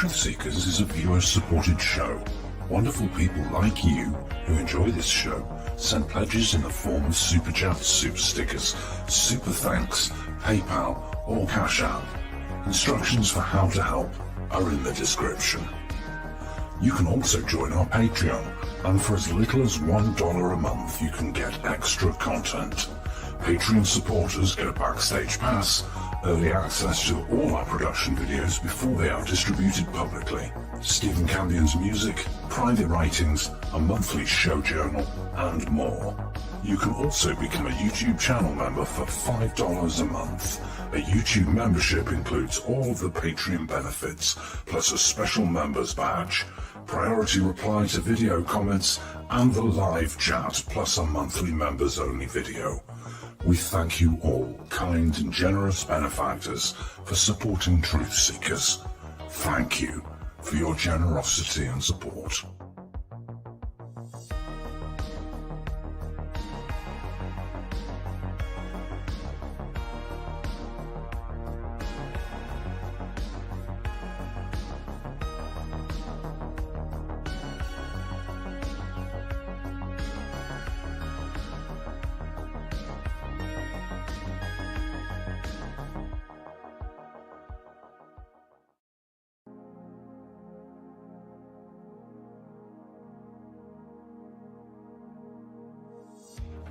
Truth Seekers is a viewer-supported show. Wonderful people like you who enjoy this show send pledges in the form of super chats, super stickers, super thanks, PayPal or Cash App. Instructions for how to help are in the description. You can also join our Patreon, and for as little as $1 a month you can get extra content. Patreon supporters get a backstage pass, early access to all our production videos before they are distributed publicly, Stephen Campion's music, private writings, a monthly show journal, and more. You can also become a YouTube channel member for $5 a month. A YouTube membership includes all of the Patreon benefits, plus a special members badge, priority reply to video comments, and the live chat, plus a monthly members-only video. We thank you all, kind and generous benefactors, for supporting Truth Seekers. Thank you for your generosity and support.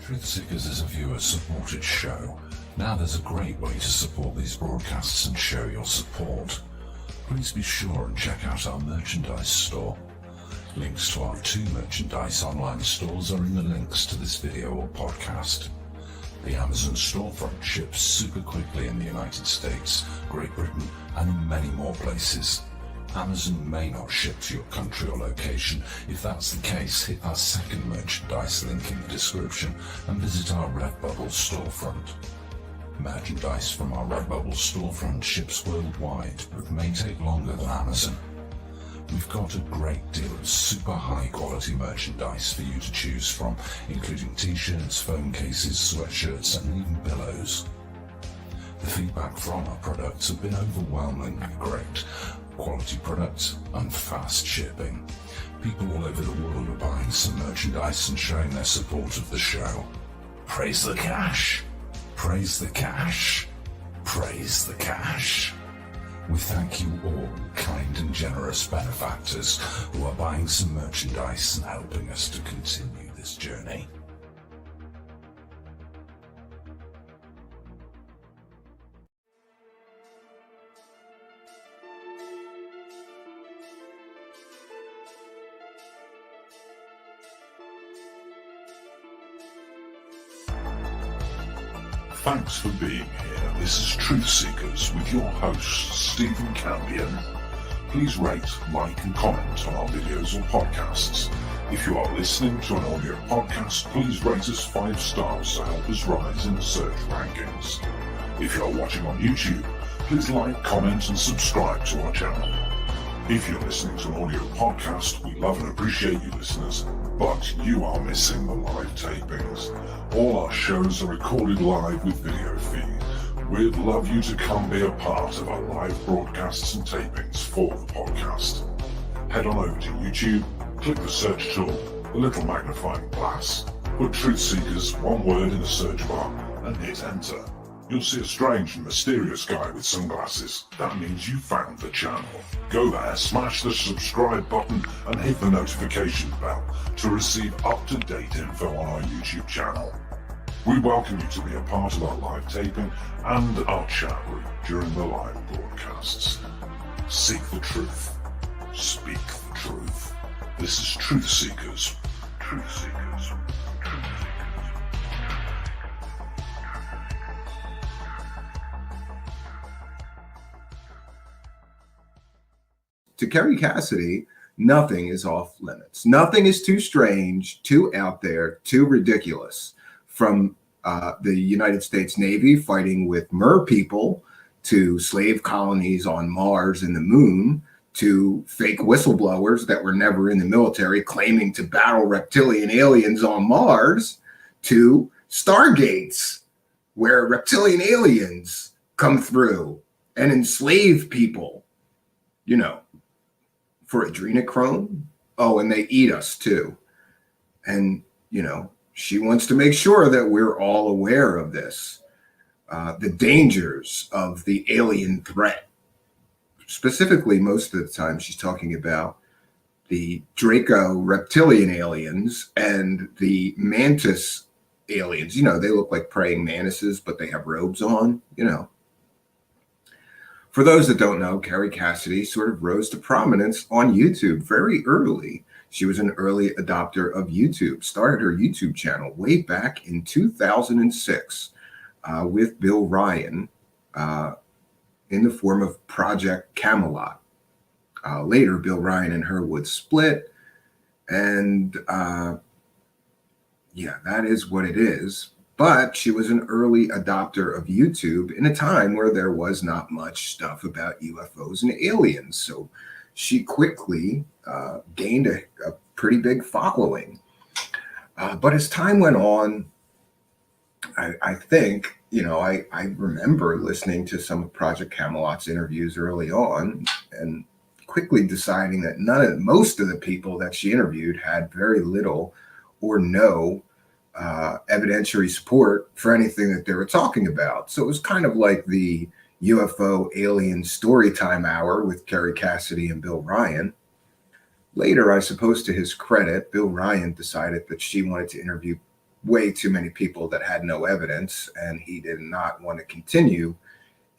Truth Seekers is a viewer-supported show. Now there's a great way to support these broadcasts and show your support. Please be sure and check out our merchandise store. Links to our 2 merchandise online stores are in the links to this video or podcast. The Amazon storefront ships super quickly in the United States, Great Britain, and in many more places. Amazon may not ship to your country or location. If that's the case, hit our second merchandise link in the description and visit our Redbubble storefront. Merchandise from our Redbubble storefront ships worldwide, but may take longer than Amazon. We've got a great deal of super high quality merchandise for you to choose from, including t-shirts, phone cases, sweatshirts, and even pillows. The feedback from our products have been overwhelmingly great. Quality products and fast shipping. People all over the world are buying some merchandise and showing their support of the show. Praise the cash! Praise the cash! Praise the cash! We thank you all, kind and generous benefactors who are buying some merchandise and helping us to continue this journey. Thanks for being here. This is Truth Seekers with your host, Stephen Campion. Please rate, like and comment on our videos or podcasts. If you are listening to an audio podcast, please rate us 5 stars to help us rise in the search rankings. If you are watching on YouTube, please like, comment and subscribe to our channel. If you're listening to an audio podcast, we love and appreciate you listeners, but you are missing the live tapings. All our shows are recorded live with video feed. We'd love you to come be a part of our live broadcasts and tapings for the podcast. Head on over to YouTube, click the search tool, the little magnifying glass, put Truth Seekers, one word in the search bar, and hit enter. You'll see a strange and mysterious guy with sunglasses. That means you found the channel. Go there, smash the subscribe button and hit the notification bell to receive up-to-date info on our YouTube channel. We welcome you to be a part of our live taping and our chat room during the live broadcasts. Seek the truth. Speak the truth. This is Truth Seekers. Truth Seekers. Truth Seekers. To Kerry Cassidy, nothing is off limits. Nothing is too strange, too out there, too ridiculous. From the United States Navy fighting with mer people, to slave colonies on Mars and the moon, to fake whistleblowers that were never in the military claiming to battle reptilian aliens on Mars, to stargates where reptilian aliens come through and enslave people. You know, for adrenochrome. Oh, and they eat us too. And, she wants to make sure that we're all aware of this, the dangers of the alien threat. Specifically, most of the time, she's talking about the Draco reptilian aliens and the mantis aliens. They look like praying mantises, but they have robes on, For those that don't know, Kerry Cassidy sort of rose to prominence on YouTube very early. She was an early adopter of YouTube, started her YouTube channel way back in 2006 with Bill Ryan in the form of Project Camelot. Later, Bill Ryan and her would split, and that is what it is. But she was an early adopter of YouTube in a time where there was not much stuff about UFOs and aliens. So she quickly gained a pretty big following. But as time went on, I think, I remember listening to some of Project Camelot's interviews early on and quickly deciding that most of the people that she interviewed had very little or no evidentiary support for anything that they were talking about. So it was kind of like the UFO alien storytime hour with Kerry Cassidy and Bill Ryan. Later, I suppose to his credit, Bill Ryan decided that she wanted to interview way too many people that had no evidence, and he did not want to continue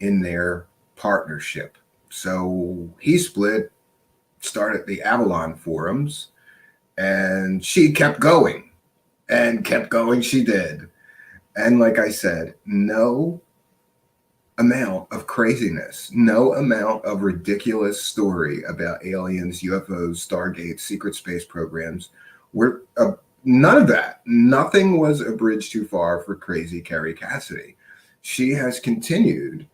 in their partnership. So he split, started the Avalon forums, and she kept going. And kept going, she did. And like I said, no amount of craziness, no amount of ridiculous story about aliens, UFOs, Stargate, secret space programs were none of that. Nothing was a bridge too far for crazy Kerry Cassidy. She has continued.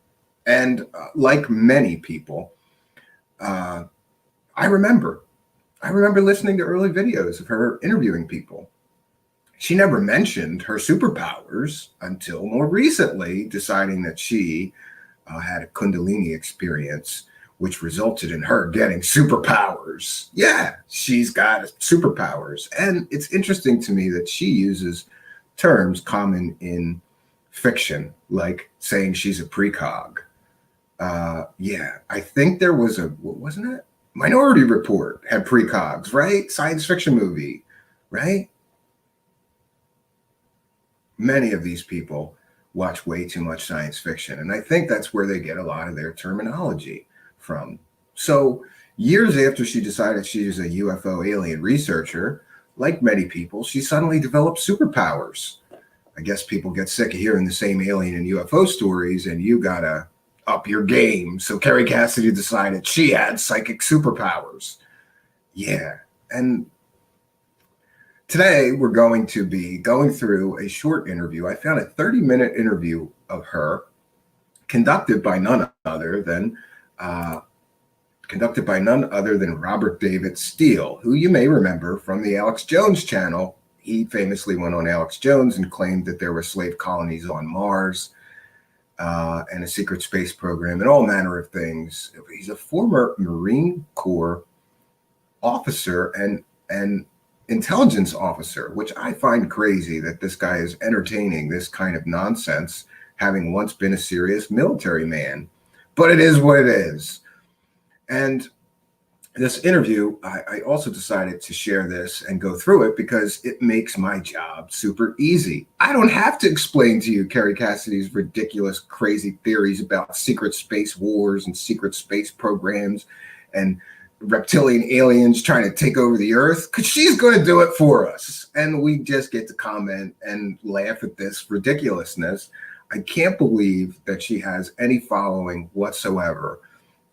And like many people, I remember listening to early videos of her interviewing people. She never mentioned her superpowers until more recently, deciding that she had a Kundalini experience, which resulted in her getting superpowers. Yeah, she's got superpowers. And it's interesting to me that she uses terms common in fiction, like saying she's a precog. I think there was wasn't it? Minority Report had precogs, right? Science fiction movie, right? Many of these people watch way too much science fiction, and I think that's where they get a lot of their terminology from. So years after she decided she was a UFO alien researcher, like many people, she suddenly developed superpowers. I guess people get sick of hearing the same alien and UFO stories, and you gotta up your game. So Kerry Cassidy decided she had psychic superpowers. Yeah, and today, we're going to be going through a short interview. I found a 30-minute interview of her conducted by none other than Robert David Steele, who you may remember from the Alex Jones channel. He famously went on Alex Jones and claimed that there were slave colonies on Mars and a secret space program and all manner of things. He's a former Marine Corps officer and intelligence officer, which I find crazy that this guy is entertaining this kind of nonsense, having once been a serious military man. But it is what it is. And this interview, I also decided to share this and go through it because it makes my job super easy. I don't have to explain to you Kerry Cassidy's ridiculous, crazy theories about secret space wars and secret space programs and reptilian aliens trying to take over the earth, because she's going to do it for us. And we just get to comment and laugh at this ridiculousness. I can't believe that she has any following whatsoever.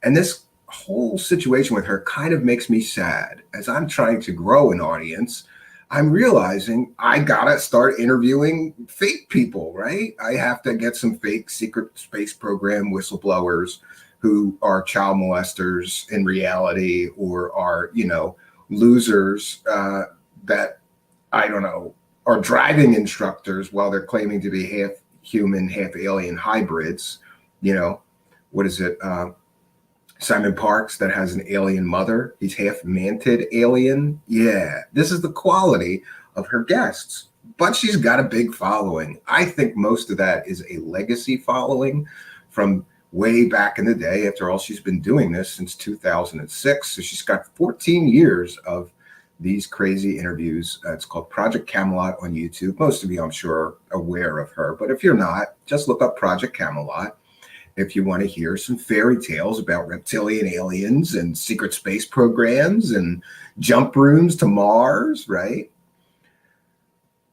And this whole situation with her kind of makes me sad. As I'm trying to grow an audience, I'm realizing I gotta start interviewing fake people, right? I have to get some fake secret space program whistleblowers who are child molesters in reality, or are, losers that, I don't know, are driving instructors while they're claiming to be half human, half alien hybrids. What is it? Simon Parks that has an alien mother. He's half manted alien. Yeah, this is the quality of her guests. But she's got a big following. I think most of that is a legacy following from way back in the day. After all, she's been doing this since 2006. So she's got 14 years of these crazy interviews. It's called Project Camelot on YouTube. Most of you, I'm sure, are aware of her. But if you're not, just look up Project Camelot if you want to hear some fairy tales about reptilian aliens and secret space programs and jump rooms to Mars, right?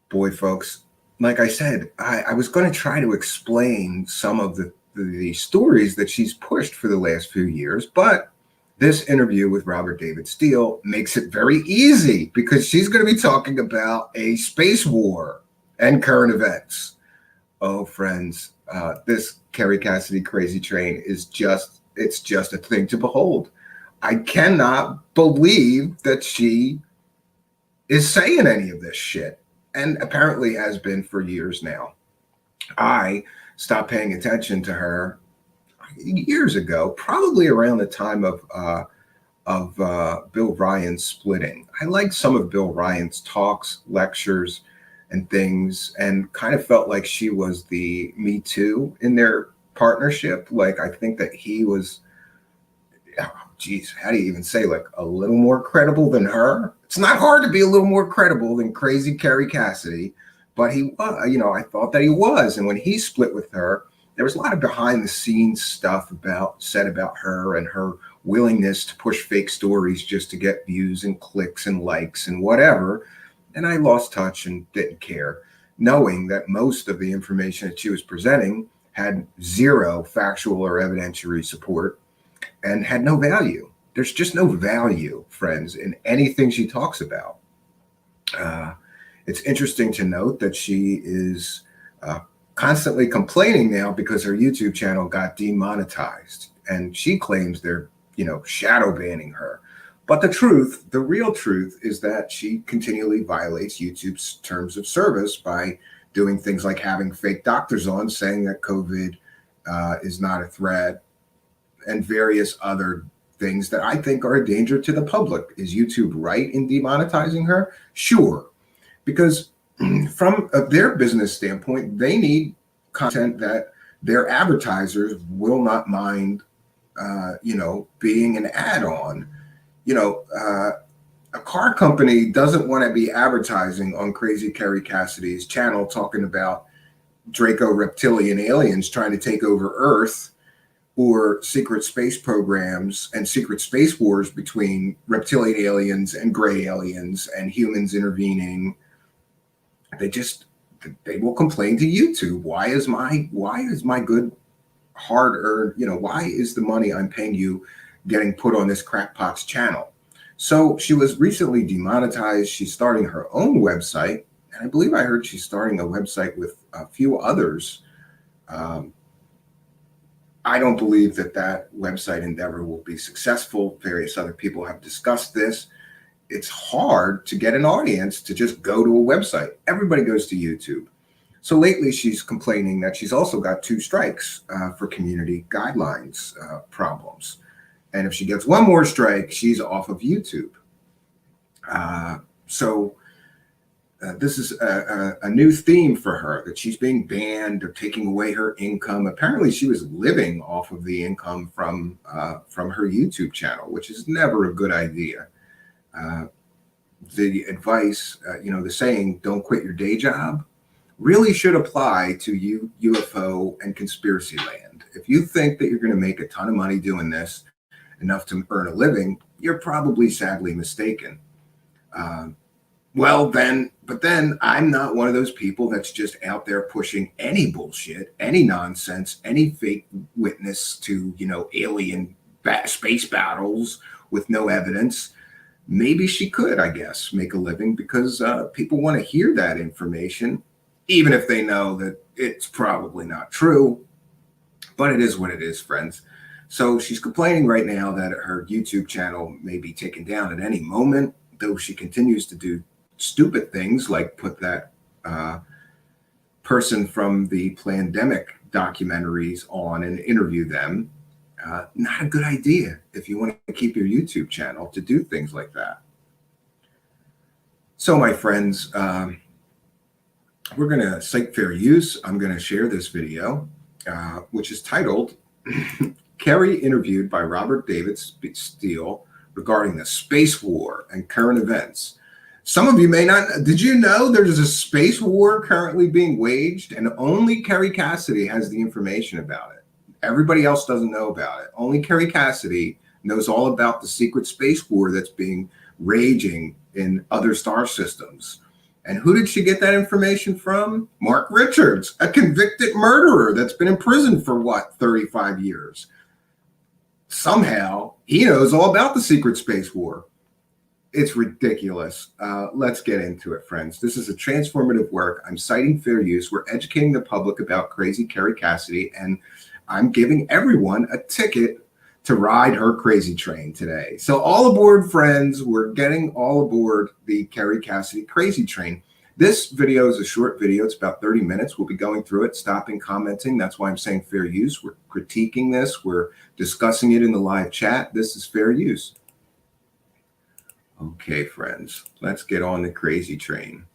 Boy, folks, like I said, I was going to try to explain some of the stories that she's pushed for the last few years, but this interview with Robert David Steele makes it very easy because she's going to be talking about a space war and current events. Oh, friends, this Kerry Cassidy crazy train is it's just a thing to behold. I cannot believe that she is saying any of this shit, and apparently has been for years now. I stopped paying attention to her years ago, probably around the time of Bill Ryan's splitting. I liked some of Bill Ryan's talks, lectures, and things, and kind of felt like she was the Me Too in their partnership. Like, I think that he was, geez, how do you even say, like, a little more credible than her? It's not hard to be a little more credible than crazy Kerry Cassidy, but he was, I thought that he was. And when he split with her, there was a lot of behind the scenes stuff said about her and her willingness to push fake stories just to get views and clicks and likes and whatever. And I lost touch and didn't care, knowing that most of the information that she was presenting had zero factual or evidentiary support and had no value. There's just no value, friends, in anything she talks about. It's interesting to note that she is constantly complaining now because her YouTube channel got demonetized, and she claims they're, shadow banning her. But the real truth is that she continually violates YouTube's terms of service by doing things like having fake doctors on saying that COVID is not a threat, and various other things that I think are a danger to the public. Is YouTube right in demonetizing her? Sure. Because from their business standpoint, they need content that their advertisers will not mind, being an add-on. A car company doesn't want to be advertising on crazy Kerry Cassidy's channel talking about Draco reptilian aliens trying to take over Earth, or secret space programs and secret space wars between reptilian aliens and gray aliens and humans intervening. They will complain to YouTube. Why is my good hard-earned, why is the money I'm paying you getting put on this crackpot's channel? So she was recently demonetized. She's starting her own website, and I believe I heard she's starting a website with a few others. I don't believe that website endeavor will be successful. Various other people have discussed this. It's hard to get an audience to just go to a website. Everybody goes to YouTube. So lately she's complaining that she's also got 2 strikes for community guidelines problems. And if she gets one more strike, she's off of YouTube. This is a new theme for her, that she's being banned or taking away her income. Apparently she was living off of the income from her YouTube channel, which is never a good idea. The advice, the saying, don't quit your day job, really should apply to UFO and conspiracy land. If you think that you're going to make a ton of money doing this, enough to earn a living, you're probably sadly mistaken. But then I'm not one of those people that's just out there pushing any bullshit, any nonsense, any fake witness to, alien space battles with no evidence. Maybe she could, I guess, make a living because people want to hear that information, even if they know that it's probably not true. But it is what it is, friends. So she's complaining right now that her YouTube channel may be taken down at any moment, though she continues to do stupid things like put that person from the Plandemic documentaries on and interview them. Not a good idea if you want to keep your YouTube channel to do things like that. So my friends, we're going to cite fair use. I'm going to share this video, which is titled Kerry interviewed by Robert David Steele regarding the space war and current events. Some of you may not. Did you know there's a space war currently being waged, and only Kerry Cassidy has the information about it? Everybody else doesn't know about it. Only Kerry Cassidy knows all about the secret space war that's being raging in other star systems. And who did she get that information from? Mark Richards, a convicted murderer that's been in prison for what, 35 years. Somehow he knows all about the secret space war. It's ridiculous. Let's get into it, friends. This is a transformative work. I'm citing fair use. We're educating the public about crazy Kerry Cassidy, and I'm giving everyone a ticket to ride her crazy train today. So all aboard, friends. We're getting all aboard the Kerry Cassidy crazy train. This video is a short video. It's about 30 minutes. We'll be going through it, stopping, commenting. That's why I'm saying fair use. We're critiquing this. We're discussing it in the live chat. This is fair use. Okay, friends, let's get on the crazy train.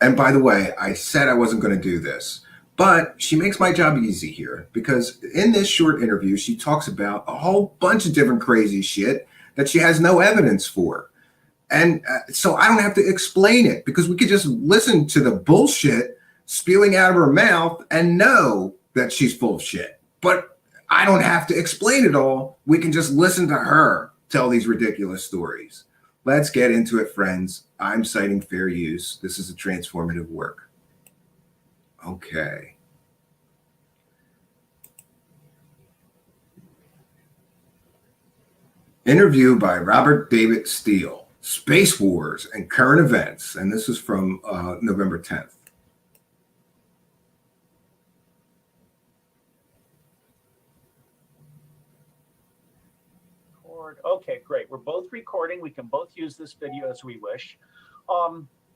And by the way, I said I wasn't going to do this, but she makes my job easy here, because in this short interview, she talks about a whole bunch of different crazy shit that she has no evidence for. And so I don't have to explain it, because we could just listen to the bullshit spewing out of her mouth and know that she's full of shit. But I don't have to explain it all. We can just listen to her tell these ridiculous stories. Let's get into it, friends. I'm citing fair use. This is a transformative work. Okay. Interview by Robert David Steele, Space Wars and Current Events. And this is from November 10th. Okay, great. We're both recording. We can both use this video as we wish.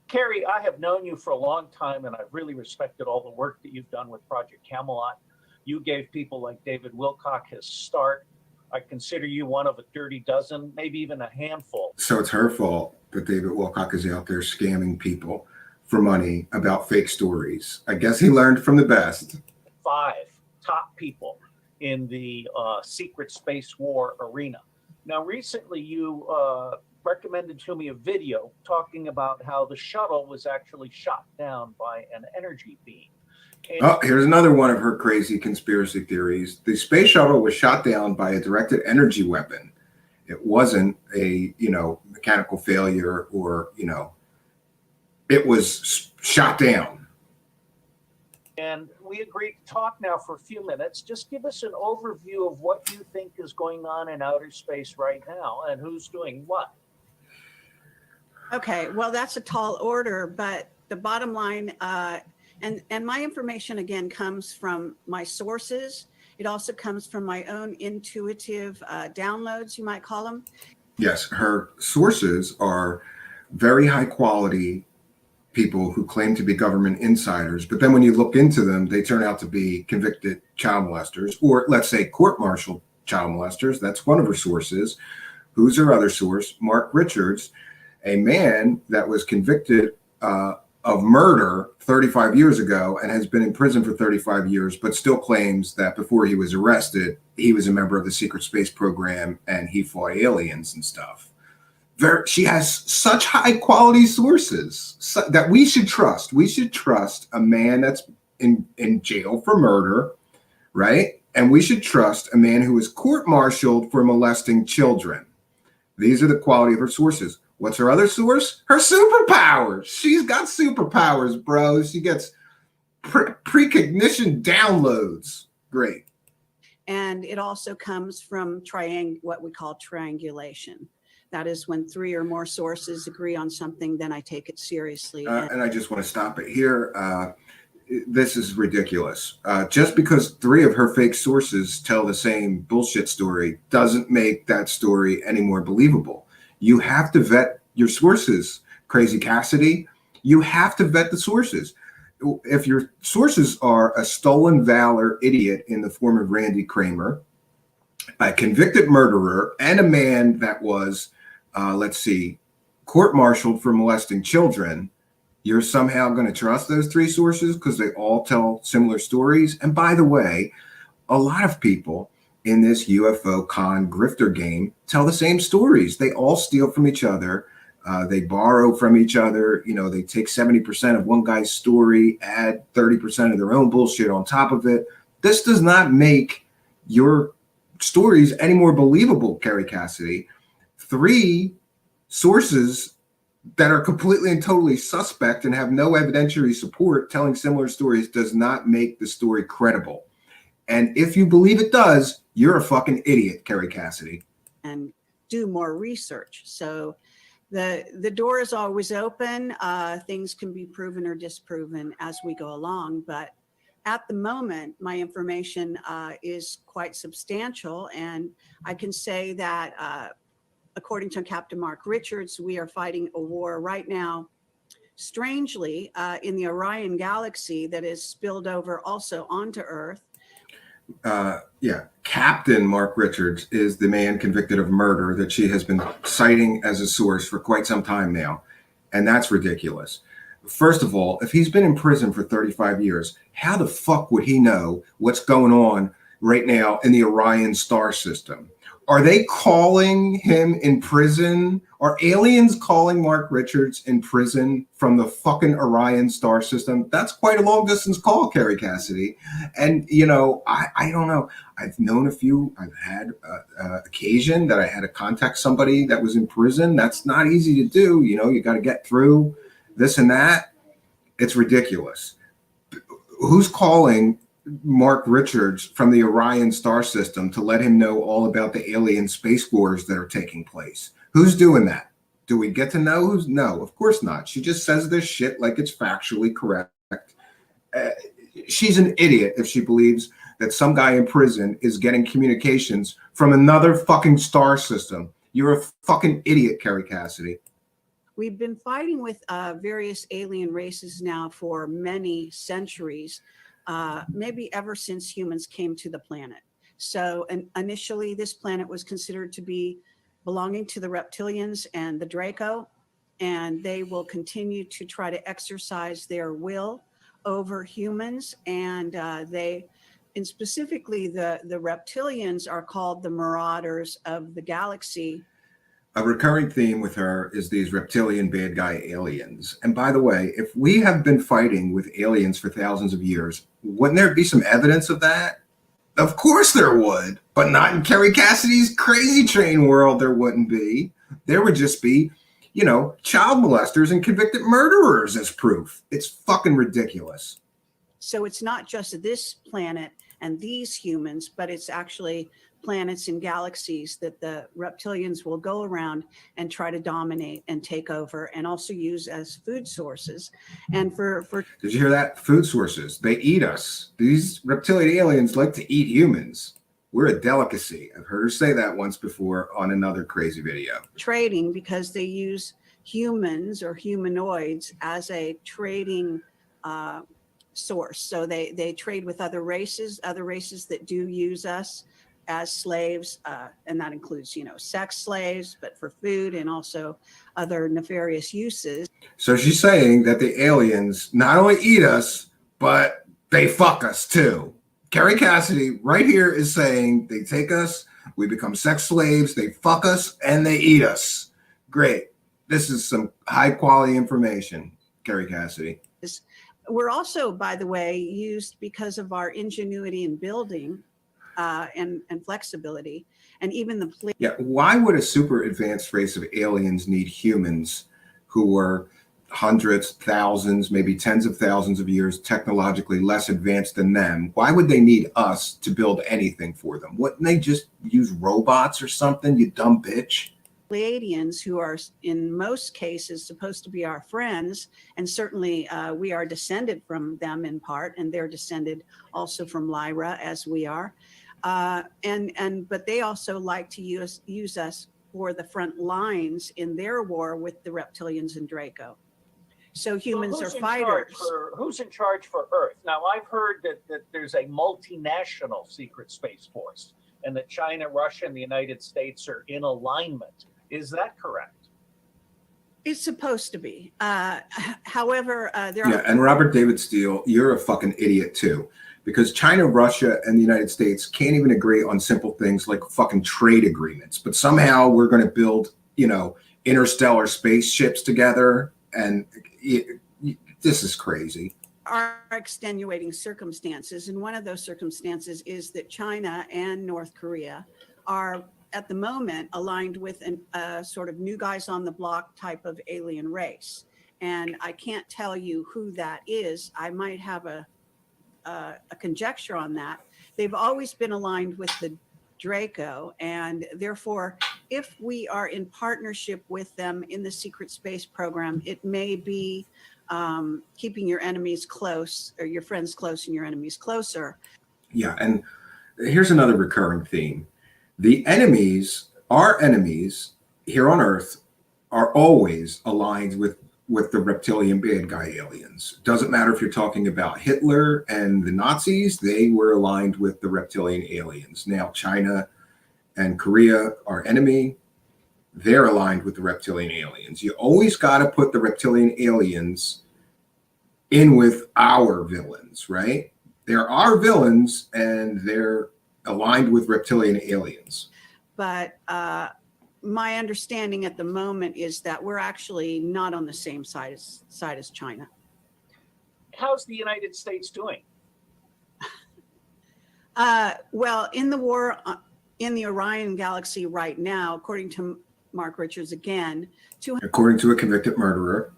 Kerry, I have known you for a long time, and I've really respected all the work that you've done with Project Camelot. You gave people like David Wilcock his start. I consider you one of a dirty dozen, maybe even a handful. So it's her fault that David Wilcock is out there scamming people for money about fake stories. I guess he learned from the best. 5 top people in the secret space war arena. Now, recently you recommended to me a video talking about how the shuttle was actually shot down by an energy beam. And oh, here's another one of her crazy conspiracy theories. The space shuttle was shot down by a directed energy weapon. It wasn't a, mechanical failure or, it was shot down. And we agreed to talk now for a few minutes. Just give us an overview of what you think is going on in outer space right now and who's doing what. Okay, well, that's a tall order, but the bottom line, and my information, again, comes from my sources. It also comes from my own intuitive downloads, you might call them. Yes, her sources are very high quality people who claim to be government insiders, but then when you look into them, they turn out to be convicted child molesters, or let's say court-martialed child molesters. That's one of her sources. Who's her other source? Mark Richards, a man that was convicted of murder 35 years ago and has been in prison for 35 years, but still claims that before he was arrested, he was a member of the secret space program and he fought aliens and stuff. She has such high quality sources that we should trust. We should trust a man that's in jail for murder, right? And we should trust a man who is court-martialed for molesting children. These are the quality of her sources. What's her other source? Her superpowers. She's got superpowers, bro. She gets precognition downloads. Great. And it also comes from what we call triangulation. That is when 3 or more sources agree on something, then I take it seriously. And I just want to stop it here. This is ridiculous. Just because 3 of her fake sources tell the same bullshit story doesn't make that story any more believable. You have to vet your sources, Crazy Cassidy. You have to vet the sources. If your sources are a stolen valor idiot in the form of Randy Kramer, a convicted murderer, and a man that was, let's see, court-martialed for molesting children, you're somehow going to trust those three sources because they all tell similar stories. And by the way, a lot of people in this UFO con grifter game tell the same stories. They all steal from each other. They borrow from each other. You know, they take 70% of one guy's story, add 30% of their own bullshit on top of it. This does not make your stories any more believable, Kerry Cassidy. Three sources that are completely and totally suspect and have no evidentiary support telling similar stories does not make the story credible. And if you believe it does, you're a fucking idiot, Kerry Cassidy. And do more research. So the door is always open. Things can be proven or disproven as we go along. But at the moment, my information is quite substantial. And I can say that according to Captain Mark Richards, we are fighting a war right now, strangely, in the Orion galaxy that is spilled over also onto Earth. Captain Mark Richards is the man convicted of murder that she has been citing as a source for quite some time now. And that's ridiculous. First of all, if he's been in prison for 35 years, how the fuck would he know what's going on right now in the Orion star system? Are they calling him in prison? Are aliens calling Mark Richards in prison from the fucking Orion star system? That's quite a long distance call, Kerry Cassidy. And, you know, I don't know. I've known a few. I've had occasion that I had to contact somebody that was in prison. That's not easy to do. You know, you got to get through this and that. It's ridiculous. Who's calling Mark Richards from the Orion star system to let him know all about the alien space wars that are taking place? Who's doing that? Do we get to know who's? No, of course not. She just says this shit like it's factually correct. She's an idiot if she believes that some guy in prison is getting communications from another fucking star system. You're a fucking idiot, Kerry Cassidy. We've been fighting with various alien races now for many centuries. Maybe ever since humans came to the planet. So initially, this planet was considered to be belonging to the reptilians and the Draco, and they will continue to try to exercise their will over humans. And specifically, the reptilians are called the marauders of the galaxy. A recurring theme with her is these reptilian bad guy aliens. And by the way, if we have been fighting with aliens for thousands of years, wouldn't there be some evidence of that? Of course there would, but not in Kerry Cassidy's crazy train world. There wouldn't be. There would just be, you know, child molesters and convicted murderers as proof. It's fucking ridiculous. So it's not just this planet and these humans, but it's actually planets and galaxies that the reptilians will go around and try to dominate and take over and also use as food sources. And for did you hear that? Food sources. They eat us. These reptilian aliens like to eat humans. We're a delicacy. I've heard her say that once before on another crazy video. Trading, because they use humans or humanoids as a trading source. So they trade with other races that do use us as slaves, and that includes, you know, sex slaves, but for food and also other nefarious uses. So she's saying that the aliens not only eat us, but they fuck us too. Kerry Cassidy right here is saying they take us, we become sex slaves, they fuck us, and they eat us. Great. This is some high quality information, Kerry Cassidy. We're also, by the way, used because of our ingenuity in building and flexibility, and even the why would a super advanced race of aliens need humans who were hundreds, thousands, maybe tens of thousands of years technologically less advanced than them? Why would they need us to build anything for them? Wouldn't they just use robots or something, you dumb bitch? Pleiadians, who are in most cases supposed to be our friends, and certainly we are descended from them in part, and they're descended also from Lyra as we are. But they also like to use us for the front lines in their war with the reptilians and Draco. So humans are fighters. Who's in charge for Earth? Now, I've heard that there's a multinational secret space force. and that China, Russia, and the United States are in alignment. Is that correct? It's supposed to be. However, there Yeah, are. and Robert David Steele, you're a fucking idiot too, because China, Russia, and the United States can't even agree on simple things like fucking trade agreements. But somehow we're going to build, interstellar spaceships together, and this is crazy. Are extenuating circumstances, and one of those circumstances is that China and North Korea are at the moment aligned with a sort of new guys on the block type of alien race, and I can't tell you who that is. I might have a conjecture on that. They've always been aligned with the Draco, and therefore, if we are in partnership with them in the secret space program, it may be keeping your enemies close, or your friends close and your enemies closer. Yeah, and here's another recurring theme. The enemies, our enemies here on Earth, are always aligned with the reptilian bad guy aliens. Doesn't matter if you're talking about Hitler and the Nazis, they were aligned with the reptilian aliens. Now, China and Korea, our enemy, they're aligned with the reptilian aliens. You always got to put the reptilian aliens in with our villains, right? They're our villains, and they're aligned with reptilian aliens. But my understanding at the moment is that we're actually not on the same side as China. How's the United States doing? Well, in the war in the Orion galaxy right now, according to Mark Richards again, According to a convicted murderer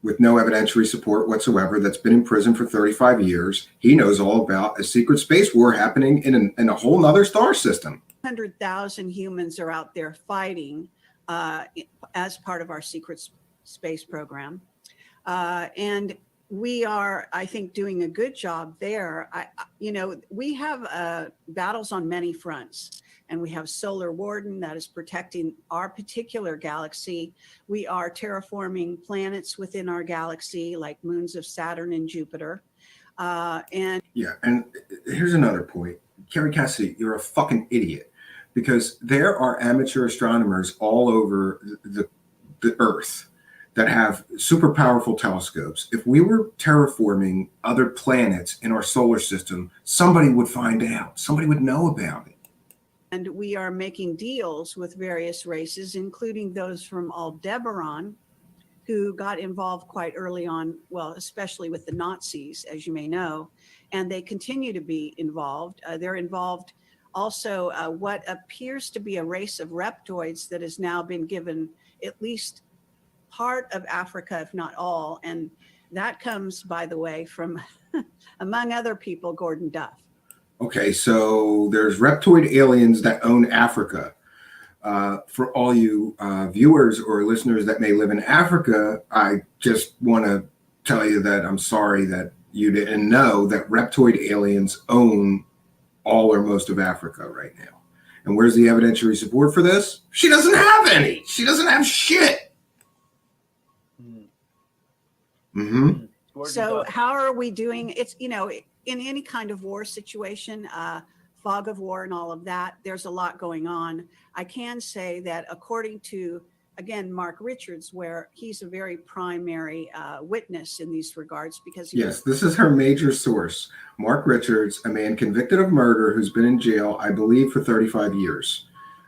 with no evidentiary support whatsoever that's been in prison for 35 years, he knows all about a secret space war happening in a whole nother star system. 100,000 humans are out there fighting as part of our secret space program. And we are, I think, doing a good job there. We have battles on many fronts, and we have Solar Warden that is protecting our particular galaxy. We are terraforming planets within our galaxy, like moons of Saturn and Jupiter. And here's another point. Kerry Cassidy, you're a fucking idiot, because there are amateur astronomers all over the Earth that have super powerful telescopes. If we were terraforming other planets in our solar system, somebody would find out. Somebody would know about it. And we are making deals with various races, including those from Aldebaran, who got involved quite early on, well, especially with the Nazis, as you may know, and they continue to be involved. They're involved also what appears to be a race of reptoids that has now been given at least part of Africa, if not all. And that comes, by the way, from, among other people, Gordon Duff. Okay, so there's reptoid aliens that own Africa. For all you viewers or listeners that may live in Africa, I just want to tell you that I'm sorry that you didn't know that reptoid aliens own all or most of Africa right now. And where's the evidentiary support for this? She doesn't have any. She doesn't have shit. Mm-hmm. So how are we doing? It's, in any kind of war situation, fog of war and all of that, there's a lot going on. I can say that according to, again, Mark Richards, where he's a very primary witness in these regards, because this is her major source. Mark Richards, a man convicted of murder who's been in jail, I believe, for 35 years,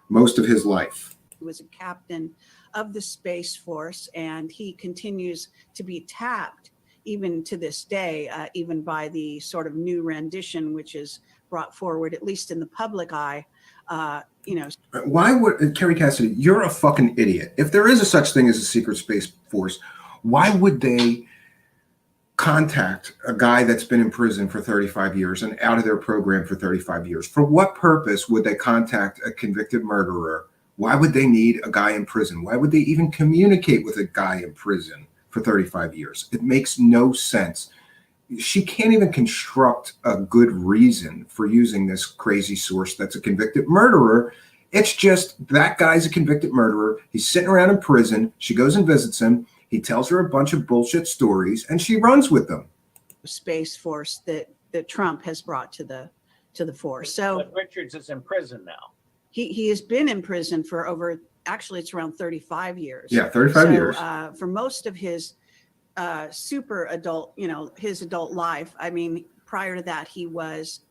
most of his life. He was a captain of the Space Force, and he continues to be tapped even to this day, even by the sort of new rendition, which is brought forward, at least in the public eye. Why would, Kerry Cassidy, you're a fucking idiot. If there is a such thing as a secret space force, why would they contact a guy that's been in prison for 35 years and out of their program for 35 years? For what purpose would they contact a convicted murderer? Why would they need a guy in prison? Why would they even communicate with a guy in prison for 35 years? It makes no sense. She can't even construct a good reason for using this crazy source that's a convicted murderer. It's just that guy's a convicted murderer. He's sitting around in prison. She goes and visits him. He tells her a bunch of bullshit stories, and she runs with them. Space Force that Trump has brought to to the fore. So but Richards is in prison now. he has been in prison for over, actually it's around 35 years. Yeah, 35 years. For most of his super adult, his adult life, I mean, prior to that, he was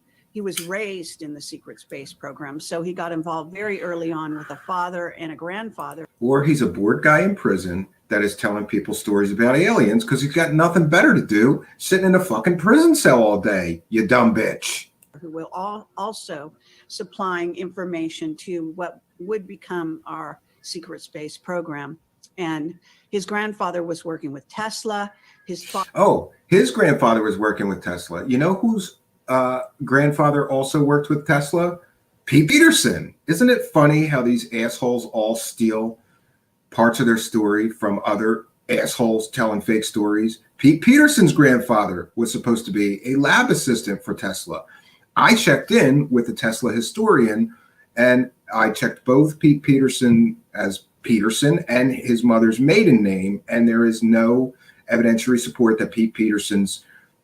raised in the secret space program. So he got involved very early on with a father and a grandfather. Or he's a bored guy in prison that is telling people stories about aliens because he's got nothing better to do sitting in a fucking prison cell all day, you dumb bitch. Who will also supplying information to what would become our secret space program. And his grandfather was working with Tesla. His grandfather was working with Tesla. You know whose grandfather also worked with Tesla? Pete Peterson. Isn't it funny how these assholes all steal parts of their story from other assholes telling fake stories? Pete Peterson's grandfather was supposed to be a lab assistant for Tesla. I checked in with the Tesla historian, and I checked both Pete Peterson as Peterson and his mother's maiden name, and there is no evidentiary support that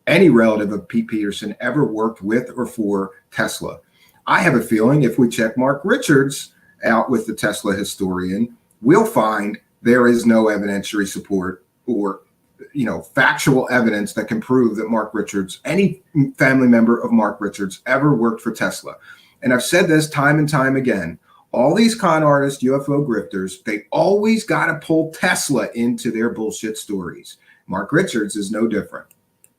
any relative of Pete Peterson ever worked with or for Tesla. I have a feeling if we check Mark Richards out with the Tesla historian, we'll find there is no evidentiary support or factual evidence that can prove that Mark Richards, any family member of Mark Richards, ever worked for Tesla. And I've said this time and time again, all these con artists, UFO grifters, they always got to pull Tesla into their bullshit stories. Mark Richards is no different.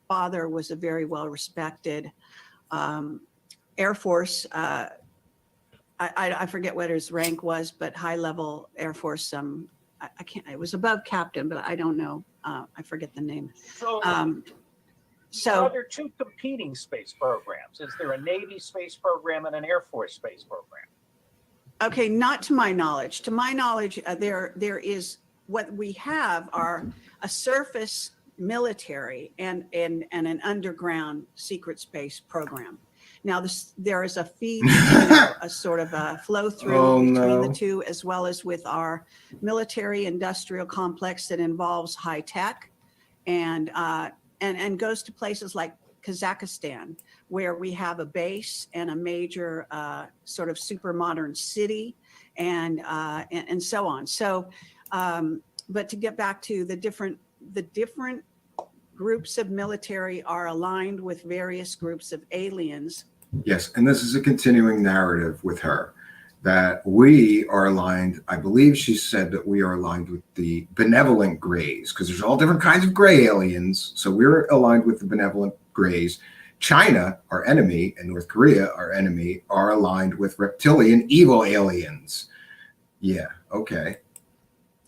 Father was a very well-respected Air Force. I forget what his rank was, but high-level Air Force. I can't. It was above captain, but I don't know. I forget the name. So are there two competing space programs? Is there a Navy space program and an Air Force space program? Okay, not to my knowledge. To my knowledge, there is what we have are a surface military and an underground secret space program. Now, there is a feed, a sort of a flow through between the two, as well as with our military industrial complex that involves high tech and goes to places like Kazakhstan, where we have a base and a major sort of super modern city and so on. So, but to get back to the different groups of military are aligned with various groups of aliens. Yes, and this is a continuing narrative with her, that we are aligned. I believe she said that we are aligned with the benevolent grays, because there's all different kinds of gray aliens. So we're aligned with the benevolent grays. China, our enemy, and North Korea, our enemy, are aligned with reptilian evil aliens. Yeah, okay.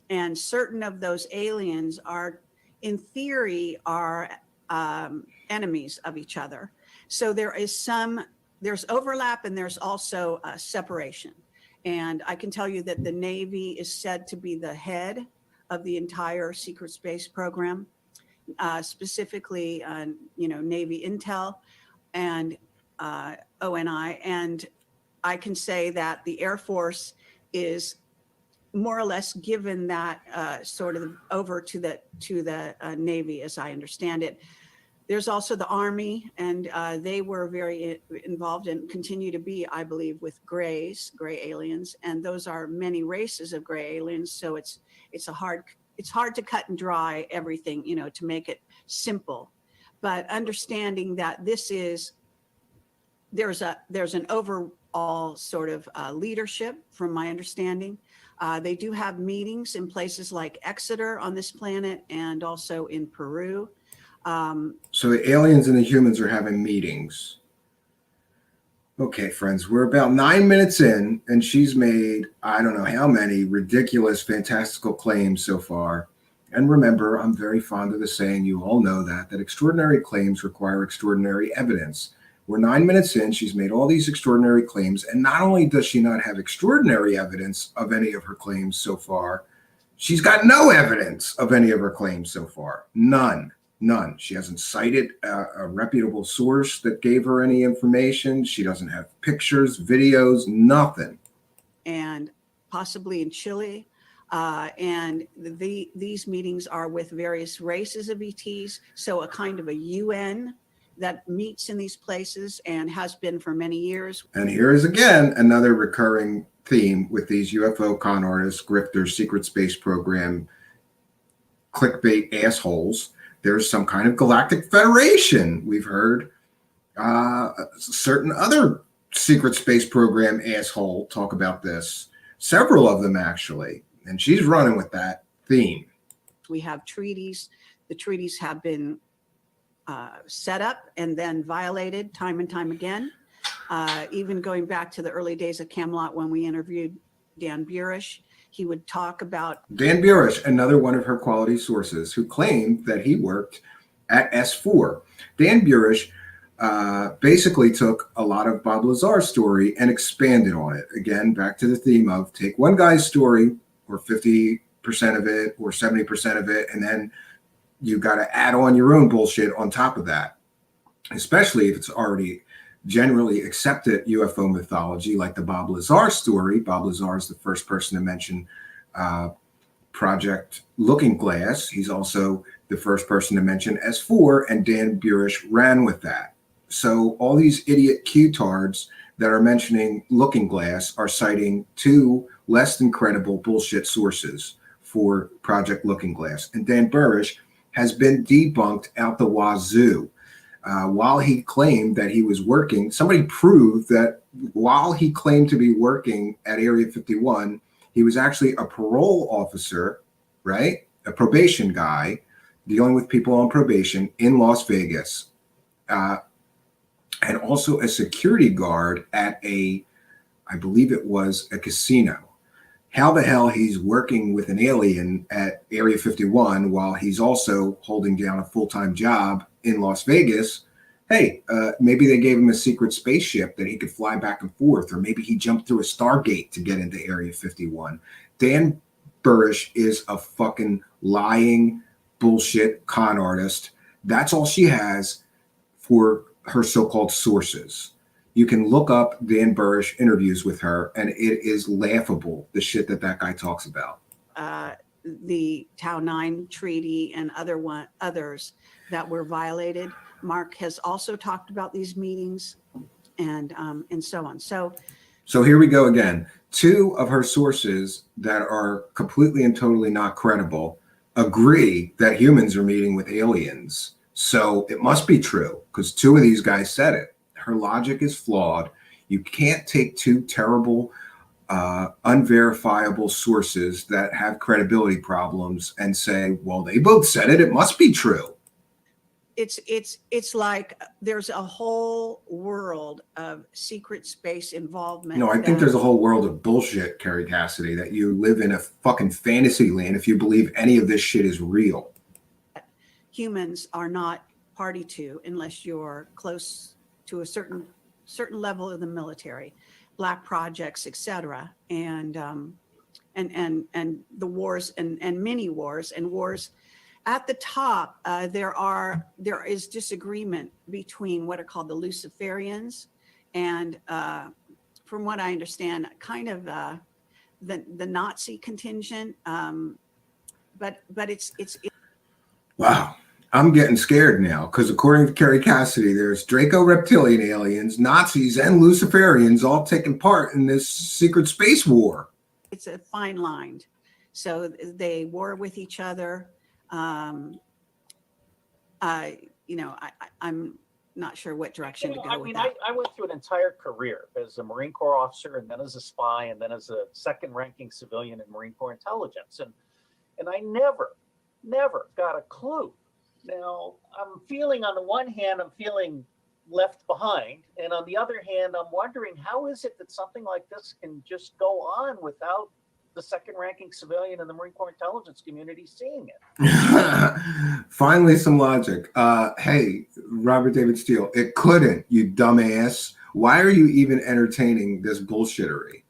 And certain of those aliens are, in theory, are enemies of each other. So there's overlap and there's also separation. And I can tell you that the Navy is said to be the head of the entire secret space program, specifically, Navy Intel and ONI. And I can say that the Air Force is more or less given that sort of over to the Navy, as I understand it. There's also the Army, and they were very involved and continue to be, I believe, with gray aliens, and those are many races of gray aliens. So it's hard to cut and dry everything, to make it simple. But understanding that there's an overall sort of leadership, from my understanding. They do have meetings in places like Exeter on this planet and also in Peru. So the aliens and the humans are having meetings. Okay, friends, we're about 9 minutes in, and she's made, I don't know how many ridiculous, fantastical claims so far. And remember, I'm very fond of the saying, you all know that extraordinary claims require extraordinary evidence. We're 9 minutes in, she's made all these extraordinary claims, and not only does she not have extraordinary evidence of any of her claims so far, she's got no evidence of any of her claims so far. None. She hasn't cited a reputable source that gave her any information. She doesn't have pictures, videos, nothing. And possibly in Chile. And these meetings are with various races of ETs. So a kind of a UN that meets in these places and has been for many years. And here is again another recurring theme with these UFO con artists, grifters, secret space program, clickbait assholes. There's some kind of galactic federation. We've heard certain other secret space program asshole talk about this. Several of them, actually. And she's running with that theme. We have treaties. The treaties have been set up and then violated time and time again. Even going back to the early days of Camelot when we interviewed Dan Burish, he would talk about... Dan Burish, another one of her quality sources, who claimed that he worked at S4. Dan Burish basically took a lot of Bob Lazar's story and expanded on it. Again, back to the theme of take one guy's story, or 50% of it, or 70% of it, and then you got to add on your own bullshit on top of that, especially if it's already generally accepted UFO mythology, like the Bob Lazar story. Bob Lazar is the first person to mention Project Looking Glass. He's also the first person to mention S4, and Dan Burish ran with that. So all these idiot Q-tards that are mentioning Looking Glass are citing two less than credible bullshit sources for Project Looking Glass. And Dan Burish has been debunked out the wazoo. While he claimed that he was working, somebody proved that while he claimed to be working at Area 51, he was actually a parole officer, right? A probation guy dealing with people on probation in Las Vegas. And also a security guard at I believe it was a casino. How the hell he's working with an alien at Area 51 while he's also holding down a full-time job in Las Vegas? Hey, maybe they gave him a secret spaceship that he could fly back and forth, or maybe he jumped through a Stargate to get into Area 51. Dan Burish is a fucking lying bullshit con artist. That's all she has for her so-called sources. You can look up Dan Burish interviews with her, and it is laughable, the shit that guy talks about. The Tau 9 treaty and others that were violated. Mark has also talked about these meetings and so on. So here we go again. Two of her sources that are completely and totally not credible agree that humans are meeting with aliens. So it must be true, because two of these guys said it. Her logic is flawed. You can't take two terrible, unverifiable sources that have credibility problems and say, well, they both said it. It must be true. It's like there's a whole world of secret space involvement. No, I think there's a whole world of bullshit, Kerry Cassidy, that you live in a fucking fantasy land if you believe any of this shit is real. Humans are not party to unless you're close to a certain level of the military, black projects, etc., and the wars and many wars and wars. At the top, there is disagreement between what are called the Luciferians and, from what I understand, kind of the Nazi contingent. But it's wow. I'm getting scared now, because according to Kerry Cassidy, there's Draco reptilian aliens, Nazis, and Luciferians all taking part in this secret space war. It's a fine line. So they war with each other. I'm not sure what direction to go with that. I went through an entire career as a Marine Corps officer, and then as a spy, and then as a second-ranking civilian in Marine Corps intelligence, and I never got a clue. Now, I'm feeling, on the one hand, I'm feeling left behind, and on the other hand, I'm wondering, how is it that something like this can just go on without the second-ranking civilian in the Marine Corps intelligence community seeing it? Finally, some logic. Hey, Robert David Steele, it couldn't, you dumbass. Why are you even entertaining this bullshittery?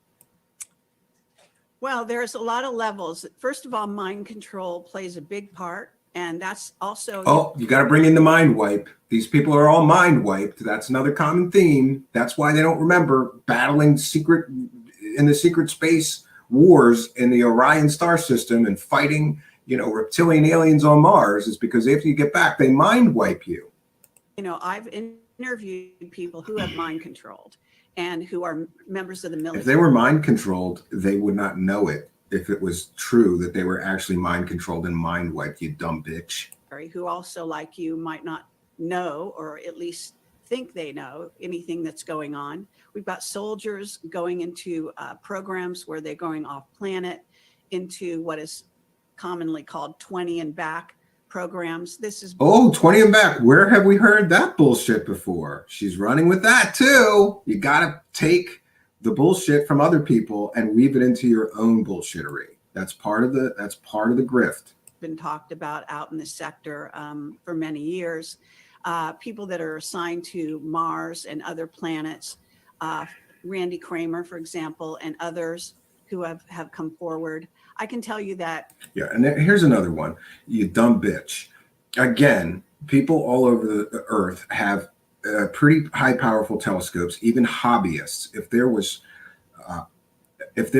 Well, there's a lot of levels. First of all, mind control plays a big part. And that's also... Oh, you got to bring in the mind wipe. These people are all mind wiped. That's another common theme. That's why they don't remember battling in the secret space wars in the Orion star system and fighting, reptilian aliens on Mars, is because after you get back, they mind wipe you. I've interviewed people who have mind controlled and who are members of the military. If they were mind controlled, they would not know it if it was true that they were actually mind controlled and mind wiped, you dumb bitch. Who also, like you, might not know, or at least think they know anything that's going on. We've got soldiers going into programs where they're going off planet into what is commonly called 20 and back programs. This is 20 and back. Where have we heard that bullshit before? She's running with that too. You got to take the bullshit from other people and weave it into your own bullshittery. That's part of the grift. Been talked about out in the sector for many years. People that are assigned to Mars and other planets, Randy Kramer, for example, and others who have come forward. I can tell you that. Yeah, and here's another one. You dumb bitch. Again, people all over the earth have pretty high, powerful telescopes, even hobbyists. If there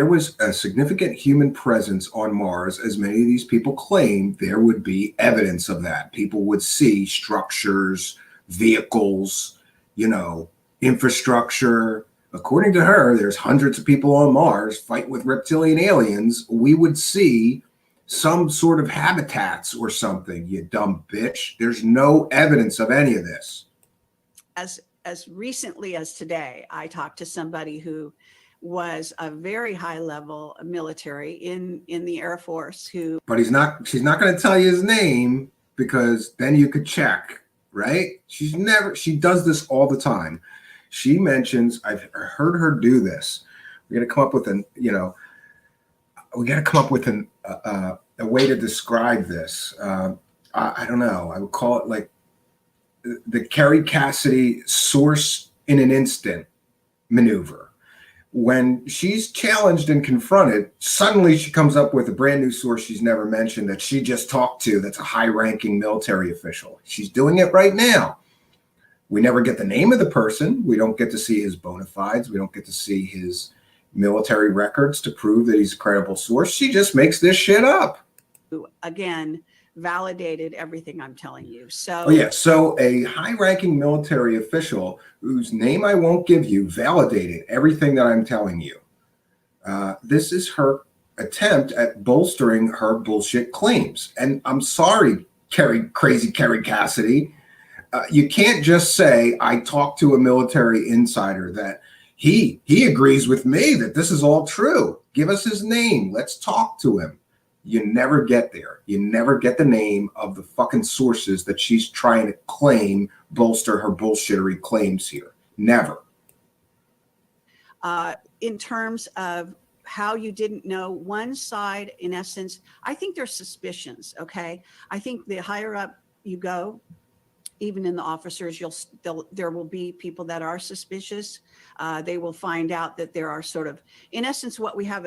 was a significant human presence on Mars, as many of these people claim, there would be evidence of that. People would see structures, vehicles, infrastructure. According to her, there's hundreds of people on Mars fighting with reptilian aliens. We would see some sort of habitats or something, you dumb bitch. There's no evidence of any of this. As recently as today, I talked to somebody who was a very high level military in the Air Force but she's not going to tell you his name because then you could check, right? She does this all the time. She mentions, I've heard her do this. We got to come up with a way to describe this. I don't know. I would call it like the Kerry Cassidy source in an instant maneuver. When she's challenged and confronted, suddenly she comes up with a brand new source she's never mentioned that she just talked to. That's a high-ranking military official. She's doing it right now. We never get the name of the person. We don't get to see his bona fides. We don't get to see his military records to prove that he's a credible source. She just makes this shit up. Again, validated everything I'm telling you. So a high-ranking military official whose name I won't give you validated everything that I'm telling you. This is her attempt at bolstering her bullshit claims. And I'm sorry, crazy Kerry Cassidy. You can't just say, I talked to a military insider that he agrees with me that this is all true. Give us his name. Let's talk to him. You never get there. You never get the name of the fucking sources that she's trying to bolster her bullshittery claims here. Never. In terms of how you didn't know one side, in essence, I think there's suspicions, okay? I think the higher up you go, even in the officers, there will be people that are suspicious. They will find out that there are sort of, in essence, what we have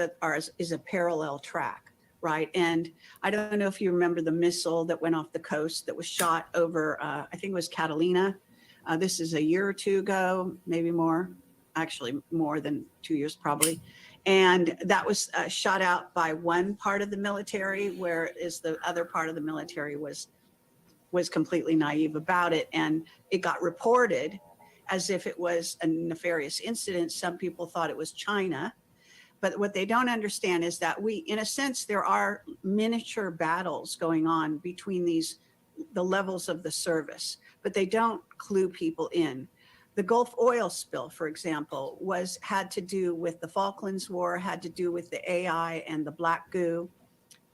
is a parallel track, right? And I don't know if you remember the missile that went off the coast that was shot over, I think it was Catalina. This is a year or two ago, maybe more, actually more than 2 years probably. And that was shot out by one part of the military, whereas the other part of the military was completely naive about it. And it got reported as if it was a nefarious incident. Some people thought it was China. But what they don't understand is that in a sense, there are miniature battles going on between the levels of the service, but they don't clue people in. The Gulf oil spill, for example, had to do with the Falklands War, had to do with the AI and the black goo.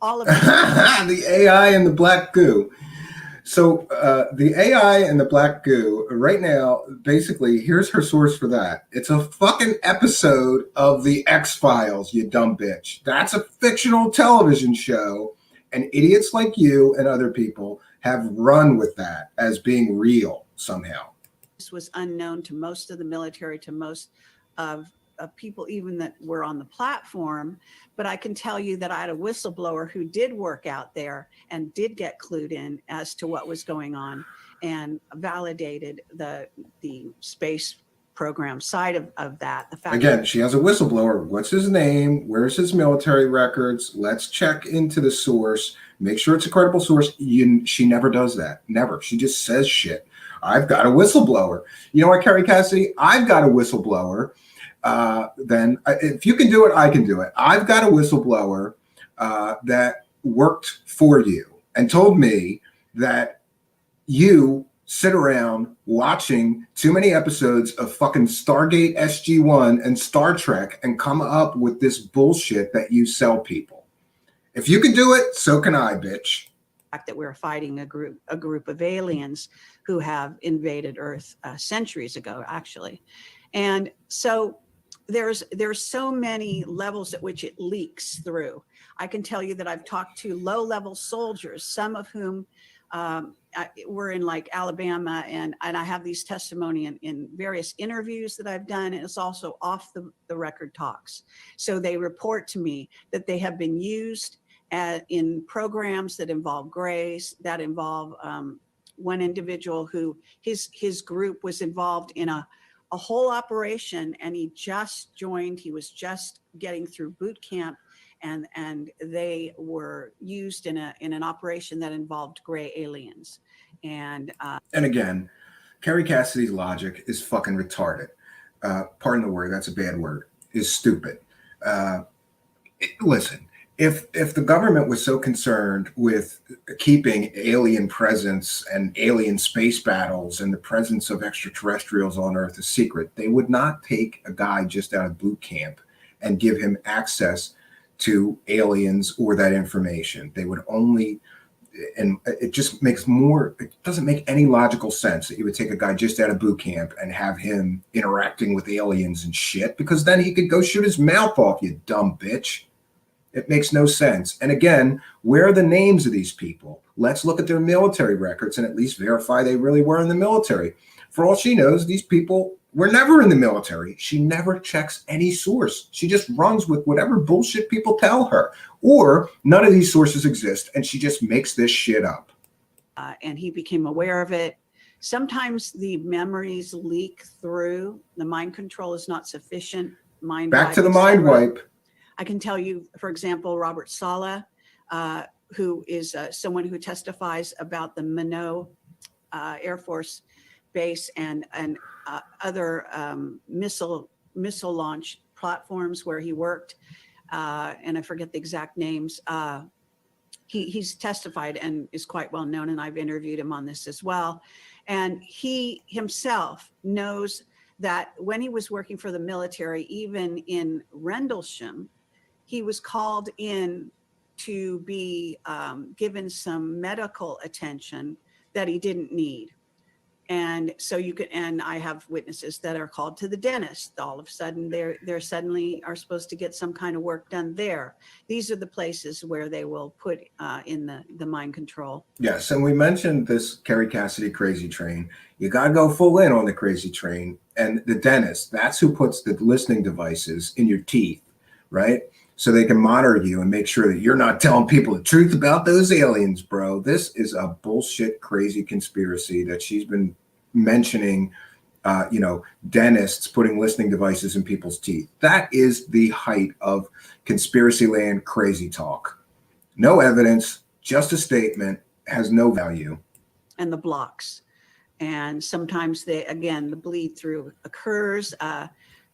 All of the AI and the black goo. So the AI and the black goo right now, basically, here's her source for that. It's a fucking episode of the X-Files, you dumb bitch. That's a fictional television show. And idiots like you and other people have run with that as being real somehow. This was unknown to most of the military, to most of people even that were on the platform. But I can tell you that I had a whistleblower who did work out there and did get clued in as to what was going on and validated the space program side of that. The fact Again, she has a whistleblower. What's his name? Where's his military records? Let's check into the source. Make sure it's a credible source. She never does that. Never. She just says shit. I've got a whistleblower. You know what, Kerry Cassidy? I've got a whistleblower. Then if you can do it, I can do it. I've got a whistleblower that worked for you and told me that you sit around watching too many episodes of fucking Stargate SG-1 and Star Trek and come up with this bullshit that you sell people. If you can do it, so can I, bitch. Fact that we're fighting a group of aliens who have invaded Earth centuries ago, actually. And so there's so many levels at which it leaks through. I can tell you that I've talked to low-level soldiers, some of whom were in like Alabama, and I have these testimony in various interviews that I've done, and it's also off the record talks. So they report to me that they have been used in programs that involve grays, that involve one individual who his group was involved in a whole operation, and he just joined. He was just getting through boot camp, and they were used in an operation that involved gray aliens. And again, Kerry Cassidy's logic is fucking retarded. Pardon the word, that's a bad word. Is stupid. Listen. If the government was so concerned with keeping alien presence and alien space battles and the presence of extraterrestrials on Earth a secret, they would not take a guy just out of boot camp and give him access to aliens or that information. They would only, and it just makes more, it doesn't make any logical sense that you would take a guy just out of boot camp and have him interacting with aliens and shit, because then he could go shoot his mouth off, you dumb bitch. It makes no sense. And again, where are the names of these people? Let's look at their military records and at least verify they really were in the military. For all she knows, these people were never in the military. She never checks any source. She just runs with whatever bullshit people tell her. Or none of these sources exist and she just makes this shit up. And he became aware of it. Sometimes the memories leak through. The mind control is not sufficient. Back to the mind wipe. I can tell you, for example, Robert Saleh, who is someone who testifies about the Minot Air Force Base and other missile launch platforms where he worked, and I forget the exact names. He's testified and is quite well known, and I've interviewed him on this as well. And he himself knows that when he was working for the military, even in Rendlesham, he was called in to be given some medical attention that he didn't need. And so you could, and I have witnesses that are called to the dentist. All of a sudden, they're suddenly are supposed to get some kind of work done there. These are the places where they will put in the mind control. Yes, and we mentioned this Kerry Cassidy crazy train. You got to go full in on the crazy train. And the dentist, that's who puts the listening devices in your teeth, right? So they can monitor you and make sure that you're not telling people the truth about those aliens, bro. This is a bullshit, crazy conspiracy that she's been mentioning, dentists putting listening devices in people's teeth. That is the height of conspiracy land crazy talk. No evidence, just a statement, has no value. And the blocks. And sometimes the bleed through occurs.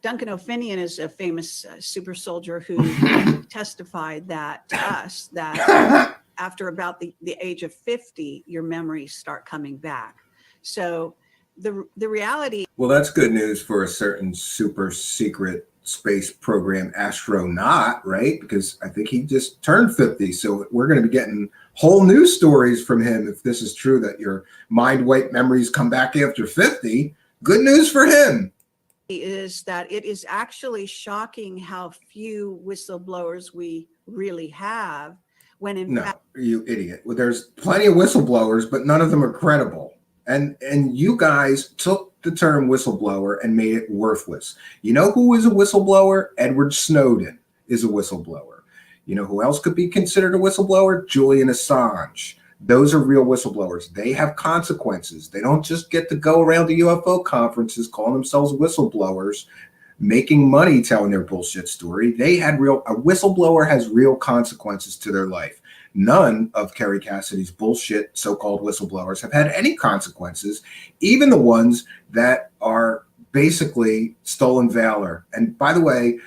Duncan O'Finian is a famous super soldier who testified that to us that after about the age of 50, your memories start coming back. So the reality. Well, that's good news for a certain super secret space program astronaut, right? Because I think he just turned 50. So we're going to be getting whole new stories from him if this is true that your mind wipe memories come back after 50. Good news for him. Is that it is actually shocking how few whistleblowers we really have when in fact. You idiot. Well, there's plenty of whistleblowers, but none of them are credible. And you guys took the term whistleblower and made it worthless. You know who is a whistleblower? Edward Snowden is a whistleblower. You know who else could be considered a whistleblower? Julian Assange. Those are real whistleblowers. They have consequences. They don't just get to go around to UFO conferences calling themselves whistleblowers, making money telling their bullshit story. A whistleblower has real consequences to their life. None of Kerry Cassidy's bullshit so-called whistleblowers have had any consequences, even the ones that are basically stolen valor. And by the way,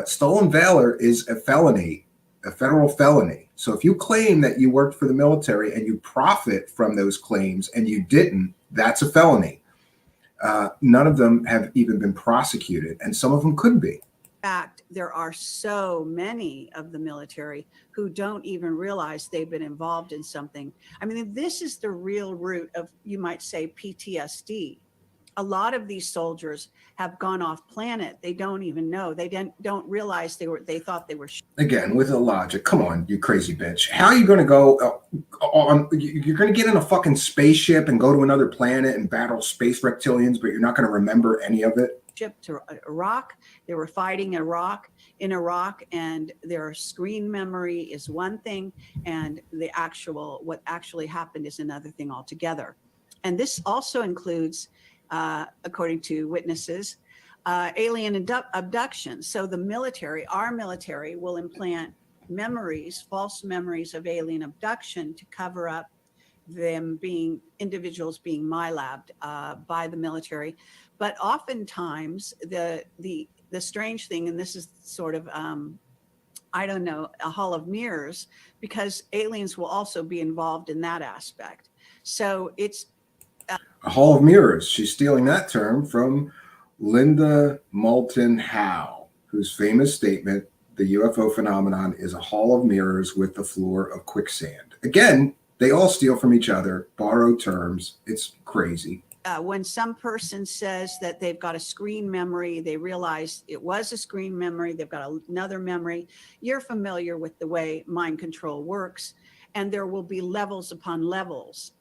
stolen valor is a felony, a federal felony. So if you claim that you worked for the military and you profit from those claims and you didn't, that's a felony. None of them have even been prosecuted, and some of them could be. Fact, there are so many of the military who don't even realize they've been involved in something. I mean, this is the real root of, you might say, PTSD. A lot of these soldiers have gone off planet. They don't even know. They don't realize they thought they were. Again, with the logic, come on, you crazy bitch. How are you going to go on? You're going to get in a fucking spaceship and go to another planet and battle space reptilians, but you're not going to remember any of it? To Iraq, they were fighting in Iraq, and their screen memory is one thing, and what actually happened is another thing altogether. And this also includes, according to witnesses, alien abduction. So the military, our military, will implant memories, false memories of alien abduction to cover up them being individuals being MILAB'd by the military. But oftentimes the strange thing, and this is sort of, I don't know, a hall of mirrors, because aliens will also be involved in that aspect. So it's a hall of mirrors. She's stealing that term from Linda Moulton Howe, whose famous statement, the UFO phenomenon is a hall of mirrors with the floor of quicksand. Again, they all steal from each other, borrow terms. It's crazy. When some person says that they've got a screen memory, they realize it was a screen memory, they've got another memory. You're familiar with the way mind control works, and there will be levels upon levels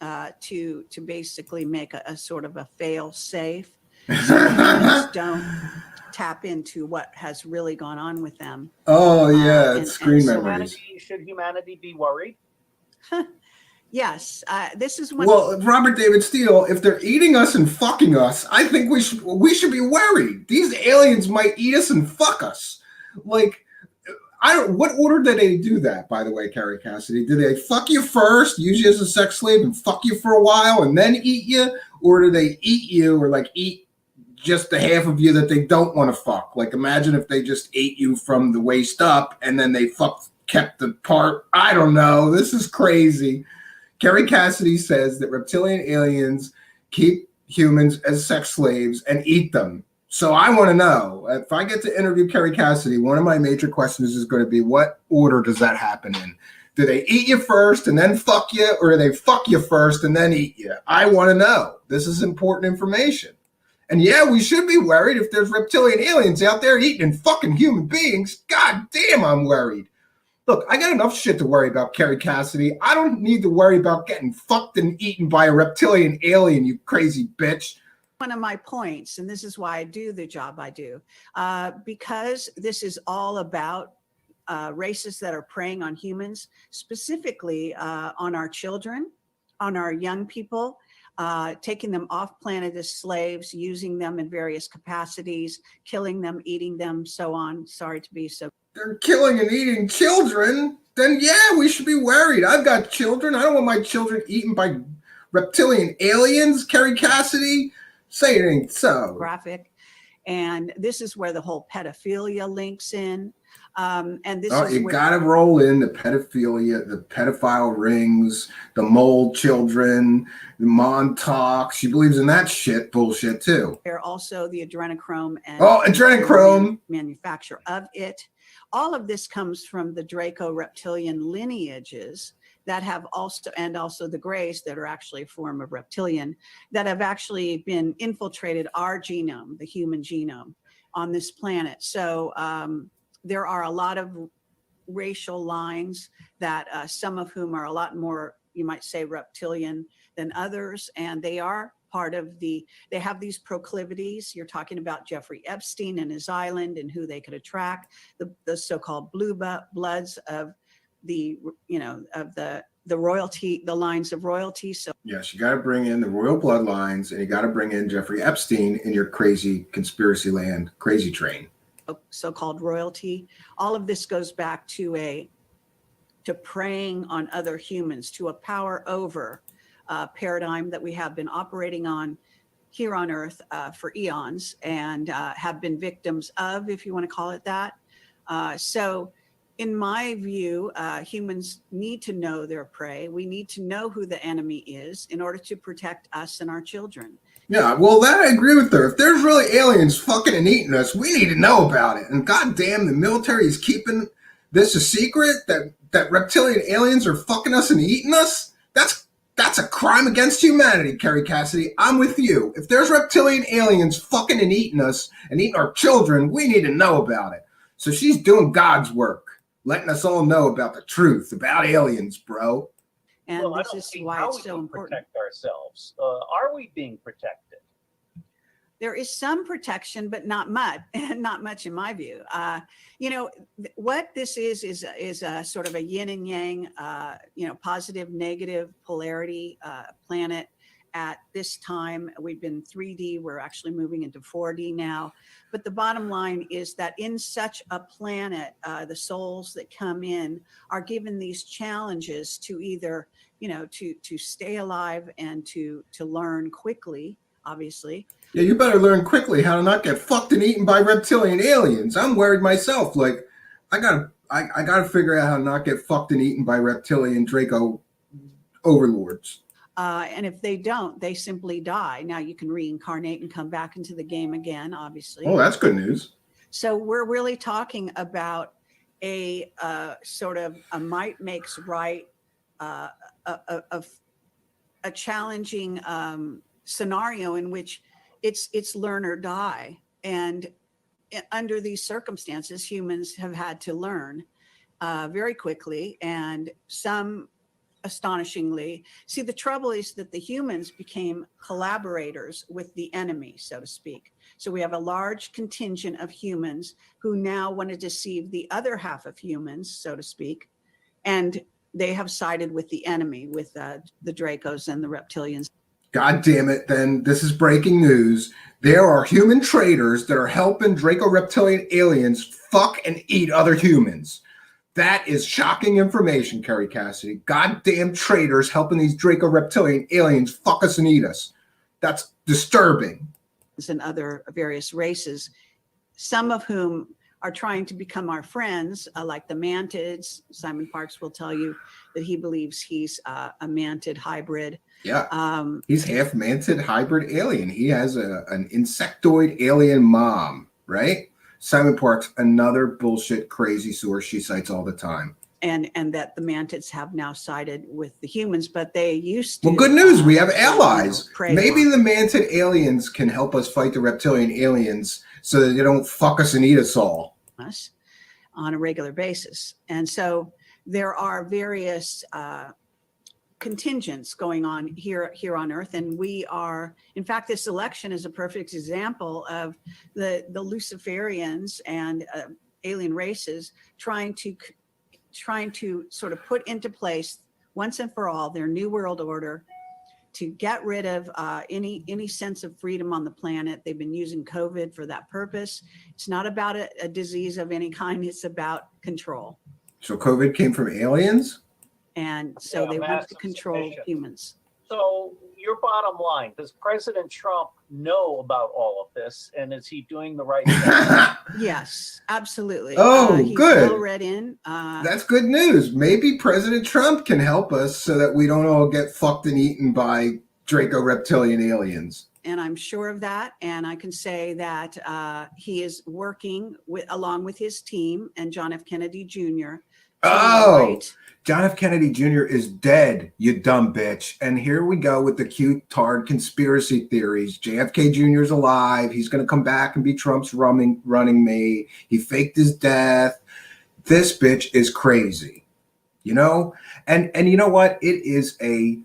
to basically make a sort of a fail safe, so humans don't tap into what has really gone on with them. Oh yeah, it's screen memories. Should humanity be worried? Yes, this is one. Well, Robert David Steele, if they're eating us and fucking us, I think we should be worried. These aliens might eat us and fuck us. Like, what order did they do that, by the way, Kerry Cassidy? Did they fuck you first, use you as a sex slave, and fuck you for a while, and then eat you? Or do they eat you, or like eat just the half of you that they don't want to fuck? Like, imagine if they just ate you from the waist up, and then they kept the part. I don't know. This is crazy. Kerry Cassidy says that reptilian aliens keep humans as sex slaves and eat them. So I want to know, if I get to interview Kerry Cassidy, one of my major questions is going to be, what order does that happen in? Do they eat you first and then fuck you, or do they fuck you first and then eat you? I want to know. This is important information. And yeah, we should be worried if there's reptilian aliens out there eating fucking human beings. God damn, I'm worried. Look, I got enough shit to worry about, Kerry Cassidy. I don't need to worry about getting fucked and eaten by a reptilian alien, you crazy bitch. One of my points, and this is why I do the job I do, because this is all about races that are preying on humans, specifically on our children, on our young people, taking them off planet as slaves, using them in various capacities, killing them, eating them, so on. Sorry to be so. They're killing and eating children, then yeah, we should be worried. I've got children. I don't want my children eaten by reptilian aliens, Kerry Cassidy. Say it ain't so. Graphic. And this is where the whole pedophilia links in. And this is you got to roll in the pedophilia, the pedophile rings, the mole children, the Montauk. She believes in that shit bullshit too. They're also the adrenochrome and adrenochrome manufacture of it. All of this comes from the Draco reptilian lineages that have also the Greys that are actually a form of reptilian that have actually been infiltrated our genome, the human genome on this planet. So there are a lot of racial lines that some of whom are a lot more, you might say, reptilian than others. And they are part of they have these proclivities. You're talking about Jeffrey Epstein and his island and who they could attract, the so-called blue bloods of the royalty, the lines of royalty. So yes, you got to bring in the royal bloodlines, and you got to bring in Jeffrey Epstein in your crazy conspiracy land, crazy train. So-called royalty. All of this goes back to to preying on other humans, to a power over paradigm that we have been operating on here on Earth for eons and have been victims of, if you want to call it that. So in my view, humans need to know their prey. We need to know who the enemy is in order to protect us and our children. Yeah, well, that I agree with her. If there's really aliens fucking and eating us, we need to know about it. And goddamn, the military is keeping this a secret that reptilian aliens are fucking us and eating us. That's a crime against humanity, Kerry Cassidy. I'm with you. If there's reptilian aliens fucking and eating us and eating our children, we need to know about it. So she's doing God's work, letting us all know about the truth about aliens, bro. And well, this is why it's so important. Protect ourselves. Are we being protected? There is some protection, but not much, not much in my view. What this is a sort of a yin and yang, positive, negative polarity planet. At this time, we've been 3D, we're actually moving into 4D now. But the bottom line is that in such a planet, the souls that come in are given these challenges to either, to stay alive and to learn quickly, obviously. Yeah, you better learn quickly how to not get fucked and eaten by reptilian aliens. I'm worried myself. Like, I gotta figure out how to not get fucked and eaten by reptilian Draco overlords. And if they don't, they simply die. Now you can reincarnate and come back into the game again, obviously. Oh, that's good news. So we're really talking about a sort of a might makes right, a challenging scenario in which it's learn or die. And under these circumstances, humans have had to learn very quickly, and some astonishingly. See, the trouble is that the humans became collaborators with the enemy, so to speak. So we have a large contingent of humans who now want to deceive the other half of humans, so to speak, and they have sided with the enemy, with the Dracos and the reptilians. God damn it, then this is breaking news. There are human traitors that are helping Draco reptilian aliens fuck and eat other humans. That is shocking information, Kerry Cassidy. Goddamn traitors helping these Draco reptilian aliens fuck us and eat us. That's disturbing. And other various races, some of whom are trying to become our friends, like the mantids. Simon Parks will tell you that he believes he's a mantid hybrid. Yeah, he's half mantid hybrid alien. He has an insectoid alien mom, right? Simon Parks, another bullshit crazy source she cites all the time. And that the mantids have now sided with the humans, but they used to. Well, good news, we have allies. Maybe the mantid aliens can help us fight the reptilian aliens so that they don't fuck us and eat us all. Us on a regular basis. And so there are various contingents going on here on Earth, and we are, in fact, this election is a perfect example of the Luciferians and alien races trying to sort of put into place once and for all their new world order to get rid of any sense of freedom on the planet. They've been using COVID for that purpose. It's not about a disease of any kind, it's about control. So COVID came from aliens? And so they want to control humans. So your bottom line, does President Trump know about all of this, and is he doing the right thing? Yes, absolutely. Oh, he's good. well read in. That's good news. Maybe President Trump can help us so that we don't all get fucked and eaten by Draco reptilian aliens. And I'm sure of that. And I can say that he is working along with his team and John F. Kennedy Jr. Oh, John F. Kennedy Jr. is dead, you dumb bitch. And here we go with the cute tard conspiracy theories. JFK Jr. is alive. He's going to come back and be Trump's running mate. He faked his death. This bitch is crazy, you know? And you know what? It is a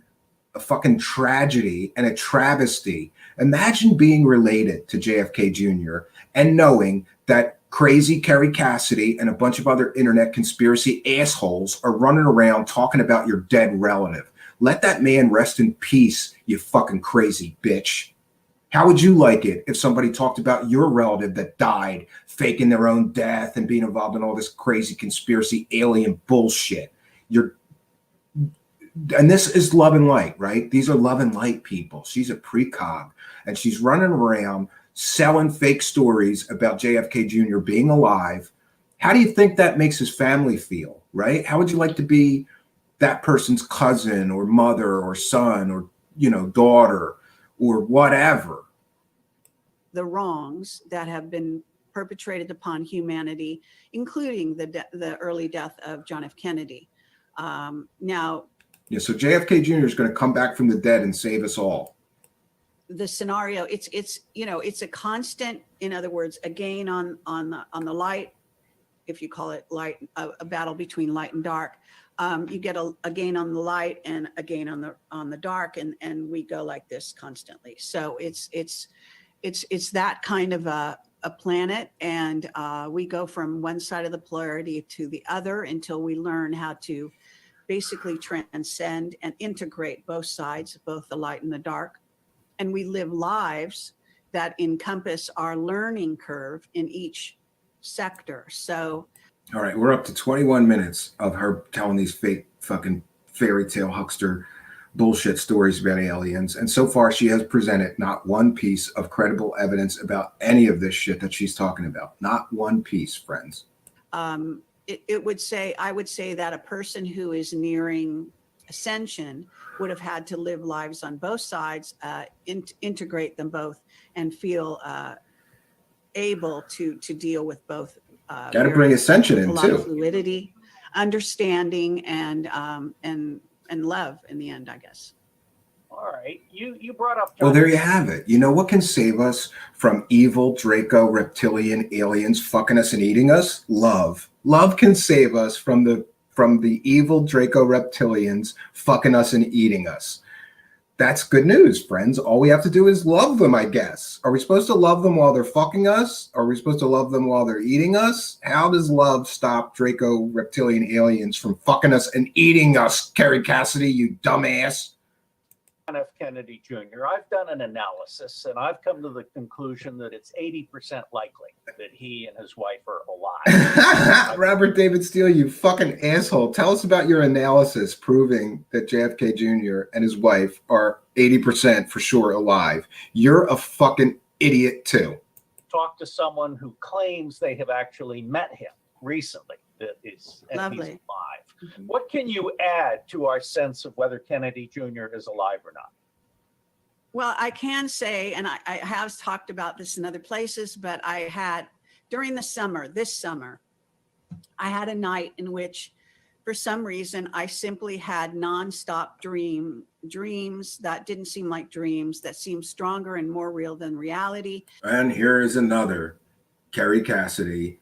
fucking tragedy and a travesty. Imagine being related to JFK Jr. and knowing that crazy Kerry Cassidy and a bunch of other internet conspiracy assholes are running around talking about your dead relative. Let that man rest in peace, you fucking crazy bitch. How would you like it if somebody talked about your relative that died, faking their own death and being involved in all this crazy conspiracy alien bullshit? You're, and this is love and light, right? These are love and light people. She's a precog, and she's running around selling fake stories about JFK Jr. being alive. How do you think that makes his family feel, right? How would you like to be that person's cousin or mother or son or, you know, daughter or whatever? The wrongs that have been perpetrated upon humanity, including the early death of John F. Kennedy. Now, yeah, so JFK Jr. is going to come back from the dead and save us all. The scenario, it's you know, it's a constant, in other words, a gain on the light, if you call it light, a battle between light and dark. You get a gain on the light and a gain on the dark, and we go like this constantly. So it's that kind of a planet, and we go from one side of the polarity to the other until we learn how to basically transcend and integrate both sides, both the light and the dark. And we live lives that encompass our learning curve in each sector. So, all right, we're up to 21 minutes of her telling these fake fucking fairy tale huckster bullshit stories about aliens. And so far, she has presented not one piece of credible evidence about any of this shit that she's talking about. Not one piece, friends. I would say that a person who is nearing ascension would have had to live lives on both sides, integrate them both, and feel able to deal with both. Got to bring ascension in too. Fluidity, understanding, and love in the end, I guess. All right, you brought up. John. Well, there you have it. You know what can save us from evil Draco reptilian aliens fucking us and eating us? Love. Love can save us from the evil Draco reptilians fucking us and eating us. That's good news, friends. All we have to do is love them, I guess. Are we supposed to love them while they're fucking us? Are we supposed to love them while they're eating us? How does love stop Draco reptilian aliens from fucking us and eating us, Kerry Cassidy, you dumbass? John F. Kennedy Jr. I've done an analysis, and I've come to the conclusion that it's 80% likely that he and his wife are alive. Robert David Steele, you fucking asshole. Tell us about your analysis proving that JFK Jr. and his wife are 80% for sure alive. You're a fucking idiot too. Talk to someone who claims they have actually met him recently. That is, and Lovely. He's alive. What can you add to our sense of whether Kennedy Jr. is alive or not? Well, I can say, and I have talked about this in other places, but I had during this summer, I had a night in which, for some reason, I simply had nonstop dreams that didn't seem like dreams, that seemed stronger and more real than reality. And here is another Kerry Cassidy.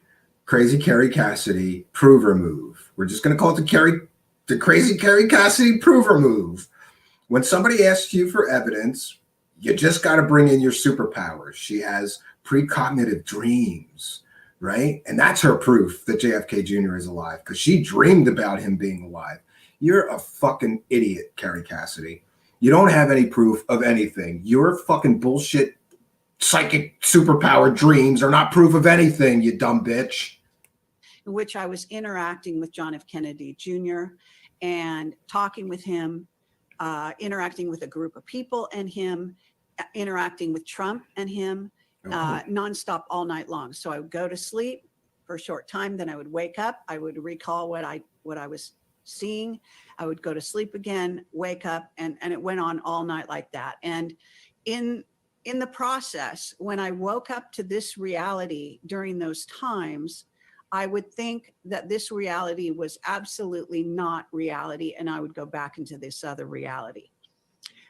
Crazy Kerry Cassidy prover move. We're just going to call it the crazy Kerry Cassidy prover move. When somebody asks you for evidence, you just got to bring in your superpowers. She has precognitive dreams, right? And that's her proof that JFK Jr. is alive, because she dreamed about him being alive. You're a fucking idiot, Kerry Cassidy. You don't have any proof of anything. Your fucking bullshit psychic superpower dreams are not proof of anything, you dumb bitch. In which I was interacting with John F. Kennedy Jr. and talking with him, interacting with a group of people and him, interacting with Trump and him, nonstop all night long. So I would go to sleep for a short time, then I would wake up, I would recall what I was seeing, I would go to sleep again, wake up, and it went on all night like that. And in the process, when I woke up to this reality during those times, I would think that this reality was absolutely not reality, and I would go back into this other reality.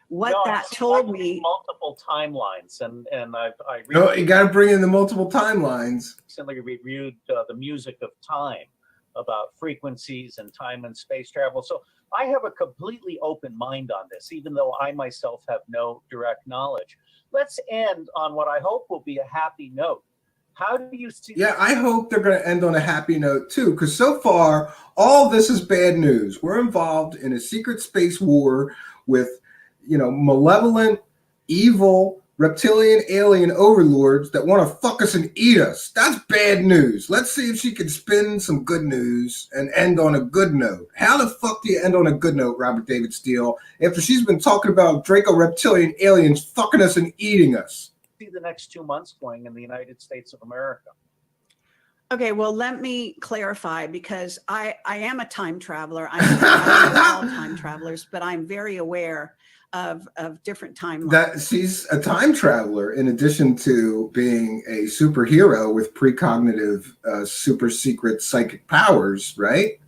What that told me, multiple timelines, and you got to bring in the multiple timelines. Recently reviewed the music of time, about frequencies and time and space travel. So I have a completely open mind on this, even though I myself have no direct knowledge. Let's end on what I hope will be a happy note. How do you see? Yeah, I hope they're going to end on a happy note too, because so far, all this is bad news. We're involved in a secret space war with, malevolent, evil, reptilian alien overlords that want to fuck us and eat us. That's bad news. Let's see if she can spin some good news and end on a good note. How the fuck do you end on a good note, Robert David Steele, after she's been talking about Draco reptilian aliens fucking us and eating us? See the next 2 months going in the United States of America. Okay, well, let me clarify, because I am a time traveler. I know all time travelers, but I'm very aware of different timelines. That she's a time traveler in addition to being a superhero with precognitive, super secret psychic powers, right?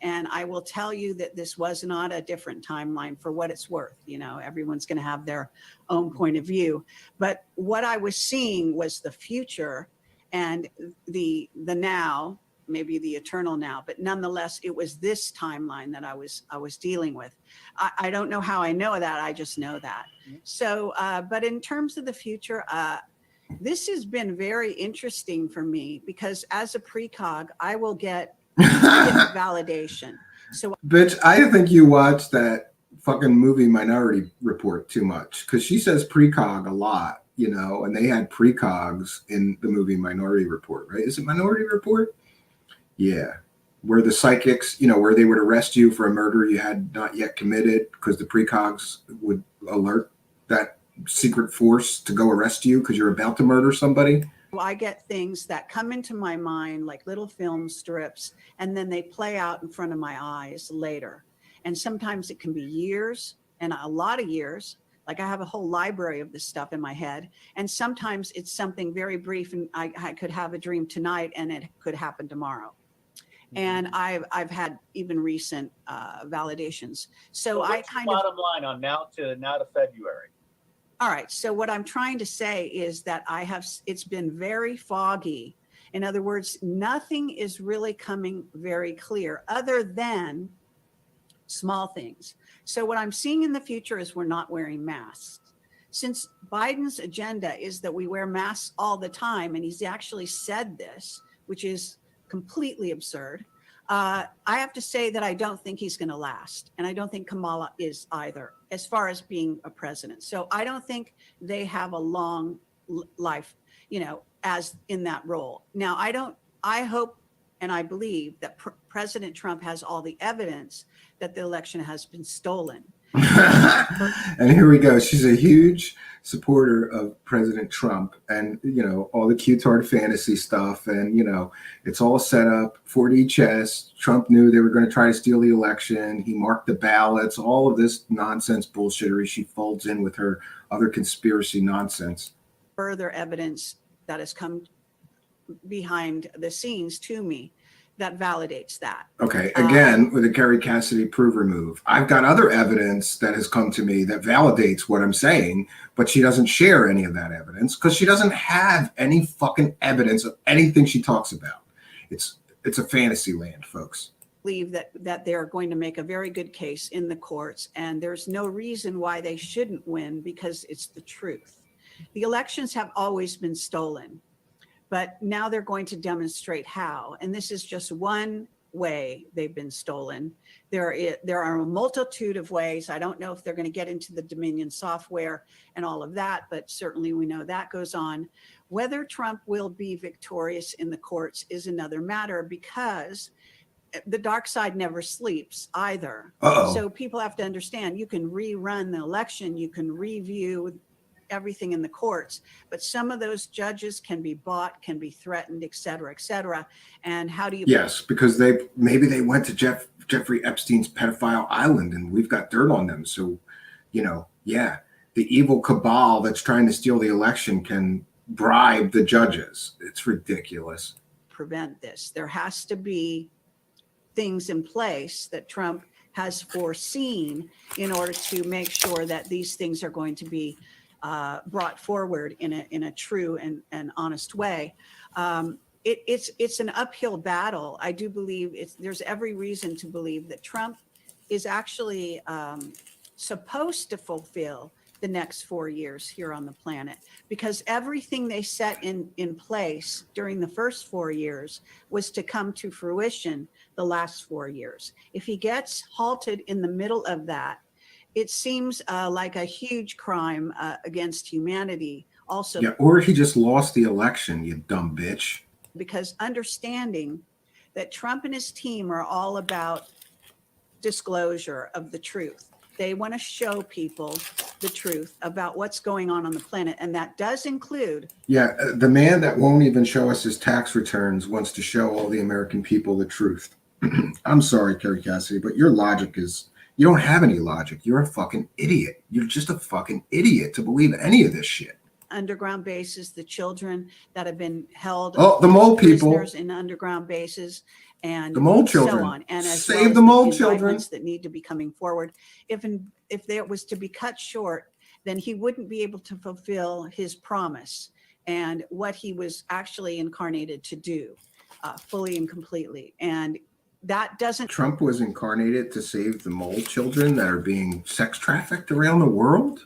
And I will tell you that this was not a different timeline, for what it's worth. You know, everyone's going to have their own point of view. But what I was seeing was the future and the now, maybe the eternal now, but nonetheless, it was this timeline that I was dealing with. I don't know how I know that. I just know that. So, but in terms of the future, this has been very interesting for me, because as a precog, I get validation. So, Bitch, I think you watched that fucking movie Minority Report too much, because she says precog a lot. You know, and they had precogs in the movie Minority Report, right? Is it Minority Report? Yeah. Where the psychics, you know, where they would arrest you for a murder you had not yet committed, because the precogs would alert that secret force to go arrest you because you're about to murder somebody. I get things that come into my mind like little film strips, and then they play out in front of my eyes later. And sometimes it can be years, and a lot of years. Like, I have a whole library of this stuff in my head. And sometimes it's something very brief, and I could have a dream tonight and it could happen tomorrow. And I've had even recent validations. So what's I kind the of bottom line on now to February. All right. So what I'm trying to say is that it's been very foggy. In other words, nothing is really coming very clear other than small things. So what I'm seeing in the future is we're not wearing masks. Since Biden's agenda is that we wear masks all the time, and he's actually said this, which is completely absurd, I have to say that I don't think he's going to last. And I don't think Kamala is either, as far as being a president. So I don't think they have a long life, you know, as in that role. Now, I hope and I believe that President Trump has all the evidence that the election has been stolen. And here we go. She's a huge supporter of President Trump, and, you know, all the Q-tard fantasy stuff. And, you know, it's all set up, 4D chess. Trump knew they were going to try to steal the election. He marked the ballots, all of this nonsense bullshittery she folds in with her other conspiracy nonsense. Further evidence that has come behind the scenes to me that validates that. Okay, again, with the Kerry Cassidy prove remove, I've got other evidence that has come to me that validates what I'm saying, but she doesn't share any of that evidence because she doesn't have any fucking evidence of anything she talks about. It's a fantasy land, folks. Believe that they're going to make a very good case in the courts, and there's no reason why they shouldn't win, because it's the truth. The elections have always been stolen, but now they're going to demonstrate how. And this is just one way they've been stolen. There are a multitude of ways. I don't know if they're going to get into the Dominion software and all of that, but certainly we know that goes on. Whether Trump will be victorious in the courts is another matter, because the dark side never sleeps either. Uh-oh. So people have to understand, you can rerun the election, you can review everything in the courts, but some of those judges can be bought, can be threatened, et cetera, et cetera. And how do you? Yes, because maybe they went to Jeffrey Epstein's pedophile island and we've got dirt on them. So, you know, yeah, the evil cabal that's trying to steal the election can bribe the judges. It's ridiculous. Prevent this. There has to be things in place that Trump has foreseen in order to make sure that these things are going to be brought forward in a true and honest way. It's an uphill battle. I do believe there's every reason to believe that Trump is actually supposed to fulfill the next 4 years here on the planet, because everything they set in place during the first 4 years was to come to fruition the last 4 years. If he gets halted in the middle of that, it seems like a huge crime against humanity. Also, Yeah, or he just lost the election, you dumb bitch. because understanding that Trump and his team are all about disclosure of the truth. They want to show people the truth about what's going on the planet. And that does include. Yeah, the man that won't even show us his tax returns wants to show all the American people the truth. I'm sorry, Kerry Cassidy, but your logic is, you don't have any logic. You're a fucking idiot. You're just a fucking idiot to believe any of this shit. Underground bases, the children that have been held, the mole people prisoners in underground bases, and the mole children, so on, and as save well as the mole children indictments that need to be coming forward. If there was to be cut short, then he wouldn't be able to fulfill his promise and what he was actually incarnated to do, fully and completely. And that doesn't. Trump was incarnated to save the mole children that are being sex trafficked around the world.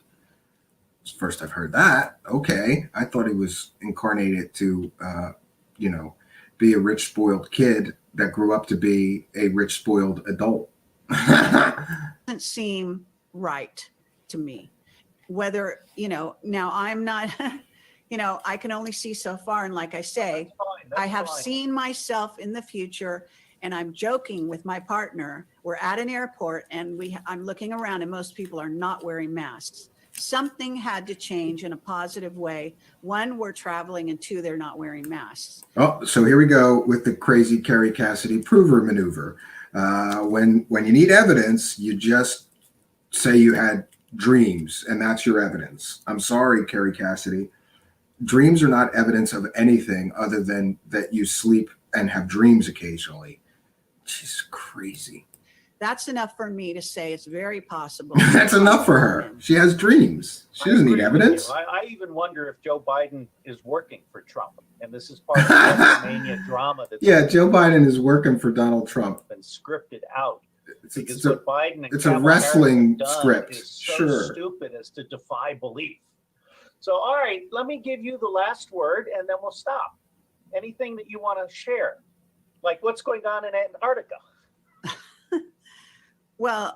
It's the first I've heard that. Okay, I thought he was incarnated to, be a rich spoiled kid that grew up to be a rich spoiled adult. Doesn't seem right to me. Whether, now I'm not, I can only see so far. And like I say, I have seen myself in the future, and I'm joking with my partner. We're at an airport and I'm looking around and most people are not wearing masks. Something had to change in a positive way. One, we're traveling, and two, they're not wearing masks. Oh, so here we go with the crazy Kerry Cassidy prover maneuver. When you need evidence, you just say you had dreams, and that's your evidence. I'm sorry, Kerry Cassidy. Dreams are not evidence of anything other than that you sleep and have dreams occasionally. She's crazy. That's enough for me to say it's very possible. That's enough for her. She has dreams. She doesn't need evidence. I even wonder if Joe Biden is working for Trump, and this is part of the WrestleMania drama. That's Joe Biden is working for Donald Trump. Been scripted out. It's what Biden and a Kamala wrestling Harris have done script. is so Sure. stupid as to defy belief. So, all right, let me give you the last word, and then we'll stop. Anything that you want to share, like what's going on in Antarctica? Well,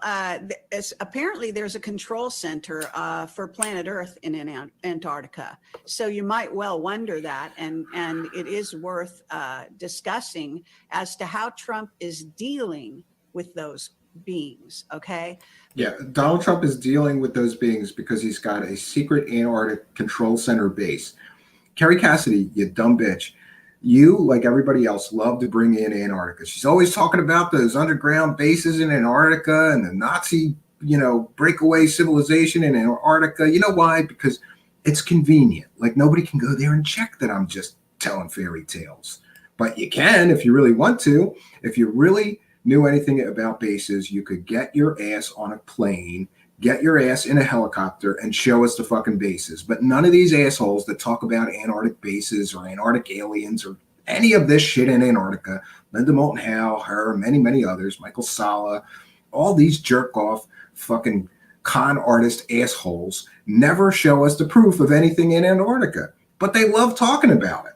apparently there's a control center for planet Earth in Antarctica. So you might well wonder that, and it is worth discussing as to how Trump is dealing with those beings, okay? Yeah, Donald Trump is dealing with those beings because he's got a secret Antarctic control center base. Kerry Cassidy, you dumb bitch. You, like everybody else, love to bring in Antarctica. She's always talking about those underground bases in Antarctica and the Nazi, breakaway civilization in Antarctica. You know why? Because it's convenient. Like, nobody can go there and check that I'm just telling fairy tales. But you can if you really want to. If you really knew anything about bases, you could get your ass on a plane, get your ass in a helicopter, and show us the fucking bases. But none of these assholes that talk about Antarctic bases or Antarctic aliens or any of this shit in Antarctica, Linda Moulton Howe, her, many, many others, Michael Sala, all these jerk-off fucking con artist assholes never show us the proof of anything in Antarctica. But they love talking about it.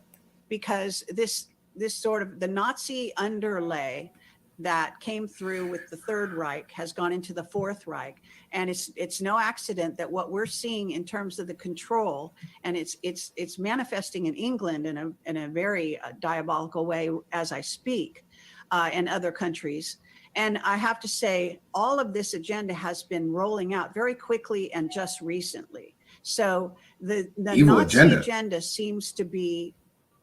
Because this sort of the Nazi underlay that came through with the Third Reich has gone into the Fourth Reich, and it's no accident that what we're seeing in terms of the control, and it's manifesting in England in a very diabolical way as I speak, and other countries. And I have to say, all of this agenda has been rolling out very quickly and just recently. So the Nazi agenda seems to be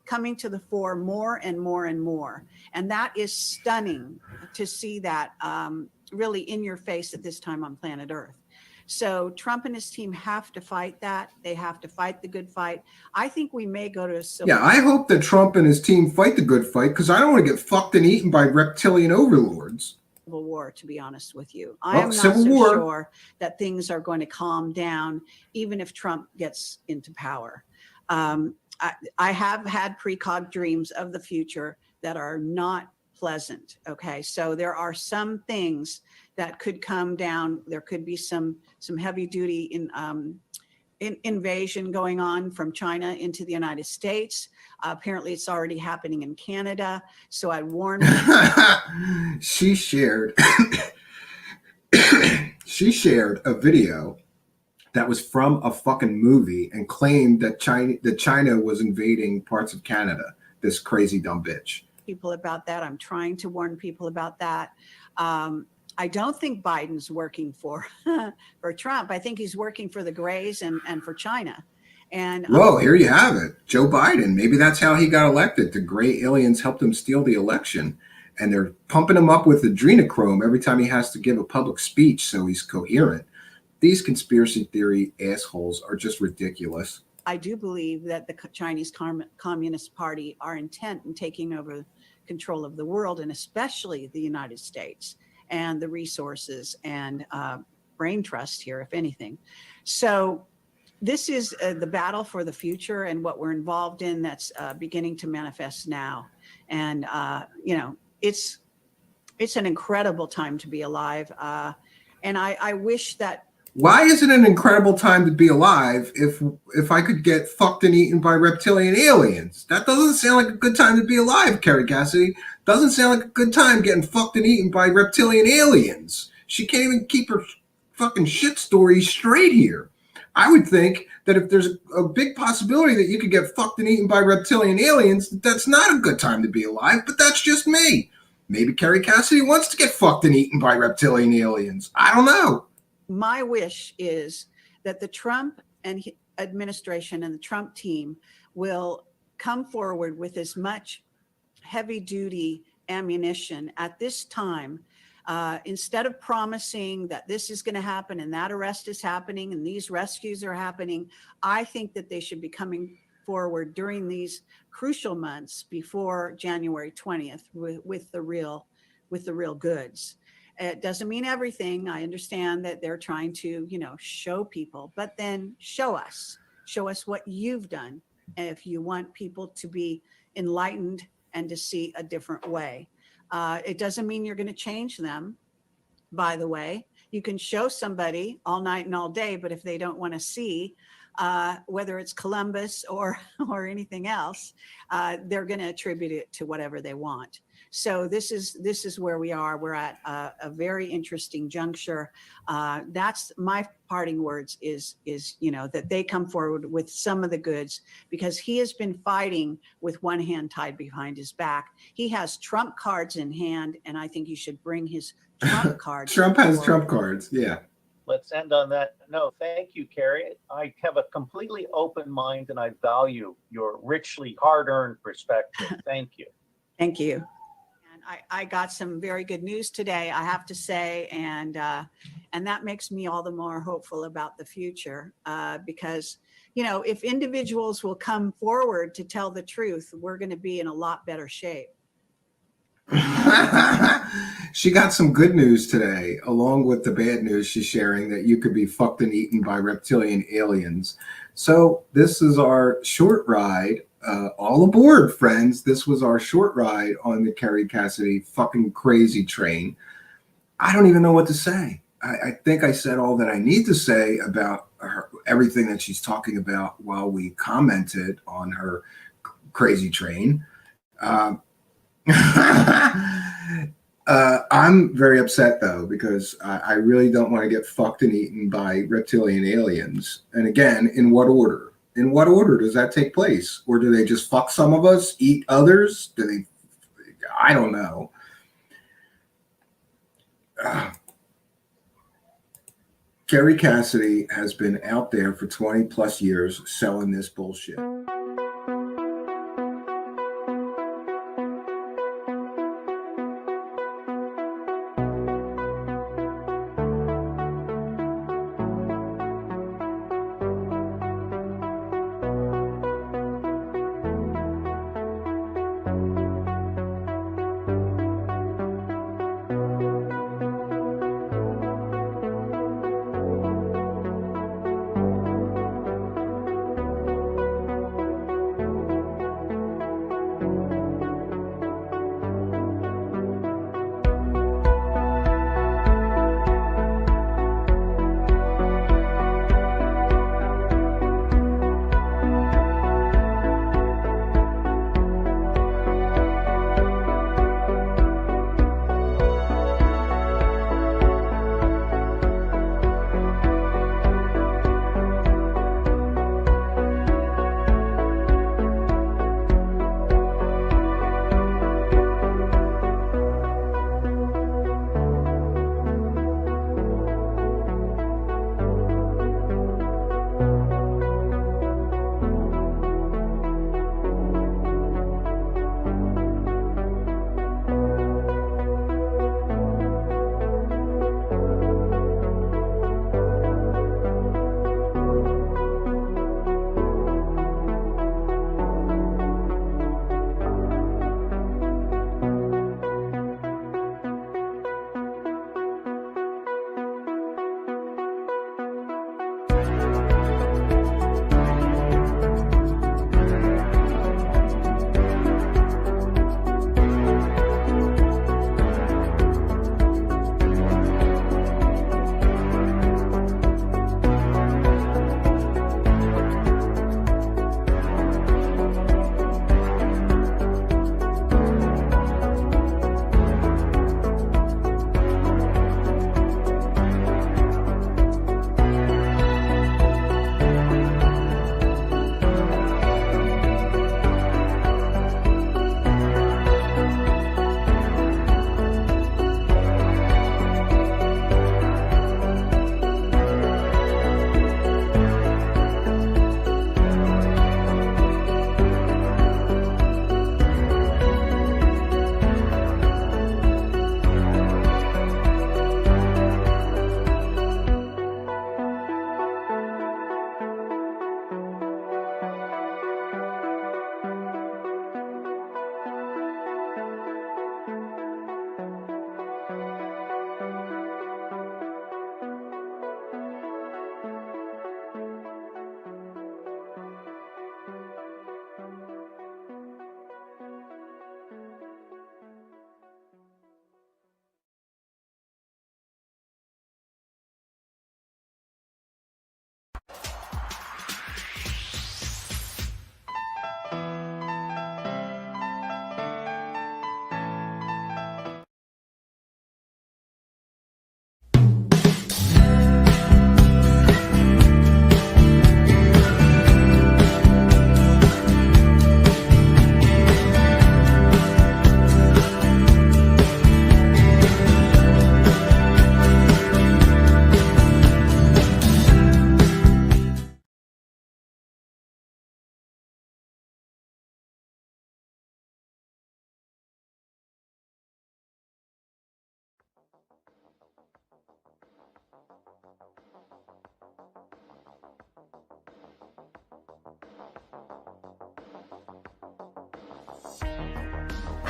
coming to the fore more and more and more. And that is stunning to see that really in your face at this time on planet Earth. So Trump and his team have to fight that. They have to fight the good fight. I think we may go to a civil war. I hope that Trump and his team fight the good fight, because I don't want to get fucked and eaten by reptilian overlords. Civil war, to be honest with you. I am not so sure that things are going to calm down, even if Trump gets into power. I have had precog dreams of the future that are not pleasant. Okay, so there are some things that could come down. There could be some heavy duty invasion going on from China into the United States. Apparently, it's already happening in Canada. So I warn you. She shared she shared a video that was from a fucking movie and claimed that China was invading parts of Canada. This crazy dumb bitch. People about that. I'm trying to warn people about that. I don't think Biden's working for Trump. I think he's working for the Greys and for China. And whoa, here you have it. Joe Biden. Maybe that's how he got elected. The gray aliens helped him steal the election. And they're pumping him up with adrenochrome every time he has to give a public speech so he's coherent. These conspiracy theory assholes are just ridiculous. I do believe that the Chinese Communist Party are intent in taking over control of the world, and especially the United States and the resources and brain trust here, if anything. So this is the battle for the future and what we're involved in that's beginning to manifest now. And, you know, it's an incredible time to be alive. And I wish that. Why is it an incredible time to be alive if I could get fucked and eaten by reptilian aliens? That doesn't sound like a good time to be alive, Kerry Cassidy. Doesn't sound like a good time getting fucked and eaten by reptilian aliens. She can't even keep her fucking shit story straight here. I would think that if there's a big possibility that you could get fucked and eaten by reptilian aliens, that's not a good time to be alive, but that's just me. Maybe Kerry Cassidy wants to get fucked and eaten by reptilian aliens. I don't know. My wish is that the Trump administration and the Trump team will come forward with as much heavy duty ammunition at this time. Instead of promising that this is going to happen and that arrest is happening and these rescues are happening, I think that they should be coming forward during these crucial months before January 20th with the real goods. It doesn't mean everything. I understand that they're trying to, you know, show people, but then show us what you've done if you want people to be enlightened and to see a different way. It doesn't mean you're going to change them, by the way. You can show somebody all night and all day, but if they don't want to see, whether it's Columbus or anything else, they're going to attribute it to whatever they want. So this is where we are. We're at a very interesting juncture. That's my parting words is, you know, that they come forward with some of the goods, because he has been fighting with one hand tied behind his back. He has Trump cards in hand, and I think you should bring his Trump cards. Trump has Trump cards. Yeah. Let's end on that. No, thank you, Kerry. I have a completely open mind, and I value your richly hard-earned perspective. Thank you. Thank you. I got some very good news today, I have to say, and that makes me all the more hopeful about the future, because, you know, if individuals will come forward to tell the truth, we're going to be in a lot better shape. She got some good news today, along with the bad news she's sharing that you could be fucked and eaten by reptilian aliens. So this is our short ride. All aboard, friends. This was our short ride on the Kerry Cassidy fucking crazy train. I don't even know what to say. I think I said all that I need to say about her, everything that she's talking about while we commented on her crazy train. I'm very upset, though, because I really don't want to get fucked and eaten by reptilian aliens. And again, in what order? In what order does that take place? Or do they just fuck some of us, eat others? Do they? I don't know. Kerry Cassidy has been out there for 20 plus years selling this bullshit.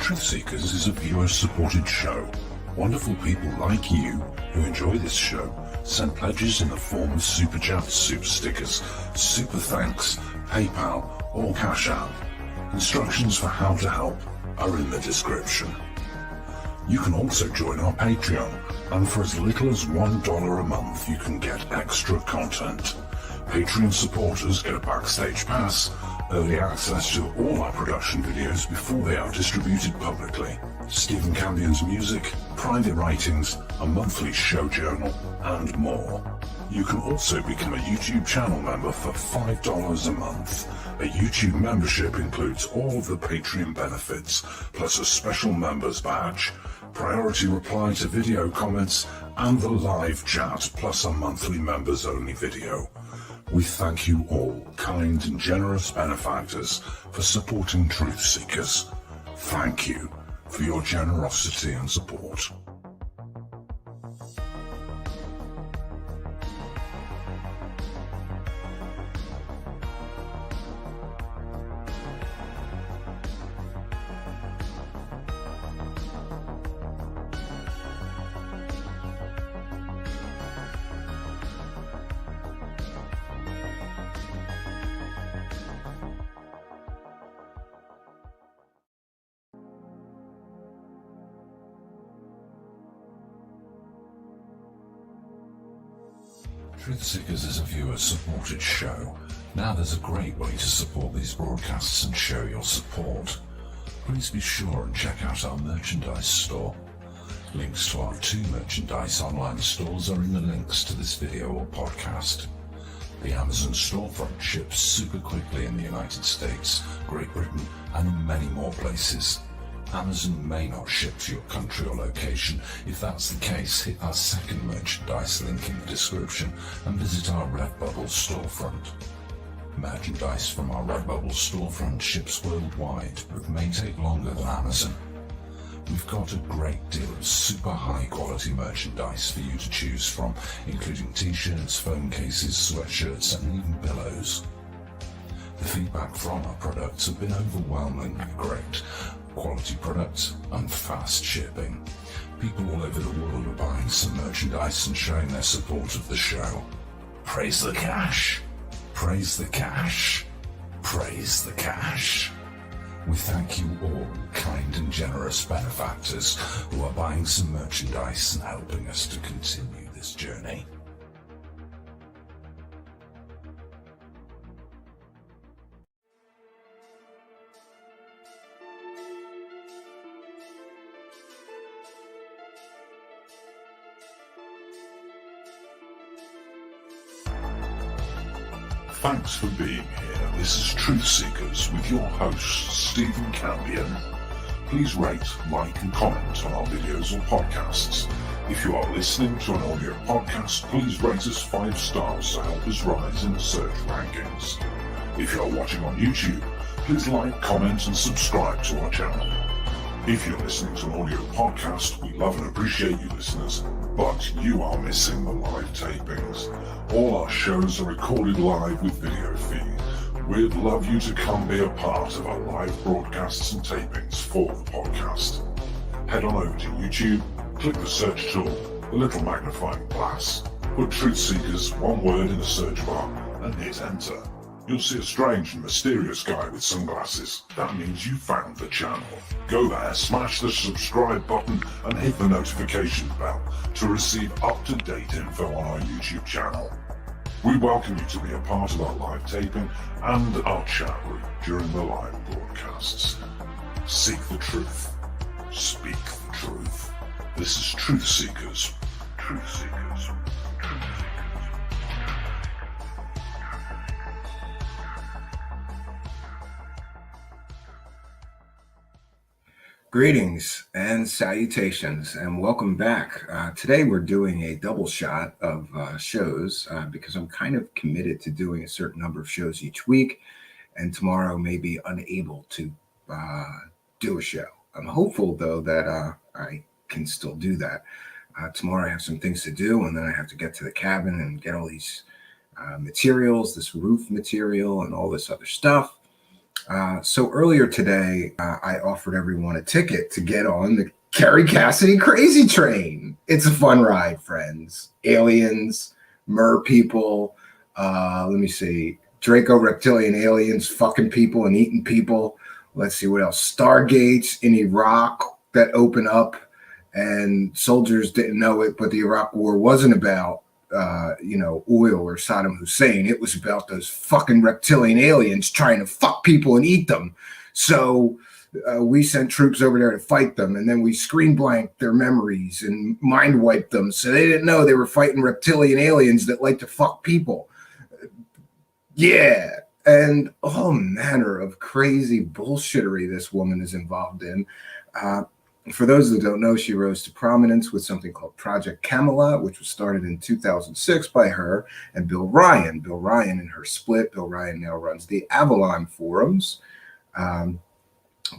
Truth Seekers is a viewer-supported show. Wonderful people like you who enjoy this show send pledges in the form of super chats, super stickers, super thanks, PayPal, or Cash App. Instructions for how to help are in the description. You can also join our Patreon, and for as little as $1 a month you can get extra content. Patreon supporters get a backstage pass, early access to all our production videos before they are distributed publicly, Stephen Campion's music, private writings, a monthly show journal, and more. You can also become a YouTube channel member for $5 a month. A YouTube membership includes all of the Patreon benefits, plus a special members badge, priority reply to video comments, and the live chat, plus a monthly members only video. We thank you all, kind and generous benefactors, for supporting Truth Seekers. Thank you for your generosity and support. Truth Seekers is a viewer-supported show. Now there's a great way to support these broadcasts and show your support. Please be sure and check out our merchandise store. Links to our 2 merchandise online stores are in the links to this video or podcast. The Amazon storefront ships super quickly in the United States, Great Britain, and in many more places. Amazon may not ship to your country or location. If that's the case, hit our second merchandise link in the description and visit our Redbubble storefront. Merchandise from our Redbubble storefront ships worldwide, but may take longer than Amazon. We've got a great deal of super high quality merchandise for you to choose from, including t-shirts, phone cases, sweatshirts, and even pillows. The feedback from our products have been overwhelmingly great. Quality products and fast shipping. People all over the world are buying some merchandise and showing their support of the show. Praise the cash! Praise the cash! Praise the cash! We thank you all, kind and generous benefactors who are buying some merchandise and helping us to continue this journey. Thanks for being here. This is Truth Seekers with your host, Stephen Campion. Please rate, like and comment on our videos or podcasts. If you are listening to an audio podcast, please rate us 5 stars to help us rise in the search rankings. If you are watching on YouTube, please like, comment and subscribe to our channel. If you're listening to an audio podcast, we love and appreciate you listeners, but you are missing the live tapings. All our shows are recorded live with video feed. We'd love you to come be a part of our live broadcasts and tapings for the podcast. Head on over to YouTube, click the search tool, the little magnifying glass, put Truth Seekers, one word in the search bar, and hit enter. You'll see a strange and mysterious guy with sunglasses. That means you found the channel. Go there, smash the subscribe button and hit the notification bell to receive up-to-date info on our YouTube channel. We welcome you to be a part of our live taping and our chat room during the live broadcasts. Seek the truth. Speak the truth. This is Truth Seekers. Truth Seekers. Truth Seekers. Greetings and salutations and welcome back. Today we're doing a double shot of shows because I'm kind of committed to doing a certain number of shows each week, and tomorrow may be unable to do a show. I'm hopeful though that I can still do that. Tomorrow I have some things to do, and then I have to get to the cabin and get all these materials, this roof material and all this other stuff. So earlier today, I offered everyone a ticket to get on the Kerry Cassidy crazy train. It's a fun ride, friends. Aliens, mer people, let me see, Draco reptilian aliens fucking people and eating people. Let's see what else. Stargates in Iraq that open up, and soldiers didn't know it, but the Iraq War wasn't about oil or Saddam Hussein. It was about those fucking reptilian aliens trying to fuck people and eat them. So we sent troops over there to fight them, and then we screen blanked their memories and mind wiped them. So they didn't know they were fighting reptilian aliens that like to fuck people. Yeah. And all manner of crazy bullshittery this woman is involved in. For those that don't know, she rose to prominence with something called Project Camelot, which was started in 2006 by her and Bill Ryan. Bill Ryan and her split. Bill Ryan now runs the Avalon forums,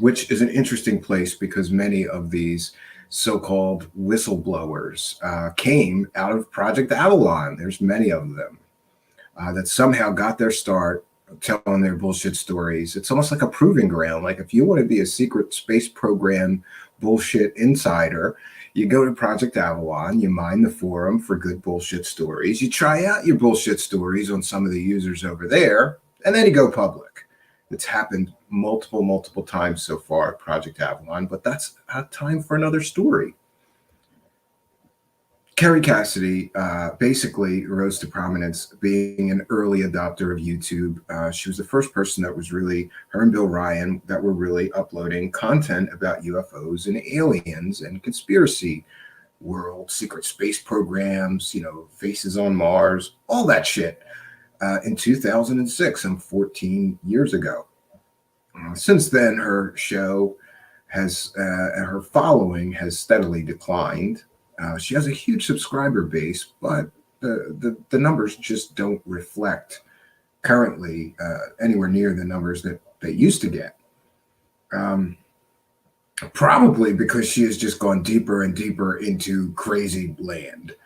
which is an interesting place because many of these so-called whistleblowers came out of Project Avalon. There's many of them that somehow got their start telling their bullshit stories. It's almost like a proving ground. Like if you want to be a secret space program bullshit insider, you go to Project Avalon, you mine the forum for good bullshit stories, you try out your bullshit stories on some of the users over there, and then you go public. It's happened multiple times so far at Project Avalon, but that's time for another story. Kerry Cassidy basically rose to prominence being an early adopter of YouTube. She was the first person that was really, her and Bill Ryan, that were really uploading content about UFOs and aliens and conspiracy world, secret space programs, faces on Mars, all that shit in 2006, some 14 years ago. Since then, her show has, her following has steadily declined. She has a huge subscriber base, but the numbers just don't reflect currently anywhere near the numbers that they used to get. Probably because she has just gone deeper and deeper into crazy land.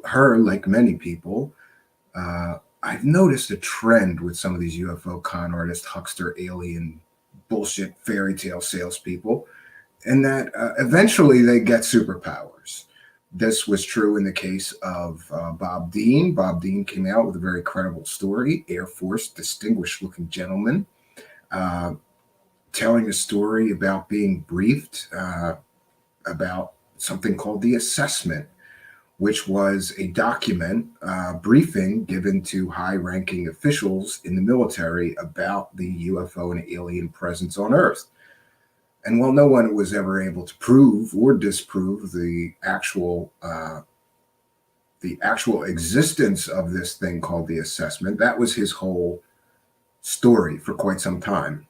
Her, like many people, I've noticed a trend with some of these UFO con artists, huckster, alien, bullshit, fairy tale salespeople, and that eventually they get superpowers. This was true in the case of Bob Dean. Bob Dean came out with a very credible story, Air Force, distinguished looking gentleman, telling a story about being briefed about something called the assessment, which was a document briefing given to high-ranking officials in the military about the UFO and alien presence on Earth. And while no one was ever able to prove or disprove the actual existence of this thing called the assessment, that was his whole story for quite some time.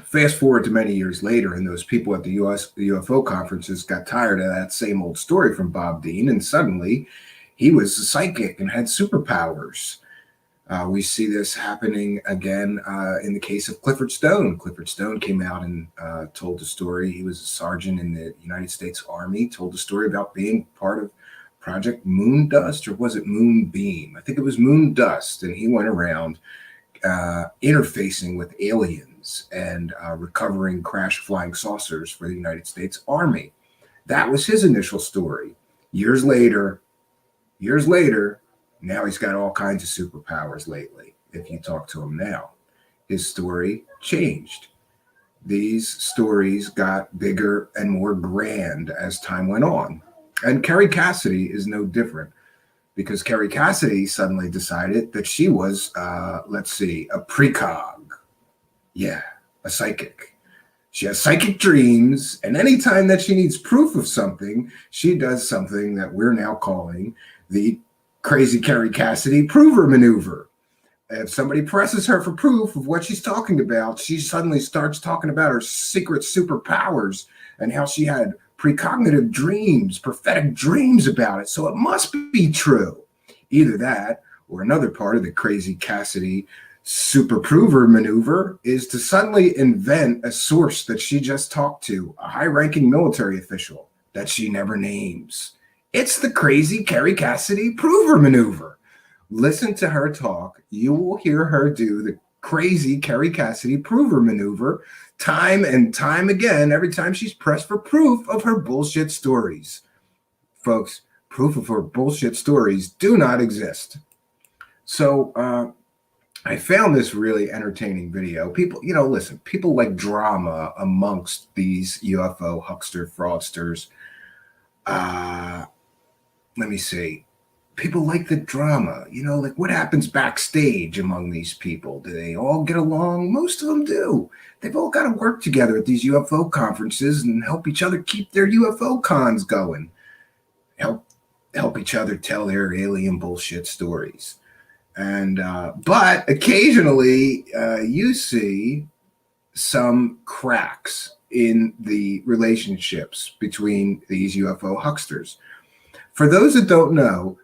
Fast forward to many years later, and those people at the UFO conferences got tired of that same old story from Bob Dean, and suddenly he was a psychic and had superpowers. We see this happening again in the case of Clifford Stone. Clifford Stone came out and told the story. He was a sergeant in the United States Army, told the story about being part of Project Moondust, or was it Moonbeam? I think it was Moondust, and he went around interfacing with aliens and recovering crashed flying saucers for the United States Army. That was his initial story. Years later, now he's got all kinds of superpowers lately. If you talk to him now, his story changed. These stories got bigger and more grand as time went on. And Kerry Cassidy is no different, because Kerry Cassidy suddenly decided that she was, a precog. Yeah, a psychic. She has psychic dreams, and anytime that she needs proof of something, she does something that we're now calling the crazy Kerry Cassidy prover maneuver. If somebody presses her for proof of what she's talking about, she suddenly starts talking about her secret superpowers and how she had precognitive dreams, prophetic dreams about it. So it must be true. Either that or another part of the crazy Cassidy super prover maneuver is to suddenly invent a source that she just talked to, a high-ranking military official that she never names. It's the crazy Kerry Cassidy prover maneuver. Listen to her talk. You will hear her do the crazy Kerry Cassidy prover maneuver time and time again, every time she's pressed for proof of her bullshit stories. Folks, proof of her bullshit stories do not exist. So I found this really entertaining video. People, listen, people like drama amongst these UFO huckster fraudsters. Let me see. People like the drama, like what happens backstage among these people? Do they all get along? Most of them do. They've all got to work together at these UFO conferences and help each other keep their UFO cons going. Help each other tell their alien bullshit stories. And but occasionally you see some cracks in the relationships between these UFO hucksters. For those that don't know,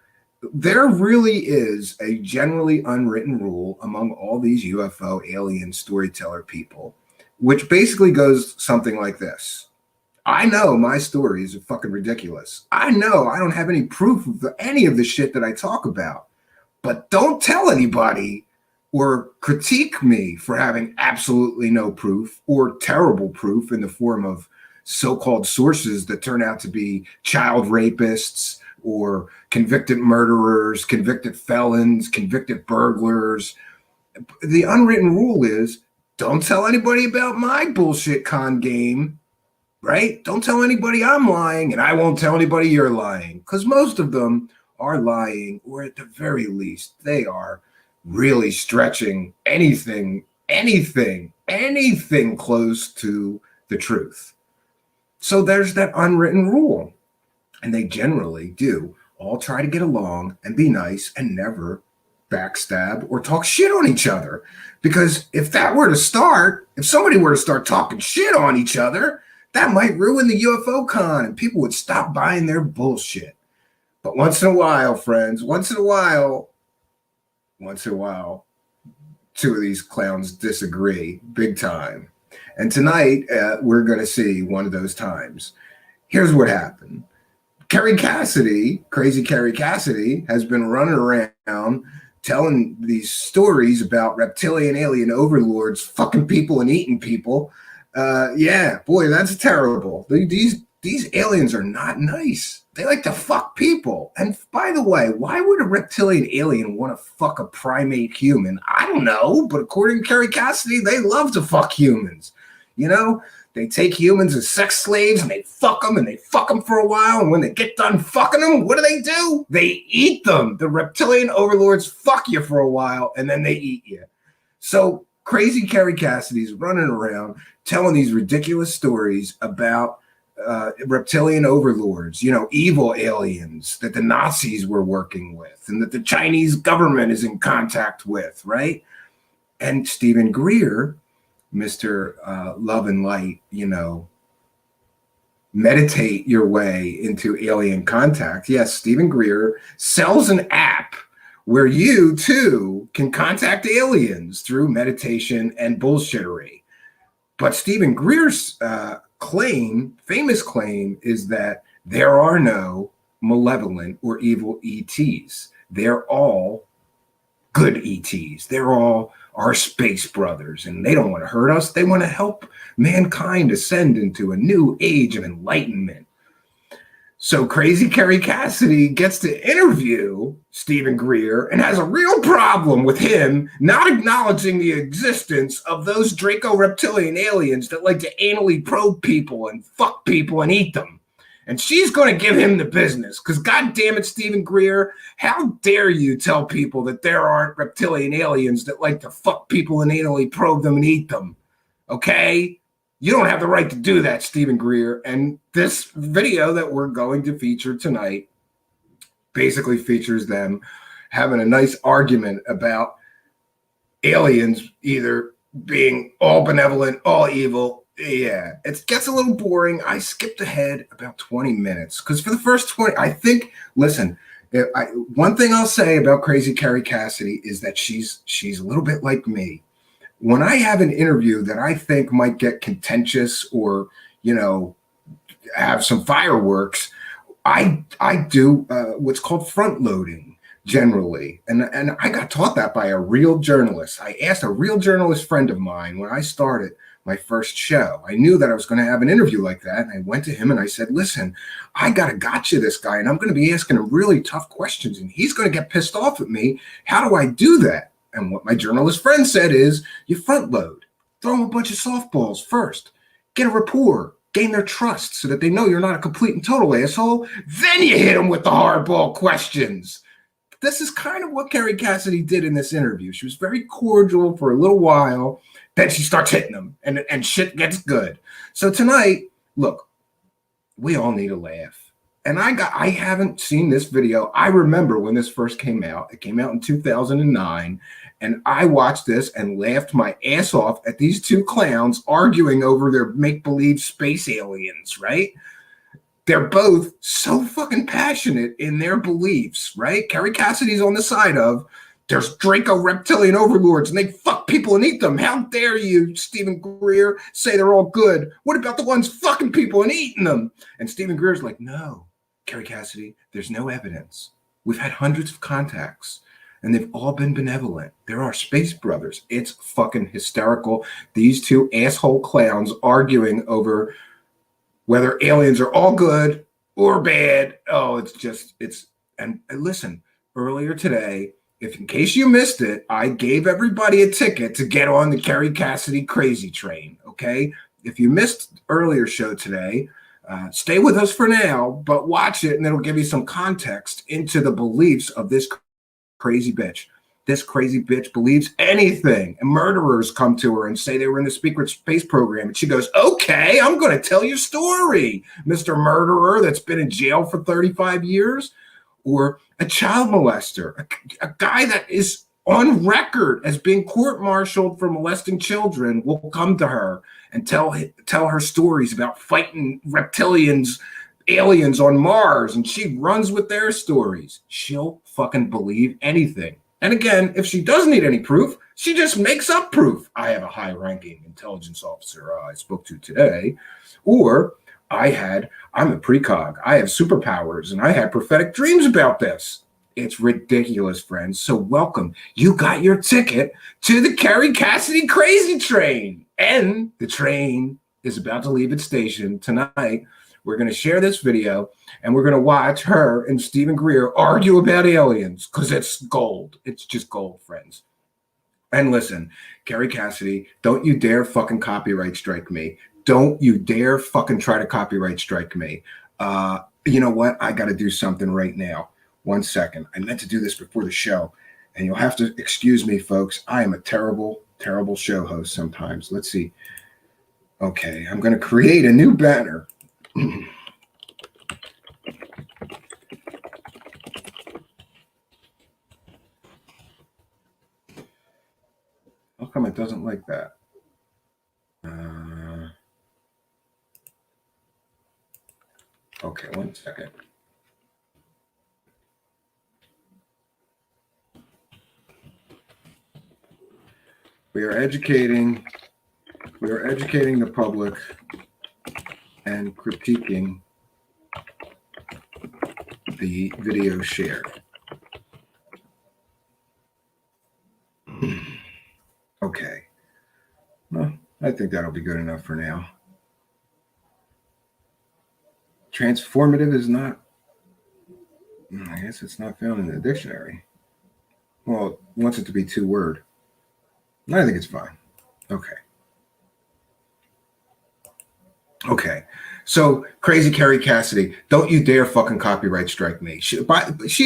there really is a generally unwritten rule among all these UFO alien storyteller people, which basically goes something like this. I know my stories are fucking ridiculous. I know I don't have any proof of any of the shit that I talk about, but don't tell anybody or critique me for having absolutely no proof or terrible proof in the form of so-called sources that turn out to be child rapists or convicted murderers, convicted felons, convicted burglars. The unwritten rule is don't tell anybody about my bullshit con game, right? Don't tell anybody I'm lying, and I won't tell anybody you're lying, because most of them are lying, or at the very least, they are really stretching anything close to the truth. So there's that unwritten rule. And they generally do all try to get along and be nice and never backstab or talk shit on each other. Because if somebody were to start talking shit on each other, that might ruin the UFO con and people would stop buying their bullshit. But once in a while, friends, once in a while, two of these clowns disagree big time. And tonight, we're going to see one of those times. Here's what happened. Kerry Cassidy, crazy Kerry Cassidy, has been running around telling these stories about reptilian alien overlords fucking people and eating people. Yeah, boy, that's terrible. These aliens are not nice. They like to fuck people. And by the way, why would a reptilian alien want to fuck a primate human? I don't know, but according to Kerry Cassidy, they love to fuck humans. They take humans as sex slaves and they fuck them for a while. And when they get done fucking them, what do? They eat them. The reptilian overlords fuck you for a while and then they eat you. So crazy Kerry Cassidy's running around telling these ridiculous stories about reptilian overlords, evil aliens that the Nazis were working with and that the Chinese government is in contact with, right? And Stephen Greer, Mr. Love and Light, meditate your way into alien contact. Yes, Stephen Greer sells an app where you too can contact aliens through meditation and bullshittery. But Stephen Greer's famous claim is that there are no malevolent or evil ETs. They're all good ETs. They're all our space brothers, and they don't want to hurt us. They want to help mankind ascend into a new age of enlightenment. So crazy Kerry Cassidy gets to interview Stephen Greer and has a real problem with him not acknowledging the existence of those Draco-reptilian aliens that like to anally probe people and fuck people and eat them. And she's going to give him the business because, God damn it, Stephen Greer, how dare you tell people that there aren't reptilian aliens that like to fuck people and anally probe them and eat them? Okay? You don't have the right to do that, Stephen Greer. And this video that we're going to feature tonight basically features them having a nice argument about aliens either being all benevolent, all evil. Yeah, it gets a little boring. I skipped ahead about 20 minutes because for the first 20, I think, listen, one thing I'll say about crazy Kerry Cassidy is that she's a little bit like me. When I have an interview that I think might get contentious or, have some fireworks, I do what's called front loading. generally. And I got taught that by a real journalist. I asked a real journalist friend of mine when I started my first show. I knew that I was going to have an interview like that. And I went to him and I said, listen, I got to gotcha this guy, and I'm going to be asking him really tough questions, and he's going to get pissed off at me. How do I do that? And what my journalist friend said is, you front load, throw them a bunch of softballs first, get a rapport, gain their trust so that they know you're not a complete and total asshole. Then you hit them with the hardball questions. This is kind of what Kerry Cassidy did in this interview. She was very cordial for a little while. Then she starts hitting them, and shit gets good. So tonight, look, we all need a laugh. And I haven't seen this video. I remember when this first came out. It came out in 2009. And I watched this and laughed my ass off at these two clowns arguing over their make-believe space aliens, right? They're both so fucking passionate in their beliefs, right? Kerry Cassidy's on the side of, there's Draco reptilian overlords and they fuck people and eat them. How dare you, Stephen Greer, say they're all good? What about the ones fucking people and eating them? And Stephen Greer's like, no, Kerry Cassidy, there's no evidence. We've had hundreds of contacts and they've all been benevolent. There are space brothers. It's fucking hysterical. These two asshole clowns arguing over whether aliens are all good or bad. Oh, and listen, earlier today, if in case you missed it, I gave everybody a ticket to get on the Kerry Cassidy crazy train, okay? If you missed earlier show today, stay with us for now, but watch it and it'll give you some context into the beliefs of this crazy bitch. This crazy bitch believes anything. And murderers come to her and say they were in the secret space program. And she goes, okay, I'm going to tell your story, Mr. Murderer that's been in jail for 35 years. Or a child molester, a guy that is on record as being court-martialed for molesting children will come to her and tell her stories about fighting reptilians, aliens on Mars, and she runs with their stories. She'll fucking believe anything. And again, if she doesn't need any proof, she just makes up proof. I have a high-ranking intelligence officer I spoke to today, or I'm a precog. I have superpowers, and I had prophetic dreams about this. It's ridiculous, friends. So welcome. You got your ticket to the Kerry Cassidy crazy train. And the train is about to leave its station tonight. We're going to share this video, and we're going to watch her and Stephen Greer argue about aliens, because it's gold. It's just gold, friends. And listen, Kerry Cassidy, don't you dare fucking copyright strike me. Don't you dare fucking try to copyright strike me. You know what? I got to do something right now. 1 second. I meant to do this before the show, and you'll have to excuse me, folks. I am a terrible, terrible show host sometimes. Let's see. Okay, I'm going to create a new banner. How come it doesn't like that? Okay, 1 second. We are educating the public and critiquing the video share. Okay. Well, I think that'll be good enough for now. Transformative is not, I guess it's not found in the dictionary. Well, it wants it to be 2-word. I think it's fine. Okay. Okay. So, crazy Kerry Cassidy, don't you dare fucking copyright strike me. She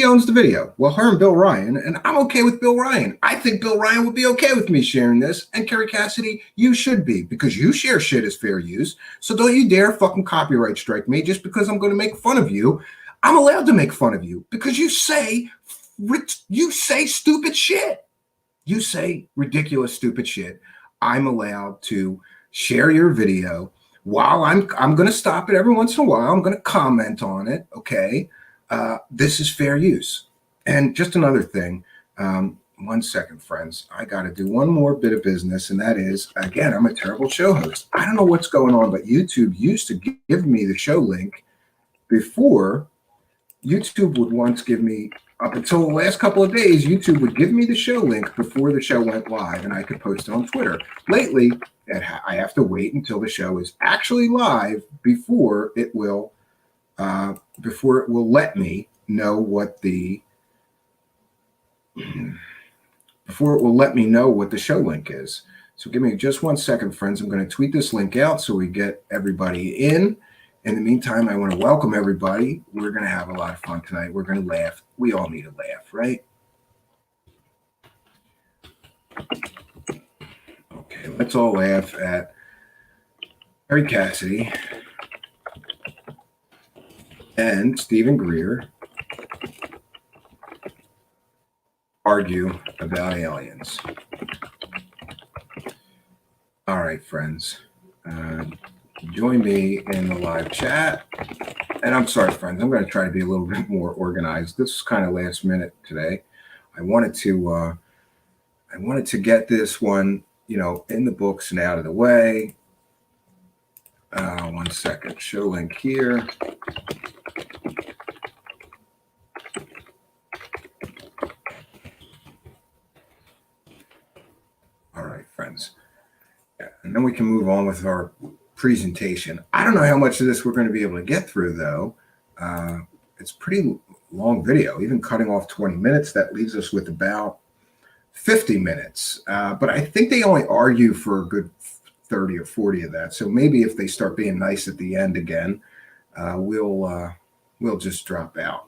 owns the video. Well, her and Bill Ryan, and I'm okay with Bill Ryan. I think Bill Ryan would be okay with me sharing this. And Kerry Cassidy, you should be, because you share shit as fair use. So don't you dare fucking copyright strike me just because I'm going to make fun of you. I'm allowed to make fun of you because you say stupid shit. You say ridiculous, stupid shit. I'm allowed to share your video. While I'm going to stop it every once in a while. I'm going to comment on it. Okay. This is fair use. And just another thing. 1 second, friends. I got to do one more bit of business. And that is, again, I'm a terrible show host. I don't know what's going on, but YouTube used to give me the show link before. YouTube would once give me up until the last couple of days, YouTube would give me the show link before the show went live, and I could post it on Twitter. Lately, I have to wait until the show is actually live before it will let me know what the show link is. So give me just 1 second, friends. I'm going to tweet this link out so we get everybody in. In the meantime, I want to welcome everybody. We're going to have a lot of fun tonight. We're going to laugh. We all need a laugh, right? Okay, let's all laugh at Kerry Cassidy and Stephen Greer argue about aliens. All right, friends. Join me in the live chat. And I'm sorry, friends, I'm going to try to be a little bit more organized. This is kind of last minute today. I wanted to get this one, in the books and out of the way. 1 second. Show link here. All right, friends. And then we can move on with our presentation. I don't know how much of this we're going to be able to get through, though. It's a pretty long video. Even cutting off 20 minutes, that leaves us with about 50 minutes. But I think they only argue for a good 30 or 40 of that. So maybe if they start being nice at the end again, we'll just drop out.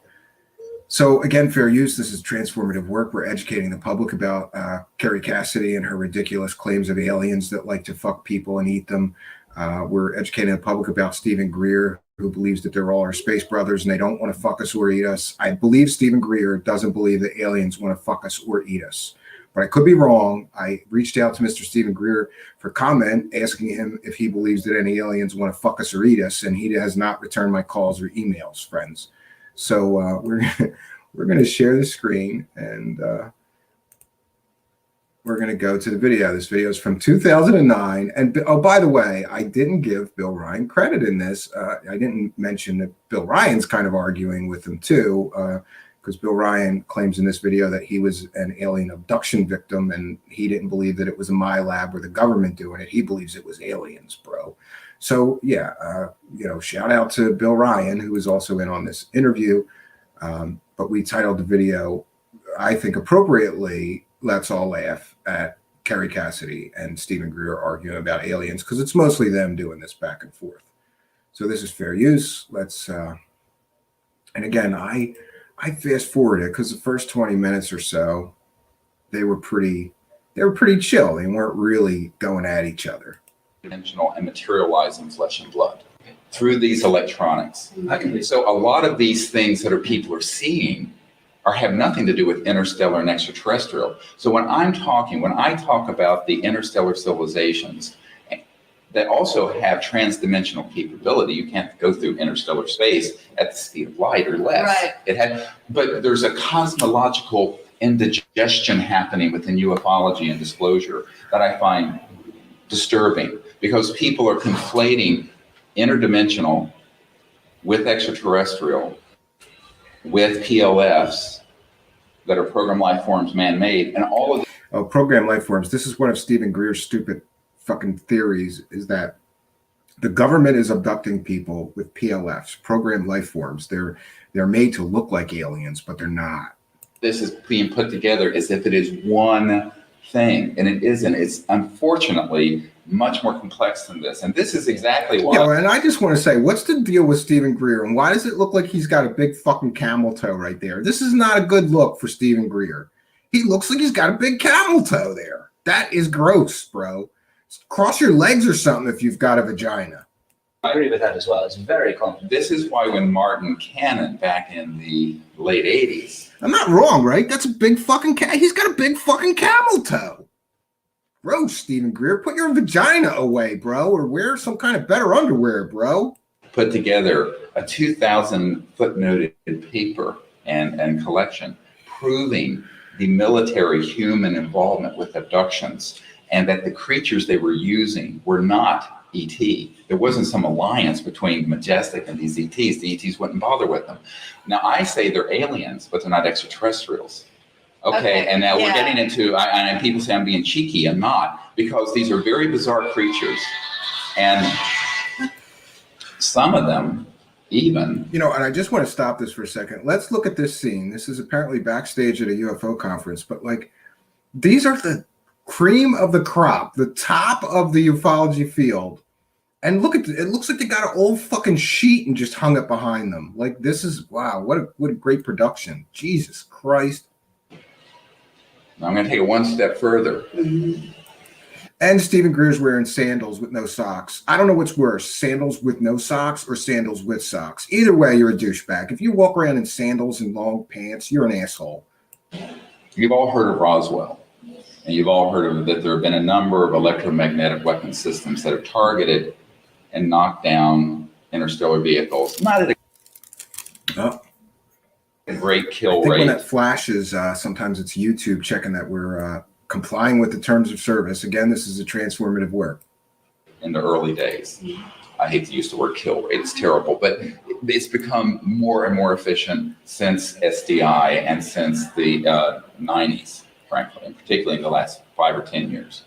So again, fair use. This is transformative work. We're educating the public about Kerry Cassidy and her ridiculous claims of aliens that like to fuck people and eat them. We're educating the public about Stephen Greer, who believes that they're all our space brothers and they don't want to fuck us or eat us. I believe Stephen Greer doesn't believe that aliens want to fuck us or eat us. But I could be wrong. I reached out to Mr. Stephen Greer for comment, asking him if he believes that any aliens want to fuck us or eat us, and he has not returned my calls or emails, friends. So we're going to share the screen, and we're going to go to the video. This video is from 2009. And oh, by the way, I didn't give Bill Ryan credit in this. I didn't mention that Bill Ryan's kind of arguing with him too, because Bill Ryan claims in this video that he was an alien abduction victim, and he didn't believe that it was a my lab or the government doing it. He believes it was aliens, bro. So yeah, shout out to Bill Ryan, who was also in on this interview. But we titled the video, I think appropriately, "Let's All Laugh at Kerry Cassidy and Stephen Greer arguing about aliens," because it's mostly them doing this back and forth. So this is fair use. Let's, and again, I fast forwarded because the first 20 minutes or so, they were pretty chill. They weren't really going at each other. Dimensional and materializing flesh and blood through these electronics. So a lot of these things that people are seeing have nothing to do with interstellar and extraterrestrial. So when I talk about the interstellar civilizations that also have transdimensional capability, you can't go through interstellar space at the speed of light or less. Right. But there's a cosmological indigestion happening within ufology and disclosure that I find disturbing, because people are conflating interdimensional with extraterrestrial with PLFs that are program life forms, man-made, and all of program life forms. This is one of Stephen Greer's stupid fucking theories, is that the government is abducting people with PLFs, program life forms. They're made to look like aliens, but they're not. This is being put together as if it is one thing, and it isn't. It's unfortunately much more complex than this, and this is exactly why. Yeah, and I just want to say, what's the deal with Stephen Greer, and why does it look like he's got a big fucking camel toe right there? This is not a good look for Stephen Greer. He looks like he's got a big camel toe there. That is gross, bro. Cross your legs or something if you've got a vagina. I agree with that as well. It's very common. This is why when Martin Cannon back in the late 80s. I'm not wrong, right? That's a big fucking he's got a big fucking camel toe. Gross, Stephen Greer. Put your vagina away, bro, or wear some kind of better underwear, bro. Put together a 2,000 footnoted paper and collection proving the military human involvement with abductions, and that the creatures they were using were not ET. There wasn't some alliance between Majestic and these ETs. The ETs wouldn't bother with them. Now, I say they're aliens, but they're not extraterrestrials. Okay, and now we're getting into, and people say I'm being cheeky. I'm not, because these are very bizarre creatures. And some of them even. You know, and I just want to stop this for a second. Let's look at this scene. This is apparently backstage at a UFO conference, but like, these are the cream of the crop, the top of the ufology field. And look at it, looks like they got an old fucking sheet and just hung it behind them. Like, this is, wow, what a great production. Jesus Christ. Now I'm going to take it one step further. And Stephen Greer's wearing sandals with no socks. I don't know what's worse, sandals with no socks or sandals with socks. Either way, you're a douchebag. If you walk around in sandals and long pants, you're an asshole. You've all heard of Roswell, and you've all heard of that there have been a number of electromagnetic weapon systems that have targeted and knocked down interstellar vehicles. Not at a great kill I think rate. when that flashes, sometimes it's YouTube checking that we're complying with the terms of service. Again, this is a transformative work. In the early days. I hate to use the word kill rate, it's terrible, but it's become more and more efficient since SDI and since the 90s, frankly, and particularly in the last 5 or 10 years.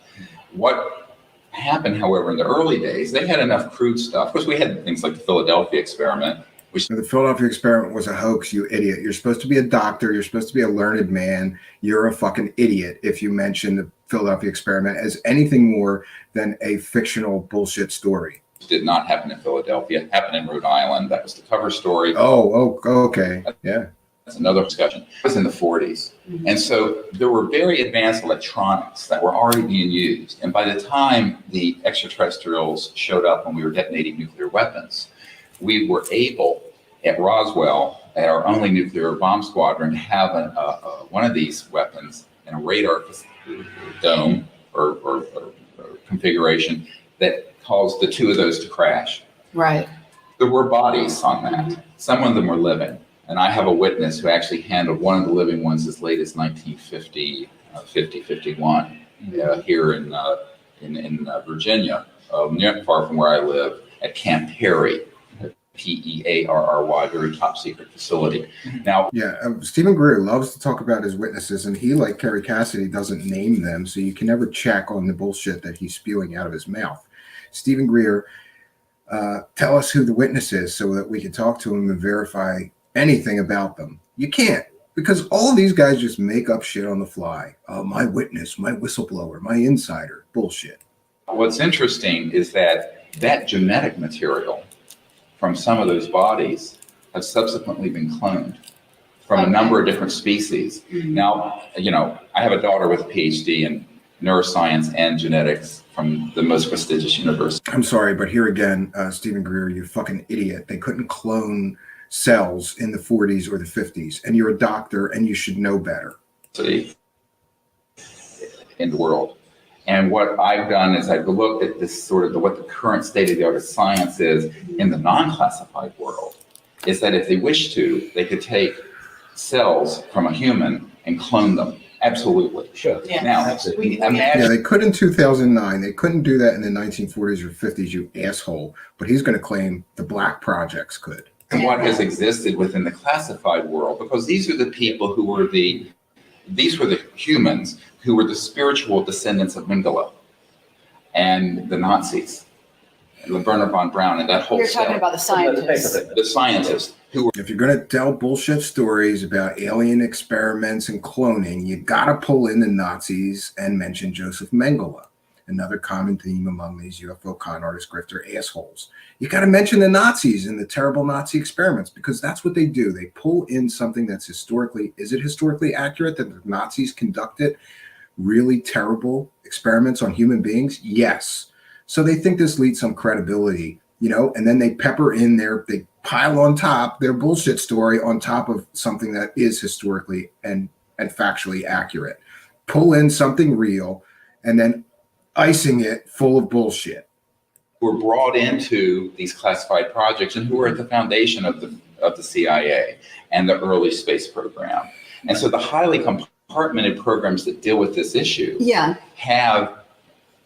What happened, however, in the early days, they had enough crude stuff. Of course, we had things like the Philadelphia experiment. The Philadelphia experiment was a hoax, you idiot. You're supposed to be a doctor. You're supposed to be a learned man. You're a fucking idiot if you mention the Philadelphia experiment as anything more than a fictional bullshit story. Did not happen in Philadelphia. It happened in Rhode Island. That was the cover story. Oh, okay. Yeah. That's another discussion. It was in the 40s. And so there were very advanced electronics that were already being used. And by the time the extraterrestrials showed up when we were detonating nuclear weapons, we were able at Roswell, at our only nuclear bomb squadron, to have one of these weapons in a radar dome or configuration that caused the two of those to crash. Right. There were bodies on that. Some of them were living. And I have a witness who actually handled one of the living ones as late as 1950, 51, here in Virginia, not far from where I live, at Camp Kerry, PEARRY, very top secret facility. Now, Stephen Greer loves to talk about his witnesses, and he, like Kerry Cassidy, doesn't name them, so you can never check on the bullshit that he's spewing out of his mouth. Stephen Greer, tell us who the witness is so that we can talk to him and verify anything about them. You can't, because all of these guys just make up shit on the fly. Oh, my witness, my whistleblower, my insider, bullshit. What's interesting is that genetic material from some of those bodies have subsequently been cloned from a number of different species. Now, I have a daughter with a PhD in neuroscience and genetics from the most prestigious university. I'm sorry, but here again, Stephen Greer, you fucking idiot. They couldn't clone cells in the 40s or the 50s, and you're a doctor and you should know better. In the world. And what I've done is I've looked at this sort of what the current state of the art of science is in the non-classified world, is that if they wish to, they could take cells from a human and clone them. Absolutely. Sure. Yeah. Now, Absolutely. imagine. Yeah, they could in 2009. They couldn't do that in the 1940s or 50s, you asshole. But he's going to claim the black projects could. And what has existed within the classified world, because these are the people who were these were the humans who were the spiritual descendants of Mengele and the Nazis, and Werner von Braun, and that whole You're talking about the scientists. the scientists who were. If you're going to tell bullshit stories about alien experiments and cloning, you got to pull in the Nazis and mention Joseph Mengele, another common theme among these UFO con artist grifter assholes. You got to mention the Nazis and the terrible Nazi experiments, because that's what they do. They pull in something that's historically accurate that the Nazis conducted really terrible experiments on human beings? Yes. So they think this leads some credibility, and then they pepper in they pile on top their bullshit story on top of something that is historically and factually accurate. Pull in something real and then icing it full of bullshit. Were brought into these classified projects and who were at the foundation of the CIA and the early space program. And so the highly compartmented programs that deal with this issue have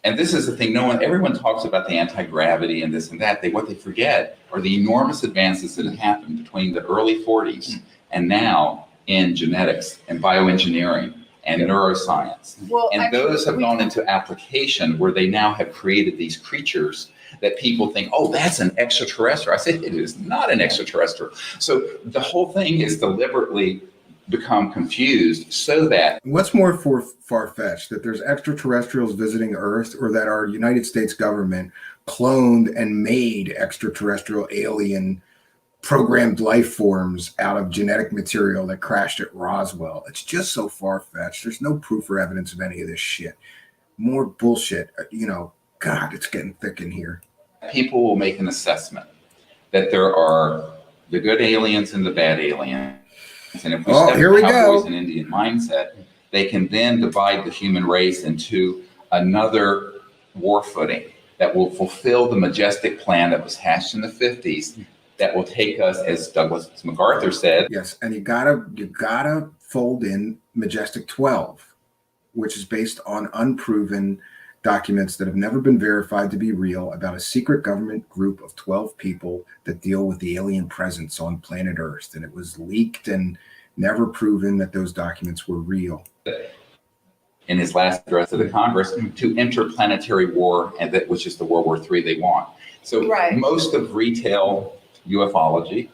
And this is the thing, everyone talks about the anti-gravity and this and that. What they forget are the enormous advances that have happened between the early 40s and now in genetics and bioengineering and neuroscience. And those have gone into application where they now have created these creatures that people think, oh, that's an extraterrestrial. I said, it is not an extraterrestrial. So the whole thing is deliberately become confused so that... What's more far-fetched, that there's extraterrestrials visiting Earth, or that our United States government cloned and made extraterrestrial alien programmed life forms out of genetic material that crashed at Roswell? It's just so far-fetched. There's no proof or evidence of any of this shit. More bullshit. God, it's getting thick in here. People will make an assessment that there are the good aliens and the bad aliens. And if we step the cowboys and Indian mindset, they can then divide the human race into another war footing that will fulfill the majestic plan that was hatched in the 50s, that will take us, as Douglas MacArthur said. Yes, and you gotta fold in Majestic 12, which is based on unproven documents that have never been verified to be real about a secret government group of 12 people that deal with the alien presence on planet Earth. And it was leaked and never proven that those documents were real. In his last address to the Congress, to interplanetary war, and that which is the World War III they want. So most of retail ufology,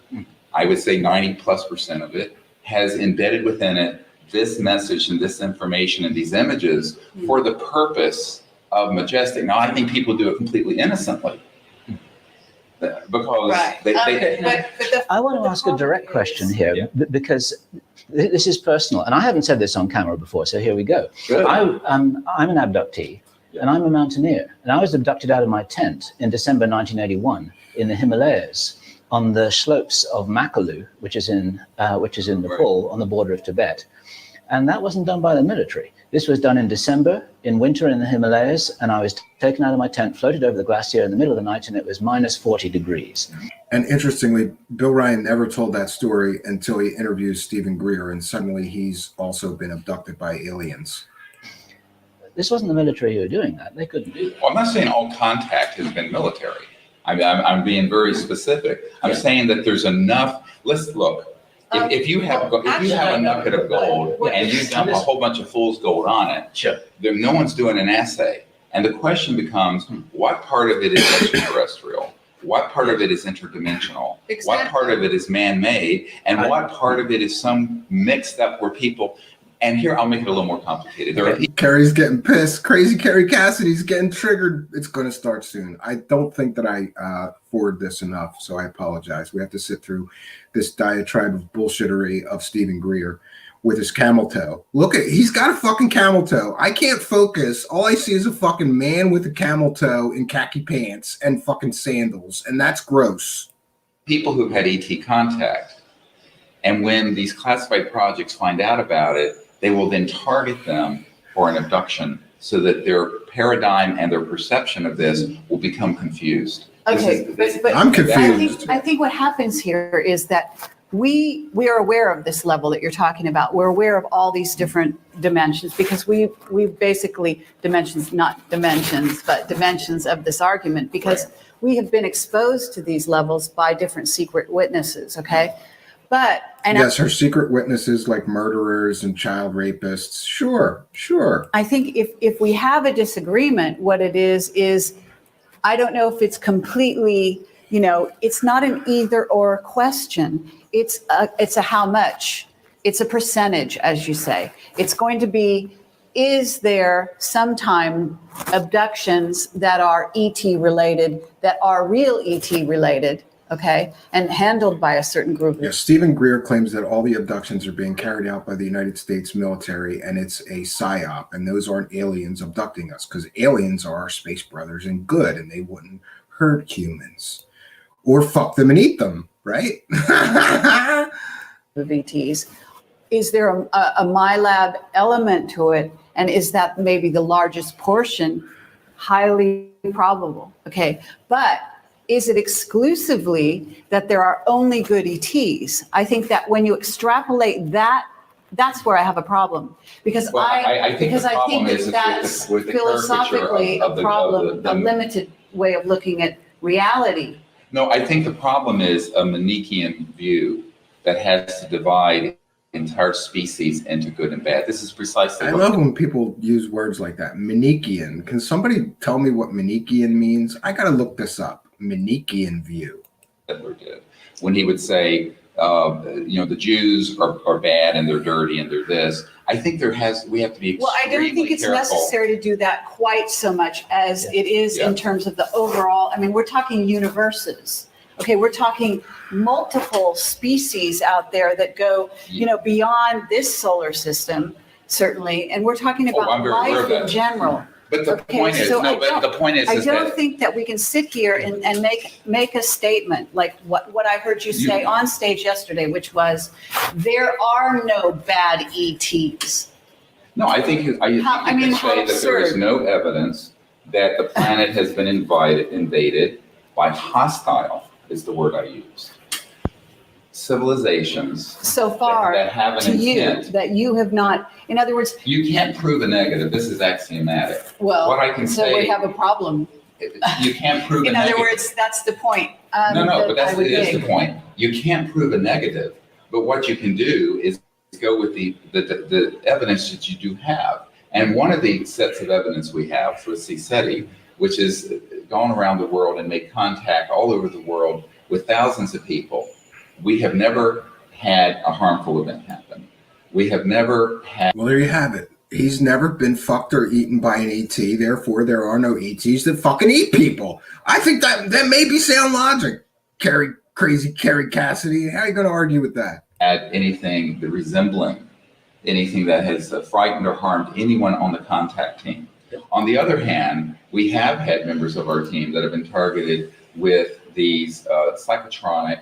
I would say 90+% of it, has embedded within it this message and this information and these images for the purpose of majestic. Now, I think people do it completely innocently because I want to ask a direct question here because this is personal, and I haven't said this on camera before, so here we go. I'm an abductee, and I'm a mountaineer, and I was abducted out of my tent in December 1981 in the Himalayas on the slopes of Makalu, which is in Nepal on the border of Tibet. And that wasn't done by the military. This was done in December, in winter in the Himalayas, and I was taken out of my tent, floated over the glacier in the middle of the night, and it was minus 40 degrees. And interestingly, Bill Ryan never told that story until he interviews Stephen Greer, and suddenly he's also been abducted by aliens. This wasn't the military who were doing that. They couldn't do that. Well, I'm not saying all contact has been military. I'm being very specific. I'm saying that there's enough. Let's look. If you have a nugget of gold and you dump a whole bunch of fool's gold on it, then no one's doing an assay. And the question becomes, what part of it is extraterrestrial? What part of it is interdimensional? What part of it is man-made? And what part of it is some mixed up where people... And here, I'll make it a little more complicated. Kerry's getting pissed. Crazy Kerry Cassidy's getting triggered. It's going to start soon. I don't think that I forward this enough, so I apologize. We have to sit through this diatribe of bullshittery of Stephen Greer with his camel toe. He's got a fucking camel toe. I can't focus. All I see is a fucking man with a camel toe in khaki pants and fucking sandals, and that's gross. People who've had ET contact, and when these classified projects find out about it, they will then target them for an abduction so that their paradigm and their perception of this will become confused. Okay, but I'm confused. I think what happens here is that we are aware of this level that you're talking about. We're aware of all these different dimensions because we basically not dimensions, but dimensions of this argument because we have been exposed to these levels by different secret witnesses, okay? Yes, her secret witnesses like murderers and child rapists. Sure. I think if we have a disagreement, what it is I don't know if it's completely, it's not an either or question. It's a how much. It's a percentage, as you say. It's going to be, is there sometime abductions that are ET related, that are real ET related? Okay, and handled by a certain group. Yes, Stephen Greer claims that all the abductions are being carried out by the United States military, and it's a psyop, and those aren't aliens abducting us, because aliens are our space brothers and good, and they wouldn't hurt humans or fuck them and eat them, right? The VTs. Is there a MyLab element to it, and is that maybe the largest portion? Highly probable. Okay, but is it exclusively that there are only good ETs? I think that when you extrapolate that That's where I have a problem, because Well, I think because the I problem think is that's with the philosophically caricature of a the- problem, the- a limited way of looking at reality. No, I think the problem is a Manichaean view that has to divide entire species into good and bad. This is precisely I what love when people use words like that. Manichaean. Can somebody tell me what Manichaean means? I got to look this up. Manichaean view. Hitler did when he would say, the Jews are bad and they're dirty and they're this. I think we have to be Well, I don't think extremely it's careful. necessary to do that quite so much as it is Yeah. in terms of the overall. I mean, we're talking universes. Okay, we're talking multiple species out there that go, beyond this solar system, certainly. And we're talking I'm about very aware of life in that. general. But the Okay, point is, so no, I but the point is I is don't that think that we can sit here and make a statement like what I heard you say on stage yesterday, which was there are no bad ETs. no, I think you can how say that there is absurd. no evidence that the planet has been invaded by hostile, is the word I used, civilizations So far that have an to intent. you that you have not, in other words, You can't prove a negative. This is axiomatic. well, What I can so say, we have a problem. you can't prove a In negative. other words, that's the point. No, but that I would it is the make. point. You can't prove a negative, but what you can do is go with the evidence that you do have. And one of the sets of evidence we have for CSETI, which is gone around the world and made contact all over the world with thousands of people, we have never had a harmful event happen. We have never had. Well, there you have it. He's never been fucked or eaten by an ET. Therefore, there are no ETs that fucking eat people. I think that may be sound logic. Crazy Kerry Cassidy. How are you going to argue with that? Had anything resembling anything that has frightened or harmed anyone on the contact team. On the other hand, we have had members of our team that have been targeted with these psychotronic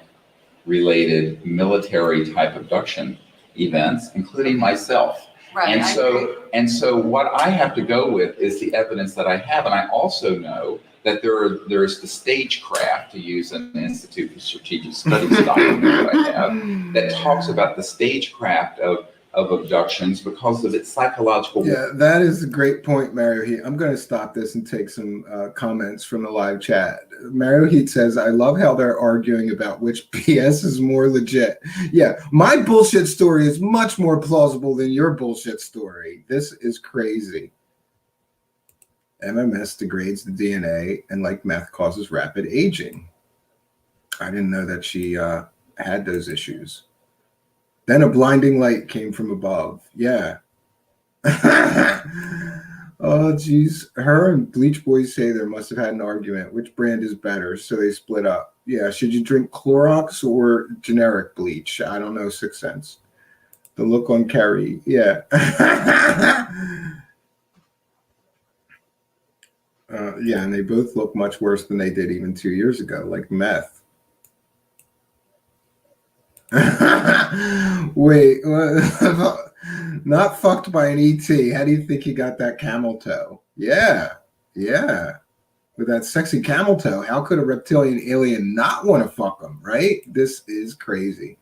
related military type abduction events, including myself. Right. I agree. And so what I have to go with is the evidence that I have. And I also know that there's the stagecraft, to use an Institute for Strategic Studies document that I have, that talks about the stagecraft of abductions because of its psychological. Yeah, that is a great point, Mario Heat. I'm going to stop this and take some comments from the live chat. Mario Heat says, I love how they're arguing about which BS is more legit. Yeah, my bullshit story is much more plausible than your bullshit story. This is crazy. MMS degrades the DNA and, like meth, causes rapid aging. I didn't know that she had those issues. Then a blinding light came from above. Yeah. Oh, geez. Her and Bleach Boys say there must have had an argument. Which brand is better? So they split up. Yeah. Should you drink Clorox or generic bleach? I don't know. 6 cents. The look on Kerry. Yeah. Yeah. And they both look much worse than they did even 2 years ago, like meth. Wait, not fucked by an ET. How do you think he got that camel toe? Yeah. With that sexy camel toe, how could a reptilian alien not want to fuck him, right? This is crazy.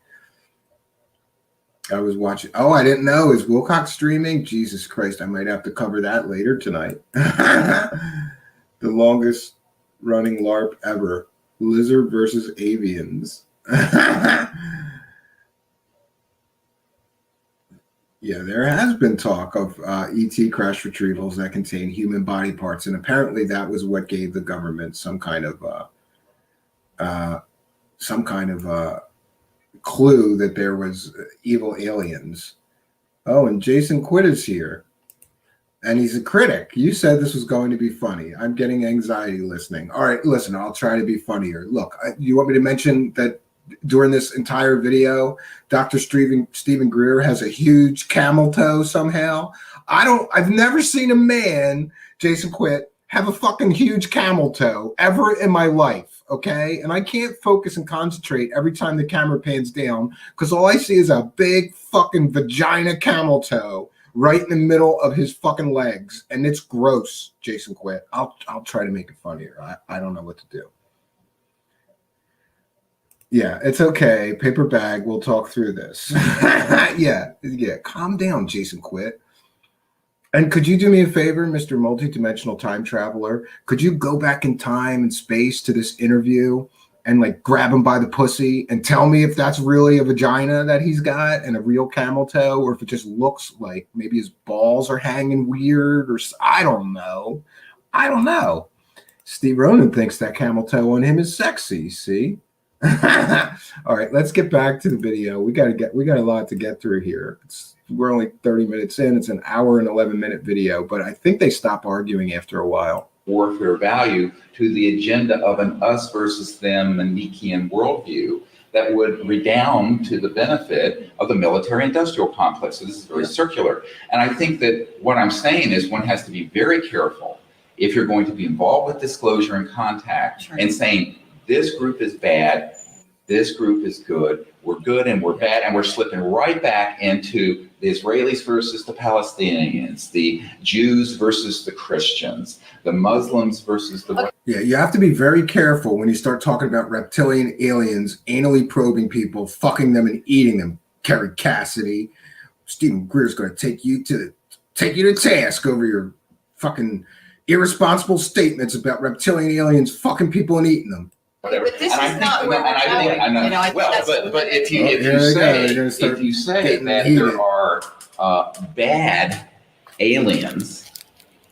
I was watching. Oh, I didn't know. Is Wilcox streaming? Jesus Christ, I might have to cover that later tonight. The longest running LARP ever. Lizard versus avians. Yeah, there has been talk of ET crash retrievals that contain human body parts, and apparently that was what gave the government some kind of clue that there was evil aliens. Oh, and Jason Quitt is here, and he's a critic. You said this was going to be funny. I'm getting anxiety listening. All right, listen, I'll try to be funnier. Look, you want me to mention that during this entire video, Dr. Stephen Greer has a huge camel toe somehow? I've never seen a man, Jason Quitt, have a fucking huge camel toe ever in my life, okay? And I can't focus and concentrate every time the camera pans down because all I see is a big fucking vagina camel toe right in the middle of his fucking legs. And it's gross, Jason Quitt. I'll try to make it funnier. I don't know what to do. Yeah, it's okay. Paper bag. We'll talk through this. Yeah. Calm down, Jason. Quit. And could you do me a favor, Mr. Multidimensional Time Traveler? Could you go back in time and space to this interview and like grab him by the pussy and tell me if that's really a vagina that he's got and a real camel toe, or if it just looks like maybe his balls are hanging weird, or I don't know. I don't know. Steve Ronan thinks that camel toe on him is sexy. See? All right, let's get back to the video. We got a lot to get through here. We're only 30 minutes in. It's an hour and 11-minute video, but I think they stop arguing after a while. Warfare value to the agenda of an us versus them Manichean worldview that would redound to the benefit of the military industrial complex. So this is very circular. And I think that what I'm saying is one has to be very careful if you're going to be involved with disclosure and contact and saying this group is bad, this group is good, we're good and we're bad, and we're slipping right back into the Israelis versus the Palestinians, the Jews versus the Christians, the Muslims versus the... Yeah, you have to be very careful when you start talking about reptilian aliens, anally probing people, fucking them and eating them. Kerry Cassidy, Stephen Greer's going to take you to task over your fucking irresponsible statements about reptilian aliens fucking people and eating them. Whatever. But this is not where we're going. But if you say that there are bad aliens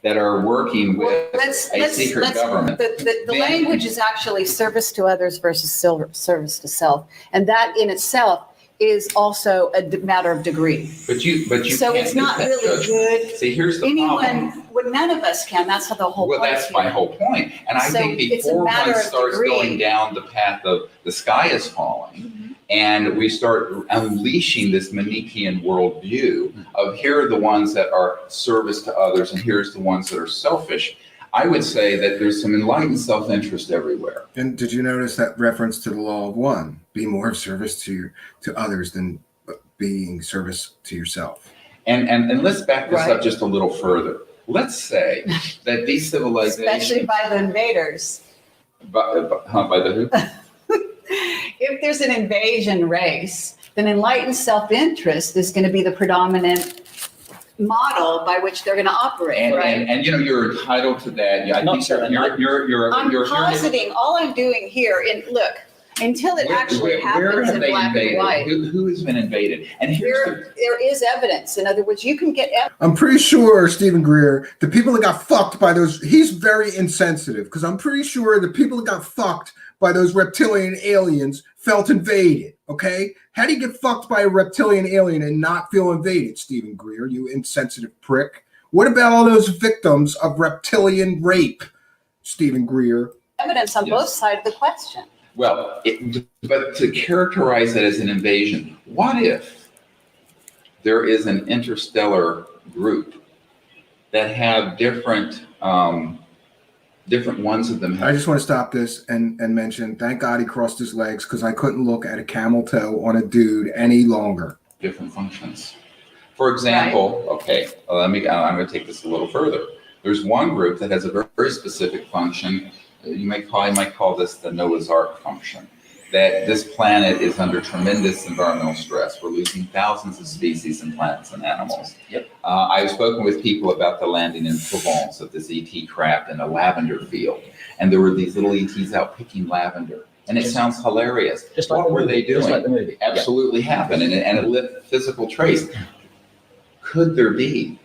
that are working with a secret government, the language is actually service to others versus service to self, and that in itself is also a matter of degree. But you So can't it's not make that really judgment. good. See, here's the problem. Well, none of us can. That's the whole point. Well, that's my whole point. And I So think it's a before matter one of starts degree. going down the path of the sky is falling, and we start unleashing this Manichean worldview of here are the ones that are service to others, and here's the ones that are selfish, I would say that there's some enlightened self-interest everywhere. And did you notice that reference to the law of one? Be more of service to others than being service to yourself. And let's back this Right. up just a little further. Let's say that these civilizations, Especially by the invaders. by the who? If there's an invasion race, then enlightened self-interest is going to be the predominant model by which they're going to operate, right? And you know, you're entitled to that. Yeah, I Not think so you're positing, all I'm doing here, look, until it actually happens in black and white. Who has been invaded? And There is evidence. In other words, you can get evidence. I'm pretty sure, Stephen Greer, the people that got fucked by those, he's very insensitive, because I'm pretty sure the people that got fucked by those reptilian aliens felt invaded, okay? How do you get fucked by a reptilian alien and not feel invaded, Stephen Greer, you insensitive prick? What about all those victims of reptilian rape, Stephen Greer? Evidence on both sides of the question. Well, but to characterize it as an invasion, what if there is an interstellar group that have different ones of them? I just want to stop this and mention, thank God he crossed his legs, because I couldn't look at a camel toe on a dude any longer. Different functions. For example, okay, I'm going to take this a little further. There's one group that has a very, very specific function. You might call this the Noah's Ark function, that this planet is under tremendous environmental stress. We're losing thousands of species and plants and animals. Yep. I've spoken with people about the landing in Provence of this ET craft in a lavender field. And there were these little ETs out picking lavender. And it sounds hilarious. Just like what were they doing? Just like the movie. Absolutely happened. And it left physical trace. Could there be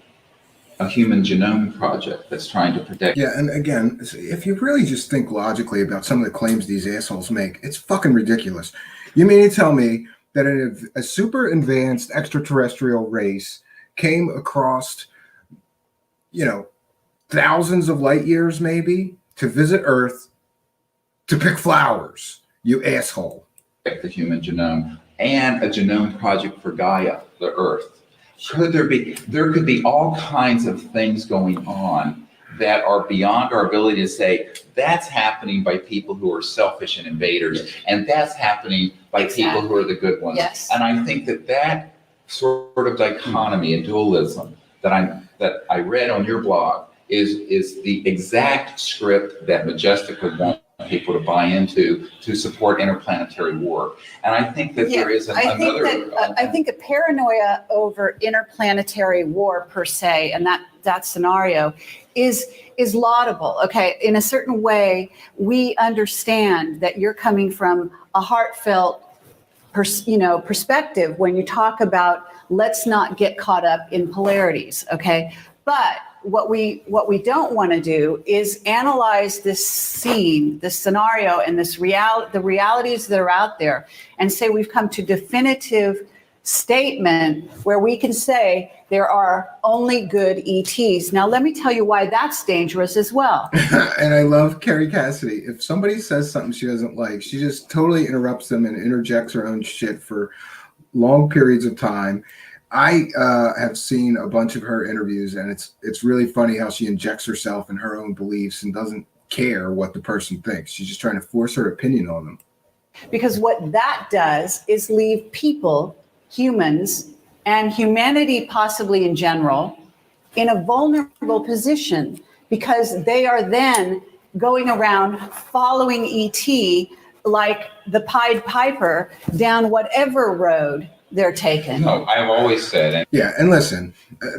a human genome project that's trying to protect? Yeah, and again, if you really just think logically about some of the claims these assholes make, it's fucking ridiculous. You mean to tell me that a super advanced extraterrestrial race came across, thousands of light years maybe to visit Earth to pick flowers, you asshole? The human genome and a genome project for Gaia, the Earth. There could be all kinds of things going on that are beyond our ability to say that's happening by people who are selfish and invaders, and that's happening by people who are the good ones. Yes. And I think that sort of dichotomy and dualism that I read on your blog is the exact script that Majestic would want people to buy into to support interplanetary war. And I think that there is I think a paranoia over interplanetary war per se, and that scenario is laudable. Okay, in a certain way, we understand that you're coming from a heartfelt perspective when you talk about let's not get caught up in polarities. Okay, but what we don't want to do is analyze this scene, this scenario, and the realities that are out there, and say we've come to definitive statement where we can say there are only good ETs. Now, let me tell you why that's dangerous as well. And I love Kerry Cassidy. If somebody says something she doesn't like, she just totally interrupts them and interjects her own shit for long periods of time. I have seen a bunch of her interviews, and it's really funny how she injects herself in her own beliefs and doesn't care what the person thinks. She's just trying to force her opinion on them. Because what that does is leave people, humans, and humanity possibly in general, in a vulnerable position, because they are then going around following ET like the Pied Piper down whatever road they're taking. No, I've always said. Yeah, and listen,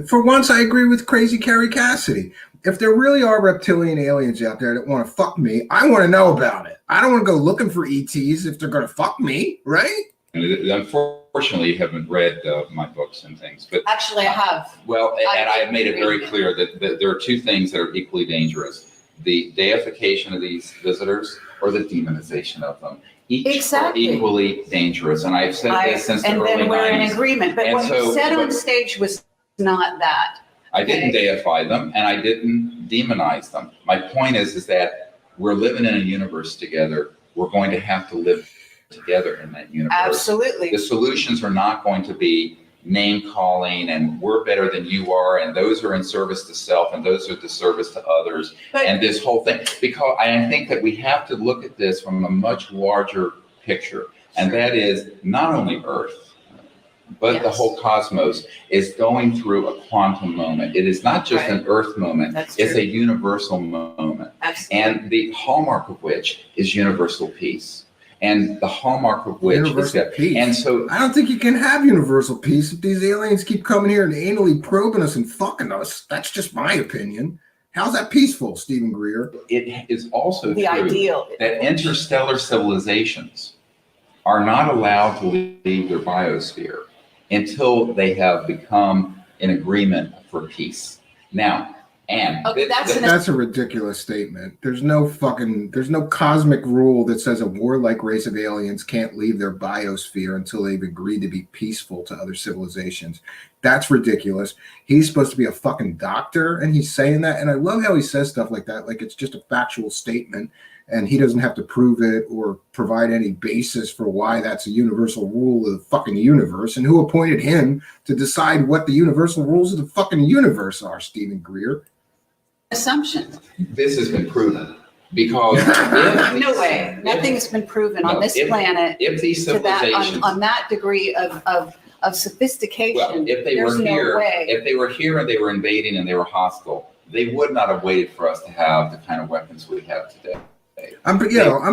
for once I agree with crazy Kerry Cassidy. If there really are reptilian aliens out there that want to fuck me, I want to know about it. I don't want to go looking for ETs if they're going to fuck me, right? And unfortunately, you haven't read my books and things, but Actually, I have. Well, and I have made it very agree. clear that there are two things that are equally dangerous: the deification of these visitors or the demonization of them. Each are equally dangerous, and I've said this since the early 90s. And then we're in agreement, but And what you said on stage was not that. I didn't deify them, and I didn't demonize them. My point is that we're living in a universe together. We're going to have to live together in that universe. Absolutely. The solutions are not going to be name calling and we're better than you are, and those are in service to self and those are the service to others, and this whole thing. Because I think that we have to look at this from a much larger picture, and that is not only Earth, but the whole cosmos is going through a quantum moment. It is not just an Earth moment, it's a universal moment. Absolutely. And the hallmark of which is universal peace. And the hallmark of which is that, peace. And so I don't think you can have universal peace if these aliens keep coming here and anally probing us and fucking us. That's just my opinion. How's that peaceful, Stephen Greer? it is also The true ideal. that interstellar civilizations are not allowed to leave their biosphere until they have become in agreement for peace. Now, and that's a ridiculous statement. There's no cosmic rule that says a warlike race of aliens can't leave their biosphere until they've agreed to be peaceful to other civilizations. That's ridiculous. He's supposed to be a fucking doctor, and he's saying that. And I love how he says stuff like that, like it's just a factual statement, and he doesn't have to prove it or provide any basis for why that's a universal rule of the fucking universe. And who appointed him to decide what the universal rules of the fucking universe are, Stephen Greer? Assumption. this has been proven because No way. Nothing has been proven on this planet if these to that civilizations on that degree of sophistication. well, if they there's were here, no way. if they were here and they were invading and they were hostile, they would not have waited for us to have the kind of weapons we have today. I'm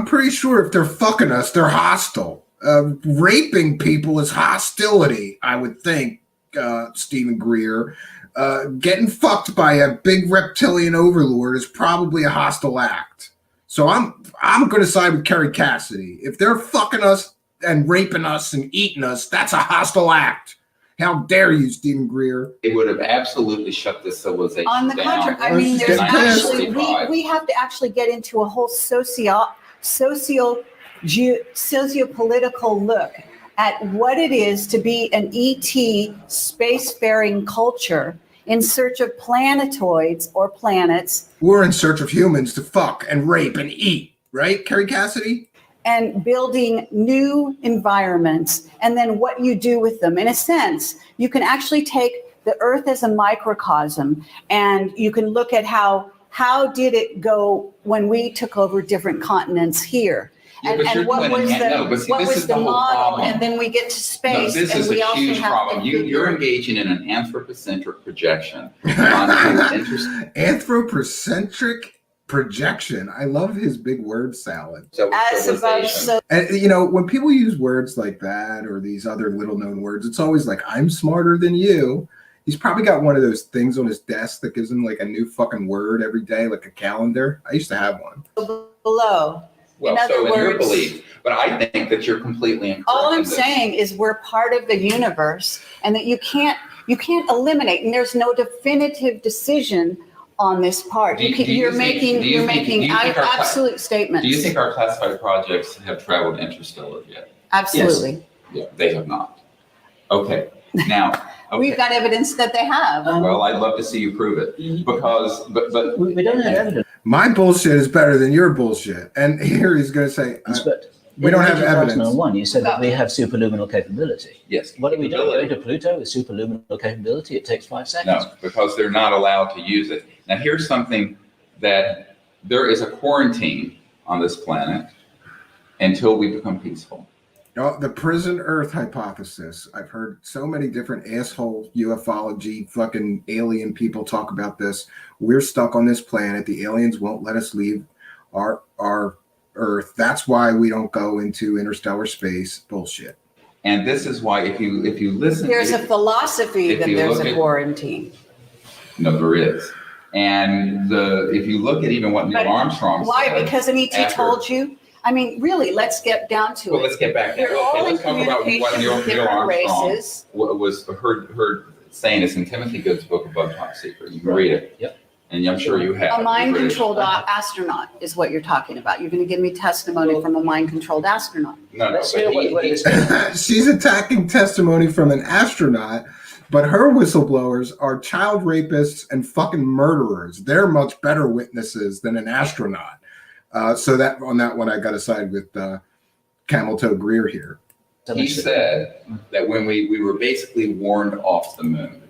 pretty sure if they're fucking us, they're hostile. Raping people is hostility, I would think, Stephen Greer. Getting fucked by a big reptilian overlord is probably a hostile act. So I'm going to side with Kerry Cassidy. If they're fucking us and raping us and eating us, that's a hostile act. How dare you, Stephen Greer? It would have absolutely shut this civilization On the down. contrary, I mean, Let's there's get actually past- we have to actually get into a whole sociopolitical look at what it is to be an ET spacefaring culture in search of planetoids or planets. We're in search of humans to fuck and rape and eat, right, Kerry Cassidy? And building new environments, and then what you do with them. In a sense, you can actually take the Earth as a microcosm, and you can look at how did it go when we took over different continents here. Yeah, but you're what doing was it- no, but see, what this was is the the whole model? problem. And then we get to No, space, this and is we a also huge have problem. to You're engaging in an anthropocentric projection onto Anthropocentric? projection. I love his big word salad. As above, so And you know, when people use words like that or these other little known words, it's always like, I'm smarter than you. He's probably got one of those things on his desk that gives him like a new fucking word every day, like a calendar. I used to have one. below. Well, In other so in your words- belief, but I think that you're completely incorrect. All in I'm this. saying is we're part of the universe and that you can't eliminate, and there's no definitive decision on this part. Do you You're think- making do you think our absolute statements. Do you think our classified projects have traveled interstellar yet? Absolutely. Yeah, they have not. Okay, now, okay. We've got evidence that they have. Well, I'd love to see you prove it because, but We don't have evidence, My bullshit is better than your bullshit. And here he's going to say, but we don't in have evidence. 2001, you said that we have superluminal capability. yes. What do we do? capability. Go to Pluto with superluminal capability? It takes 5 seconds. No, because they're not allowed to use it. Now, here's something that there is a quarantine on this planet until we become peaceful. Oh, the prison Earth hypothesis. I've heard so many different asshole ufology fucking alien people talk about this. We're stuck on this planet. The aliens won't let us leave our Earth. That's why we don't go into interstellar space. Bullshit. And this is why if you listen, There's a philosophy if that you there's look a at- quarantine. no, there is. And if you look at even what Neil But Armstrong Why? said, Because an ET after- told you? I mean, really, let's get down to well, it. let's get back there. We're all Okay, in let's talk about what communication Neil with different Armstrong races. was heard saying. It's in Timothy Good's book Above Top Secret. You can read it. Yep. And I'm sure you have. A mind-controlled No, astronaut is what you're talking about. You're going to give me testimony from a mind-controlled astronaut. no. Let's but hear he- what he- this She's attacking testimony from an astronaut, but her whistleblowers are child rapists and fucking murderers. They're much better witnesses than an astronaut. So that on that one, I got to side with Camel Toe Greer here. He said that when we were basically warned off the moon,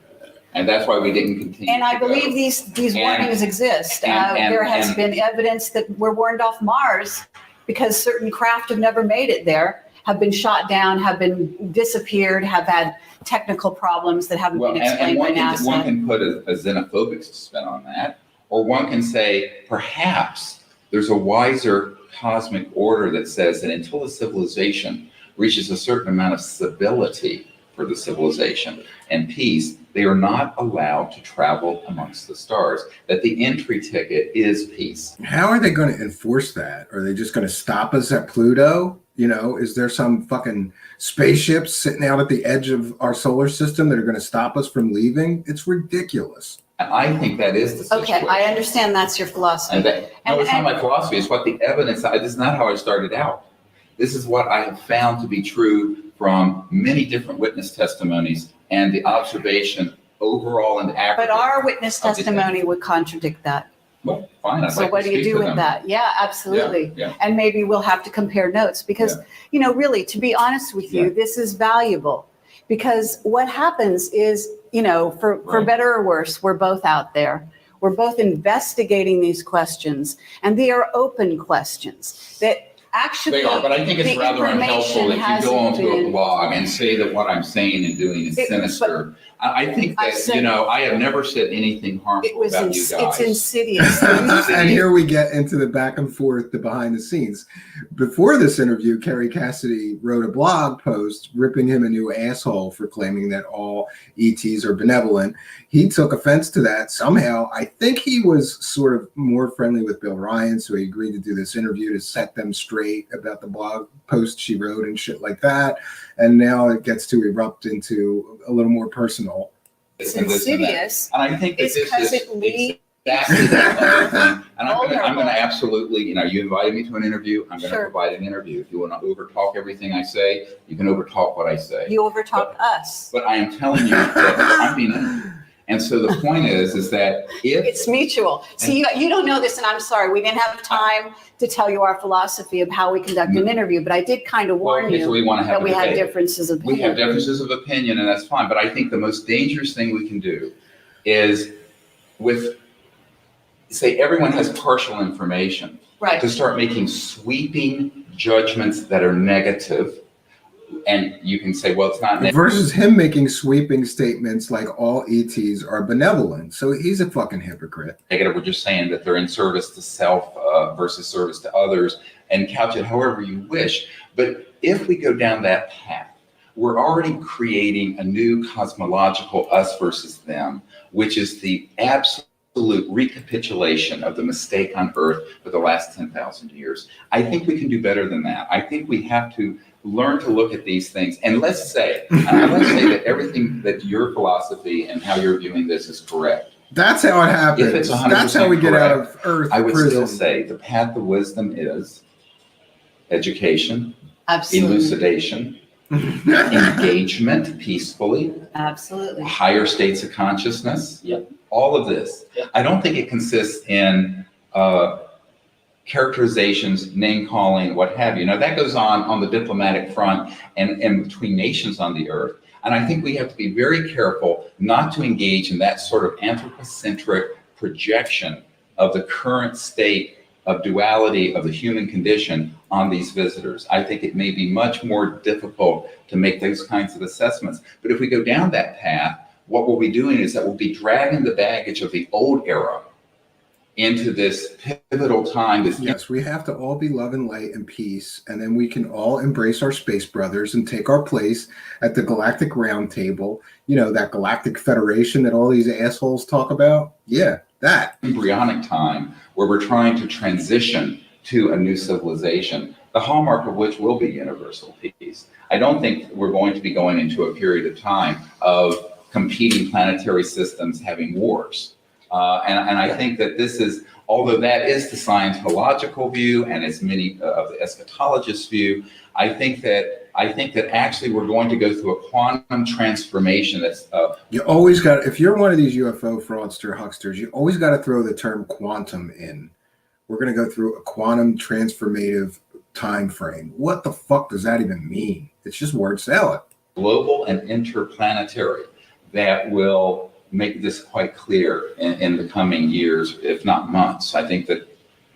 and that's why we didn't continue. And I to go. believe these And- warnings exist. and- There has and- been evidence that we're warned off Mars because certain craft have never made it there, have been shot down, have been disappeared, have had technical problems that haven't Well, been and explained by one NASA. can put a xenophobic spin on that, or one can say perhaps there's a wiser cosmic order that says that until a civilization reaches a certain amount of stability for the civilization and peace, they are not allowed to travel amongst the stars, that the entry ticket is peace. How are they going to enforce that? Are they just going to stop us at Pluto? You know, is there some fucking spaceships sitting out at the edge of our solar system that are going to stop us from leaving? It's ridiculous. And I think that is the situation. Okay, I understand that's your philosophy. And that, no, And- it's not and- my philosophy. It's what the evidence. This is not how I started out. This is what I have found to be true from many different witness testimonies and the observation overall and aggregate. But our witness I'll just- testimony would contradict that. Well, fine. I'd So like what to do you speak do to with them. that? Yeah, absolutely. Yeah, yeah. And maybe we'll have to compare notes because, you know, really, to be honest with you, Yeah. this is valuable. Because what happens is, you know, for Right. better or worse, we're both out there. We're both investigating these questions, and they are open questions that actually. They are, but I think it's the rather unhelpful information if you go hasn't onto a been- blog and say that what I'm saying and doing is It- sinister. I think I've that, said- you know, I have never said anything It harmful was, about you it's guys. insidious. And here we get into the back and forth, the behind the scenes. Before this interview, Kerry Cassidy wrote a blog post ripping him a new asshole for claiming that all ETs are benevolent. He took offense to that somehow. I think he was sort of more friendly with Bill Ryan, so he agreed to do this interview to set them straight about the blog post she wrote and shit like that. And now it gets to erupt into a little more personal. It's And this and that. insidious. And I think that It's this because is it leads. exactly that other thing. And I'm going Vulnerable. to absolutely, you know, you invited me to an interview. I'm going to Sure. provide an interview. If you want to overtalk everything I say, you can overtalk what I say. You overtalk us. But I am telling you that I'm being interviewed. And so the point is that if It's mutual. See, you don't know this, and I'm sorry, we didn't have time to tell you our philosophy of how we conduct an interview, but I did kind of well, warn okay, so you we want to have that a we had debate. differences of We have opinion. differences of opinion, and that's fine. But I think the most dangerous thing we can do is with, say, everyone has partial information, Right. to start making sweeping judgments that are negative, And you can say, well, it's not versus him making sweeping statements like all ETs are benevolent. So he's a fucking hypocrite. negative. We're just saying that they're in service to self versus service to others, and couch it however you wish. But if we go down that path, we're already creating a new cosmological us versus them, which is the absolute recapitulation of the mistake on Earth for the last 10,000 years. I think we can do better than that. I think we have to learn to look at these things. And let's say that everything that your philosophy and how you're viewing this is correct. That's how it happens. If it's 100% That's how we get correct, out of Earth I would prison. still say the path of wisdom is education, Absolutely. elucidation, engagement peacefully, Absolutely. higher states of consciousness. Yep. All of this. Yep. I don't think it consists in characterizations, name calling, what have you. Now that goes on the diplomatic front and between nations on the earth. And I think we have to be very careful not to engage in that sort of anthropocentric projection of the current state of duality of the human condition on these visitors. I think it may be much more difficult to make those kinds of assessments. But if we go down that path, what we'll be doing is that we'll be dragging the baggage of the old era into this pivotal time. Yes, we have to all be love and light and peace, and then we can all embrace our space brothers and take our place at the Galactic Round Table. You know, that Galactic Federation that all these assholes talk about? Yeah, that. Embryonic time where we're trying to transition to a new civilization, the hallmark of which will be universal peace. I don't think we're going to be going into a period of time of competing planetary systems having wars. And I think that this is, although that is the Scientological view and it's many of the eschatologists' view, I think that actually we're going to go through a quantum transformation that's you always got, if you're one of these UFO fraudster hucksters, you always got to throw the term quantum in. We're going to go through a quantum transformative time frame. What the fuck does that even mean? It's just word salad. Global and interplanetary that will make this quite clear in the coming years, if not months. I think that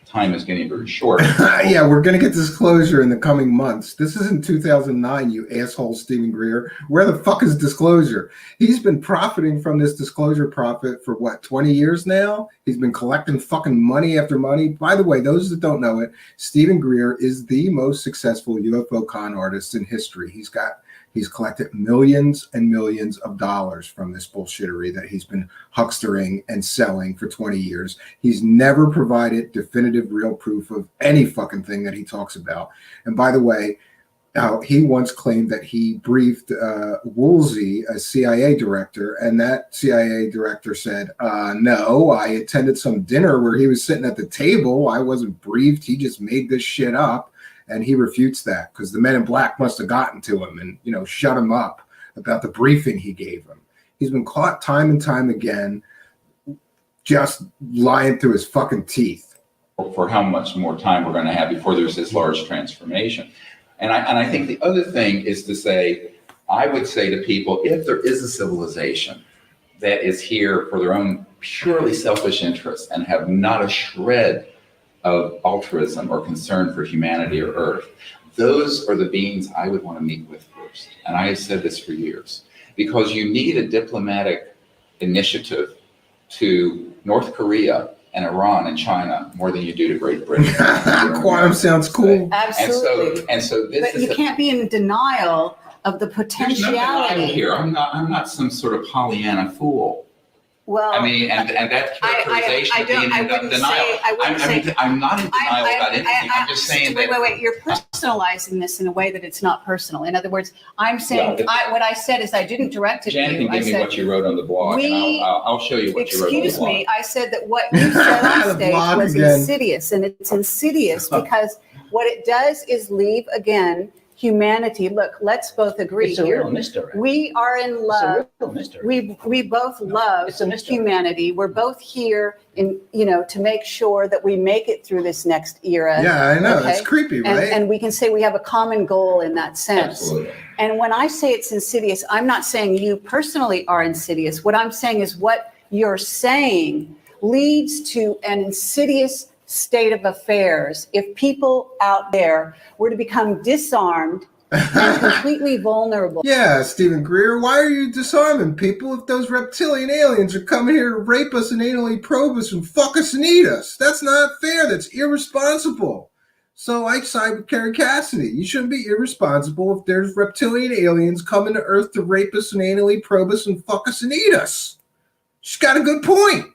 time is getting very short. Yeah, we're going to get disclosure in the coming months. This isn't 2009, you asshole, Stephen Greer. Where the fuck is disclosure? He's been profiting from this disclosure profit for what, 20 years now? He's been collecting fucking money after money. By the way, those that don't know it, Stephen Greer is the most successful UFO con artist in history. He's collected millions and millions of dollars from this bullshittery that he's been huckstering and selling for 20 years. He's never provided definitive real proof of any fucking thing that he talks about. And by the way, he once claimed that he briefed Woolsey, a CIA director, and that CIA director said, no, I attended some dinner where he was sitting at the table. I wasn't briefed. He just made this shit up. And he refutes that because the men in black must have gotten to him and, you know, shut him up about the briefing he gave him. He's been caught time and time again, just lying through his fucking teeth. For how much more time we're going to have before there's this large transformation. And I think the other thing is to say, I would say to people, if there is a civilization that is here for their own purely selfish interests and have not a shred of altruism or concern for humanity or Earth, those are the beings I would want to meet with first. And I have said this for years, because you need a diplomatic initiative to North Korea and Iran and China more than you do to Great Britain. Quantum sounds cool. Absolutely. And so this But is you can't be in denial of the there's no potentiality. denial here. I'm not some sort of Pollyanna fool. Well, I mean, and that characterization of being in denial. I'm not in denial about anything. I'm just saying that. Wait. You're personalizing this in a way that it's not personal. In other words, I'm saying what I said is I didn't direct it Jan to you. can give me what you wrote on the blog, and I'll show you what you wrote on the blog. Excuse me. I said that what you said on stage was insidious, and it's insidious because what it does is leave again humanity. Look, let's both agree It's a here. real mystery. We are in love. It's a real mystery. We both love It's a mystery. humanity. We're both here to make sure that we make it through this next era. Yeah, I know. Okay? It's creepy, right? And we can say we have a common goal in that sense. Absolutely. And when I say it's insidious, I'm not saying you personally are insidious. What I'm saying is what you're saying leads to an insidious state of affairs. If people out there were to become disarmed and completely vulnerable. Yeah, Stephen Greer, why are you disarming people if those reptilian aliens are coming here to rape us and anally probe us and fuck us and eat us? That's not fair. That's irresponsible. So I side with Kerry Cassidy. You shouldn't be irresponsible if there's reptilian aliens coming to Earth to rape us and anally probe us and fuck us and eat us. She's got a good point.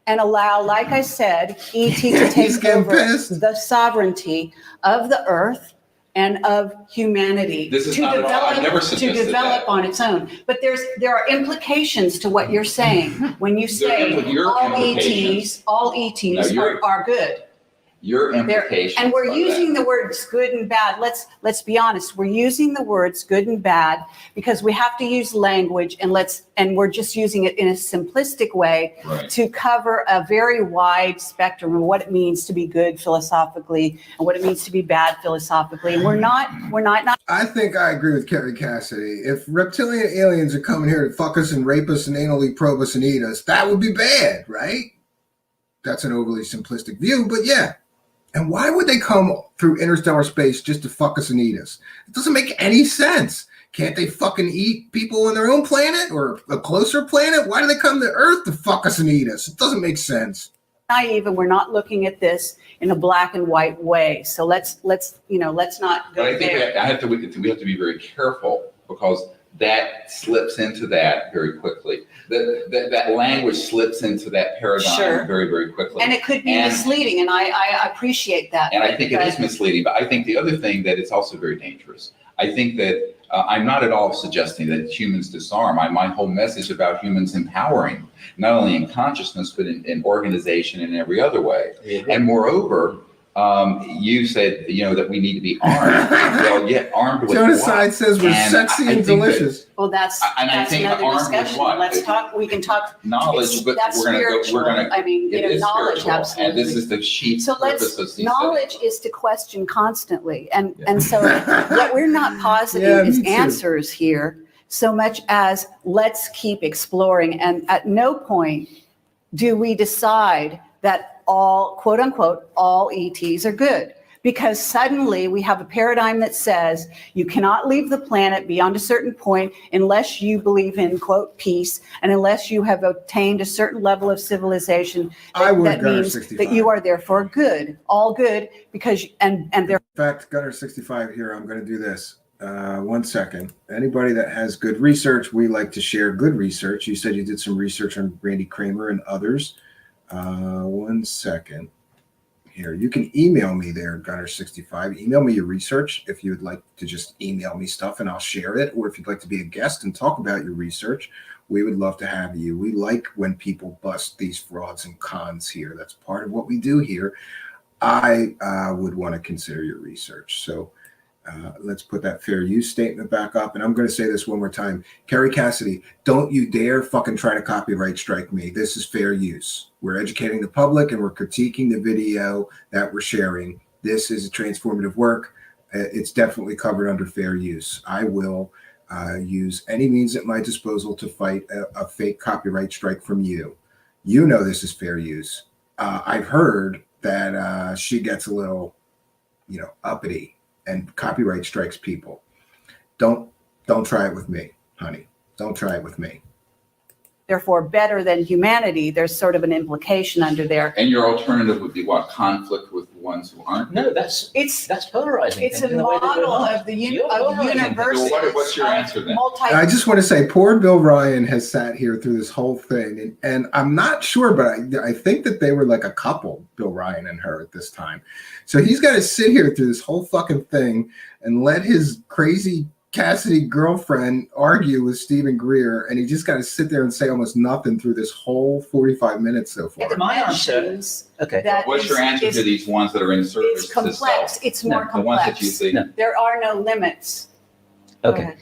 And allow, like I said, ET to He's take getting over pissed. the sovereignty of the Earth and of humanity This is to not at all- I've never suggested develop that. on its own. But there are implications to what you're saying when you say Your implications. all ETs are good. Your implications. And we're are using that. the words good and bad. Let's be honest. We're using the words good and bad because we have to use language, and we're just using it in a simplistic way Right. to cover a very wide spectrum of what it means to be good philosophically and what it means to be bad philosophically. And we're not. I think I agree with Kerry Cassidy. If reptilian aliens are coming here to fuck us and rape us and anally probe us and eat us, that would be bad, right? That's an overly simplistic view, but yeah. And why would they come through interstellar space just to fuck us and eat us? It doesn't make any sense. Can't they fucking eat people on their own planet or a closer planet? Why do they come to Earth to fuck us and eat us? It doesn't make sense. Naive, and we're not looking at this in a black and white way. So let's not But go I think there. we have to be very careful because that slips into that very quickly. That language slips into that paradigm Sure. very, very quickly. And it could be And- misleading, and I appreciate that. And I think it But- is misleading, but I think the other thing that it's also very dangerous. I think that I'm not at all suggesting that humans disarm. My whole message about humans empowering, not only in consciousness, but in organization and every other way. And moreover, you said, that we need to be armed. Well, yeah, armed with Genocide what? says we're And sexy I and think that delicious. Well, that's And I think another armed with discussion. what? We can talk. Knowledge, but That's we're going to go, spiritual. I mean, it is knowledge, spiritual. absolutely. And this is the chief So purpose of CSET. knowledge is to question constantly. And so what we're not positing Yeah, is me too. answers here so much as let's keep exploring. And at no point do we decide that all, quote unquote, all ETs are good. Because suddenly we have a paradigm that says you cannot leave the planet beyond a certain point unless you believe in, quote, peace, and unless you have obtained a certain level of civilization. I would, that Gunner means 65. that you are therefore good, all good, because, and In fact, Gunner 65 here, I'm going to do this. 1 second. Anybody that has good research, we like to share good research. You said you did some research on Randy Kramer and others. 1 second. Here, you can email me there, Gunner65. Email me your research if you would like to just email me stuff and I'll share it. Or if you'd like to be a guest and talk about your research, we would love to have you. We like when people bust these frauds and cons here. That's part of what we do here. I would want to consider your research. So let's put that fair use statement back up. And I'm going to say this one more time. Kerry Cassidy, don't you dare fucking try to copyright strike me. This is fair use. We're educating the public and we're critiquing the video that we're sharing. This is a transformative work. It's definitely covered under fair use. I will use any means at my disposal to fight a fake copyright strike from you. You know this is fair use. I've heard that she gets a little, uppity and copyright strikes people. Don't try it with me, honey. Don't try it with me. therefore better than humanity. There's sort of an implication under there. And your alternative would be what? Conflict with the ones who aren't? No, that's polarizing. It's a in the way that we're model not. of the You're of polarizing. universe. Well, what's your answer then? I just want to say, poor Bill Ryan has sat here through this whole thing, and I'm not sure, but I think that they were like a couple, Bill Ryan and her, at this time. So he's got to sit here through this whole fucking thing and let his crazy Cassidy girlfriend argue with Stephen Greer, and he just got to sit there and say almost nothing through this whole 45 minutes so far. My answer. Okay. That What's your answer to these ones that are in service It's to complex. self? It's more The ones that you complex. see. No. There are no limits. Go Okay. ahead.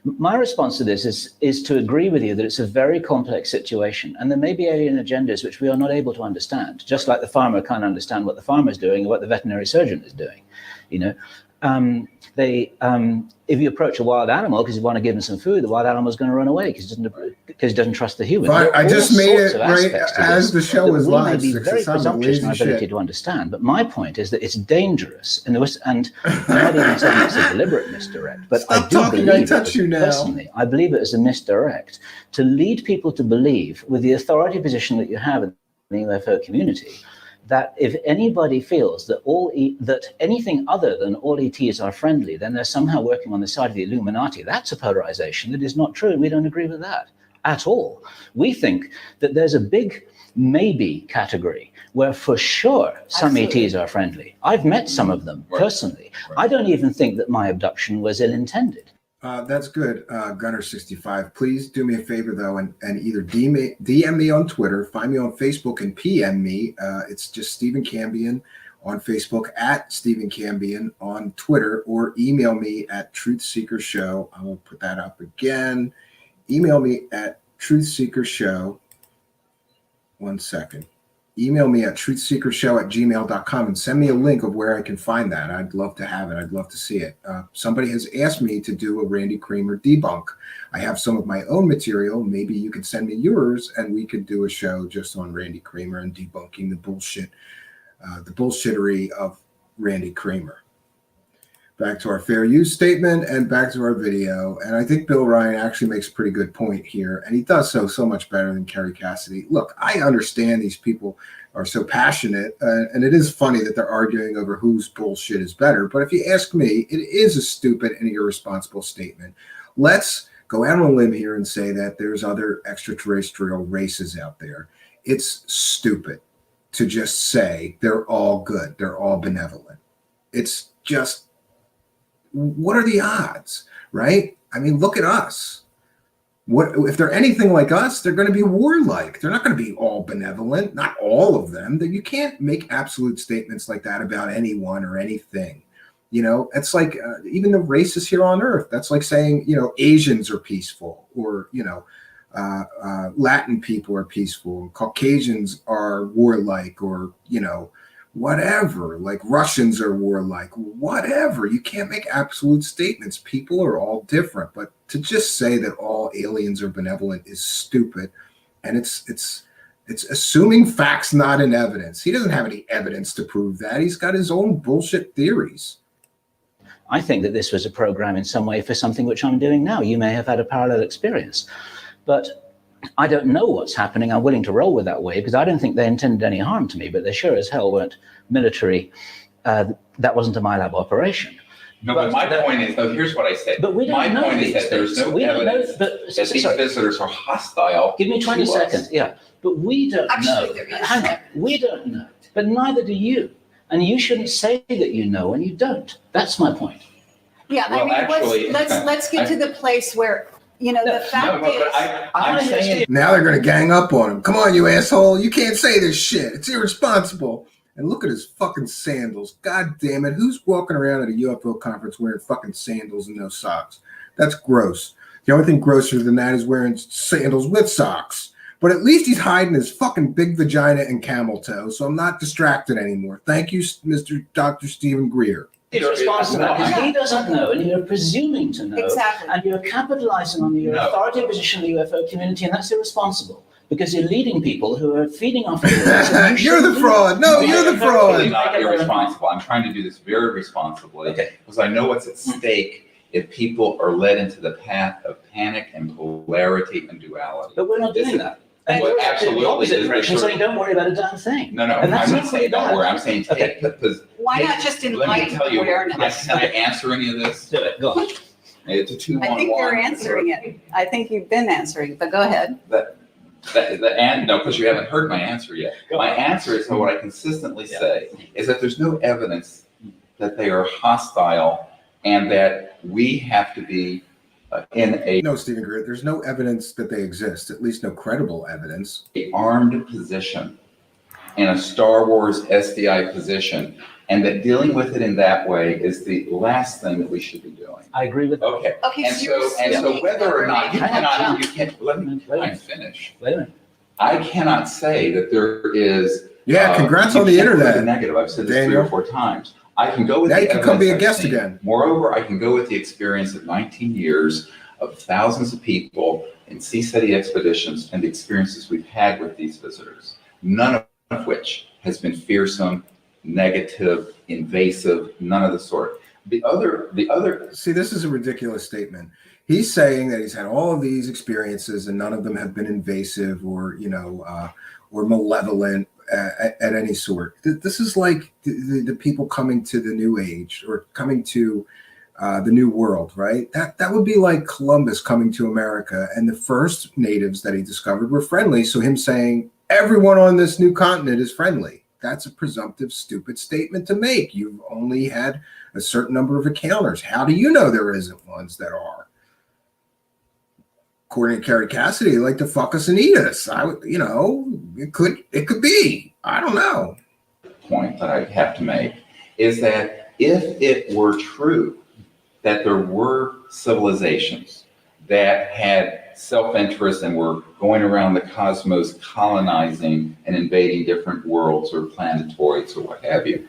My response to this is to agree with you that it's a very complex situation, and there may be alien agendas which we are not able to understand, just like the farmer can't understand what the farmer is doing or what the veterinary surgeon is doing. You know, if you approach a wild animal because you want to give him some food, the wild animal is going to run away because he doesn't trust the human. But I just made it right as the show was live. We may be very presumptuous in our ability to understand, but my point is that it's dangerous, and I'm not even saying it's a deliberate misdirect, but I do believe personally, I believe it is a misdirect to lead people to believe, with the authority position that you have in the UFO community, that if anybody feels that that anything other than all ETs are friendly, then they're somehow working on the side of the Illuminati. That's a polarization that is not true, and we don't agree with that at all. We think that there's a big maybe category where for sure some ETs are friendly. I've met some of them personally. I don't even think that my abduction was ill-intended. That's good, Gunner65. Please do me a favor, though, and either DM me on Twitter, find me on Facebook, and PM me. It's just Stephen Cambion on Facebook, at Stephen Cambion on Twitter, or email me at truthseekershow. I will put that up again. Email me at truthseekershow. 1 second. Email me at truthseekershow@gmail.com and send me a link of where I can find that. I'd love to have it. I'd love to see it. Somebody has asked me to do a Randy Kramer debunk. I have some of my own material. Maybe you could send me yours and we could do a show just on Randy Kramer and debunking the bullshit, the bullshittery of Randy Kramer. Back to our fair use statement and back to our video. And I think Bill Ryan actually makes a pretty good point here. And he does so much better than Kerry Cassidy. Look, I understand these people are so passionate. And it is funny that they're arguing over whose bullshit is better. But if you ask me, it is a stupid and irresponsible statement. Let's go out on a limb here and say that there's other extraterrestrial races out there. It's stupid to just say they're all good. They're all benevolent. It's just, what are the odds, right? I mean, look at us. What if they're anything like us? They're going to be warlike. They're not going to be all benevolent. Not all of them. That you can't make absolute statements like that about anyone or anything. You know, it's like even the races here on Earth. That's like saying, you know, Asians are peaceful, or you know, Latin people are peaceful, Caucasians are warlike, or you know, whatever, like Russians are warlike, whatever. You can't make absolute statements. People are all different, but to just say that all aliens are benevolent is stupid. And it's assuming facts, not in evidence. He doesn't have any evidence to prove that. He's got his own bullshit theories. I think that this was a program in some way for something which I'm doing now. You may have had a parallel experience, but I don't know what's happening. I'm willing to roll with that way because I don't think they intended any harm to me, but they sure as hell weren't military. That wasn't a MyLab operation. No, but my point is, though, here's what I said. But we don't know. My point is that there's no evidence that these visitors are hostile. Give me 20 seconds. Yeah, but we don't know. Hang on. We don't know, but neither do you. And you shouldn't say that you know when you don't. That's my point. Yeah, Well, I mean, actually, let's get to the place where, you know, the fact is. I'm saying now they're going to gang up on him. Come on, you asshole. You can't say this shit. It's irresponsible. And look at his fucking sandals. God damn it. Who's walking around at a UFO conference wearing fucking sandals and no socks? That's gross. The only thing grosser than that is wearing sandals with socks. But at least he's hiding his fucking big vagina and camel toe, so I'm not distracted anymore. Thank you, Mr. Dr. Stephen Greer. It's responsible because he doesn't know and you're presuming to know. Exactly. And you're capitalizing on your authority position in the UFO community, and that's irresponsible because you're leading people who are feeding off of you. You're the fraud. No, you're the fraud. I'm not irresponsible. I'm trying to do this very responsibly because I know what's at stake if people are led into the path of panic and polarity and duality. But we're not doing that. And Well, we're absolutely. the opposite direction, saying don't worry about a damn thing. No, And that's I'm not not saying don't worry. I'm saying take the position. Why not just enlighten awareness? Can I answer any of this? Do it. Go on. It's a 2-1-1. I think you're answering it. I think you've been answering, but go ahead. No, because you haven't heard my answer yet. My answer is what I consistently say is that there's no evidence that they are hostile and that we have to be No, Stephen Greer, there's no evidence that they exist, at least no credible evidence. an armed position in a Star Wars SDI position, and that dealing with it in that way is the last thing that we should be doing. I agree with that. Okay. Okay, And so whether or not you can't, let me finish. Wait a minute. I cannot say that there is. Yeah, congrats on the you can't prove internet. the negative. I've said this Daniel. 3 or 4 times. I can go with Now the you can come be a evidence I've guest seen. again. Moreover, I can go with the experience of 19 years of thousands of people in sea study expeditions and the experiences we've had with these visitors, none of which has been fearsome, negative, invasive, none of the sort. The other. See, this is a ridiculous statement. He's saying that he's had all of these experiences and none of them have been invasive or, or malevolent at any sort. This is like the people coming to the new age or coming to the new world, right? That would be like Columbus coming to America and the first natives that he discovered were friendly. So him saying everyone on this new continent is friendly. That's a presumptive, stupid statement to make. You've only had a certain number of encounters. How do you know there isn't ones that are? According to Kerry Cassidy, like to fuck us and eat us. It could be. I don't know. Point that I have to make is that if it were true that there were civilizations that had self-interest and were going around the cosmos colonizing and invading different worlds or planetoids or what have you,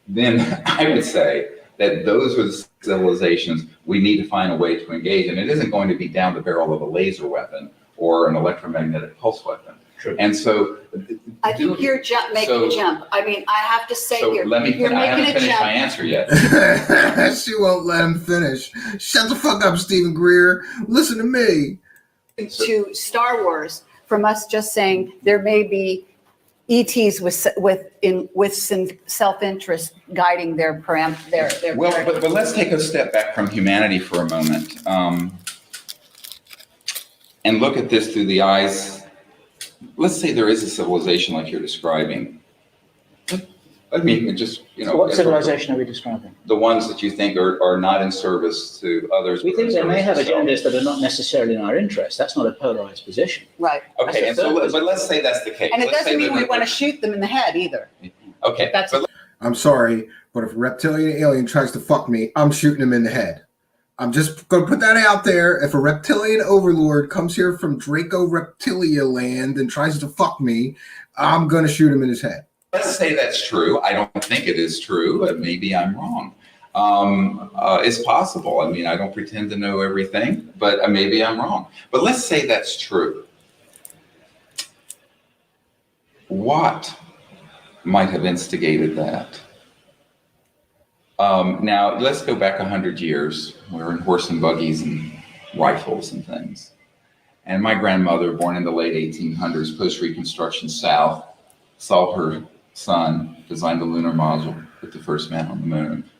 then I would say that those are the civilizations we need to find a way to engage. And it isn't going to be down the barrel of a laser weapon or an electromagnetic pulse weapon. True. And so I think you're making a jump. I mean, I have to say so here, let me you're I haven't making a finished my jump. answer yet. She won't let him finish. Shut the fuck up, Stephen Greer. Listen to me. To Star Wars from us just saying there may be ETs with some self-interest guiding their Well, but let's take a step back from humanity for a moment and look at this through the eyes. Let's say there is a civilization like you're describing. I mean, just, So what civilization are we describing? The ones that you think are not in service to others. We think they may have agendas. agendas that are not necessarily in our interest. That's not a polarized position. Right. Okay, and so, but let's say that's the case. And it Let's say doesn't mean that we want to shoot them in the head either. Okay, That's but I'm sorry, but if a reptilian alien tries to fuck me, I'm shooting him in the head. I'm just going to put that out there. If a reptilian overlord comes here from Draco Reptilia land and tries to fuck me, I'm going to shoot him in his head. let's say that's true. I don't think it is true, but maybe I'm wrong. It's possible. I mean, I don't pretend to know everything, but maybe I'm wrong. But let's say that's true. What might have instigated that? Now, let's go back 100 years. We're in horse and buggies and rifles and things. And my grandmother, born in the late 1800s, post-Reconstruction South, saw her son design the lunar module, put the first man on the moon.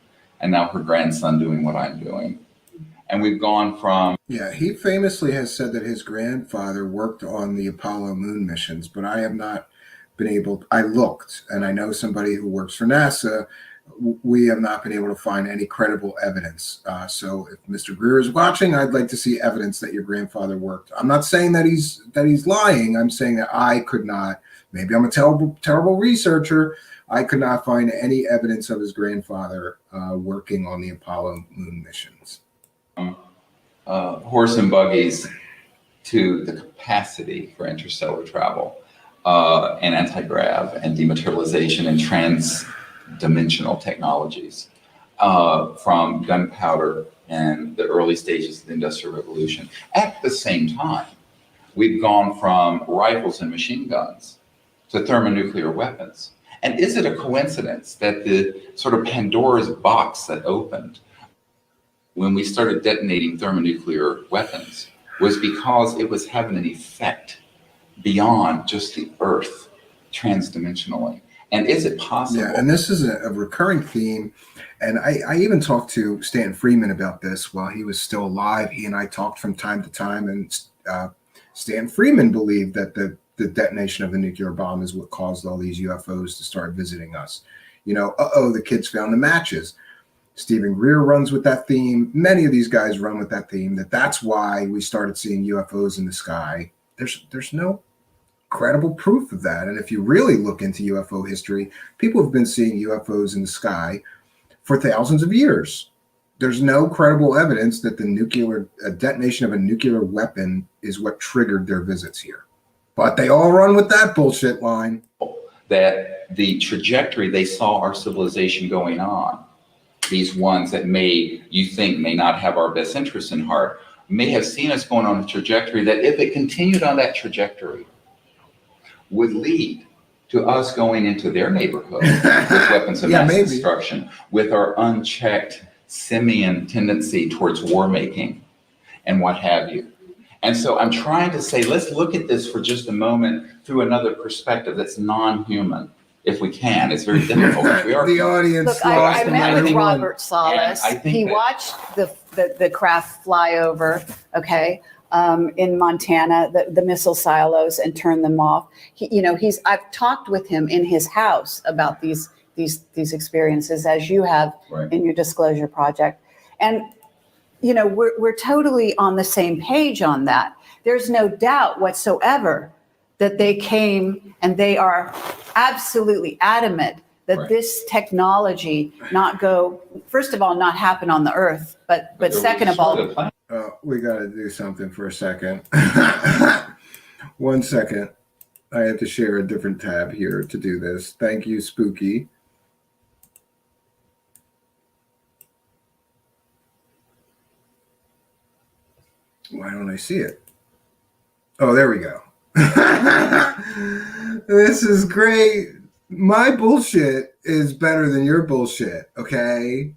And now her grandson doing what I'm doing. And we've gone from... Yeah, he famously has said that his grandfather worked on the Apollo moon missions, but I have not been able... I looked, and I know somebody who works for NASA. We have not been able to find any credible evidence. So if Mr. Greer is watching, I'd like to see evidence that your grandfather worked. I'm not saying that he's lying. I'm saying that I could not. Maybe I'm a terrible researcher. I could not find any evidence of his grandfather working on the Apollo moon missions. Horse and buggies to the capacity for interstellar travel and anti-grav and dematerialization and trans-dimensional technologies from gunpowder and the early stages of the Industrial Revolution. At the same time, we've gone from rifles and machine guns to thermonuclear weapons. And is it a coincidence that the sort of Pandora's box that opened when we started detonating thermonuclear weapons was because it was having an effect beyond just the Earth transdimensionally? And is it possible? Yeah, and this is a recurring theme. And I even talked to Stanton Friedman about this while he was still alive. He and I talked from time to time, and Stanton Friedman believed that the detonation of the nuclear bomb is what caused all these UFOs to start visiting us. You know, the kids found the matches. Stephen Greer runs with that theme. Many of these guys run with that theme, that's why we started seeing UFOs in the sky. There's no credible proof of that. And if you really look into UFO history, people have been seeing UFOs in the sky for thousands of years. There's no credible evidence that the detonation of a nuclear weapon is what triggered their visits here. But they all run with that bullshit line. that the trajectory they saw our civilization going on, these ones that you think may not have our best interests in heart, may have seen us going on a trajectory that, if it continued on that trajectory, would lead to us going into their neighborhood with weapons of mass destruction, with our unchecked simian tendency towards war making and what have you. And so I'm trying to say, let's look at this for just a moment through another perspective that's non-human, if we can. It's very difficult. We are The audience Look, lost I in met with everyone. Robert Salas. And I think He that- watched the craft fly over, okay, in Montana, the missile silos, and turn them off. I've talked with him in his house about these experiences, as you have Right. in your disclosure project. And, we're totally on the same page on that. There's no doubt whatsoever that they came, and they are absolutely adamant that Right. this technology first of all, not happen on the earth, but second of all, We got to do something for a second. 1 second. I have to share a different tab here to do this. Thank you, Spooky. Why don't I see it? Oh, there we go. This is great. My bullshit is better than your bullshit, okay?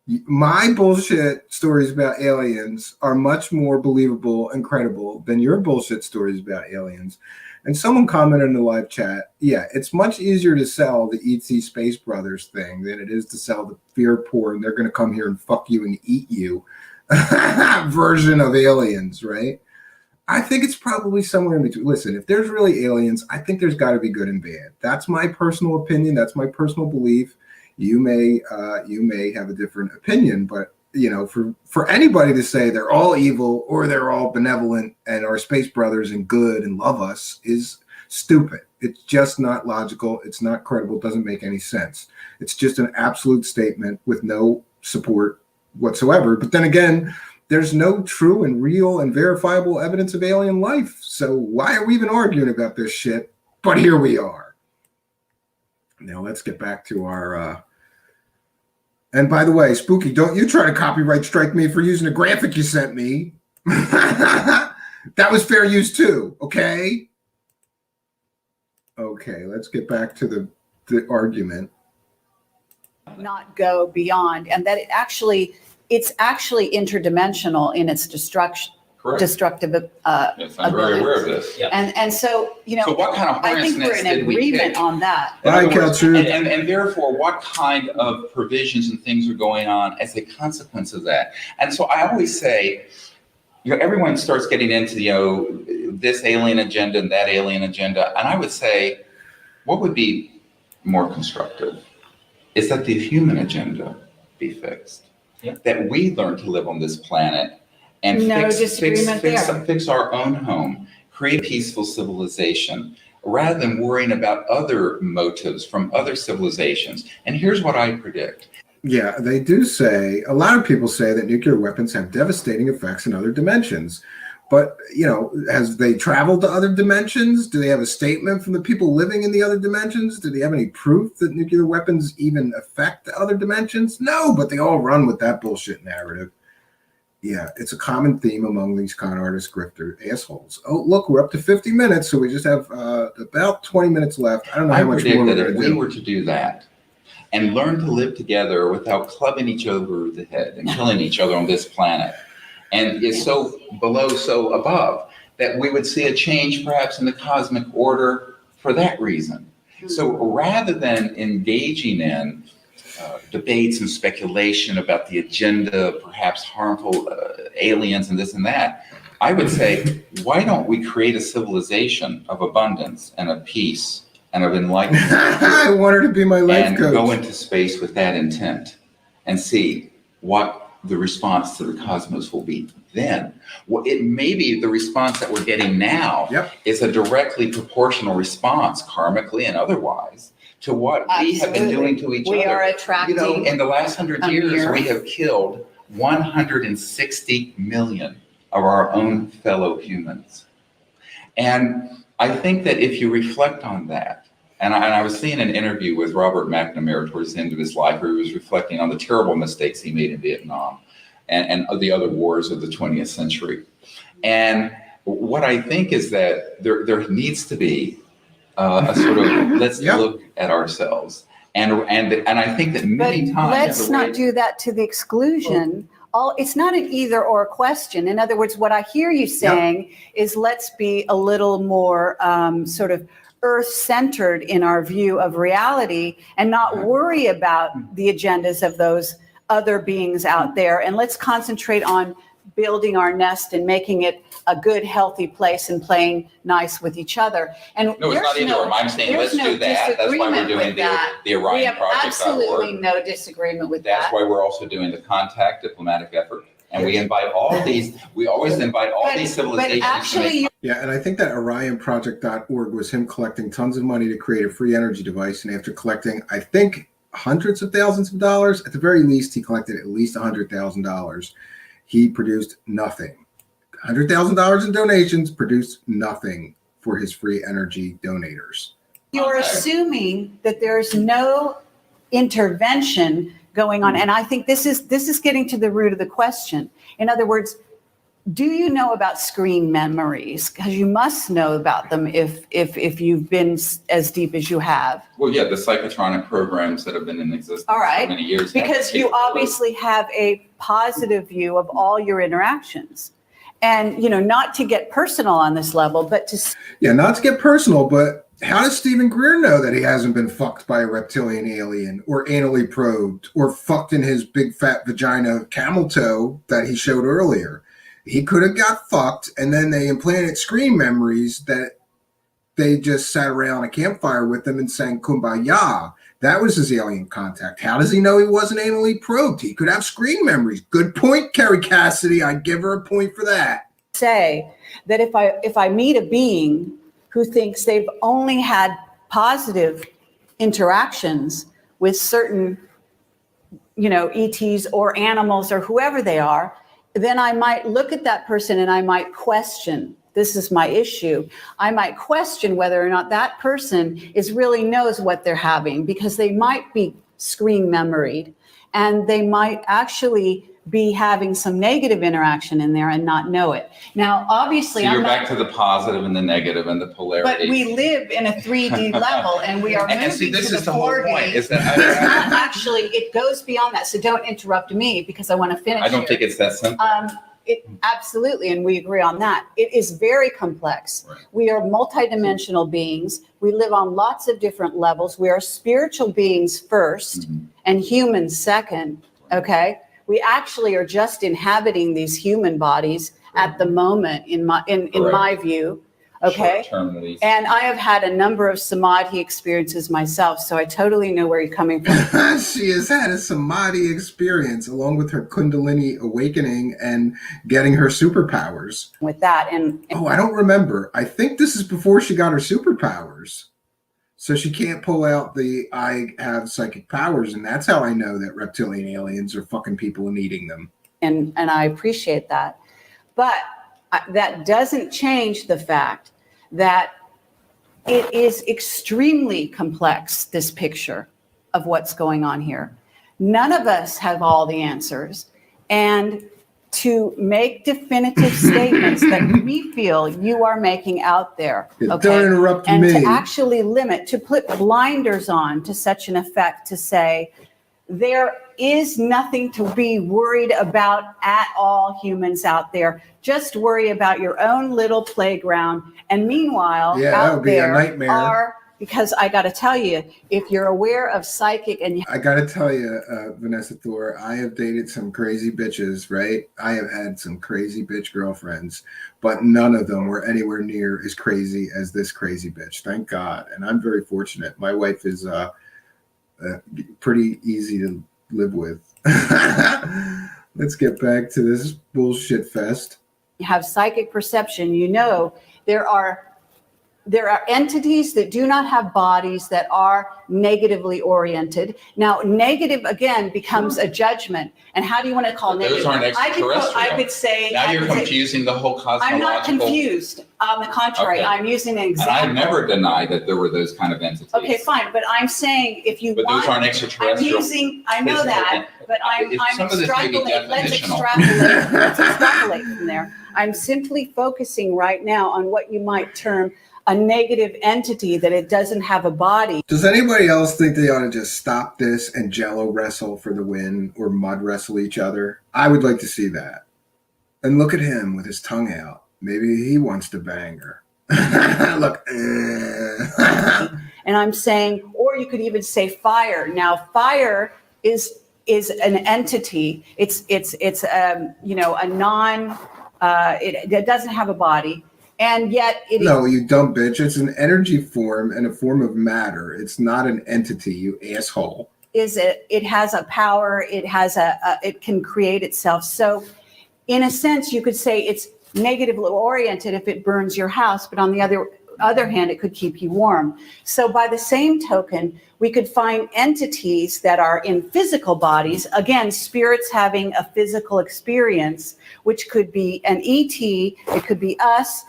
My bullshit stories about aliens are much more believable and credible than your bullshit stories about aliens. And someone commented in the live chat, yeah, it's much easier to sell the ET Space Brothers thing than it is to sell the fear porn, they're going to come here and fuck you and eat you version of aliens, right? I think it's probably somewhere in between. Listen, if there's really aliens, I think there's got to be good and bad. That's my personal opinion. That's my personal belief. You may have a different opinion, but for anybody to say they're all evil or they're all benevolent and are space brothers and good and love us is stupid. It's just not logical. It's not credible. It doesn't make any sense. It's just an absolute statement with no support whatsoever. But then again, there's no true and real and verifiable evidence of alien life. So why are we even arguing about this shit? But here we are. Now let's get back to our and by the way, Spooky, don't you try to copyright strike me for using a graphic you sent me. That was fair use too, okay? Okay, let's get back to the argument. not go beyond, and that it's actually interdimensional in its destructive Yes, I'm very aware of this. And so, So what kind of I hornet's think we're nest in did we agreement pick? on that. In other Bye, words, Keltrude. and therefore, what kind of provisions and things are going on as a consequence of that? And so I always say, everyone starts getting into, this alien agenda and that alien agenda. And I would say, what would be more constructive is that the human agenda be fixed. Yeah. That we learn to live on this planet and No disagreement there. fix our own home, create a peaceful civilization, rather than worrying about other motives from other civilizations. And here's what I predict. Yeah, they do say, a lot of people say that nuclear weapons have devastating effects in other dimensions. But, has they traveled to other dimensions? Do they have a statement from the people living in the other dimensions? Do they have any proof that nuclear weapons even affect the other dimensions? No, but they all run with that bullshit narrative. Yeah, it's a common theme among these con artist grifter assholes. Oh, look, we're up to 50 minutes, so we just have about 20 minutes left. I don't know how much more predict we're that going if to we do. were to do that and learn to live together without clubbing each other over the head and killing each other on this planet, and it's so below, so above, that we would see a change perhaps in the cosmic order for that reason. So rather than engaging in debates and speculation about the agenda, perhaps harmful aliens and this and that, I would say, why don't we create a civilization of abundance and of peace and of enlightenment? I want her to be my life and coach. go into space with that intent and see what the response to the cosmos will be then. Well, it may be the response that we're getting now is a directly proportional response, karmically and otherwise, to what we have been doing to each other. We are attracting in the last 100 years, we have killed 160 million of our own fellow humans. And I think that if you reflect on that, And I was seeing an interview with Robert McNamara towards the end of his life, where he was reflecting on the terrible mistakes he made in Vietnam and the other wars of the 20th century. And what I think is that there needs to be a sort of let's look at ourselves. And I think that many times. Let's not do that to the exclusion. It's not an either or question. In other words, what I hear you saying is let's be a little more sort of earth-centered in our view of reality and not worry about the agendas of those other beings out there. And let's concentrate on building our nest and making it a good, healthy place and playing nice with each other. And no, it's not either or. I'm saying let's do that. That's why we're doing the Orion Project. We have absolutely no disagreement with that. That's why we're also doing the contact diplomatic effort. And we invite all these, we always invite all these civilizations. But actually, yeah, and I think that OrionProject.org was him collecting tons of money to create a free energy device. And after collecting, I think, hundreds of thousands of dollars, at the very least, he collected at least $100,000. He produced nothing. $100,000 in donations, produced nothing for his free energy donators. You're assuming that there's no intervention going on. And I think this is getting to the root of the question. In other words, do you know about screen memories? Because you must know about them if you've been as deep as you have. Well, yeah, the psychotronic programs that have been in existence for many years. Because you obviously have a positive view of all your interactions. And, not to get personal on this level, but to... Yeah, not to get personal, but how does Stephen Greer know that he hasn't been fucked by a reptilian alien or anally probed or fucked in his big fat vagina camel toe that he showed earlier? He could have got fucked, and then they implanted screen memories that they just sat around a campfire with him and sang Kumbaya. That was his alien contact. How does he know he wasn't anally probed? He could have screen memories. Good point, Kerry Cassidy. I'd give her a point for that. Say that if I meet a being who thinks they've only had positive interactions with certain, ETs or animals or whoever they are, then I might look at that person and I might question. This is my issue. I might question whether or not that person really knows what they're having, because they might be screen memoried and they might actually be having some negative interaction in there and not know it. Now, obviously, so you're back to the positive and the negative and the polarity. But we live in a 3D level, and we are moving see, this to is the the whole 4D. point. Is that It's not actually, it goes beyond that. So don't interrupt me because I want to finish. I don't think it's that simple. Absolutely, and we agree on that. It is very complex. Right. We are multidimensional beings. We live on lots of different levels. We are spiritual beings first, and humans second. Okay. We actually are just inhabiting these human bodies at the moment, in my view. Okay. And I have had a number of samadhi experiences myself, so I totally know where you're coming from. She has had a samadhi experience along with her Kundalini awakening and getting her superpowers. With that, I don't remember. I think this is before she got her superpowers. So she can't pull out I have psychic powers, and that's how I know that reptilian aliens are fucking people and eating them. And I appreciate that. But that doesn't change the fact that it is extremely complex, this picture of what's going on here. None of us have all the answers. And to make definitive statements that we feel you are making out there, okay? Don't interrupt and me. To actually limit, to put blinders on to such an effect, to say, there is nothing to be worried about at all, humans out there. Just worry about your own little playground. And meanwhile, that would be a nightmare. Because I got to tell you, if you're aware of psychic and... I got to tell you, Vanessa Thor, I have dated some crazy bitches, right? I have had some crazy bitch girlfriends, but none of them were anywhere near as crazy as this crazy bitch. Thank God. And I'm very fortunate. My wife is pretty easy to live with. Let's get back to this bullshit fest. You have psychic perception, there are there are entities that do not have bodies that are negatively oriented. Now, negative again becomes a judgment. And how do you want to call But negative? those aren't extraterrestrial. I could say. Now I you're could say- confusing the whole cosmological. I'm not confused. On the contrary, Okay. I'm using an And example. I've never denied that there were those kind of entities. Okay, fine, but I'm saying if you But want. those aren't I'm extraterrestrial. using, I know Physical that, but I'm Some of this may be extrapolating, let's definitional. let's extrapolate from there. I'm simply focusing right now on what you might term a negative entity, that it doesn't have a body. Does anybody else think they ought to just stop this and jello wrestle for the win or mud wrestle each other? I would like to see that. And look at him with his tongue out. Maybe he wants to bang her. Look. And I'm saying, or you could even say fire. Now, fire is an entity. It's you know, a non, it doesn't have a body. And yet it No, you dumb bitch. It's an energy form and a form of matter. It's not an entity, you asshole. it has a power, it has it can create itself. So in a sense, you could say it's negatively oriented if it burns your house, but on the other hand, it could keep you warm. So by the same token, we could find entities that are in physical bodies, again, spirits having a physical experience, which could be an ET, it could be us.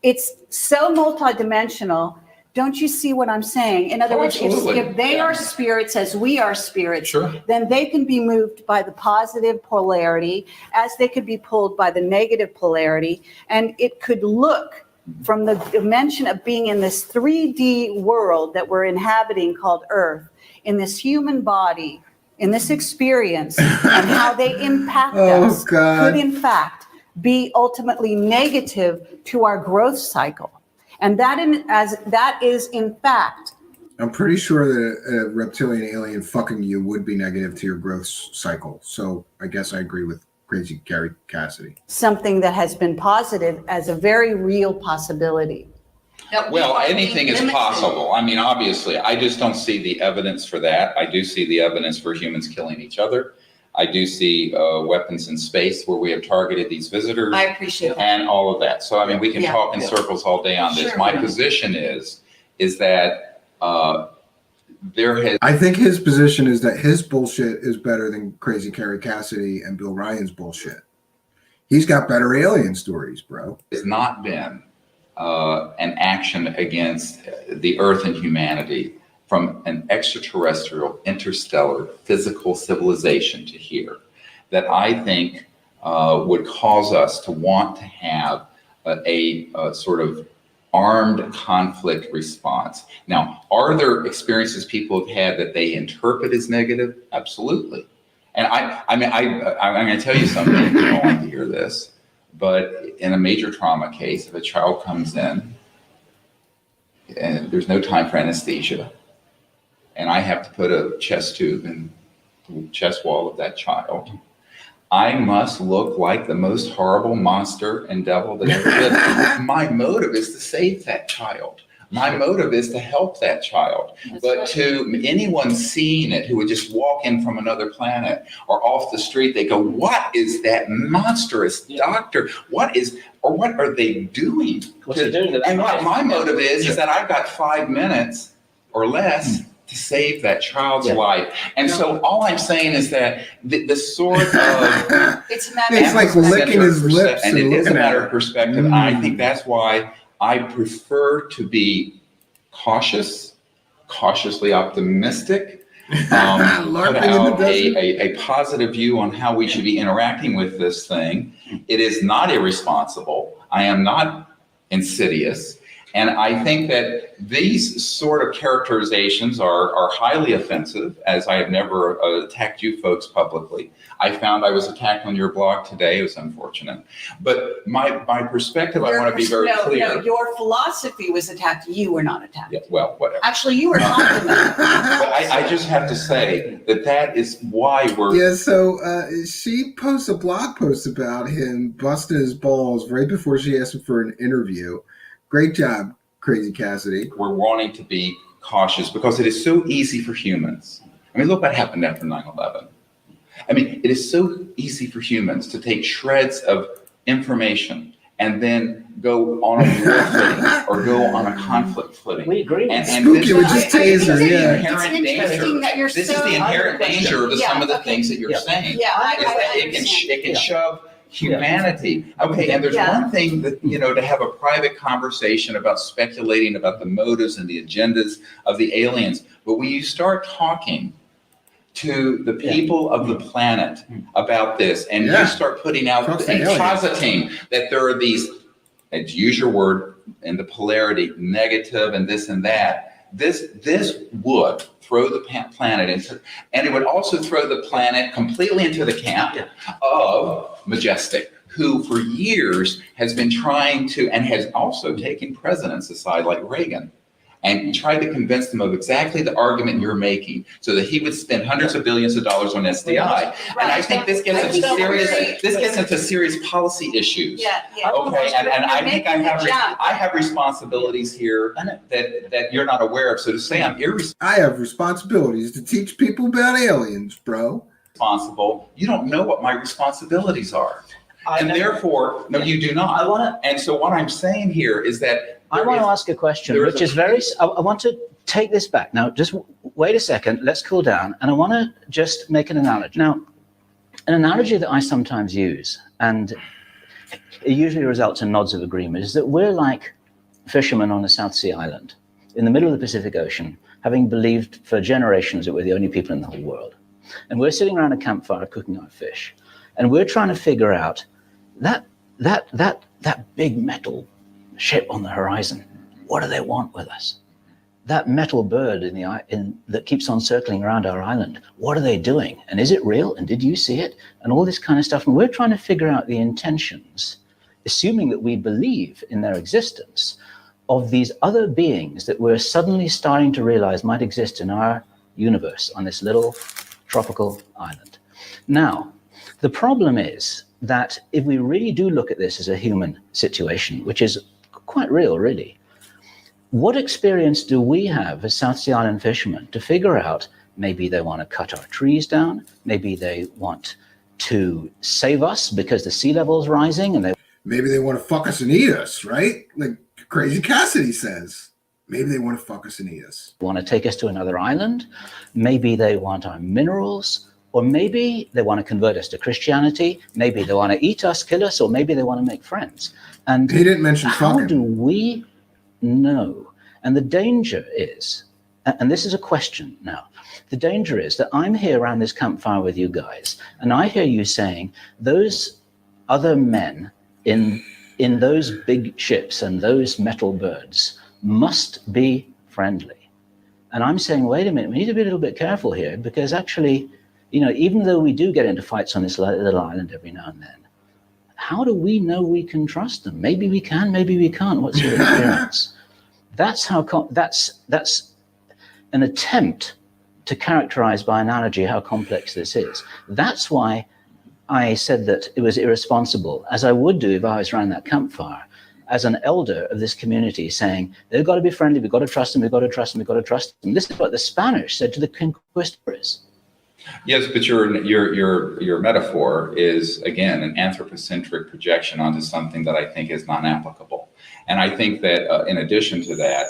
It's so multidimensional. Don't you see what I'm saying? In other words, if they are spirits as we are spirits, Sure. then they can be moved by the positive polarity as they could be pulled by the negative polarity. And it could look from the dimension of being in this 3D world that we're inhabiting called Earth, in this human body, in this experience, and how they impact us God. could in fact be ultimately negative to our growth cycle. And that is in fact. I'm pretty sure that a reptilian alien fucking you would be negative to your growth cycle. So I guess I agree with crazy Kerry Cassidy. Something that has been posited as a very real possibility. Well, anything is possible. I mean, obviously, I just don't see the evidence for that. I do see the evidence for humans killing each other. I do see weapons in space where we have targeted these visitors. I appreciate that. And all of that. So, I mean, we can Yeah. talk in circles all day on this. Sure. My position is that there has. I think his position is that his bullshit is better than crazy Kerry Cassidy and Bill Ryan's bullshit. He's got better alien stories, bro. Has not been an action against the Earth and humanity from an extraterrestrial, interstellar, physical civilization to here that I think would cause us to want to have a sort of armed conflict response. Now, are there experiences people have had that they interpret as negative? Absolutely. And I'm going to tell you something, you don't like to hear this, but in a major trauma case, if a child comes in and there's no time for anesthesia, and I have to put a chest tube in the chest wall of that child, I must look like the most horrible monster and devil that ever lived. My motive is to save that child. My motive is to help that child. But to anyone seeing it who would just walk in from another planet or off the street, they go, what is that monstrous doctor? What are they doing? What's he doing to that And what child? my motive is that I've got 5 minutes or less to save that child's life. And so all I'm saying is that the sort of It's a matter It's like licking his lips and and it is a looking matter at of perspective. And I think that's why I prefer to be cautiously optimistic, put LARPing in the out desert. a positive view on how we should be interacting with this thing. It is not irresponsible. I am not insidious. And I think that these sort of characterizations are highly offensive, as I have never attacked you folks publicly. I found I was attacked on your blog today. It was unfortunate. But my perspective, I want to be very clear. No, your philosophy was attacked. You were not attacked. Yeah, well, whatever. Actually, you were complimented. But I just have to say that is why we're. Yeah, so she posts a blog post about him busting his balls right before she asked him for an interview. Great job, Crazy Cassidy. We're wanting to be cautious because it is so easy for humans. I mean, look what happened after 9/11. I mean, it is so easy for humans to take shreds of information and then go on a war footing or go on a conflict footing. We agree. And Spooky with just taser, yeah. Inherent danger. This is the inherent danger of some of the things that you're saying. Yeah, Is that it can shove humanity. Okay, and there's one thing that, to have a private conversation about speculating about the motives and the agendas of the aliens. But when you start talking to the people of the planet about this, and you start putting out and positing that there are these, and to use your word, and the polarity, negative and this and that, this would throw the planet into, and it would also throw the planet completely into the camp of Majestic, who for years has been trying to, and has also taken presidents aside like Reagan, and tried to convince them of exactly the argument you're making so that he would spend hundreds of billions of dollars on SDI. And I think this gets into serious policy issues. Okay, and I think I have responsibilities here that you're not aware of. So to say I'm irresponsible. I have responsibilities to teach people about aliens, bro. You don't know what my responsibilities are. And therefore, no, you do not. And so what I'm saying here is that I want to ask a question, which is I want to take this back. Now, just wait a second. Let's cool down. And I want to just make an analogy. Now, an analogy that I sometimes use, and it usually results in nods of agreement, is that we're like fishermen on a South Sea island in the middle of the Pacific Ocean, having believed for generations that we're the only people in the whole world. And we're sitting around a campfire cooking our fish. And we're trying to figure out that big metal ship on the horizon, what do they want with us? That metal bird that keeps on circling around our island, what are they doing? And is it real? And did you see it? And all this kind of stuff. And we're trying to figure out the intentions, assuming that we believe in their existence, of these other beings that we're suddenly starting to realize might exist in our universe on this little tropical island. Now, the problem is that if we really do look at this as a human situation, which is quite real, really, what experience do we have as South Sea Island fishermen to figure out maybe they want to cut our trees down, maybe they want to save us because the sea level is rising, and maybe they want to fuck us and eat us, right? Like Crazy Cassidy says. Maybe they want to fuck us and eat us. Want to take us to another island, maybe they want our minerals, or maybe they want to convert us to Christianity, maybe they want to eat us, kill us, or maybe they want to make friends. And he didn't mention fucking. How do we know? And the danger is, and this is a question now, the danger is that I'm here around this campfire with you guys, and I hear you saying those other men in those big ships and those metal birds must be friendly. And I'm saying, wait a minute, we need to be a little bit careful here, because actually, even though we do get into fights on this little island every now and then, how do we know we can trust them? Maybe we can, maybe we can't. What's your experience? That's an attempt to characterize by analogy how complex this is. That's why I said that it was irresponsible, as I would do if I was around that campfire, as an elder of this community, saying, they've got to be friendly, we've got to trust them, we've got to trust them, we've got to trust them. This is what the Spanish said to the conquistadors. Yes, but your metaphor is, again, an anthropocentric projection onto something that I think is non-applicable. And I think that in addition to that,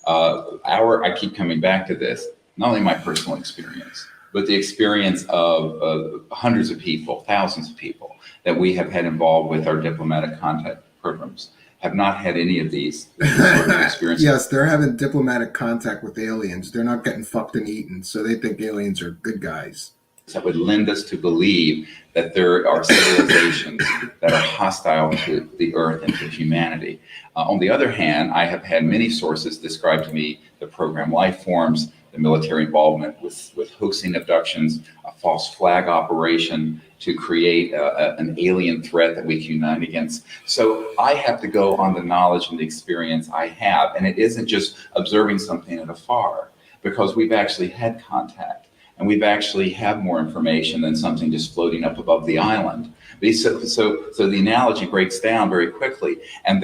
I keep coming back to this, not only my personal experience, but the experience of hundreds of people, thousands of people that we have had involved with our diplomatic contact programs have not had any of these sort of experiences. Yes, they're having diplomatic contact with aliens. They're not getting fucked and eaten, so they think aliens are good guys. That would lend us to believe that there are civilizations that are hostile to the earth and to humanity. On the other hand, I have had many sources describe to me the program life forms, the military involvement with hoaxing abductions, a false flag operation to create an alien threat that we can unite against. So I have to go on the knowledge and the experience I have. And it isn't just observing something at afar, because we've actually had contact and we've actually have more information than something just floating up above the island. So the analogy breaks down very quickly. And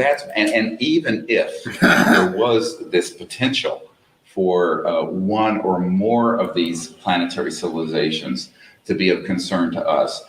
even if there was this potential for one or more of these planetary civilizations to be of concern to us,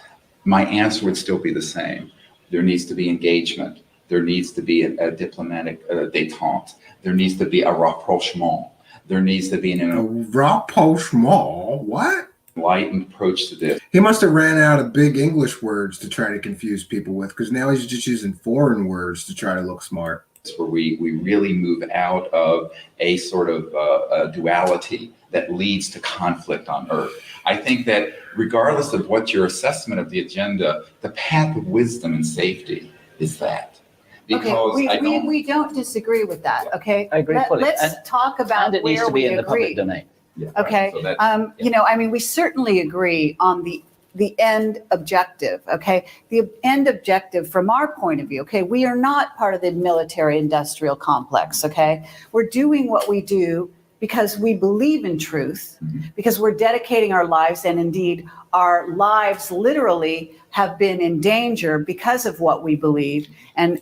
my answer would still be the same. There needs to be engagement. There needs to be a diplomatic détente. There needs to be a rapprochement. There needs to be an Rapprochement? What? enlightened approach to this. He must have ran out of big English words to try to confuse people with, because now he's just using foreign words to try to look smart. Where we really move out of a sort of a duality that leads to conflict on Earth. I think that regardless of what your assessment of the agenda, the path of wisdom and safety is that. Because we don't disagree with that, okay? I agree fully. Let's talk about And it needs where to be we in the public agree. domain. Yeah, Okay, right. So you know, I mean, we certainly agree on the end objective, okay? The end objective from our point of view, okay? We are not part of the military industrial complex, okay? We're doing what we do because we believe in truth, because we're dedicating our lives, and indeed our lives literally have been in danger because of what we believe. And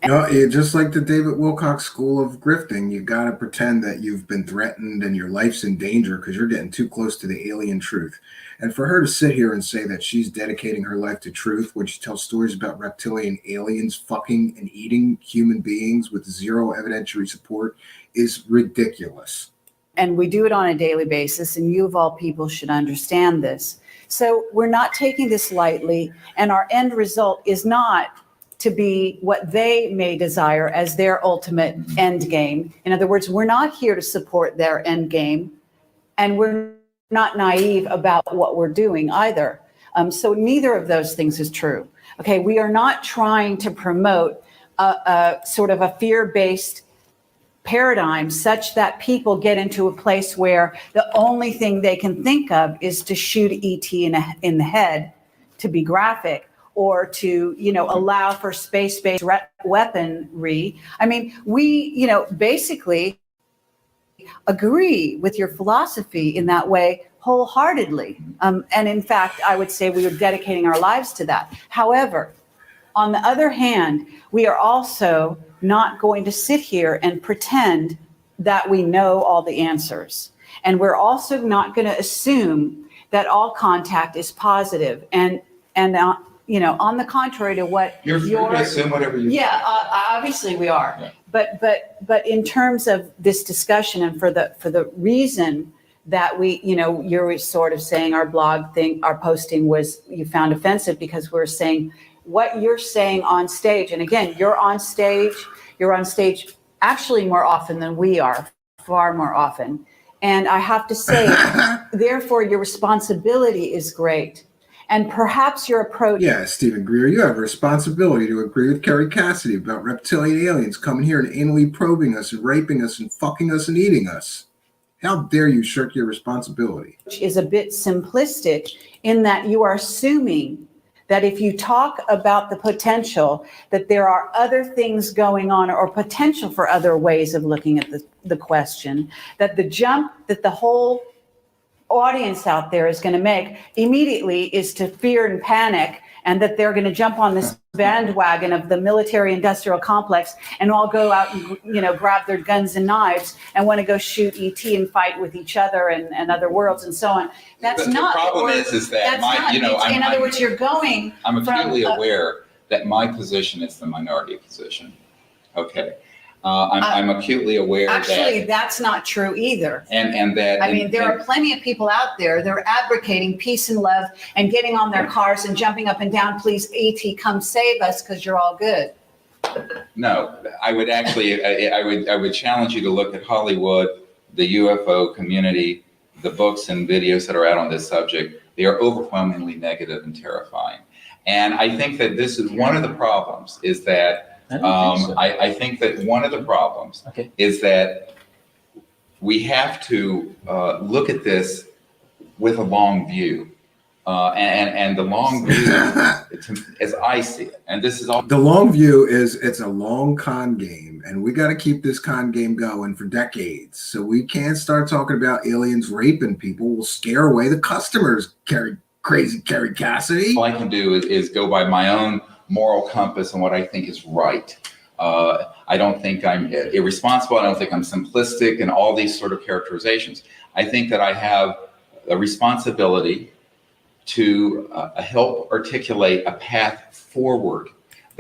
Just like the David Wilcock School of Grifting, you got to pretend that you've been threatened and your life's in danger because you're getting too close to the alien truth. And for her to sit here and say that she's dedicating her life to truth when she tells stories about reptilian aliens fucking and eating human beings with zero evidentiary support is ridiculous. And we do it on a daily basis, and you of all people should understand this. So we're not taking this lightly, and our end result is not to be what they may desire as their ultimate end game. In other words, we're not here to support their end game, and we're not naive about what we're doing either. So neither of those things is true. Okay, we are not trying to promote a sort of a fear-based paradigm such that people get into a place where the only thing they can think of is to shoot ET in the head, to be graphic, or to, you know, allow for space-based weaponry. I mean, we, you know, basically agree with your philosophy in that way wholeheartedly. And in fact, I would say we are dedicating our lives to that. However, on the other hand, we are also not going to sit here and pretend that we know all the answers. And we're also not going to assume that all contact is positive. And you know, on the contrary to what you're free to assume whatever you. Yeah, obviously we are. Yeah. But in terms of this discussion, and for the reason that we, you know, you're sort of saying our blog thing, our posting was, you found offensive because we're saying what you're saying on stage. And again, you're on stage actually more often than we are, far more often. And I have to say, therefore, your responsibility is great. And perhaps your approach. Yeah, Stephen Greer, you have a responsibility to agree with Kerry Cassidy about reptilian aliens coming here and anally probing us and raping us and fucking us and eating us. How dare you shirk your responsibility? Is a bit simplistic in that you are assuming that if you talk about the potential, that there are other things going on or potential for other ways of looking at the question, that the jump that the whole audience out there is going to make immediately is to fear and panic, and that they're going to jump on this bandwagon of the military industrial complex and all go out and, you know, grab their guns and knives and want to go shoot ET and fight with each other and other worlds and so on. That's not the problem is that my, you know, in other words, you're going. I'm acutely aware that my position is the minority position. Okay. I'm acutely aware actually, that that's not true either. And that I mean, there are plenty of people out there that are advocating peace and love and getting on their cars and jumping up and down, please, ET, come save us because you're all good. No, I would actually, I would challenge you to look at Hollywood, the UFO community, the books and videos that are out on this subject. They are overwhelmingly negative and terrifying. And I think that this is one of the problems, is that I think that one of the problems is that we have to look at this with a long view. And the long view, as I see it, and this is all. The long view is it's a long con game, and we got to keep this con game going for decades. So we can't start talking about aliens raping people. We'll scare away the customers, crazy Kerry Cassidy. All I can do is go by my own moral compass and what I think is right. I don't think I'm irresponsible. I don't think I'm simplistic and all these sort of characterizations. I think that I have a responsibility to help articulate a path forward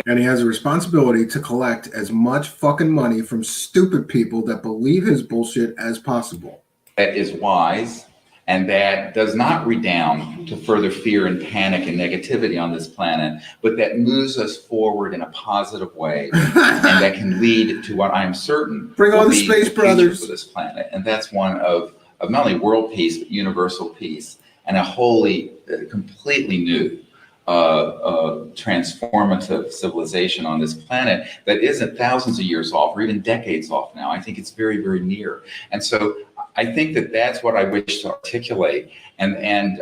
And he has a responsibility to collect as much fucking money from stupid people that believe his bullshit as possible. That is wise, and that does not redound to further fear and panic and negativity on this planet, but that moves us forward in a positive way, and that can lead to what I'm certain Bring will on the be Space future Brothers for this planet. And that's one of not only world peace, but universal peace, and a wholly, completely new, transformative civilization on this planet that isn't thousands of years off or even decades off now. I think it's very, very near. And so I think that that's what I wish to articulate. And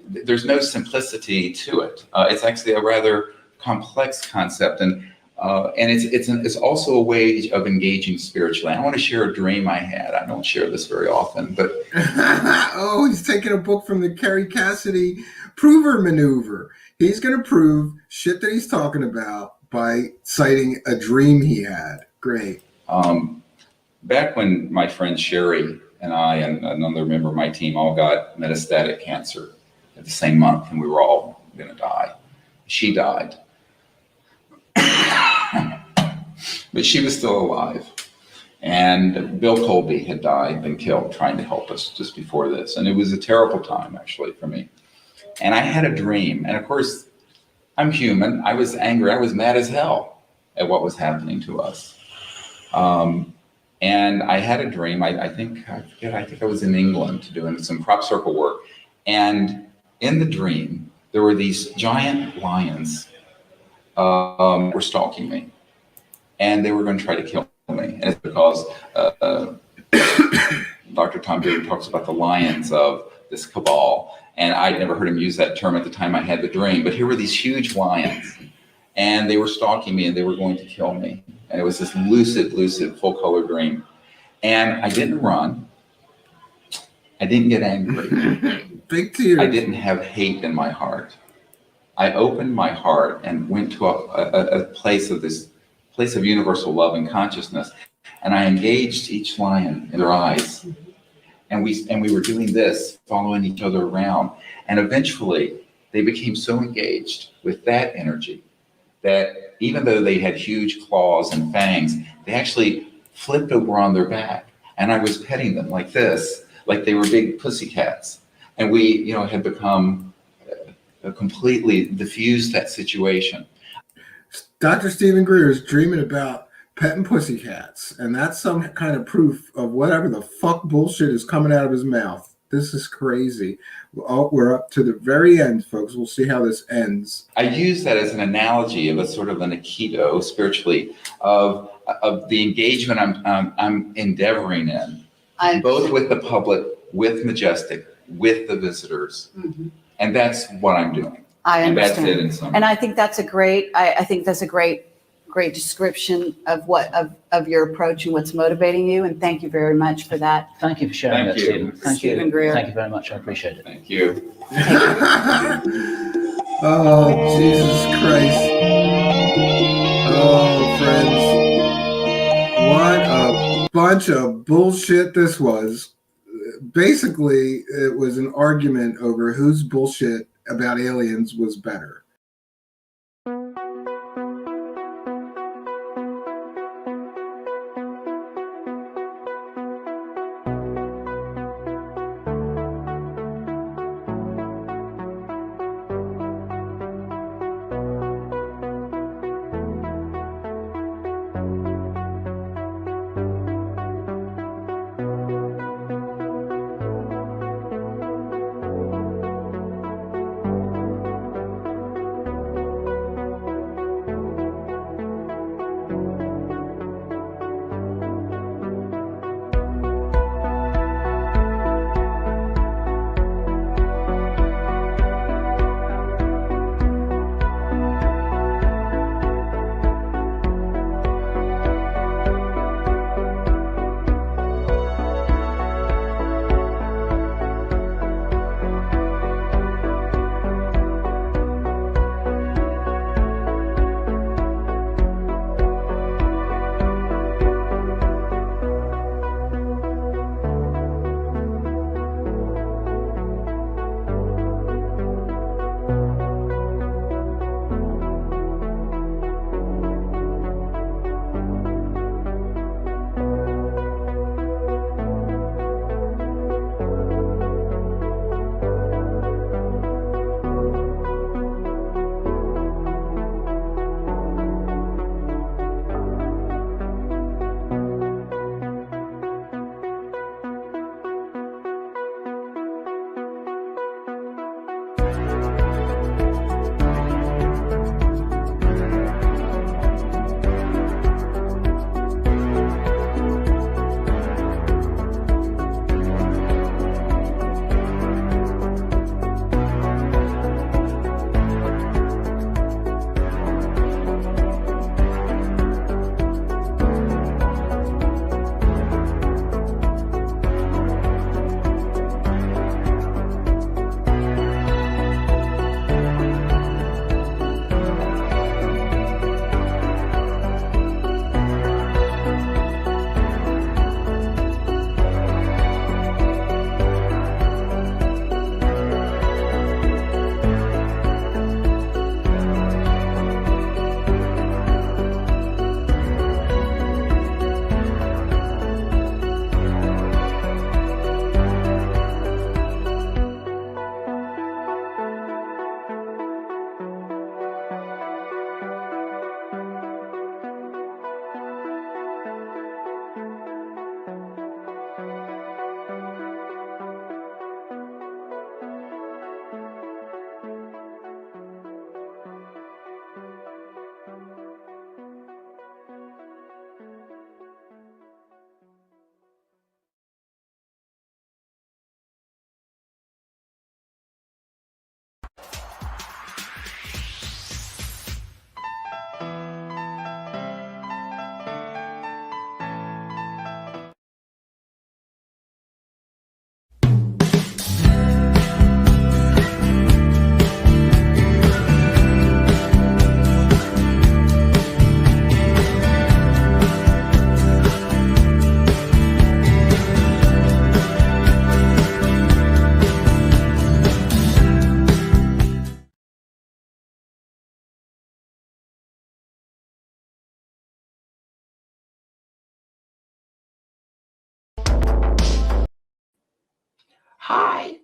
there's no simplicity to it. It's actually a rather complex concept. And it's also a way of engaging spiritually. I want to share a dream I had. I don't share this very often, but oh, he's taking a book from the Kerry Cassidy prover maneuver. He's going to prove shit that he's talking about by citing a dream he had. Great. Back when my friend Sherry and I and another member of my team all got metastatic cancer at the same month, and we were all going to die. She died. But she was still alive. And Bill Colby had died, been killed, trying to help us just before this. And it was a terrible time, actually, for me. And I had a dream. And of course, I'm human. I was angry. I was mad as hell at what was happening to us. And I had a dream. I think I was in England doing some crop circle work. And in the dream, there were these giant lions were stalking me. And they were going to try to kill me. And it's because Dr. Tom David talks about the lions of this cabal. And I'd never heard him use that term at the time I had the dream. But here were these huge lions. And they were stalking me and they were going to kill me. And it was this lucid, full color dream. And I didn't run. I didn't get angry. Big tears. I didn't have hate in my heart. I opened my heart and went to a place of universal love and consciousness. And I engaged each lion in their eyes. And we were doing this, following each other around. And eventually they became so engaged with that energy that even though they had huge claws and fangs, they actually flipped over on their back. And I was petting them like this, like they were big pussycats. And we, had become completely diffused that situation. Dr. Stephen Greer is dreaming about petting pussycats, and that's some kind of proof of whatever the fuck bullshit is coming out of his mouth. This is crazy. We're up to the very end, folks. We'll see how this ends. I use that as an analogy of a sort of an aikido spiritually of the engagement I'm endeavoring in, both with the public, with Majestic, with the visitors. Mm-hmm. And that's what I'm doing. I understand. And that's it in summary. And I think that's a great description of of your approach and what's motivating you. And thank you very much for that. Thank you for sharing that, Stephen. Thank you. Stephen Greer. Thank you very much. I appreciate it. Thank you. Oh, Jesus Christ. Oh, friends. What a bunch of bullshit this was. Basically, it was an argument over whose bullshit about aliens was better. Hi.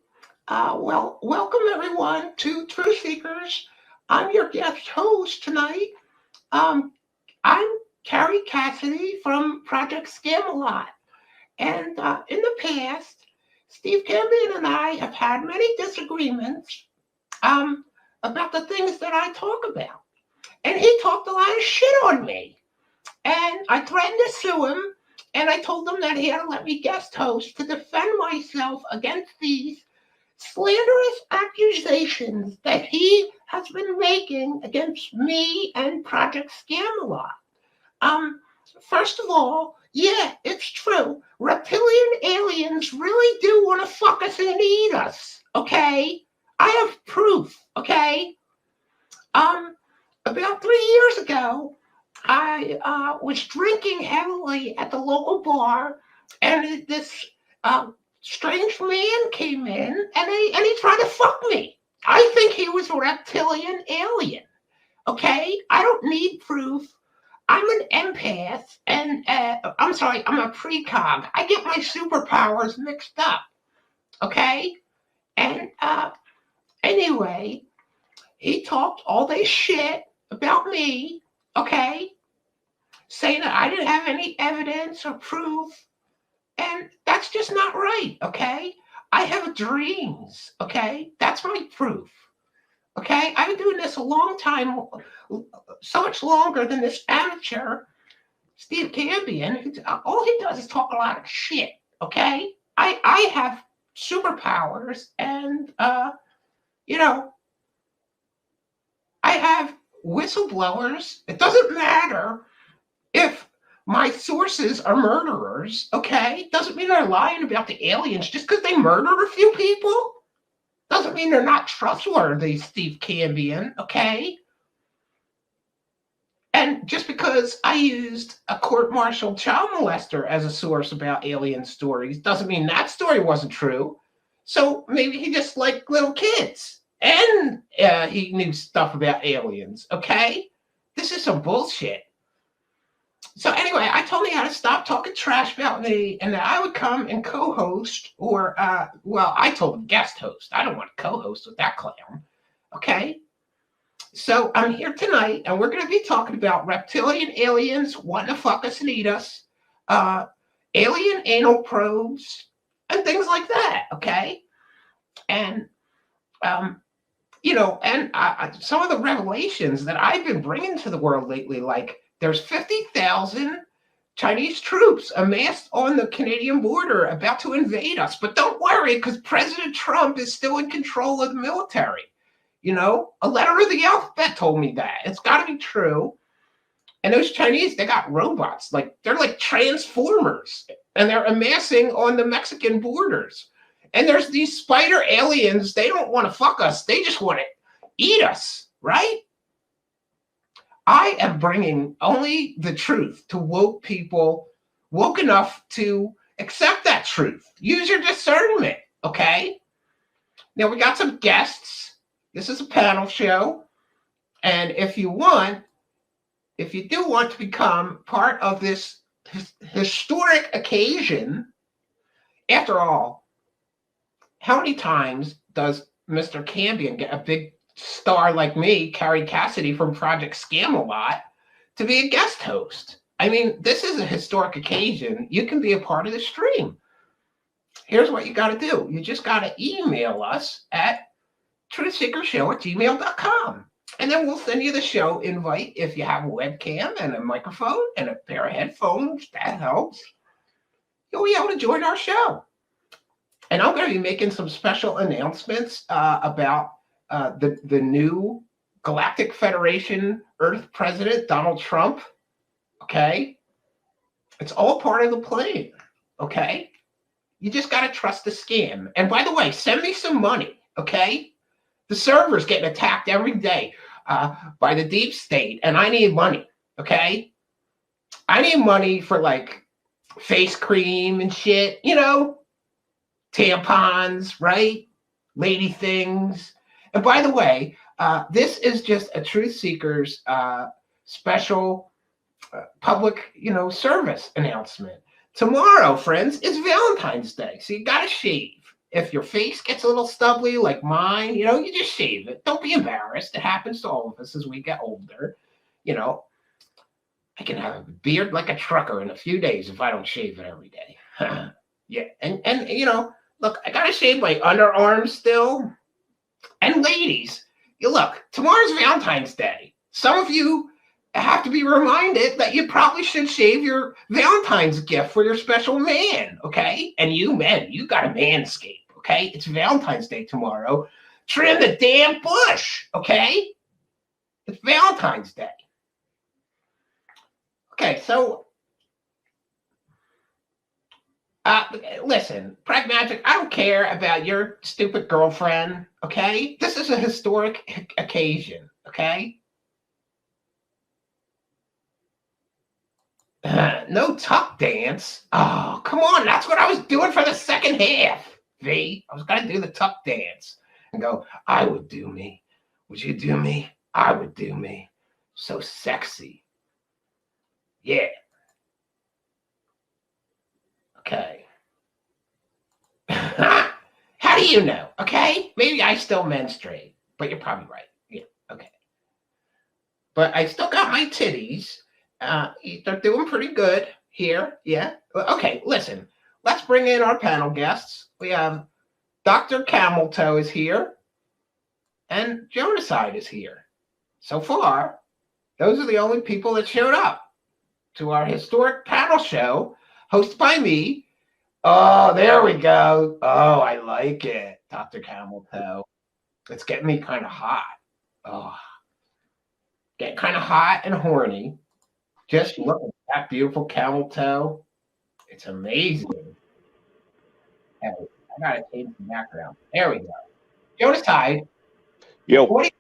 Well, welcome everyone to Truth Seekers. I'm your guest host tonight. I'm Kerry Cassidy from Project Scam-A-Lot. And in the past, Steve Cambion and I have had many disagreements about the things that I talk about. And he talked a lot of shit on me. And I threatened to sue him. And I told him that he had to let me guest host to defend myself against these slanderous accusations that he has been making against me and Project Scam-A-Lot. First of all, yeah, it's true. Reptilian aliens really do want to fuck us and eat us, okay? I have proof, okay? About 3 years ago, I was drinking heavily at the local bar, and this strange man came in, and he tried to fuck me. I think he was a reptilian alien. Okay, I don't need proof. I'm an empath, and I'm sorry, I'm a precog. I get my superpowers mixed up. Okay, and anyway, he talked all this shit about me. Okay, saying that I didn't have any evidence or proof. And that's just not right, okay? I have dreams, okay? That's my proof, okay? I've been doing this a long time, so much longer than this amateur, Steve Cambion. All he does is talk a lot of shit, okay? I have superpowers, and, you know, I have whistleblowers. It doesn't matter if my sources are murderers, okay? Doesn't mean they're lying about the aliens. Just because they murdered a few people doesn't mean they're not trustworthy, Steve Cambion, okay? And just because I used a court-martialed child molester as a source about alien stories doesn't mean that story wasn't true. So maybe he just liked little kids and he knew stuff about aliens, okay? This is some bullshit. So anyway, I told him how to stop talking trash about me and that I would come and co-host or, well, I told him guest host. I don't want to co-host with that clown, okay? So I'm here tonight and we're going to be talking about reptilian aliens wanting to fuck us and eat us, alien anal probes, and things like that, okay? And, you know, and some of the revelations that I've been bringing to the world lately, like there's 50,000 Chinese troops amassed on the Canadian border about to invade us. But don't worry, because President Trump is still in control of the military. You know, a letter of the alphabet told me that. It's got to be true. And those Chinese, they got robots. Like, they're like transformers. And they're amassing on the Mexican borders. And there's these spider aliens. They don't want to fuck us. They just want to eat us, right? I am bringing only the truth to woke people, woke enough to accept that truth. Use your discernment, okay? Now, we got some guests. This is a panel show. And if you do want to become part of this historic occasion, after all, how many times does Mr. Cambion get a big star like me, Kerry Cassidy from Project Scam-A-Lot, to be a guest host? I mean, this is a historic occasion. You can be a part of the stream. Here's what you got to do. You just got to email us at truthseekershow@gmail.com. And then we'll send you the show invite if you have a webcam and a microphone and a pair of headphones. That helps. You'll be able to join our show. And I'm going to be making some special announcements about the new Galactic Federation Earth President, Donald Trump. Okay? It's all part of the plan. Okay? You just got to trust the scam. And by the way, send me some money. Okay? The server's getting attacked every day by the deep state, and I need money. Okay? I need money for like face cream and shit, you know? Tampons, right? Lady things. And by the way, this is just a Truth Seekers special public, service announcement. Tomorrow, friends, is Valentine's Day, so you got to shave. if your face gets a little stubbly like mine, you just shave it. Don't be embarrassed. It happens to all of us as we get older. I can have a beard like a trucker in a few days if I don't shave it every day. Yeah, and look, I gotta shave my underarms still. And ladies, look, tomorrow's Valentine's Day. Some of you have to be reminded that you probably should shave your Valentine's gift for your special man, okay? And you men, you got to manscape, okay? It's Valentine's Day tomorrow. Trim the damn bush, okay? It's Valentine's Day. Okay, so listen, Pragmatic, I don't care about your stupid girlfriend, okay? This is a historic occasion, okay? No tuck dance. Oh, come on. That's what I was doing for the second half, V. I was going to do the tuck dance and go, I would do me. Would you do me? I would do me. So sexy. Yeah. Okay. How do you know? Okay. Maybe I still menstruate, but you're probably right. Yeah. Okay. But I still got my titties. They're doing pretty good here. Yeah. Okay. Listen, let's bring in our panel guests. We have Dr. Camel Toe is here and Jonaside is here. So far, those are the only people that showed up to our historic panel show hosted by me. Oh, there we go. Oh, I like it, Dr. Camel Toe. It's getting me kind of hot. Oh, getting kind of hot and horny. Just look at that beautiful camel toe. It's amazing. I gotta change the background. There we go. Jonaside. Yo. What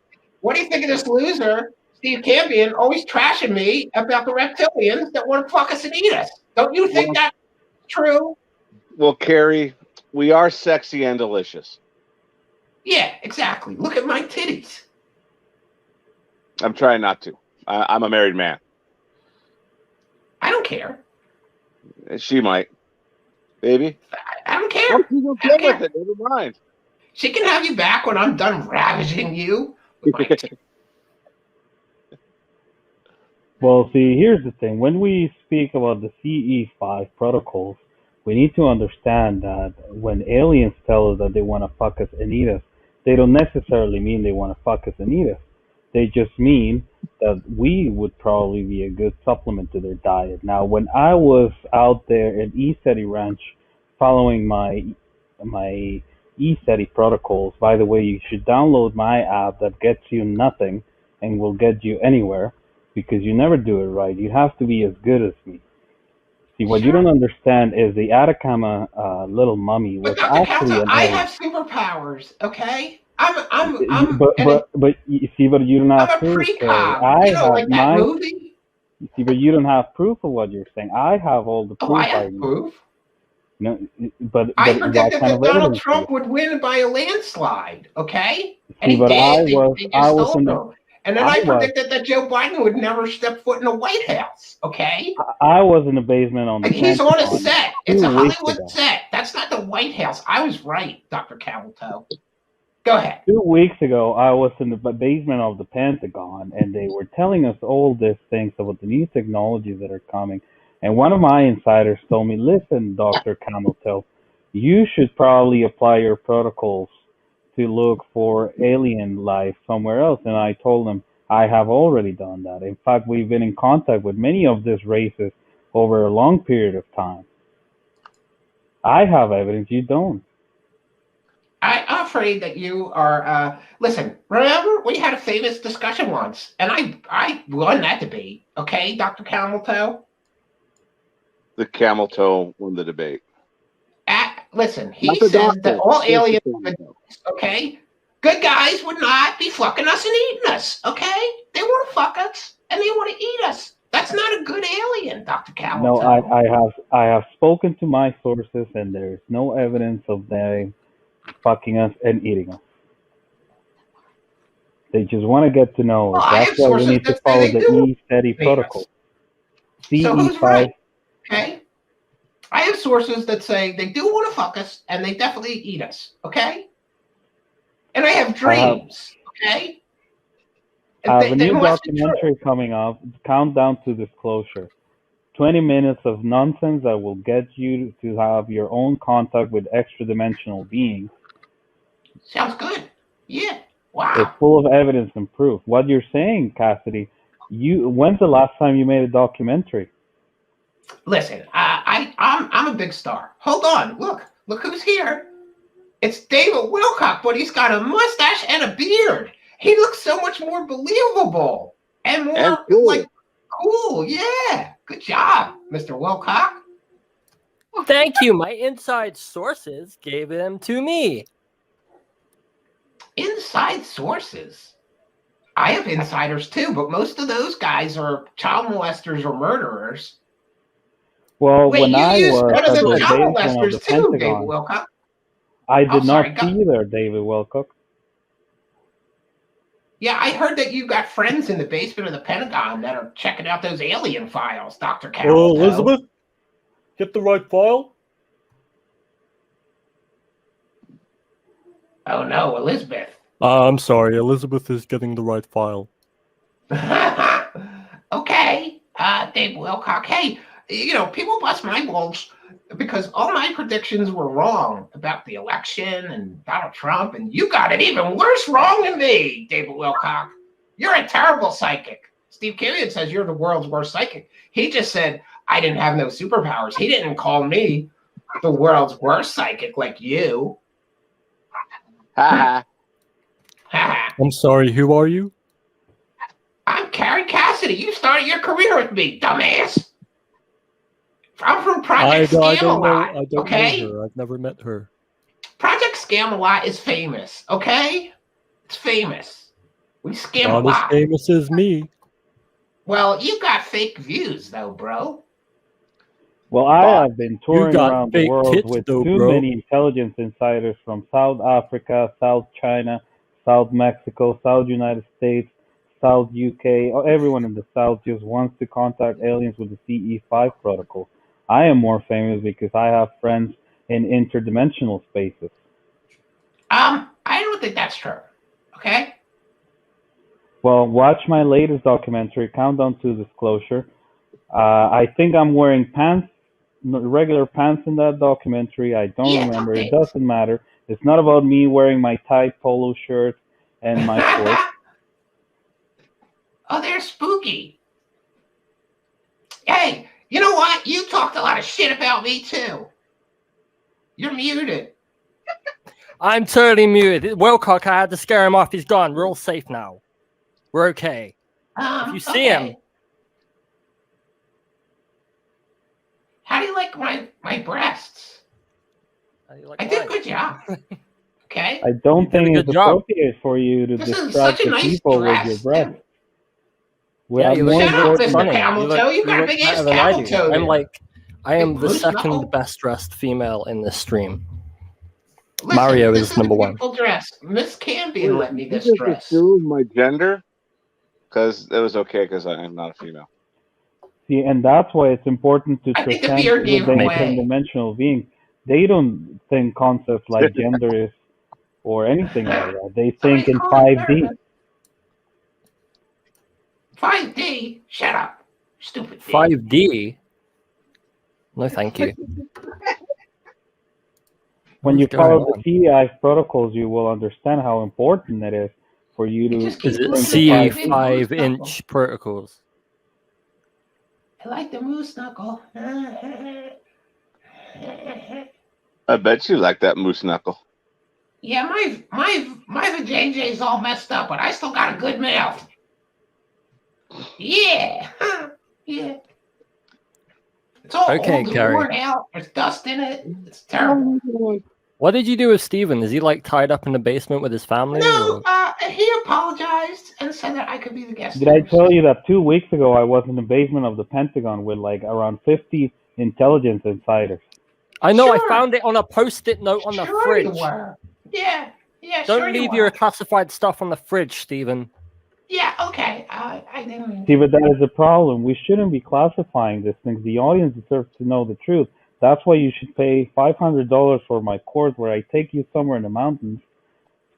do you think of this loser, Steve Campion, always trashing me about the reptilians that want to fuck us and eat us? Don't you think that's true? Well, Kerry, we are sexy and delicious. Yeah, exactly. Look at my titties. I'm trying not to. I'm a married man. I don't care. She might. Baby? I don't care. Well, she's okay with it. Never mind. She can have you back when I'm done ravaging you. Well, see, here's the thing. When we speak about the CE5 protocols, we need to understand that when aliens tell us that they want to fuck us and eat us, they don't necessarily mean they want to fuck us and eat us. They just mean that we would probably be a good supplement to their diet. Now, when I was out there at ESETI Ranch following my ESETI protocols, by the way, you should download my app that gets you nothing and will get you anywhere because you never do it right. You have to be as good as me. See, what you don't understand is the Atacama little mummy was actually an I have superpowers, okay? But you see, but you don't have I'm a proof. precog. You know, like that movie? You see, but you don't have proof of what you're saying. I have all the proof. Oh, I have proof. No, but I predicted that Donald Trump would win by a landslide, okay? And see, he did. I was in the, and then I predicted that Joe Biden would never step foot in the White House, okay? I was in the basement on the He's on a set. It's a Hollywood set. That's not the White House. I was right, Dr. Cavalto. Go ahead. 2 weeks ago, I was in the basement of the Pentagon, and they were telling us all these things about the new technologies that are coming. And one of my insiders told me, listen, Dr. Cameltail, you should probably apply your protocols to look for alien life somewhere else. And I told him, I have already done that. In fact, we've been in contact with many of these races over a long period of time. I have evidence, you don't. I'm afraid that you are, listen, remember we had a famous discussion once, and I won that debate, okay, Dr. Cameltoe? The camel toe won the debate. Listen, he said that all aliens, okay, good guys would not be fucking us and eating us, okay? They want to fuck us, and they want to eat us. That's not a good alien, Dr. Cameltoe. No, I have spoken to my sources, and there's no evidence of them fucking us and eating us. They just want to get to know us. That's why we need to follow the ESETI protocol. So who's right? Okay. I have sources that say they do want to fuck us and they definitely eat us. Okay. And I have dreams. Okay. I have a new must be true. documentary coming up, Countdown to Disclosure. 20 minutes of nonsense that will get you to have your own contact with extra-dimensional beings. Sounds good. Yeah. Wow. It's full of evidence and proof. What you're saying, Cassidy, when's the last time you made a documentary? Listen, I'm a big star. Hold on. Look who's here. It's David Wilcock, but he's got a mustache and a beard. He looks so much more believable and more cool. like cool. Yeah. Good job, Mr. Wilcock. Thank you. My inside sources gave them to me. Inside sources? I have insiders too, but most of those guys are child molesters or murderers. Well, Wait, when I used was one at of the the child basement of molesters the too, David Pentagon, Wilcock. I did sorry, not go- see there, David Wilcock. Yeah, I heard that you got friends in the basement of the Pentagon that are checking out those alien files, Dr. Carol. Oh, Elizabeth, get the right file. Oh no, Elizabeth. I'm sorry, Elizabeth is getting the right file. Okay, Dave Wilcock. Hey, people bust my balls because all my predictions were wrong about the election and Donald Trump, and you got it even worse wrong than me, David Wilcock. You're a terrible psychic. Steve Killian says you're the world's worst psychic. He just said I didn't have no superpowers. He didn't call me the world's worst psychic like you. Ha I'm sorry, who are you? I'm Kerry Cassidy. You started your career with me, dumbass. I'm from Project Scam-A-Lot, I don't okay? know her. I've never met her. Project Scam-A-Lot is famous, okay? It's famous. We scam a Not as lot. famous as me. Well, you got fake views, though, bro. Well, I have been touring got around the fake world tits with though, too bro. many intelligence insiders from South Africa, South China, South Mexico, South United States, South UK. Everyone in the South just wants to contact aliens with the CE5 protocol. I am more famous because I have friends in interdimensional spaces. I don't think that's true, okay? Well, watch my latest documentary, Countdown to Disclosure. I think I'm wearing pants, regular pants in that documentary. I don't remember. It doesn't matter. It's not about me wearing my tight polo shirt and my shorts. Oh, they're spooky. Hey, you know what? You talked a lot of shit about me, too. You're muted. I'm totally muted. Wilcock, I had to scare him off. He's gone. We're all safe now. We're okay. If you see him. How do you like my breasts? I did a good job. Okay. I don't think it's job. appropriate for you to This is distract such a the nice people dress. with your breath. Yeah, you look Shut up, funny. Mr. Camel Toe. You got a big ass better than I camel do. toe. I am the Moose second knuckle? best dressed female in this stream. Listen, Mario this is number a one. beautiful dress. Miss Campion let me this You dress. just assumed my gender? Because it was okay because I am not a female. See, and that's why it's important to I think the present beard with gave the him away. interdimensional being. They don't think concepts like gender is or anything like that. They think in 5D. 5D? Shut up. Stupid D. 5D? No, thank you. When you What's follow going the CEI protocols, you will understand how important it is for you to. Just Is keep it moving CE that big moose 5-inch protocols? I like the moose knuckle. I bet you like that moose knuckle. Yeah, my vajayjay's all messed up, but I still got a good mouth. Yeah. Yeah. It's all Okay, old and Kerry. worn out. There's dust in it. It's terrible. What did you do with Steven? Is he tied up in the basement with his family? No, or- he apologized and said that I could be the guest. Did I host. tell you that 2 weeks ago I was in the basement of the Pentagon with around 50 intelligence insiders? I know, Sure. I found it on a post-it note on the Sure fridge. you were. Yeah, Don't sure you leave were. your classified stuff on the fridge, Steven. Yeah, okay. I didn't. See, but that is the problem. We shouldn't be classifying these things. The audience deserves to know the truth. That's why you should pay $500 for my course where I take you somewhere in the mountains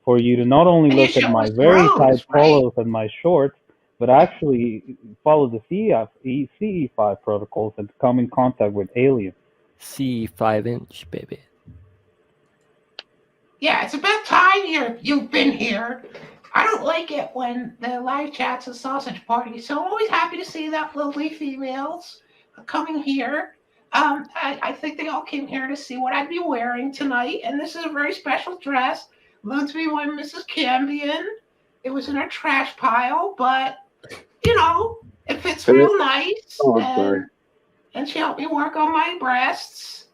for you to not only And you look at show my us very roads, tight right? polos and my shorts, but actually follow the CE5 protocols and come in contact with aliens. C 5-inch, baby. Yeah, it's about time you've been here. I don't like it when the live chat's a sausage party, so I'm always happy to see that lovely females coming here. I think they all came here to see what I'd be wearing tonight, and this is a very special dress. Loaned to me by Mrs. Cambion. It was in her trash pile, but you know, it fits real nice. Oh, I'm sorry. And she helped me work on my breasts.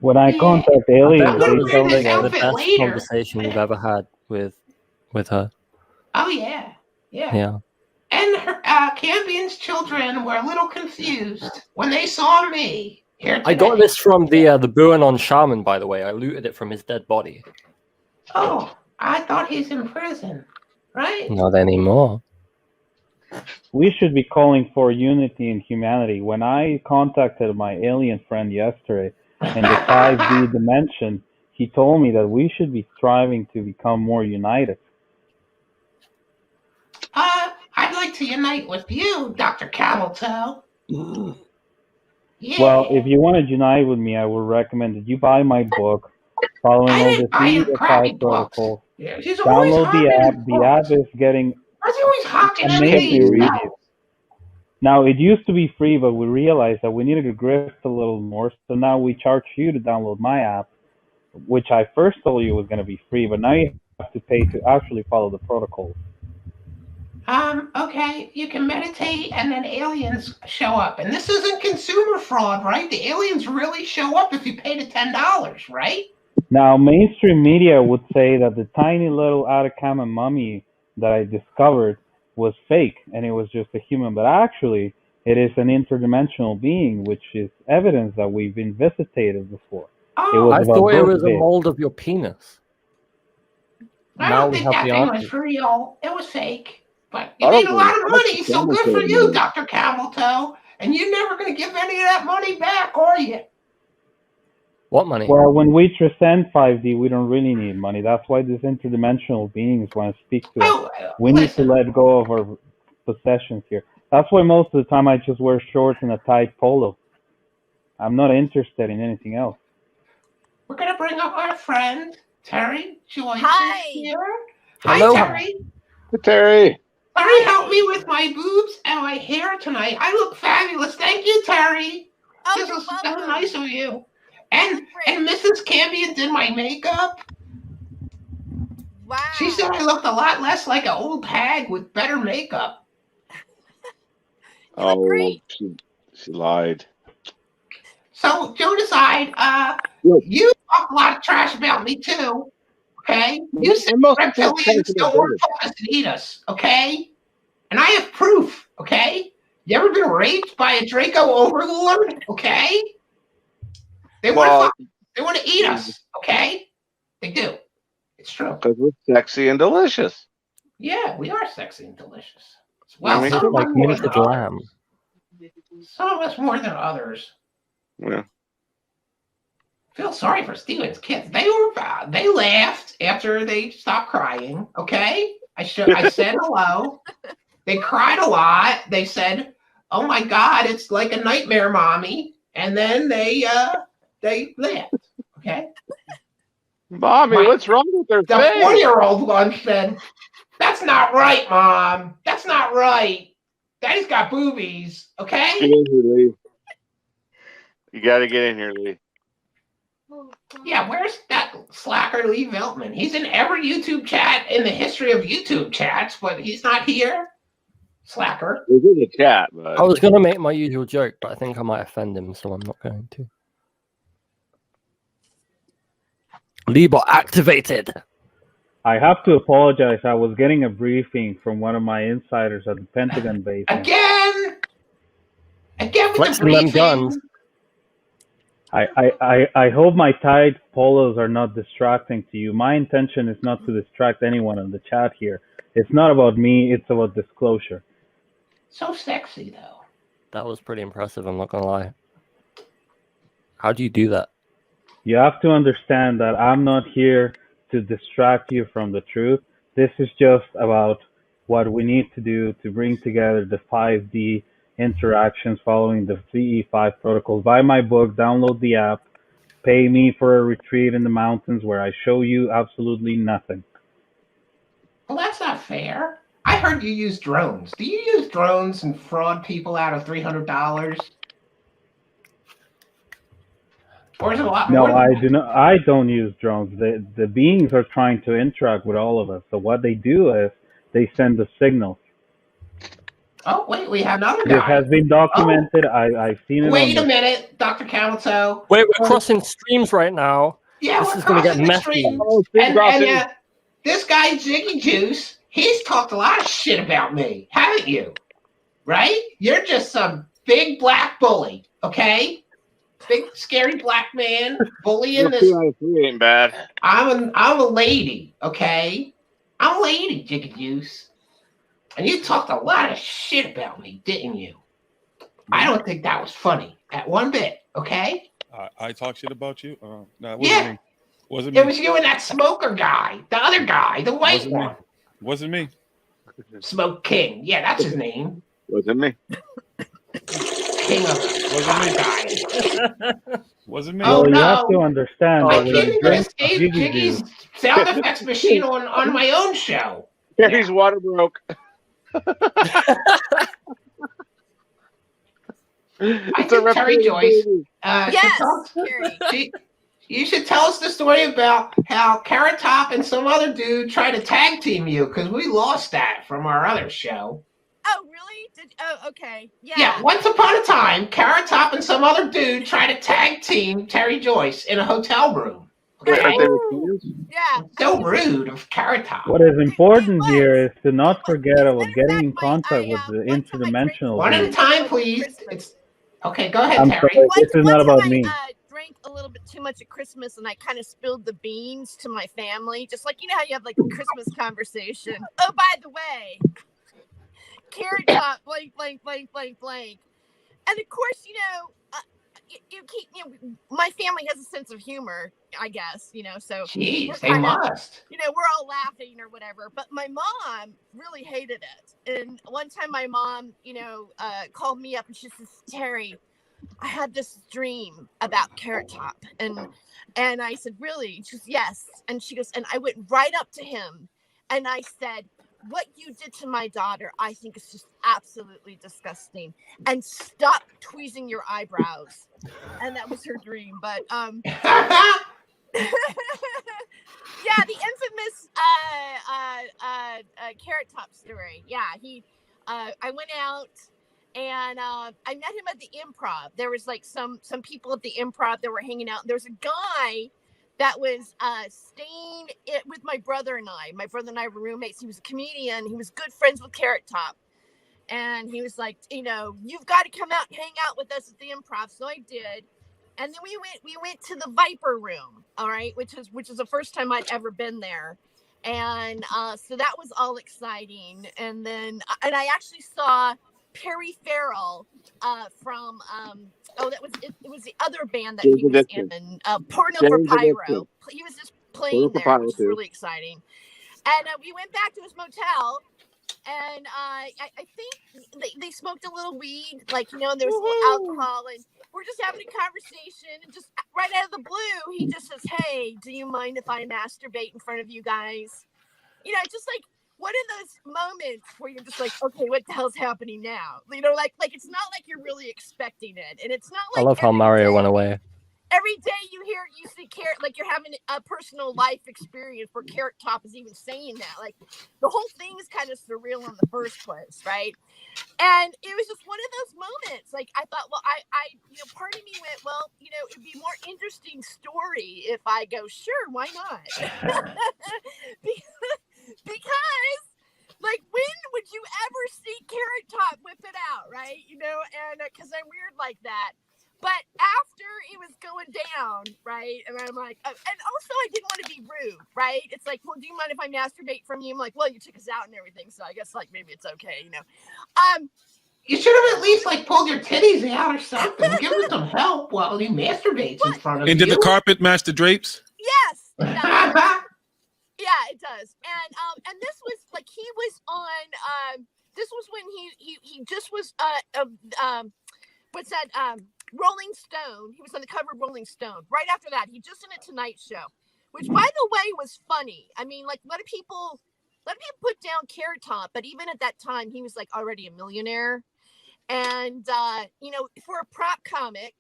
When I contact I aliens, bet that I'm was gonna wear this the outfit best later. conversation you've ever had with her. Oh yeah. Yeah. And her Campion's children were a little confused when they saw me here today. I got this from the Buanon shaman, by the way. I looted it from his dead body. Oh, I thought he's in prison, right? Not anymore. we should be calling for unity and humanity. When I contacted my alien friend yesterday in the 5D dimension, he told me that we should be striving to become more united. I'd like to unite with you, Dr. Cameltoe. Yeah. Well, if you want to unite with me, I would recommend that you buy my book, Following I All didn't the buy him crappy CE5 books. protocols. Yeah, she's always Download the hawking app. his The app books. is getting Why's he always hawking amazing everything? reviews. Now, it used to be free, but we realized that we needed to grift a little more, so now we charge you to download my app, which I first told you was going to be free, but now you have to pay to actually follow the protocols. Okay, you can meditate and then aliens show up. And this isn't consumer fraud, right? The aliens really show up if you pay the $10, right? Now, mainstream media would say that the tiny little Atacama mummy that I discovered was fake and it was just a human, but actually it is an interdimensional being, which is evidence that we've been visitated before. Oh, I about thought it this was a big. mold of your penis. I Now don't we think have that the thing answer. was real. It was fake. But you I don't made a lot of believe- I money, so don't good for believe you, it. Dr. Cameltoe. And you're never going to give any of that money back, are you? What money? Well, when we transcend 5D, we don't really need money. That's why these interdimensional beings want to speak to us. Oh, We need listen. to let go of our possessions here. That's why most of the time I just wear shorts and a tight polo. I'm not interested in anything else. We're going to bring up our friend, Terry Joyce Hi. is here. Hello. Hi, Terry. Hey, Terry. Terry helped me with my boobs and my hair tonight. I look fabulous. Thank you, Terry. Oh, This you're is so welcome. nice of you. And Great. Mrs. Cambion did my makeup. Wow. She said I looked a lot less like an old hag with better makeup. You look Oh, great. she lied. So, Joe aside, Look. you talk a lot of trash about me too. Okay? You said And most people reptilians talk don't about want it. to fuck us and eat us. Okay? And I have proof. Okay? You ever been raped by a Draco overlord? Okay? They want Well, to fuck. They want to eat us. Okay? They do. It's true. because we're sexy and delicious. Yeah, we are sexy and delicious. Well, I mean, some of Like us more minted than others. lamb. Some of us more than others. Yeah. Feel sorry for Steven's kids. They laughed after they stopped crying. Okay, I said hello. They cried a lot. They said, "Oh my God, it's like a nightmare, mommy." And then they laughed. Okay. Mommy, My- what's wrong with their The face? 4-year-old one said, "That's not right, Mom. That's not right. Daddy's got boobies." Get Okay. in here, Lee. You got to get in here, Lee. Yeah, where's that slacker Lee Veltman? He's in every YouTube chat in the history of YouTube chats, but he's not here. Slacker. He's in the chat, but I was going to make my usual joke, but I think I might offend him, so I'm not going to. Libot activated. I have to apologize. I was getting a briefing from one of my insiders at the Pentagon base. Again with Flexing the them briefing. guns. I hope my tight polos are not distracting to you. My intention is not to distract anyone in the chat here. It's not about me, it's about disclosure. So sexy though. That was pretty impressive, I'm not going to lie. How do you do that? You have to understand that I'm not here to distract you from the truth. This is just about what we need to do to bring together the 5D interactions following the CE5 protocol. Buy my book, download the app, pay me for a retreat in the mountains where I show you absolutely nothing. Well, that's not fair. I heard you use drones. Do you use drones and fraud people out of $300? Or is it a lot more? No, I do not. I don't use drones. The beings are trying to interact with all of us. So what they do is they send us signals. Oh, wait, we have another This guy. has been documented. I've seen it. Wait a minute, Dr. Kamoto. Wait, we're crossing streams right now. Yeah, This we're is going to get crossing the messy. stream. And this guy, Jiggy Juice, he's talked a lot of shit about me, haven't you? Right? You're just some big black bully, okay? Big scary black man bullying this. 2 out of 3 ain't bad. I'm a lady, okay? I'm a lady, Jiggy Juice. And you talked a lot of shit about me, didn't you? I don't think that was funny at one bit, okay? I talk shit about you? No, it wasn't Yeah. me. Wasn't me. It was you and that smoker guy, the other guy, the white Wasn't one. me. Wasn't me. Smoke King. Yeah, that's his name. Wasn't me. King of Wasn't me. guys. Wasn't me. Oh, Well, you no. have to understand I that when can't you even drink escape Jiggy Jiggy's Juice, sound effects machine on my own show. Kerry's water broke. I think Terry Joyce. Yes, Kerry. You should tell us the story about how Carrot Top and some other dude tried to tag team you because we lost that from our other show. Oh, really? Okay. Yeah, once upon a time, Carrot Top and some other dude tried to tag team Terry Joyce in a hotel room. Wait, Okay? Yeah. So rude of Carrot Top. what is important here is to not forget about getting in contact with the interdimensional One at a beings. time, please. Okay, go ahead, I'm Terry. sorry, this is not about me. I drank a little bit too much at Christmas and I kind of spilled the beans to my family. Just like, you know how you have like a Christmas conversation. Oh, by the way, Carrot Top, blank. And of course, my family has a sense of humor, I guess, so. Jeez, we're they kinda, must. We're all laughing or whatever. But my mom really hated it. And one time my mom, called me up and she says, Terry, I had this dream about Carrot Top. And I said, really? And she goes, yes. And she goes, and I went right up to him and I said, what you did to my daughter, I think is just absolutely disgusting. And stop tweezing your eyebrows. And that was her dream. But yeah, the infamous Carrot Top story. Yeah, I went out and I met him at the Improv. There was like some people at the Improv that were hanging out. There's a guy that was staying with my brother and I. My brother and I were roommates. He was a comedian. He was good friends with Carrot Top. And he was like, you've got to come out and hang out with us at the Improv. So I did. And then we went to the Viper Room, all right, which is the first time I'd ever been there. And so that was all exciting. And then I actually saw Perry Farrell from it was the other band that he was in, Porno for Pyro. He was just playing there, which was really exciting. And we went back to his motel, and I think they smoked a little weed, and there was a little alcohol, and we're just having a conversation, and just right out of the blue, he just says, "Hey, do you mind if I masturbate in front of you guys?" Just like one of those moments where you're just like, okay, what the hell's happening now? Like it's not like you're really expecting it, and it's not like I love how Mario went away. Every day you see Carrot, like you're having a personal life experience where Carrot Top is even saying that. Like the whole thing is kind of surreal in the first place, right? And it was just one of those moments. Like I thought, well, I part of me went, well, it'd be a more interesting story if I go, sure, why not? because like when would you ever see Carrot Top whip it out, right? And because I'm weird like that. But after it was going down, right, and I'm like, and also I didn't want to be rude, right? It's like, well, do you mind if I masturbate from you? I'm like, well, you took us out and everything, so I guess like maybe it's okay, You should have at least like pulled your titties out or something. Give him some help while he masturbates in front of And you. did the carpet match the drapes? Yes. Yeah, it does. And this was like he was on. This was when he just was what's that? Rolling Stone. He was on the cover of Rolling Stone. Right after that, he just in a Tonight Show, which by the way was funny. I mean, like a lot of people put down Carrot Top, but even at that time, he was like already a millionaire. And you know, for a prop comic,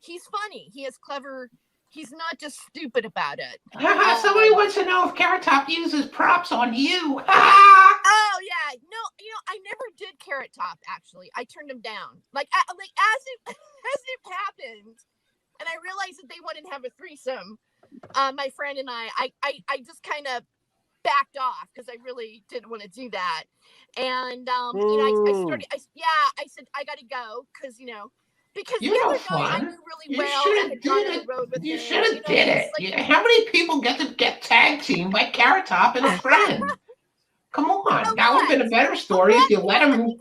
he's funny. He is clever. He's not just stupid about it. Somebody wants to know if Carrot Top uses props on you. Oh yeah, no, you know, I never did Carrot Top. Actually, I turned him down. Like as it happened, and I realized that they wanted to have a threesome. My friend and I just kind of backed off because I really didn't want to do that. And you know, I said I got to go because you know. Because you the know other fun. guy I knew really You well. should have did it. You should have did it. Like, how many people get to get tag teamed by Carrot Top and a friend? Come on, that would have been a better story if you let him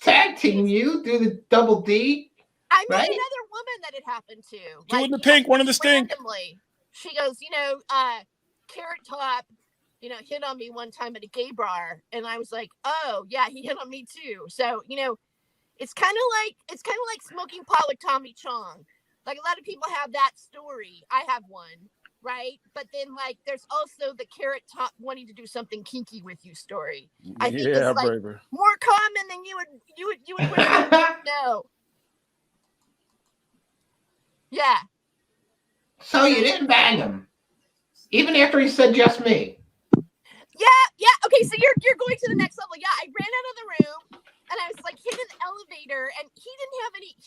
tag team you, do the double D. I met right? another woman that it happened to. Two in the pink, one in the stink. Randomly. She goes, you know, Carrot Top, you know, hit on me one time at a gay bar, and I was like, oh yeah, he hit on me too. So you know. It's kind of like smoking pot with Tommy Chong. Like a lot of people have that story. I have one, right? But then like there's also the Carrot Top wanting to do something kinky with you story. I think it's like more common than you would know. Yeah. So you didn't bang him, even after he said just me. Yeah. Okay, so you're going to the next level. Yeah, I ran out of the room. And I was like hit in the elevator, and he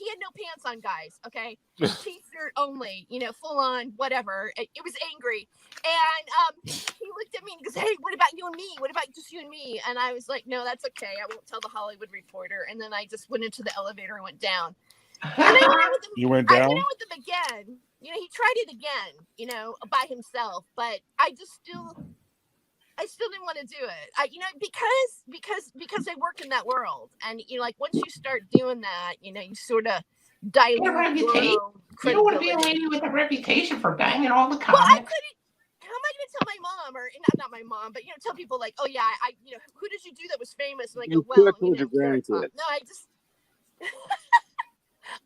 had no pants on, guys. Okay, t-shirt only, you know, full on, whatever. It was angry, and he looked at me and goes, "Hey, what about you and me? What about just you and me?" And I was like, "No, that's okay. I won't tell the Hollywood Reporter." And then I just went into the elevator and went down. And I went out with him. You went down? I went out with him again. You know, he tried it again, you know, by himself, but I still didn't want to do it. You know, because I work in that world, and you know, like once you start doing that, you know, you sort of dilute your own credibility. You don't want to be a lady with a reputation for banging all the comics. Well, I couldn't. How am I going to tell my mom, or not my mom, but you know, tell people like, oh yeah, you know, who did you do that was famous? And I go, well, you know, Carrot Top. No, I just.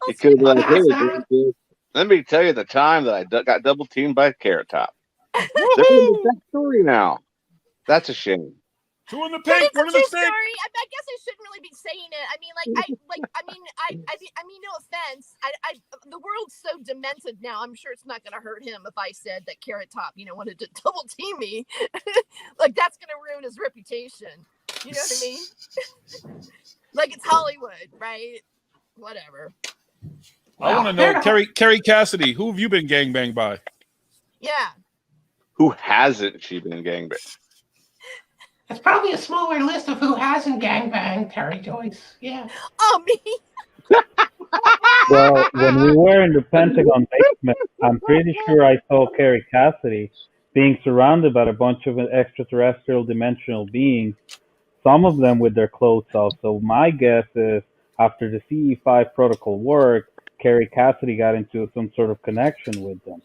You could be like, hey, let me tell you the time that I got double teamed by Carrot Top. There's that story now. That's a shame. Two in the pink, one in the stink. I guess I shouldn't really be saying it. I mean, no offense. The world's so demented now. I'm sure it's not going to hurt him if I said that Carrot Top, you know, wanted to double team me. Like that's going to ruin his reputation. You know what I mean? Like it's Hollywood, right? Whatever. I want to know, Kerry Cassidy, who have you been gangbanged by? Yeah. Who hasn't she been gangbanged? It's probably a smaller list of who hasn't gangbanged Terry Joyce. Yeah. Oh, me. Well, when we were in the Pentagon basement, I'm pretty sure I saw Kerry Cassidy being surrounded by a bunch of extraterrestrial dimensional beings, some of them with their clothes off. So my guess is after the CE5 protocol worked, Kerry Cassidy got into some sort of connection with them.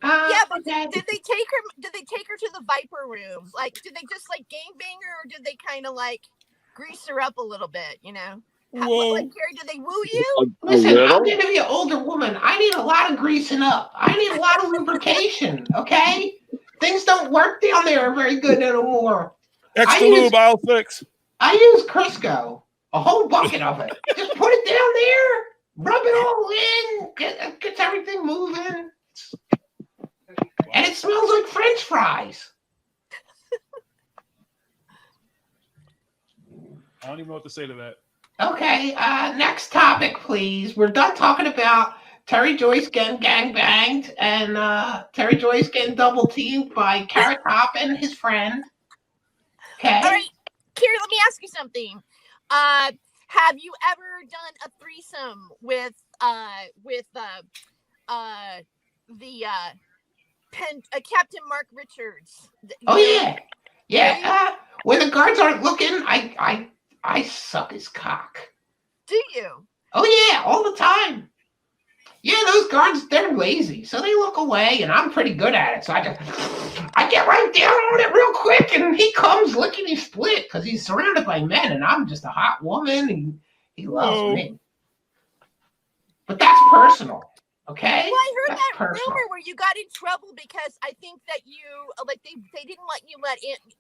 Yeah, but did they take her? Did they take her to the Viper room? Like, did they just like gangbang her, or did they kind of like grease her up a little bit? You know, like Kerry, did they woo you? Listen, I'm gonna be an older woman. I need a lot of greasing up. I need a lot of lubrication. Okay, things don't work down there very good anymore. Extra lube, aisle 6. I use Crisco, a whole bucket of it. Just put it down there, rub it all in, gets everything moving. And it smells like French fries. I don't even know what to say to that. Okay, next topic, please. We're done talking about Terry Joyce getting gangbanged and Terry Joyce getting double teamed by Carrot Top and his friend. Okay. All right, Kerry, let me ask you something. Have you ever done a threesome with Captain Mark Richards? Oh yeah. Where the guards aren't looking, I I suck his cock. Do you? Oh yeah, all the time. Yeah, those guards, they're lazy, so they look away, and I'm pretty good at it. So I get right down on it real quick, and he comes lickety split because he's surrounded by men, and I'm just a hot woman, and he loves me. But that's personal, okay? Well, I heard That's that personal. rumor where you got in trouble because I think that you like they didn't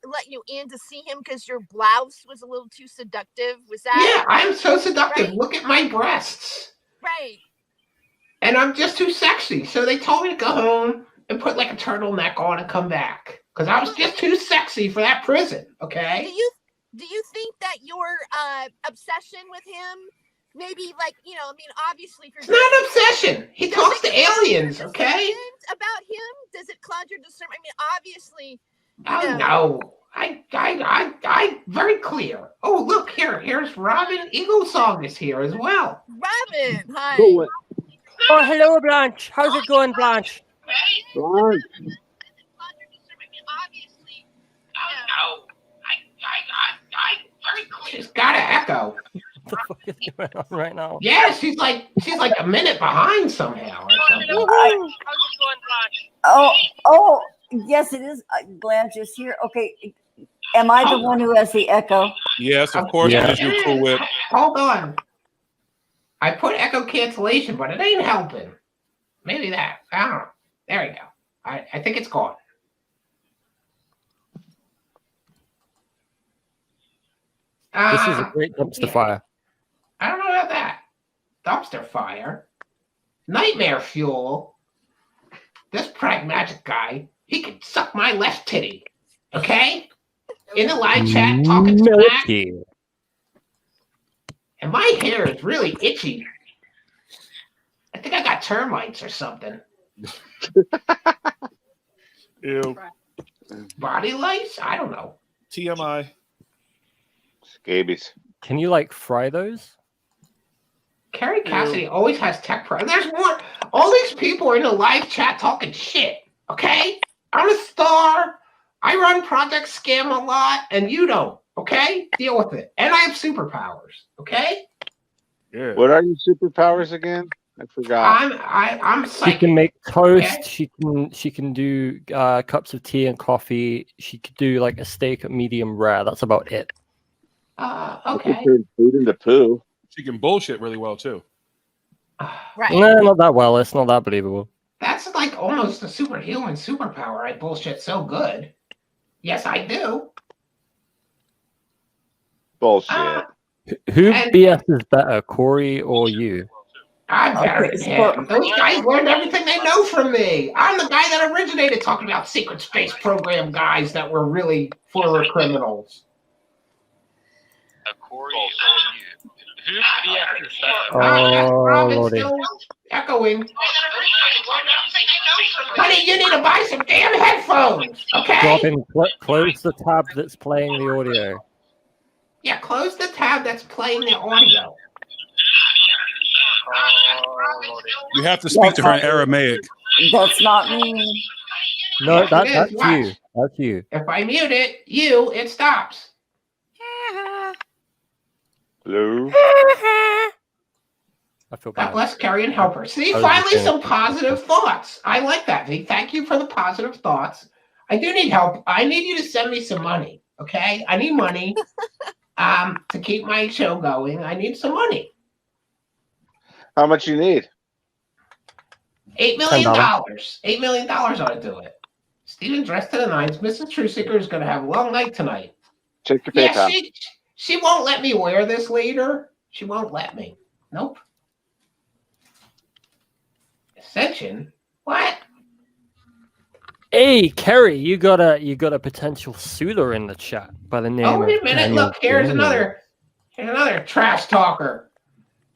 let you in to see him because your blouse was a little too seductive. Was that? Yeah, I'm so seductive. Right? Look at my breasts. Right. And I'm just too sexy. So they told me to go home and put like a turtleneck on and come back. Because I was just too sexy for that prison. Okay. Do you think that your obsession with him maybe like, you know, I mean, obviously if you're It's not an obsession. He talks to aliens, okay? About him? Does it cloud your discernment? I mean, obviously. Oh no. I very clear. Oh look, here's Robin Eaglesong is here as well. Robin, hi. Cool. Oh, hello, Blanche. How's it going, Blanche? Blanche. She's got an echo. What the fuck is going on right now? Yeah, she's like a minute behind somehow or something. Oh, yes, it is. Blanche is here. Okay, am I the one who has the echo? Yes, of course. Yeah. It is you, Cool Whip. Hold on. I put echo cancellation, but it ain't helping. Maybe that. I don't know. There you go. I think it's gone. This is a great dumpster fire. I don't know about that. Dumpster fire. Nightmare fuel. This pragmatic guy, he can suck my left titty. Okay? In the live chat, talking smack. Milky. And my hair is really itchy. I think I got termites or something. Ew. Body lice? I don't know. TMI. Scabies. Can you like fry those? Kerry Cassidy always has tech pro. There's more. All these people are in the live chat talking shit. Okay? I'm a star. I run Project Scam a lot, and you don't. Okay? Deal with it. And I have superpowers. Okay? Yeah. What are your superpowers again? I forgot. I'm She psychic. can make toast. Okay. She can do cups of tea and coffee. She could do like a steak at medium rare. That's about it. I Okay. can turn food into poo. She can bullshit really well too. Right. No, not that well. It's not that believable. That's like almost a superhuman superpower. I bullshit so good. Yes, I do. Bullshit. Who And- BS is better, Corey or you? I'm better Okay, than him. Those guys learned everything they know from me. I'm the guy that originated talking about secret space program guys that were really former criminals. Corey or you? Who BS is better? Oh, Robin's Lordy. still echoing. Honey, you need to buy some damn headphones, okay? Robin, close the tab that's playing the audio. Yeah, close the tab that's playing the audio. You have to speak to her in Aramaic. That's not me. No, Yes, it is. that's Watch. you. That's you. If I mute it, it stops. Hello. I feel God bad. bless Kerry and help her. See, I was finally just some saying. positive thoughts. I like that, V. Thank you for the positive thoughts. I do need help. I need you to send me some money, okay? I need money to keep my show going. I need some money. How much you need? $8 million. $10. $8 million ought to do it. Steven dressed to the nines. Mrs. Trueseeker is going to have a long night tonight. Check your Yeah, PayPal. she won't let me wear this later. She won't let me. Nope. Ascension? What? Hey, Kerry, you got a potential suitor in the chat by the name Oh, of wait a minute. Daniel Look, here's Daniel. another trash talker.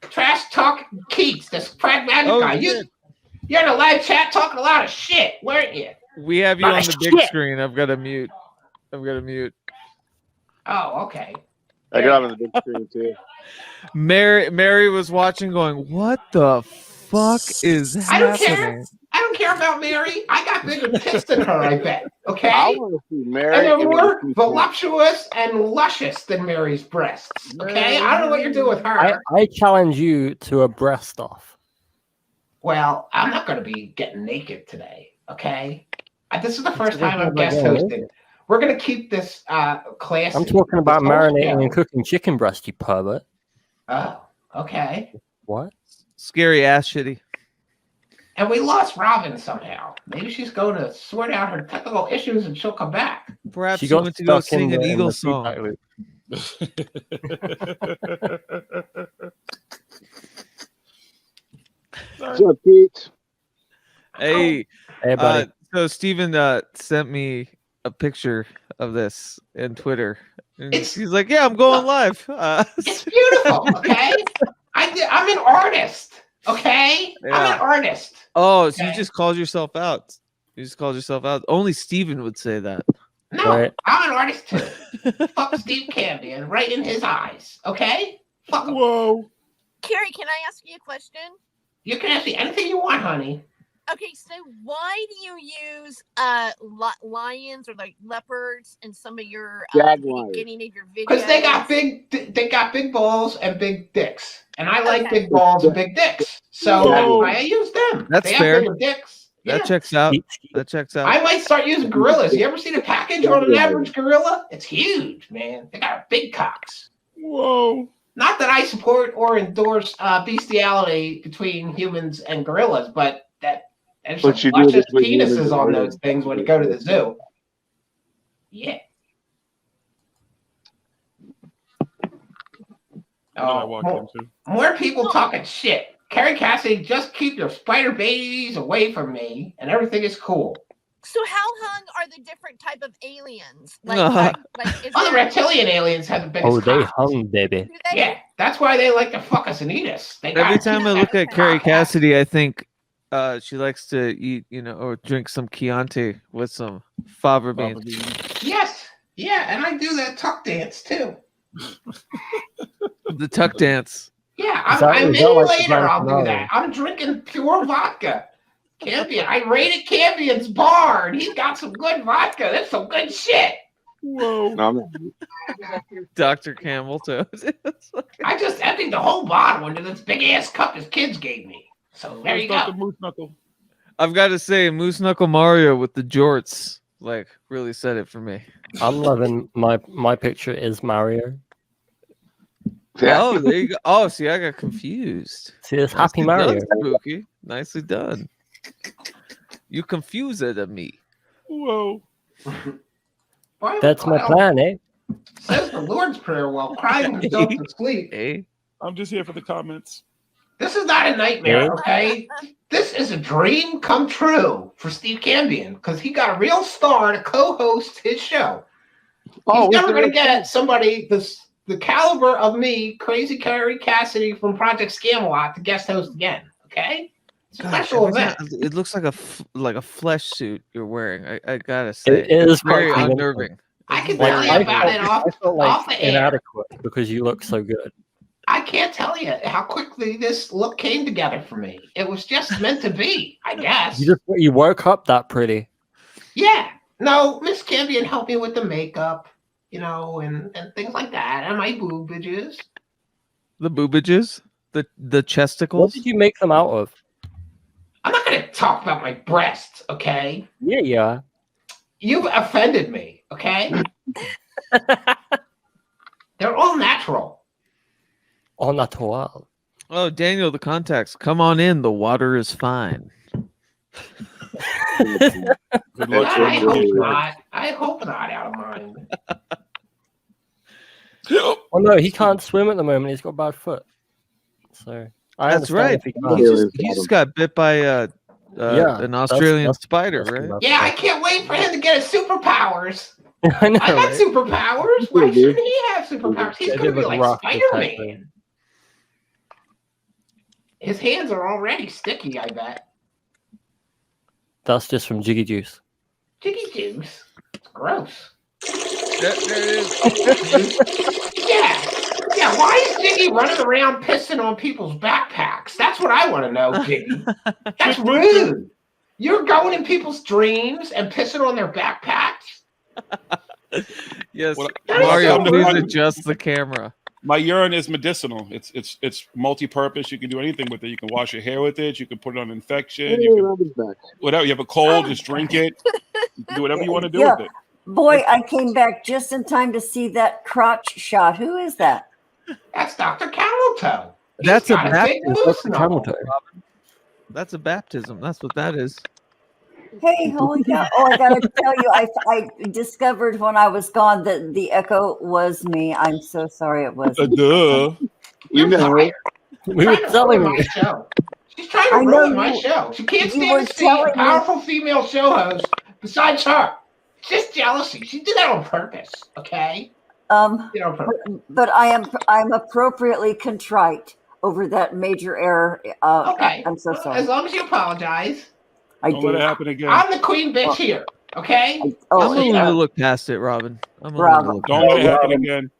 Trash talk Keats, this pragmatic Oh, guy. shit. You're in a live chat talking a lot of shit, weren't you? We have you Lot on of the big shit. screen. I've got to mute. Oh, okay. I got on the big screen too. Mary was watching, going, "What the fuck is I don't care. happening?" I don't care care about Mary. I got bigger tits than her, I bet. Okay? I want to see Mary. And they're and more see voluptuous and luscious than Mary's breasts. Okay? I don't know what you're doing with her. I challenge you to a breast off. Well, I'm not going to be getting naked today. Okay? This is the first time I'm guest hosting. We're going to keep this classy. I'm talking about This whole marinating show. and cooking chicken breast, you pervert. Oh, okay. What? Scary ass shitty. And we lost Robin somehow. Maybe she's going to sort out her technical issues and she'll come back. Perhaps She she got went to go stuck in sing an the Eagles song. feedback loop. What's up, Pete? Hey, Hey, buddy. so Steven sent me a picture of this in Twitter. And he's like, "Yeah, I'm going live." It's beautiful, okay? I'm an artist, okay? I'm Yeah. an artist. Oh, so you Okay. just called yourself out. You just called yourself out. Only Steven would say that. No, Right. I'm an artist too. Fuck Steve Cambion right in his eyes, okay? Fuck him. Whoa. Carrie, can I ask you a question? You can ask me anything you want, honey. Okay, so why do you use lions or like leopards in some of your Jaguars. beginning of your videos? Because they got big balls and big dicks, and I like big balls and big dicks, so that's why I use them. That's they fair. have bigger dicks. That Yeah. checks out. That checks out. I might start using gorillas. You ever seen a package on an average gorilla? It's huge, man. They got big cocks. Whoa. Not that I support or endorse bestiality between humans and gorillas, but there's some But you do luscious between humans penises and on gorillas. those things when you go to the zoo. Yeah. What did I walk into? More people talking shit. Kerry Cassidy, just keep your spider babies away from me, and everything is cool. So how hung are the different type of aliens? Like, is All the there- reptilian aliens have the biggest Oh, they cocks. hung, baby. Yeah, that's why they like to fuck us and eat us. They got Every time I look at Carrie cock. Cassidy, I think she likes to eat, or drink some Chianti with some fava beans. Yes, yeah, and I do that tuck dance too. The tuck dance. Yeah, Is that- I'm is that in like later. the I'll do Grand that. I'm drinking pure vodka. Campion. I raided Campion's bar, and he's got some good vodka. That's some good shit. Whoa. No, I'm not. Dr. Campbell too. I just emptied the whole bottle into this big ass cup his kids gave me. So there you Dr. go. Moose Knuckle. I've got to say, Moose Knuckle Mario with the jorts, really said it for me. I'm loving my picture is Mario. Yeah. Oh, there you go. Oh, see, I got confused. See, it's Happy Nicely Mario. done, Spooky. Nicely done. You confused me. Whoa. Why- That's my well, plan, eh? Says the Lord's Prayer while crying himself to sleep. Hey, I'm just here for the comments. This is not a nightmare, okay? This is a dream come true for Steve Cambion because he got a real star to co-host his show. He's never going to get somebody the caliber of me, Crazy Kerry Cassidy from Project Scamelot, to guest host again. Okay, it's a special every event. time- It looks like a flesh suit you're wearing. I gotta say, It is it's very quite unnerving. I can Like, tell you I about felt- it off, I felt off like the air. inadequate because you look so good. I can't tell you how quickly this look came together for me. It was just meant to be, I guess. You woke up that pretty. Yeah. No, Miss Cambion helped me with the makeup, and things like that, and my boobages. The boobages, the What chesticles. did you make them out of? I'm not going to talk about my breasts, okay? Yeah, yeah. You've offended me, okay? They're all natural. Au natural. Oh, Daniel, the contacts. Come on in. The water is fine. Good luck. I hope not. I hope not, out of mind. Oh no, he can't swim at the moment. He's got a bad foot. So I That's understand right. if he can't. He just got bit by an Australian spider, right? Yeah, I can't wait for him to get his superpowers. I know. I got Right? superpowers. Why shouldn't he have superpowers? He's Yeah, going to be give us like rock Spider-Man. protection. His hands are already sticky, I bet. That's just from Jiggy Juice. Jiggy juice. It's gross. There it is. Yeah. Why is Jiggy running around pissing on people's backpacks? That's what I want to know, Jiggy. That's rude. You're going in people's dreams and pissing on their backpacks. Yes, Well, Mario, please I'm- adjust the camera. My urine is medicinal. It's multi-purpose. You can do anything with it. You can wash your hair with it. You can put it on infection. You can, whatever. You have a cold, just drink it. You can do whatever you want to do with it. Boy, I came back just in time to see that crotch shot. Who is that? That's Dr. Cameltoe. That's a got a big baptism. moose knuckle. That's a baptism. That's what that is. Hey, holy cow. Oh, I got to tell you, I discovered when I was gone that the echo was me. I'm so sorry it was. Duh. You're fired. We were telling my you. show. She's trying to I know ruin my you- show. She can't you stand were to see a telling me- powerful female show host besides her. It's just jealousy. She did that on purpose, okay? You know, But I'm appropriately contrite over that major error. okay. I'm so sorry. As long as you apologize. I Don't let did. it happen again. I'm the queen bitch here, okay? I'm willing to look past it, Robin. I'm willing Robin. to look Don't past let it happen Robin. again.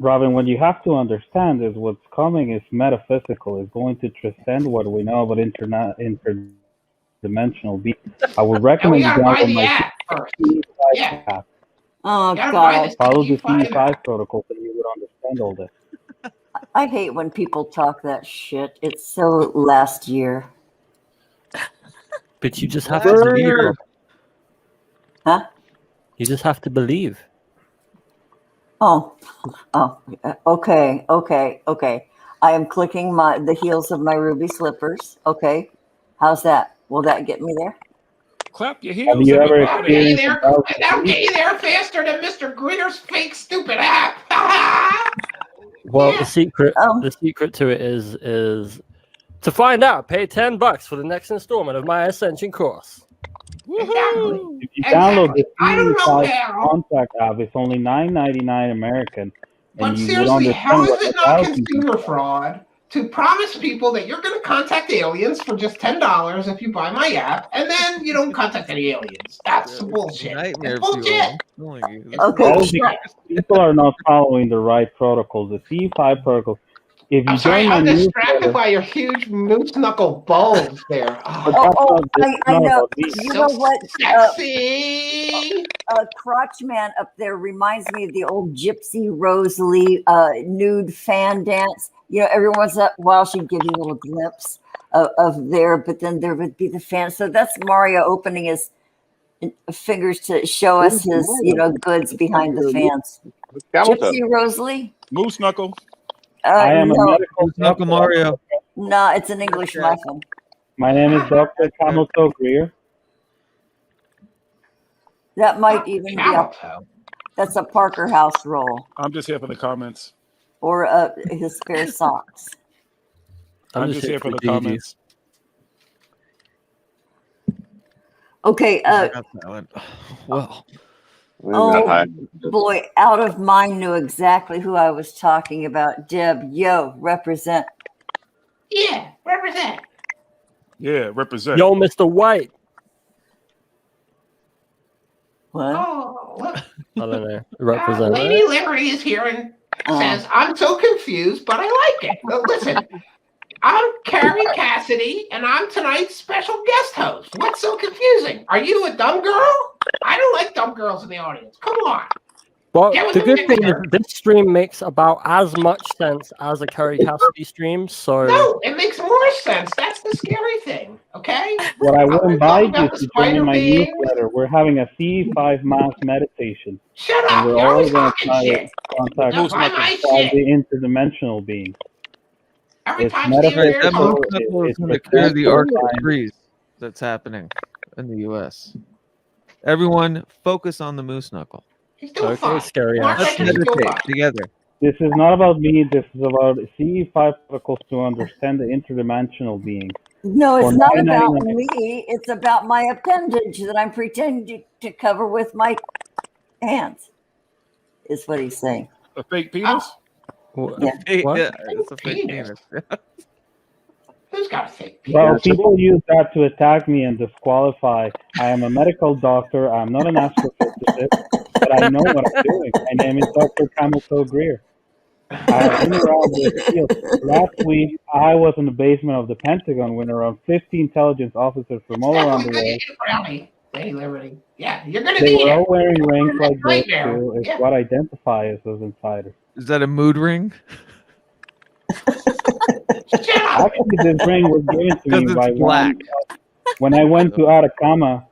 Robin, what you have to understand is what's coming is metaphysical. It's going to transcend what we know about interdimensional beings. I would And we recommend you gotta buy download the my app first. CE5 Yeah. app. Oh, You gotta buy God. this Follow the CE5 CE5 protocol so you would understand all this. I hate when people talk that shit. It's so last year. But you just have to believe. Rob. Huh? You just have to believe. Oh, okay. I am clicking the heels of my ruby slippers. Okay. How's that? Will that get me there? Clap your Have heels. you ever That'll get you experienced there. about That'll get you there faster than Mr. Greer's fake stupid app. Well, Yeah. the secret to it is to find out. Pay $10 for the next installment of my Ascension course. Exactly. if you download the I don't know CE5 how. contact app, it's only $9.99 American. But And you would seriously, how understand is it what not thousands consumer fraud to promise people that you're going to contact aliens for just $10 if you buy my app, and then you don't contact any aliens? That's bullshit. Nightmare It's fuel. bullshit. I'm telling you. It's Okay. That is bullshit. because people are not following the right protocols. The CE5 protocol. If you I'm sorry, join my I'm distracted newsletter, by your huge moose knuckle bulge there. but Oh, that's I not know. about me. You so know what? sexy. Crotch man up there reminds me of the old Gypsy Rose Lee nude fan dance. You know, every once in a while she'd give you a little glimpse of there, but then there would be the fan. So that's Mario opening his fingers to show us his, goods behind the fans. Gypsy Rose Lee? Moose knuckle. I am a No, medical Knuckle doctor. Mario. no, it's an English muffin. My name is Dr. Cameltoe Greer. That might even be Cameltoe. that's a Parker House roll I'm just here for the comments. or his spare socks. I'm just here for the GGs. comments. Okay, I got that one. Well, oh boy, out of mind knew exactly who I was talking about. Deb, yo, represent. Yeah, represent. Yeah, represent. Yo, Mr. White. What? Oh, look. I don't know. Represent. Lady Liberty is here and says, I'm so confused, but I like it. Well, listen, I'm Kerry Cassidy, and I'm tonight's special guest host. What's so confusing? Are you a dumb girl? I don't like dumb girls in the audience. Come on. Well, Get with the the good thing is mixer. this stream makes about as much sense as a Kerry Cassidy stream. So No, it makes more sense. That's the scary thing, okay? What I would We're invite talking you about to the join spider my beings. newsletter. We're having a CE5 mass meditation. Shut And up. we're You're all always going to talking try to shit. contact Now buy my all shit. the interdimensional beings. Every It's time Stephen metaphysical. Bear that moose talks, knuckle is It's going to clear the arc metaphysical. of trees that's happening in the U.S. Everyone, focus on the moose knuckle. he's doing okay, fine. scary Mark ass. Let's that he's doing meditate fine. together. This is not about me. This is about CE5 protocols to understand the interdimensional being. No, it's For not about $9.99. me. It's about my appendage that I'm pretending to cover with my hands, is what he's saying. A fake penis? Yeah. What? Yeah, it's a fake Penis. penis. Who's got a fake penis? Well, people use that to attack me and disqualify. I am a medical doctor. I'm not an astrophysicist, but I know what I'm doing. My name is Dr. Cameltoe Greer. I've been around this field. Last week, I was in the basement of the Pentagon when around 50 intelligence officers from all around the world. Rally, Lady Liberty. Yeah, you're gonna They need were all it. wearing rings like Right this there. too. It's Yeah. what identify us as insiders. Is that a mood ring? Actually, this ring was given to me Because by it's black. when I went to Atacama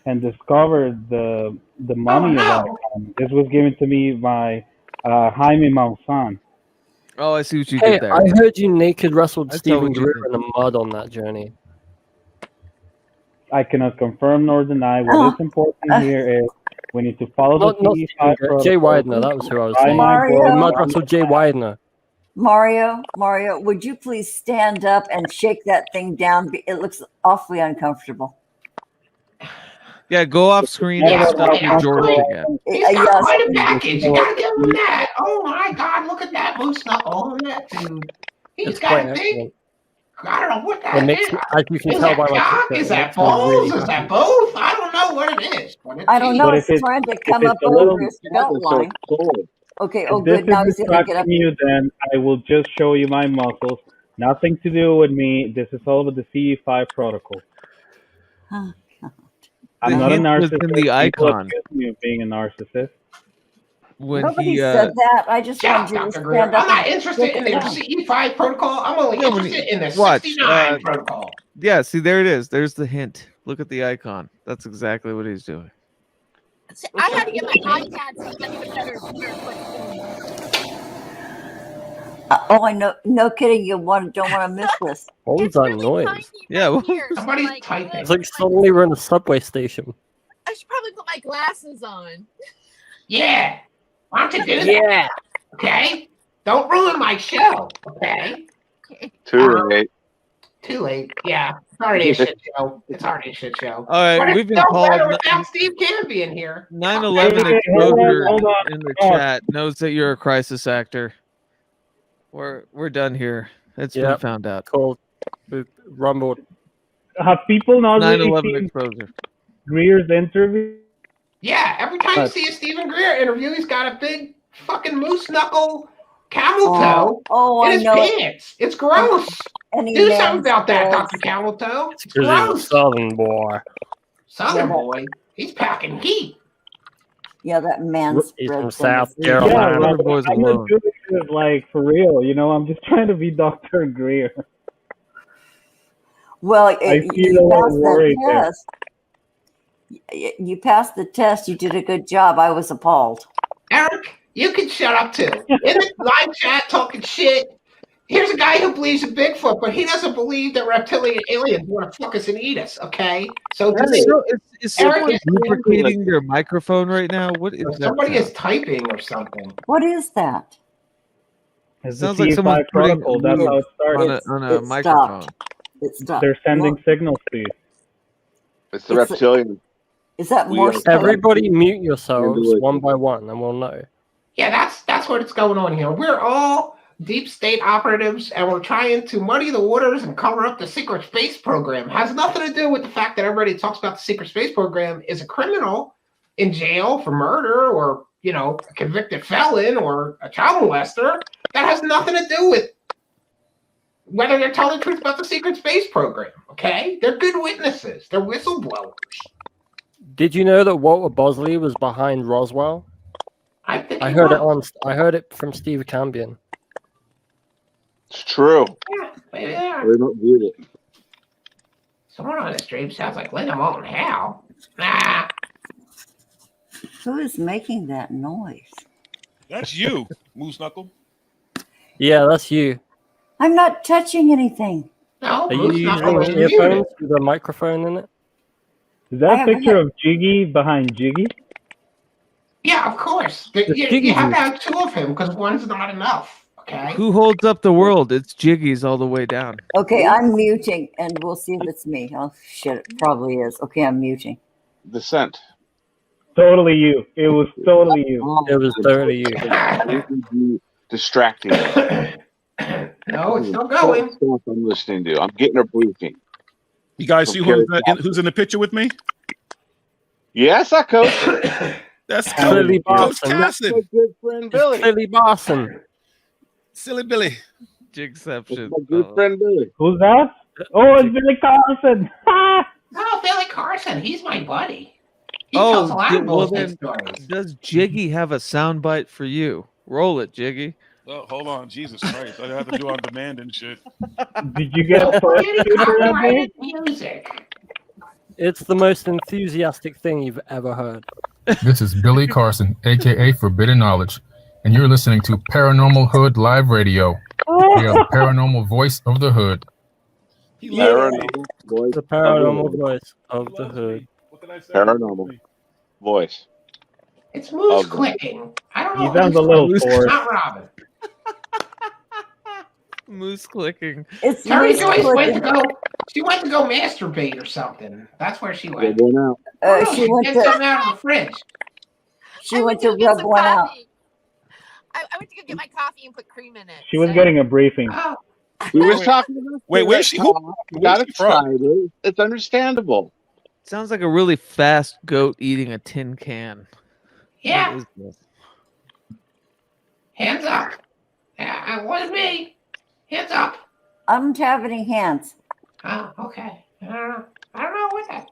and discovered the money of Atacama. This was given to me by Jaime Maussan. Oh, I see what you Hey, did there. I heard you naked wrestled I saw Stephen what you Greer did. in the mud on that journey. I cannot confirm nor deny. What is important here is we need to follow Not the CE5 Stephen Greer, Jay protocol. Widener, that was who I was Buy saying. my book, You mud buy wrestled my Jay Widener. Mario, would you please stand up and shake that thing down? It looks awfully uncomfortable. Yeah, go off screen and stop the George again. He's got Yes. quite a package. You gotta give him that. Oh my God, look at that moose knuckle on that dude. He's It's got quite a big. excellent. I don't know what It that makes, is. as you can Is tell that by my cock? picture, Is it that makes me really balls? Is happy. that both? I don't know what it is. But I don't know. But It's trying to come if up it's a little, over his belt line. Okay. Oh, if this good. Now is he's gonna get up. distracting you, then I will just show you my muscles. Nothing to do with me. This is all with the CE5 protocol. Oh, I'm The not a hint was narcissist. in the People icon. accuse me of being a narcissist. When Nobody he said that. I just Shut wanted up, you to Dr. Greer. stand up. I'm not and interested shake in it their down. CE5 protocol. I'm only Yeah, when interested in the watch, 69 protocol. yeah, see there it is. There's the hint. Look at the icon. That's exactly what he's doing. See, I had to get my iPad so I can get a better picture. Oh, I know. No kidding. Don't want to miss this. What was that noise? Yeah, Somebody's typing. It's like suddenly we're in a subway station. I should probably put my glasses on. Yeah. Why don't you do that? Yeah. Okay. Don't ruin my show. Okay. Too late. Too late. Yeah. It's already a shit show. It's already a shit show. All right, But we've it's been still called better without Steve Canby in here. 9/11 Hey, exposure hold on. in the chat knows that you're a crisis actor. We're done here. It's been Yep. found out. Called rumbled. Have people not really 9/11 seen exposure. Greer's interview? Yeah. Every time you see a Stephen Greer interview, he's got a big fucking moose knuckle camel toe Oh, in I his know it. pants. It's gross. And he Do something mans about that, spreads. Dr. Camel Toe. It's Because he's a gross. southern boy. Southern Yeah, boy. He's packing heat. Yeah, that man He's from spreads. South Yeah, Carolina. like, boys I'm not alone. doing this like for real. You know, I'm just trying to be Dr. Greer. Well, I feel you a little passed worried that there. test. You passed the test. You did a good job. I was appalled. Eric, you can shut up too. In the live chat talking shit. Here's a guy who believes in Bigfoot, but he doesn't believe that reptilian aliens want to fuck us and eat us, okay? So to me, Is Eric someone is duplicating their microphone right now? What is that? somebody sound? is typing or something. What is that? It's the Sounds like someone's CE5 putting protocol. That's how it started. on a It microphone. stopped. It stopped. They're sending signals to you. It's the reptilian. Is that We Morse are- code? Everybody mute yourselves one by one and we'll know. Yeah, that's what it's going on here. We're all deep state operatives, and we're trying to muddy the waters and cover up the secret space program. Has nothing to do with the fact that everybody talks about the secret space program is a criminal in jail for murder, or a convicted felon, or a child molester. That has nothing to do with whether they're telling the truth about the secret space program. Okay, they're good witnesses. They're whistleblowers. Did you know that Walter Bosley was behind Roswell? I think I he heard was. I heard it from Steve Cambion. It's true. Yeah, maybe they are. They don't do it. Someone on the stream sounds like Linda Moulton Howe. Nah. Who is making that noise? That's you, Moose Knuckle. Yeah, that's you. I'm not touching anything. No, Are you Moose Knuckle is using muted. earphones with a microphone in it? Is I that a have a picture of Jiggy behind Jiggy? Yeah, of course. You have to have two of him because one's not enough. Okay. Who holds up the world? It's Jiggy's all the way down. Okay, I'm muting, and we'll see if it's me. Oh shit, it probably is. Okay, I'm muting. The scent. Totally you. It was totally you. It was totally you. Distracting. No, it's still going. Stuff I'm listening to. I'm getting a briefing. You guys see who's in the picture with me? Yes, I coach. That's Clearly Coach Boston. Cassidy. My good friend Billy. Clearly Boston. Silly Billy. Jigception. My good friend Billy. Who's that? Oh, it's Billy Carson. Oh, Billy Carson. He's my buddy. He tells a lot of bullshit stories. Does Jiggy have a soundbite for you? Roll it, Jiggy. Oh, hold on, Jesus Christ! I have to do on demand and shit. Did you get a first Copyrighted music. It's the most enthusiastic thing you've ever heard. This is Billy Carson, aka Forbidden Knowledge, and you're listening to Paranormal Hood Live Radio. We are the paranormal voice of the hood. The paranormal voice of the hood. Paranormal voice. It's moose clicking. I don't know. He sounds a little It's forced. not Robin. Moose clicking. It's Terry moose Joyce went to clicking. go. She went to go masturbate or something. That's where she went. One out. Oh, no, She went get to something out of the fridge. she went to rub one out. I went to go get my coffee and put cream in it. She was getting a briefing. Oh, We were talking about. Wait, where's she? Got Where's she from? excited. It's understandable. Sounds like a really fast goat eating a tin can. yeah. What is this? Hands up. Yeah, it wasn't me. Hands up. I don't have any hands. Oh, okay. I don't know what that.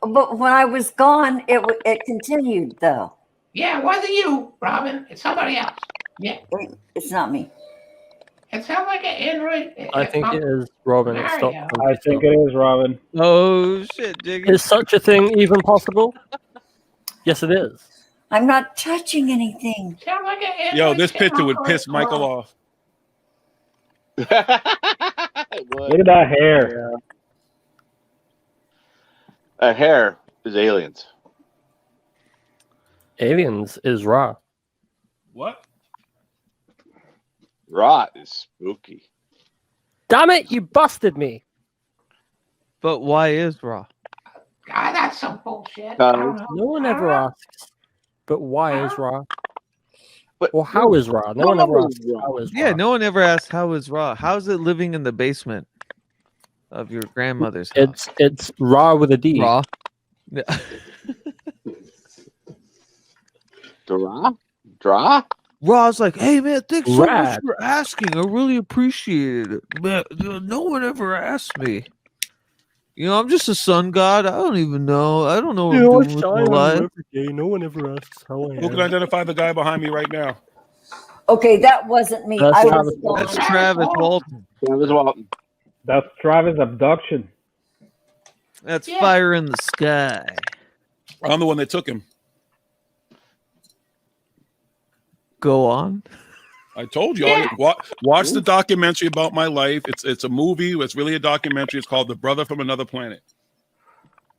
But when I was gone, it continued though. Yeah, it wasn't you, Robin. It's somebody else. Yeah, It's not me. it sounds like an Android. I think it is Robin. It There stopped. you I think it is Robin. Oh shit, Jiggy. Is such a thing even possible? Yes, it is. I'm not touching anything. Sounds like an Android. Yo, this picture would phone piss Michael call. off. Look at that hair. A hair is aliens. Aliens is raw. What? Rot is spooky. Damn it! You busted me. But why is raw? God, that's some bullshit. I don't know. No one ever asks. But why is raw? But Or how is raw? No one ever asks how is raw. Yeah, no one ever asked how is raw. How's it living in the basement of your grandmother's house? It's raw with a D. Raw. Draw? Raw's like, hey man, thanks so much Rad. for asking. I really appreciate it. But no one ever asked me. You know, I'm just a sun god. I don't even know. I don't know what I'm doing with my life. No one ever asks how I Who can identify the guy behind me right now? Okay, that wasn't me. That's I Travis was That's gone. Travis Walton. Travis Walton. That's Travis abduction. That's fire in the sky. I'm the one that took him. Go on. I told you. Watch the documentary about my life. It's a movie. It's really a documentary. It's called The Brother from Another Planet.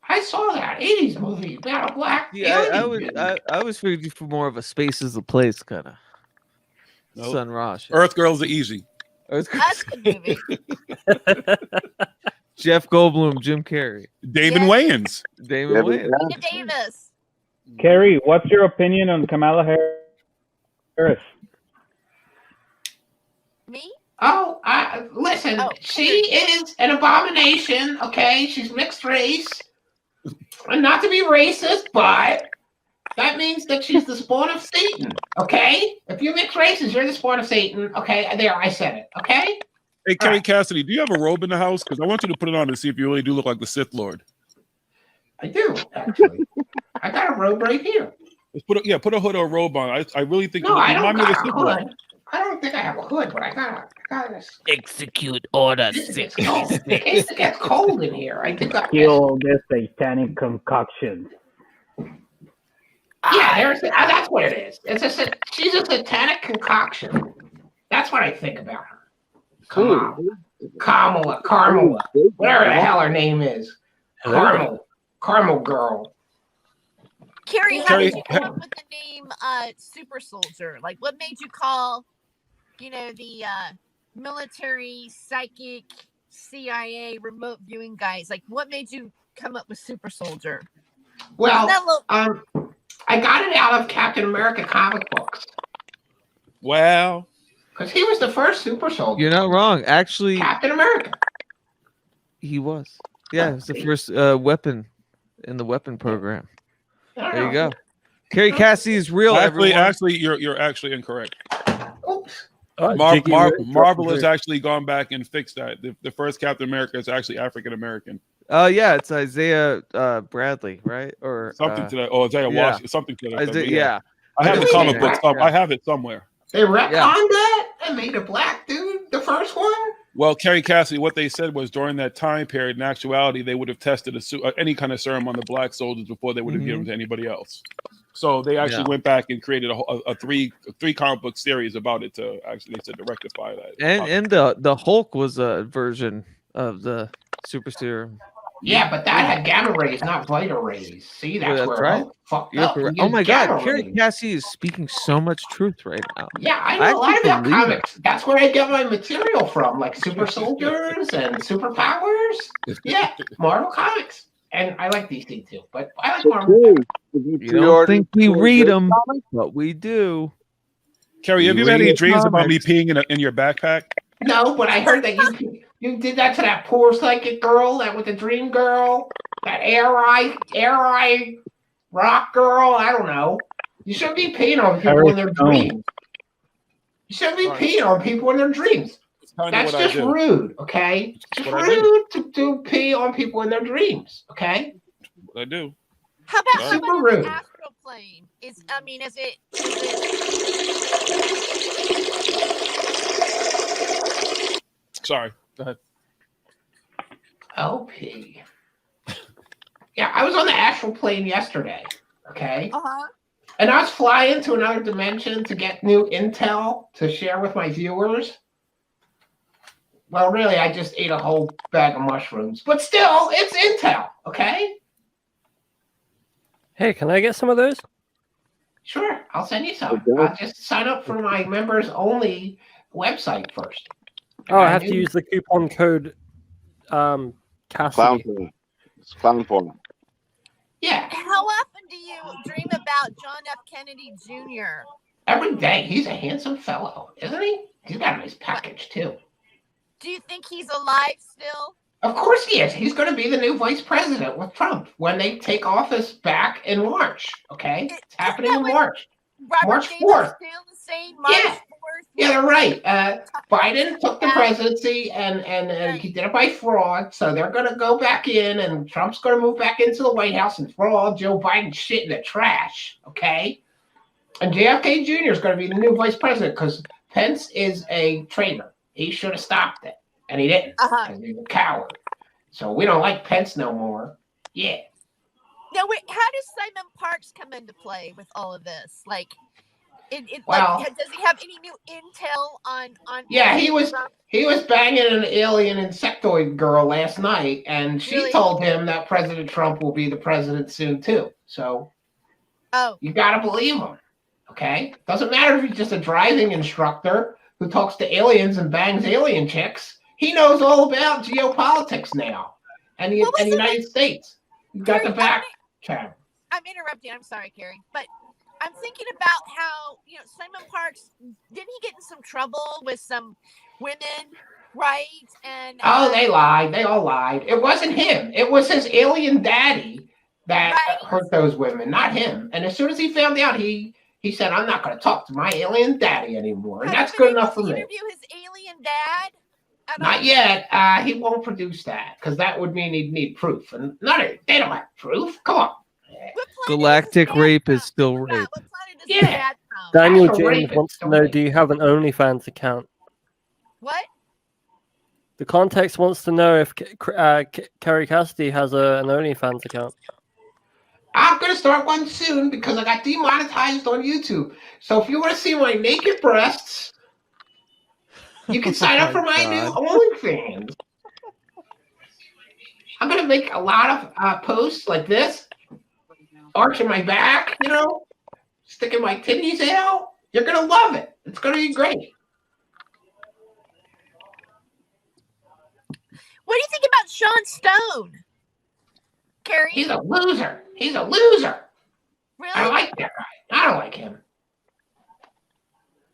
I saw that 80s movie about a black Yeah, alien. I was figured you for more of a space is a place kind of Nope. Sun Ra shit. Earth Girls are easy. That's a good movie. Jeff Goldblum, Jim Carrey, David Yeah. Wayans. David Wayans. Nina Davis. Kerry, what's your opinion on Kamala Harris? Me? Oh, listen, Oh, she is an abomination, okay? She's mixed race. And not to be racist, but that means that she's the spawn of Satan, okay? If you're mixed races, you're the spawn of Satan, okay? There, I said it, okay? Hey, Kerry Cassidy, do you have a robe in the house? Because I want you to put it on to see if you really do look like the Sith Lord. I do, actually. I got a robe right here. Just put a hood or a robe on. I really think No, I you don't remind me of the got a Sith Lord. hood. I don't think I have a hood, but I got this. Execute order In case it gets cold in here, I think I Kill this satanic concoction. Yeah, that's what it is. She's a satanic concoction. That's what I think about her. Kamala, whatever the hell her name is. Caramel girl. Kerry, how Kerry, did you come up with the name Super Soldier? Like, what made you call, the military, psychic, CIA, remote viewing guys? Like, what made you come up with Super Soldier? Well, I got it out of Captain America comic books. Wow. Because he was the first super soldier. You're not wrong. Actually, Captain America. he was. Yeah, it was the first weapon in the weapon program. There you go. Kerry Cassidy is real. Actually, everyone. actually, you're actually incorrect. Oops. Marvel has actually gone back and fixed that. The first Captain America is actually African American. Yeah, it's Isaiah Bradley, right? Or something to that. Oh, Isaiah Washington, something to that. Isaiah, yeah. I have the comic book. I have it somewhere. They retconned that and made a black dude the first one? Well, Kerry Cassidy, what they said was during that time period, in actuality, they would have tested any kind of serum on the black soldiers before they would have given to anybody else. So they actually went back and created a three comic book series about it to actually, they said, to rectify that. And the Hulk was a version of the super serum. Yeah, but that had gamma rays, not beta rays. See, that's where right. Hulk fucked You're up. correct. He Oh my used God, gamma Kerry rays. Cassidy is speaking so much truth right now. Yeah, I know a lot actually about believe it. comics. That's where I get my material from, like super soldiers and superpowers. Yeah, Marvel comics. And I like DC too, but I like Marvel. You don't think we read them, but we do. Kerry, have you had any dreams about me peeing in your backpack? No, but I heard that you did that to that poor psychic girl, that with the dream girl, that air eye rock girl. I don't know. You shouldn't be peeing on people in their dreams. You shouldn't be peeing on people in their dreams. That's just rude, okay? It's rude to pee on people in their dreams, okay? What I do. How about Super someone in rude. the astral plane? Is it Sorry. Go ahead. OP. Yeah, I was on the astral plane yesterday, okay? And I was flying to another dimension to get new intel to share with my viewers. Well, really, I just ate a whole bag of mushrooms. But still, it's intel, okay? Hey, can I get some of those? Sure, I'll send you some. I'll just sign up for my members-only website first. Oh, I have to use the coupon code Cassidy. It's clown porn. Yeah. How often do you dream about John F. Kennedy Jr.? Every day. He's a handsome fellow, isn't he? He's got a nice package, too. Do you think he's alive still? Of course he is. He's going to be the new vice president with Trump when they take office back in March, okay? It's happening in March. March 4th. Still the same March 4th? Yeah, they're right. Biden took the presidency and he did it by fraud. So they're going to go back in and Trump's going to move back into the White House and throw all Joe Biden's shit in the trash. Okay. And JFK Jr. is going to be the new vice president because Pence is a traitor. He should have stopped it. And he didn't. Because he's a coward. So we don't like Pence no more. Yeah. Now, wait, how does Simon Parks come into play with all of this? Like, Well, does he have any new intel on? Yeah, he was banging an alien insectoid girl last night, and she told him that President Trump will be the president soon too. So, you gotta believe him. Okay, doesn't matter if he's just a driving instructor who talks to aliens and bangs alien chicks. He knows all about geopolitics now, and the United States. You got the back channel. I'm interrupting. I'm sorry, Kerry, but I'm thinking about how, Simon Parks, didn't he get in some trouble with some women, right? And they lied. They all lied. It wasn't him. It was his alien daddy that hurt those women, not him. And as soon as he found out, he said, "I'm not going to talk to my alien daddy anymore," and that's good enough for me. Interview his alien dad? Not yet. He won't produce that because that would mean he'd need proof, and they don't have proof. Come on. Galactic rape is still rape. Yeah. Daniel James wants to know, do you have an OnlyFans account? What? The context wants to know if Kerry Cassidy has an OnlyFans account. I'm going to start one soon because I got demonetized on YouTube. So if you want to see my naked breasts, you can sign up for my new OnlyFans. I'm going to make a lot of posts like this, arching my back, sticking my titties out. You're going to love it. It's going to be great. What do you think about Sean Stone? Kerry? He's a loser. He's a loser. Really? I don't like that guy. I don't like him.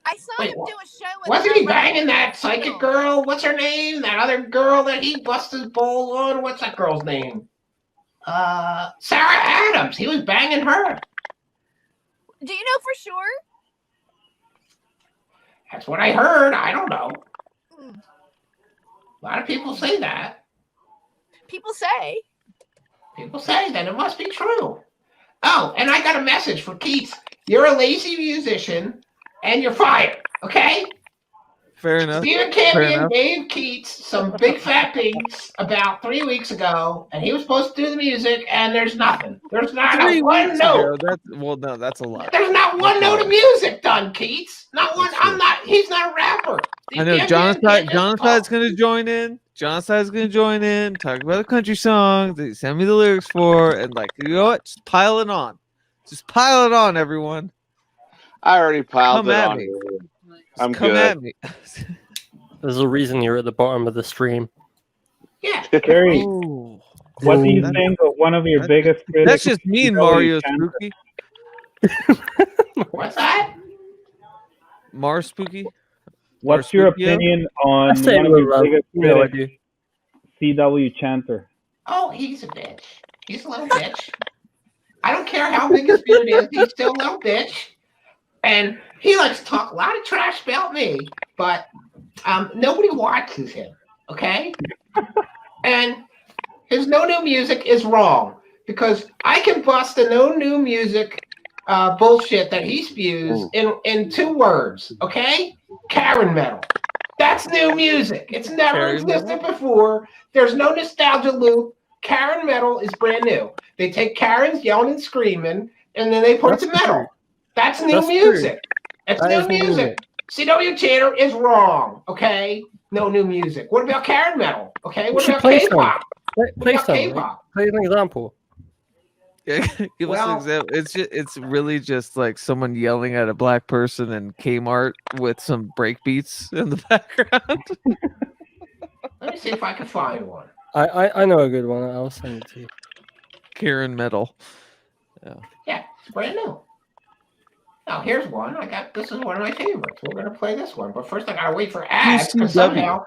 I saw him do a show with Wasn't he banging that psychic girl? What's her name? That other girl that he busted his balls on? What's that girl's name? Sarah Adams. He was banging her. Do you know for sure? That's what I heard. I don't know. A lot of people say that. People say. People say that it must be true. Oh, and I got a message for Keats. You're a lazy musician, and you're fired. Okay? Fair enough. Stephen Fair Campion enough. gave Keats some big fat beats about 3 weeks ago, and he was supposed to do the music, and there's nothing. There's not 3 a one weeks note. ago. No, that's a lot. There's not one note of music done, Keats. Not one. I'm not. He's not a rapper. I know Jonathan's going to join in. Jonathan's going to join in, talk about a country song that he sent me the lyrics for, and like, you know what? Just pile it on. Just pile it on, everyone. I already piled Come it at on. me. I'm Come good. at me. There's a reason you're at the bottom of the stream. Yeah. Kerry, Ooh. what do you Ooh. think of one of your biggest critics? That's just mean, Mario Spooky. What's that? Mars Spooky? What's your Marspooky? opinion on I say one of we your love biggest no critics, C.W. Chanter? Oh, he's a bitch. He's a little bitch. I don't care how big his beard is. He's still a little bitch. And he likes to talk a lot of trash about me, but nobody watches him, okay? And his no new music is wrong because I can bust the no new music bullshit that he spews in 2 words, okay? Karen metal. That's new music. It's never Karen existed before. There's no nostalgia loop. Karen metal is brand new. They take Karens yelling and screaming, and then they put it to metal. That's new music. It's new music. CW Chanter is wrong, okay? No new music. What about Karen metal? Okay, what about K-pop? Play some. K-pop? Play an example. Give us an example. It's really just like someone yelling at a black person in Kmart with some break beats in the background. Let me see if I can find one. I know a good one. I'll send it to you. Karen metal. Yeah, it's brand new. Now here's one. This is one of my favorites. We're gonna play this one, but first I gotta wait for ads because somehow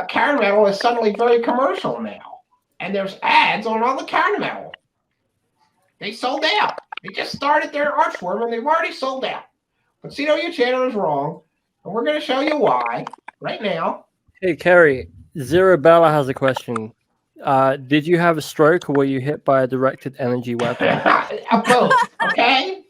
Karen metal is suddenly very commercial now, and there's ads on all the Karen metal. They sold out. They just started their art form and they've already sold out. But CW Chanter is wrong, and we're gonna show you why right now. Hey, Kerry, Zero Bella has a question. Did you have a stroke or were you hit by a directed energy weapon? Both, okay?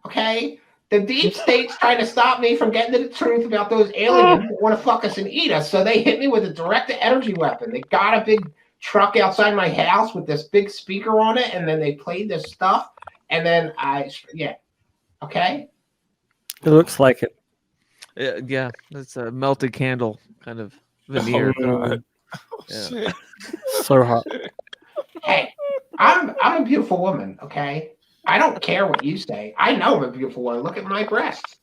Okay? The deep state's trying to stop me from getting to the truth about those aliens that want to fuck us and eat us, so they hit me with a directed energy weapon. They got a big truck outside my house with this big speaker on it, and then they played this stuff, and then okay? It looks like it. Yeah, it's a melted candle kind of veneer. Yeah. So hot. Hey, I'm a beautiful woman, okay? I don't care what you say. I know I'm a beautiful woman. Look at my breasts.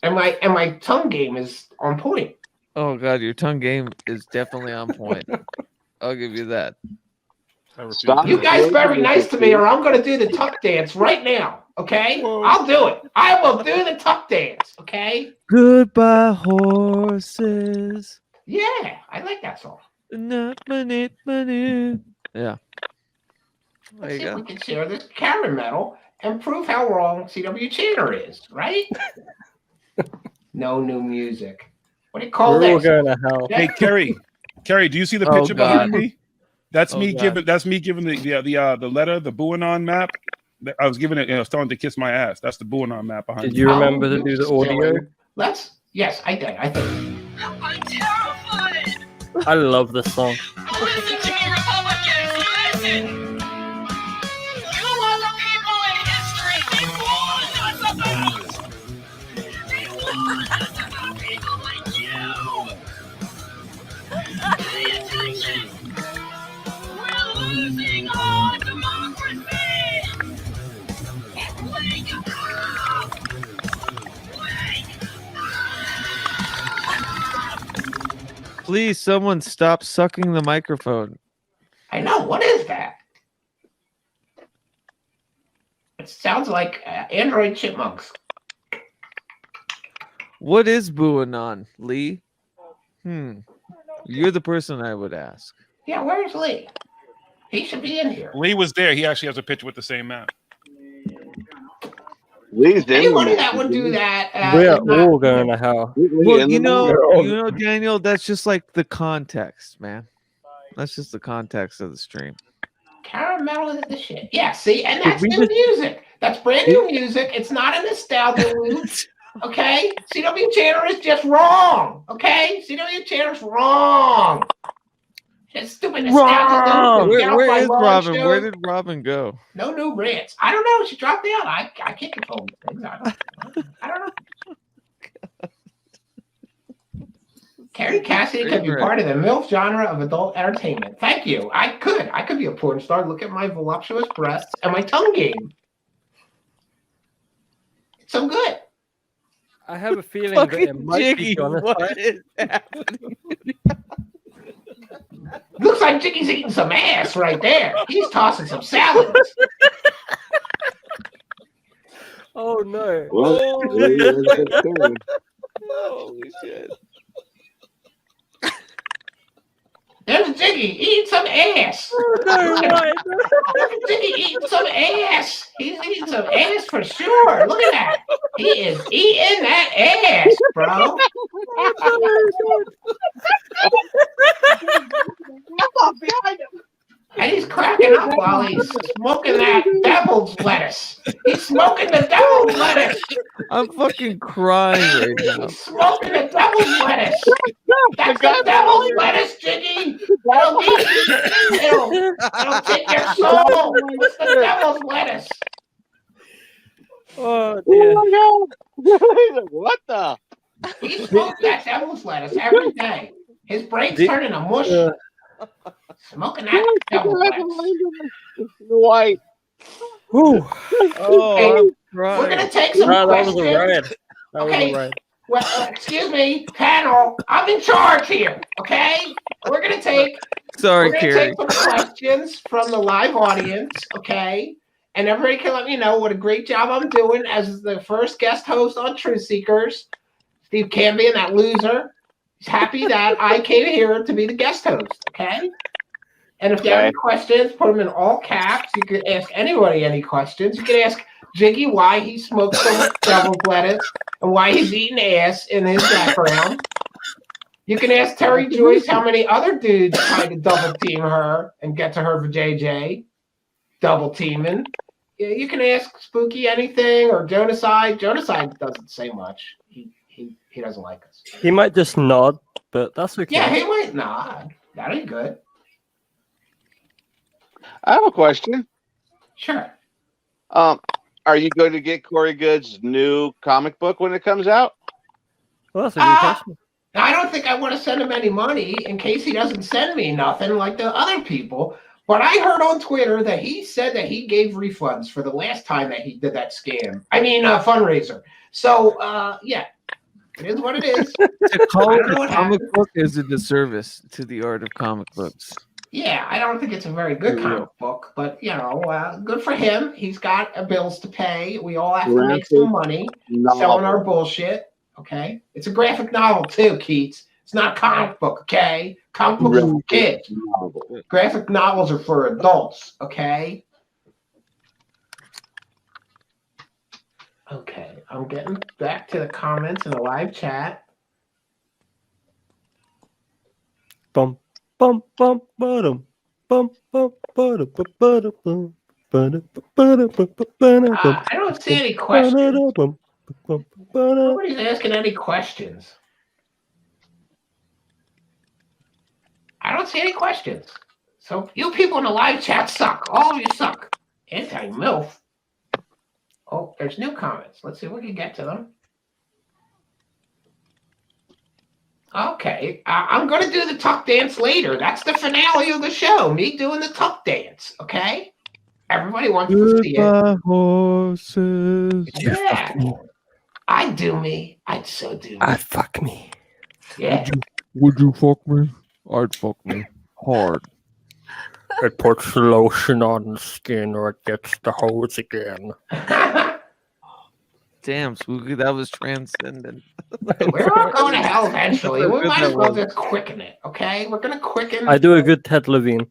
And my tongue game is on point. Oh god, your tongue game is definitely on point. I'll give you that. You guys better be nice to me or I'm gonna do the tuck dance right now. Okay? I'll do it. I will do the tuck dance, okay? Goodbye, horses. Yeah, I like that song. Yeah. There Let's you see if go. we can share this Karen metal and prove how wrong CW Chanter is, right? No new music. What do you call We're all this? going to hell. Hey, Kerry, do you see the Oh, picture God. behind me? That's Oh, me God. giving. That's me giving the letter, the Buanon map. I was giving it. Starting to kiss my ass. That's the Buanon map behind. Did you remember to do the audio? Yes, I did. I did. I'm terrified. I love this song. Listen to me, Republicans. Listen. You are the people in history. They warned us about. They warned us about people like you. Pay attention. We're losing our democracy. Wake up. Wake Please, someone stop sucking the microphone. I know. What is that? It sounds like Android chipmunks. What is Buanon, Lee? You're the person I would ask. Yeah, where's Lee? He should be in here. Lee was there. He actually has a picture with the same map. Anybody that would do that, We're is not- all going to hell. Well, you We're all- know, Daniel, that's just like the context, man. That's just the context of the stream. Caramel is the shit. Yeah, see, and If that's we new just- music. That's brand new music. It's not a nostalgia loop. Okay? CW Tanner is just wrong. Okay? CW Tanner's wrong. It's stupid nostalgia loop. Get off Where my is lawn Robin? show. Where did Robin go? No new rants. I don't know. She dropped out. I can't control these things. I don't know. Kerry Cassidy could be part of the MILF genre of adult entertainment. Thank you. I could be a porn star. Look at my voluptuous breasts and my tongue game. It's so good. I have a feeling that it might Jiggy, be Jonathan. what is happening? Looks like Jiggy's eating some ass right there. He's tossing some salads. Oh no. Holy shit. There's Jiggy eating some ass. No, right. Look at Jiggy eating some ass. He's eating some ass for sure. Look at that. He is eating that ass, bro. And he's cracking up while he's smoking that devil's lettuce. He's smoking the devil's lettuce. I'm fucking crying right now. He's smoking the devil's lettuce. That's the devil's lettuce, Jiggy. It'll take your soul. What's the devil's lettuce? Oh dear. What the? He smokes that devil's lettuce every day. His brain's turning to mush. Smoking that devil's lettuce. White. Whew. Oh, Hey, I'm crying. we're gonna take some That questions. was a ride. That Okay. was a ride. Well, excuse me, panel. I'm in charge here. Okay, we're gonna take. Sorry, We're gonna Kerry. take some questions from the live audience. Okay, and everybody can let me know what a great job I'm doing as the first guest host on Truth Seekers. Steve Cambian, that loser, is happy that I came here to be the guest host. Okay. And if you have any questions, put them in all caps. You can ask anybody any questions. You can ask Jiggy why he smokes so much devil's lettuce and why he's eating ass in his background. You can ask Terry Joyce how many other dudes tried to double team her and get to her for JJ. Double teaming. Yeah, you can ask Spooky anything or Jonaside. Jonaside doesn't say much. He doesn't like us. He might just nod, but that's okay. Yeah, he might nod. That'd be good. I have a question. Sure. Are you going to get Corey Good's new comic book when it comes out? Well, that's a good question. I don't think I want to send him any money in case he doesn't send me nothing like the other people. But I heard on Twitter that he said that he gave refunds for the last time that he did that scam. I mean, fundraiser. So, yeah, it is what it is. To call I it don't know a what comic happened. book is a disservice to the art of comic books. Yeah, I don't think it's a very good comic book, but you know, good for him. He's got bills to pay. We all have to make some money selling our bullshit. Okay, it's a graphic novel too, Keats. It's not a comic book. Okay, comic books are for kids. Graphic novels are for adults. Okay. Okay, I'm getting back to the comments in the live chat. Bum bum bum bum bum bum bum bum I don't see any questions. Nobody's asking any questions. I don't see any questions. So you people in the live chat suck. All of you suck. Anti-MILF. Oh, there's new comments. Let's see if we can get to them. Okay, I'm going to do the tuck dance later. That's the finale of the show. Me doing the tuck dance. Okay? Everybody wants to see it. Goodbye, horses. Yeah. I'd do me. I'd so do me. I'd fuck me. Yeah. Would you fuck me? I'd fuck me hard. It puts lotion on the skin or it gets the hose again. Damn, Spooky, that was transcendent. We're all going to hell eventually. We might as well just quicken it, okay? We're going to quicken. I do a good Ted Levine.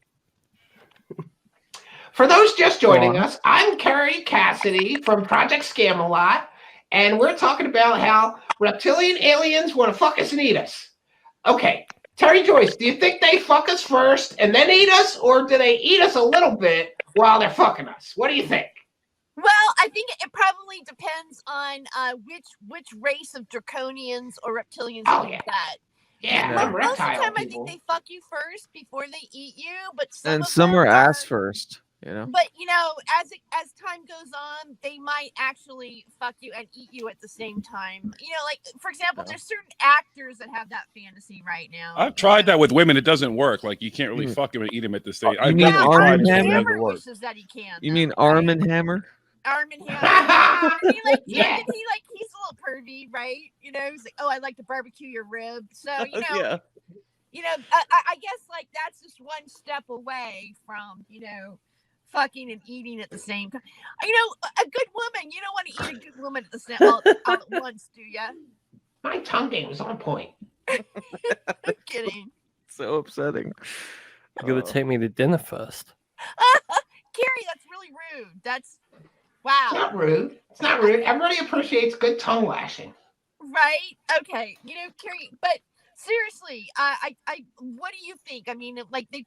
For those just joining us, I'm Kerry Cassidy from Project Scam-A-Lot, and we're talking about how reptilian aliens want to fuck us and eat us. Okay, Terry Joyce, do you think they fuck us first and then eat us, or do they eat us a little bit while they're fucking us? What do you think? Well, I think it probably depends on which race of draconians or reptilians you get. Yeah, most of the reptile time I people. think they fuck you first before they eat you, but some are ass first, you know. But as time goes on, they might actually fuck you and eat you at the same time. Like for example, there's certain actors that have that fantasy right now. I've tried that with women. It doesn't work. Like you can't really fuck him and eat him at the same. You mean Arm and Hammer? Hammer wishes that he can. You mean Arm and Hammer? Arm and Hammer. He's a little pervy, right? He's like, oh, I'd like to barbecue your rib. So I guess like that's just one step away from fucking and eating at the same time. A good woman. You don't want to eat a good woman at the same all at once, do you? My tongue game was on point. I'm kidding. So upsetting. You're gonna take me to dinner first. Carrie, that's really rude. That's wow. It's not rude. It's not rude. Everybody appreciates good tongue lashing. Right? Okay. Carrie, but seriously, I what do you think? I mean, like do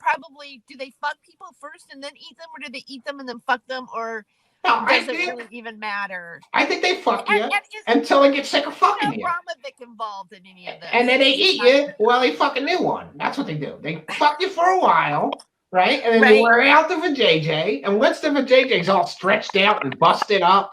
they fuck people first and then eat them, or do they eat them and then fuck them, or does it really even matter? I think they fuck you until they get sick of fucking you. Ramovic involved in any of this. And then they eat you while they fuck a new one. That's what they do. They fuck you for a while, right? And then they wear out the vajayjay. And once the vajayjay's all stretched out and busted up,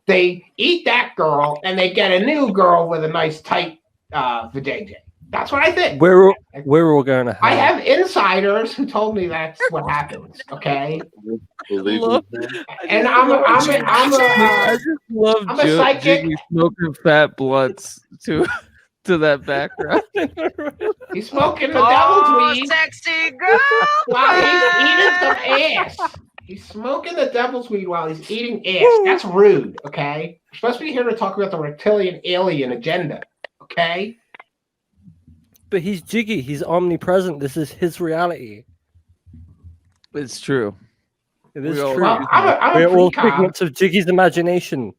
they eat that girl and they get a new girl with a nice tight vajayjay. That's what I think. We're all going to I have insiders who told me that's what happens. Okay. And I just love psychic. Jiggy smoking fat blunts to that background. He's smoking the devil's weed. Sexy girl. While he's eating some ass. He's smoking the devil's weed while he's eating ass. That's rude. Okay. We're supposed to be here to talk about the reptilian alien agenda. Okay. But he's Jiggy. He's omnipresent. This is his reality. It's true. It is We're true. I'm We're all precog. figments of Jiggy's imagination.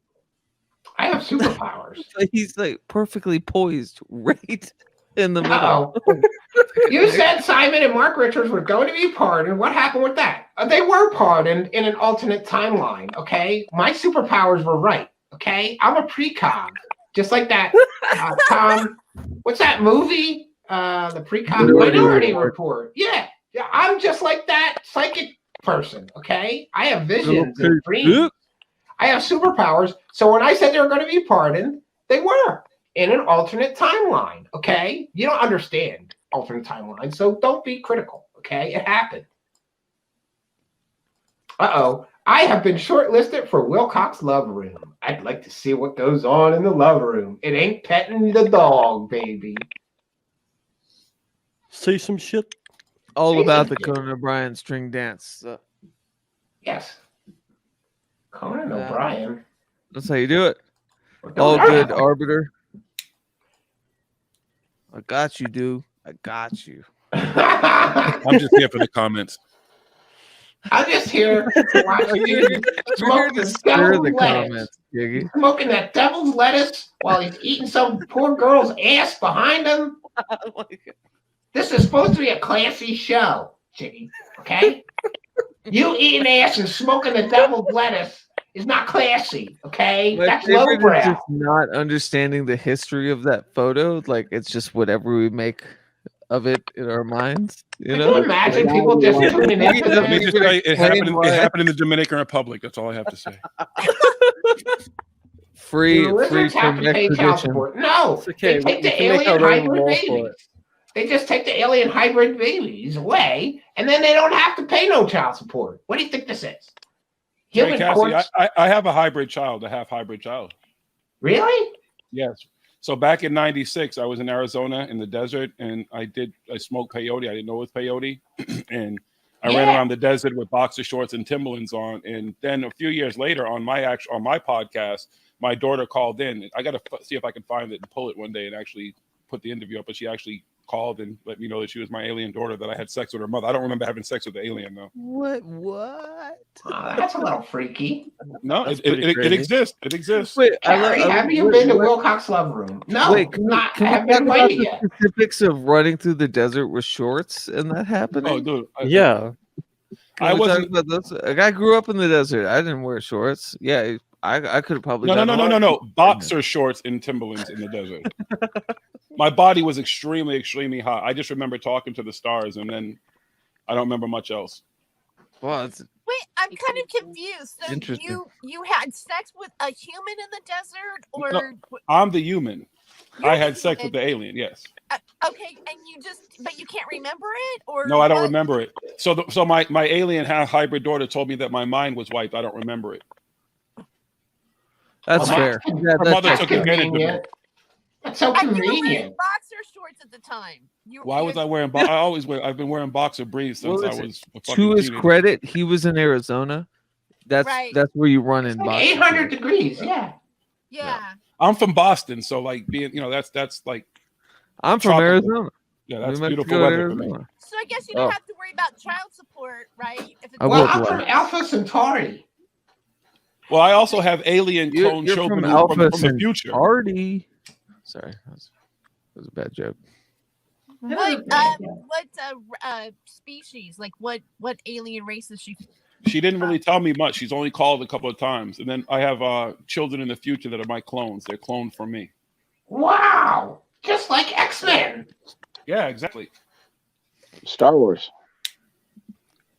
I have superpowers. He's like perfectly poised right in the middle. Uh-oh. You said Simon and Mark Richards were going to be pardoned. What happened with that? They were pardoned in an alternate timeline. Okay. My superpowers were right. Okay. I'm a precog. Just like that. Tom, what's that movie? The precog Minority Report. Yeah. I'm just like that psychic person. Okay. I have visions and dreams. I have superpowers. So when I said they were going to be pardoned, they were in an alternate timeline. Okay. You don't understand alternate timeline. So don't be critical. Okay. It happened. Uh-oh. I have been shortlisted for Wilcox Love Room. I'd like to see what goes on in the love room. It ain't petting the dog, baby. Say some shit. All about the Conan O'Brien string dance. Yes. Conan O'Brien. That's how you do it. All good, Arbiter. I got you, dude. I got you. I'm just here for the comments. I'm just here to watch you smoke the devil's lettuce. Smoking that devil's lettuce while he's eating some poor girl's ass behind him. This is supposed to be a classy show, Jiggy. Okay? You eating ass and smoking the devil's lettuce is not classy. Okay? That's lowbrow. Just not understanding the history of that photo. Like it's just whatever we make of it in our minds. You know? you imagine people just tuning in? Let me just say, it happened in the Dominican Republic. That's all I have to say. free Lizards have from to pay child extradition. support. No, okay. they take We the can make alien our own hybrid law for babies. it. They just take the alien hybrid babies away, and then they don't have to pay no child support. What do you think this is? Hey, Human Cassie, courts? I have a hybrid child, a half hybrid child. Really? Yes. So back in '96, I was in Arizona in the desert, and I smoked peyote. I didn't know it was peyote, and I ran around the desert with boxer shorts and Timberlands on. And then a few years later, on my podcast, my daughter called in. I got to see if I can find it and pull it one day and actually put the interview up. But she actually called and let me know that she was my alien daughter, that I had sex with her mother. I don't remember having sex with the alien though. What? Oh, that's a little freaky. No, That's it pretty crazy. exists. It exists. Wait, Carrie, have you been to Wilcox Love Room? No, Wait, can not. we Haven't talk been about invited the yet. specifics of running through the desert with shorts and that happening? Oh, dude. Yeah. I wasn't. About this? Like, I grew up in the desert. I didn't wear shorts. Yeah, I could have probably. No. Boxer shorts and Timberlands in the desert. My body was extremely hot. I just remember talking to the stars, and then I don't remember much else. Well, it's Wait, I'm kind of confused. So Interesting. you had sex with a human in the desert, or No, I'm the human. I had sex with the alien. Yes. okay, and but you can't remember it, or No, I don't what? remember it. So my alien hybrid daughter told me that my mind was wiped. I don't remember it. That's fair. Yeah, Her mother took advantage of me. That's so And you were wearing convenient. boxer shorts at the time. Why was I wearing? I've been wearing boxer briefs since Well, I was a to fucking his teenager. credit, he was in Arizona. That's Right. that's where you run in Like boxers. 800 degrees. Yeah. Yeah. I'm from Boston, so like being, that's like. I'm from tropical. Arizona. Yeah, We that's meant to beautiful go to weather for me. Arizona. So I guess you don't Oh. have to worry about child support, right? If it's Well, I'm from Alpha Centauri. Well, I also have alien clone You're children from Alpha from the future. Centauri. Sorry, that was a bad joke. What species? Like what alien race is she? She didn't really tell me much. She's only called a couple of times, and then I have children in the future that are my clones. They're cloned from me. Wow. Just like X-Men. Yeah, exactly. Star Wars.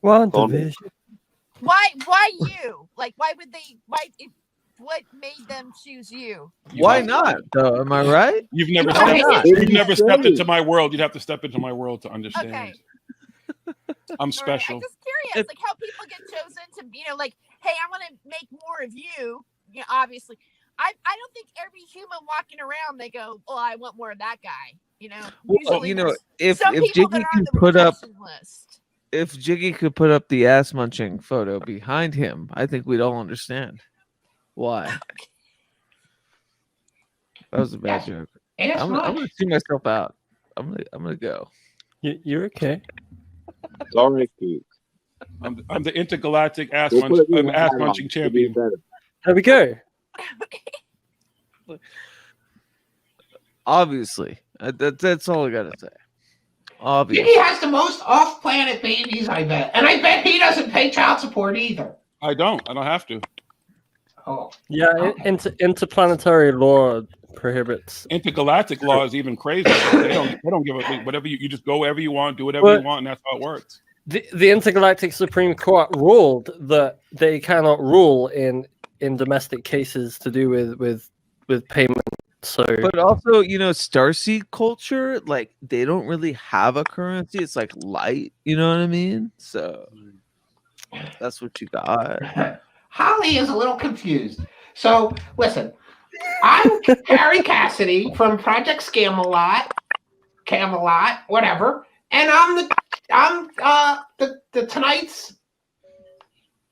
WandaVision. Why you? Like why would they? What made them choose you? Why not? Though, am I right? You've never Why stepped, not? you've never stepped into my world. You'd have to step into my world to understand. Okay. I'm special. I'm just curious, like how people get chosen to, like, hey, I want to make more of you. You know, obviously, I don't think every human walking around they go, oh, I want more of that guy. You know, Well, usually if some people Jiggy that are can on the put up, rejection list. if Jiggy could put up the ass munching photo behind him, I think we'd all understand why. That was a bad joke. Ass I'm gonna see myself out. I'm gonna go. You're okay. It's all right, Keith. I'm the intergalactic ass We'll put a new ass hat munching on. It'll be champion. better. There we go. Obviously, that's all I gotta say. Obviously, He has the most off-planet babies, I bet. And I bet he doesn't pay child support either. I don't have to. Oh. Yeah, interplanetary law prohibits. Intergalactic law is even crazier. They don't give a whatever you just go wherever you want, do whatever you want, and that's how it works. The Intergalactic Supreme Court ruled that they cannot rule in domestic cases to do with payment. So, but also, Starseed culture, like they don't really have a currency. It's like light, you know what I mean? So that's what you got. Holly is a little confused. So listen, I'm Harry Cassidy from Project Camelot, whatever, and I'm the tonight's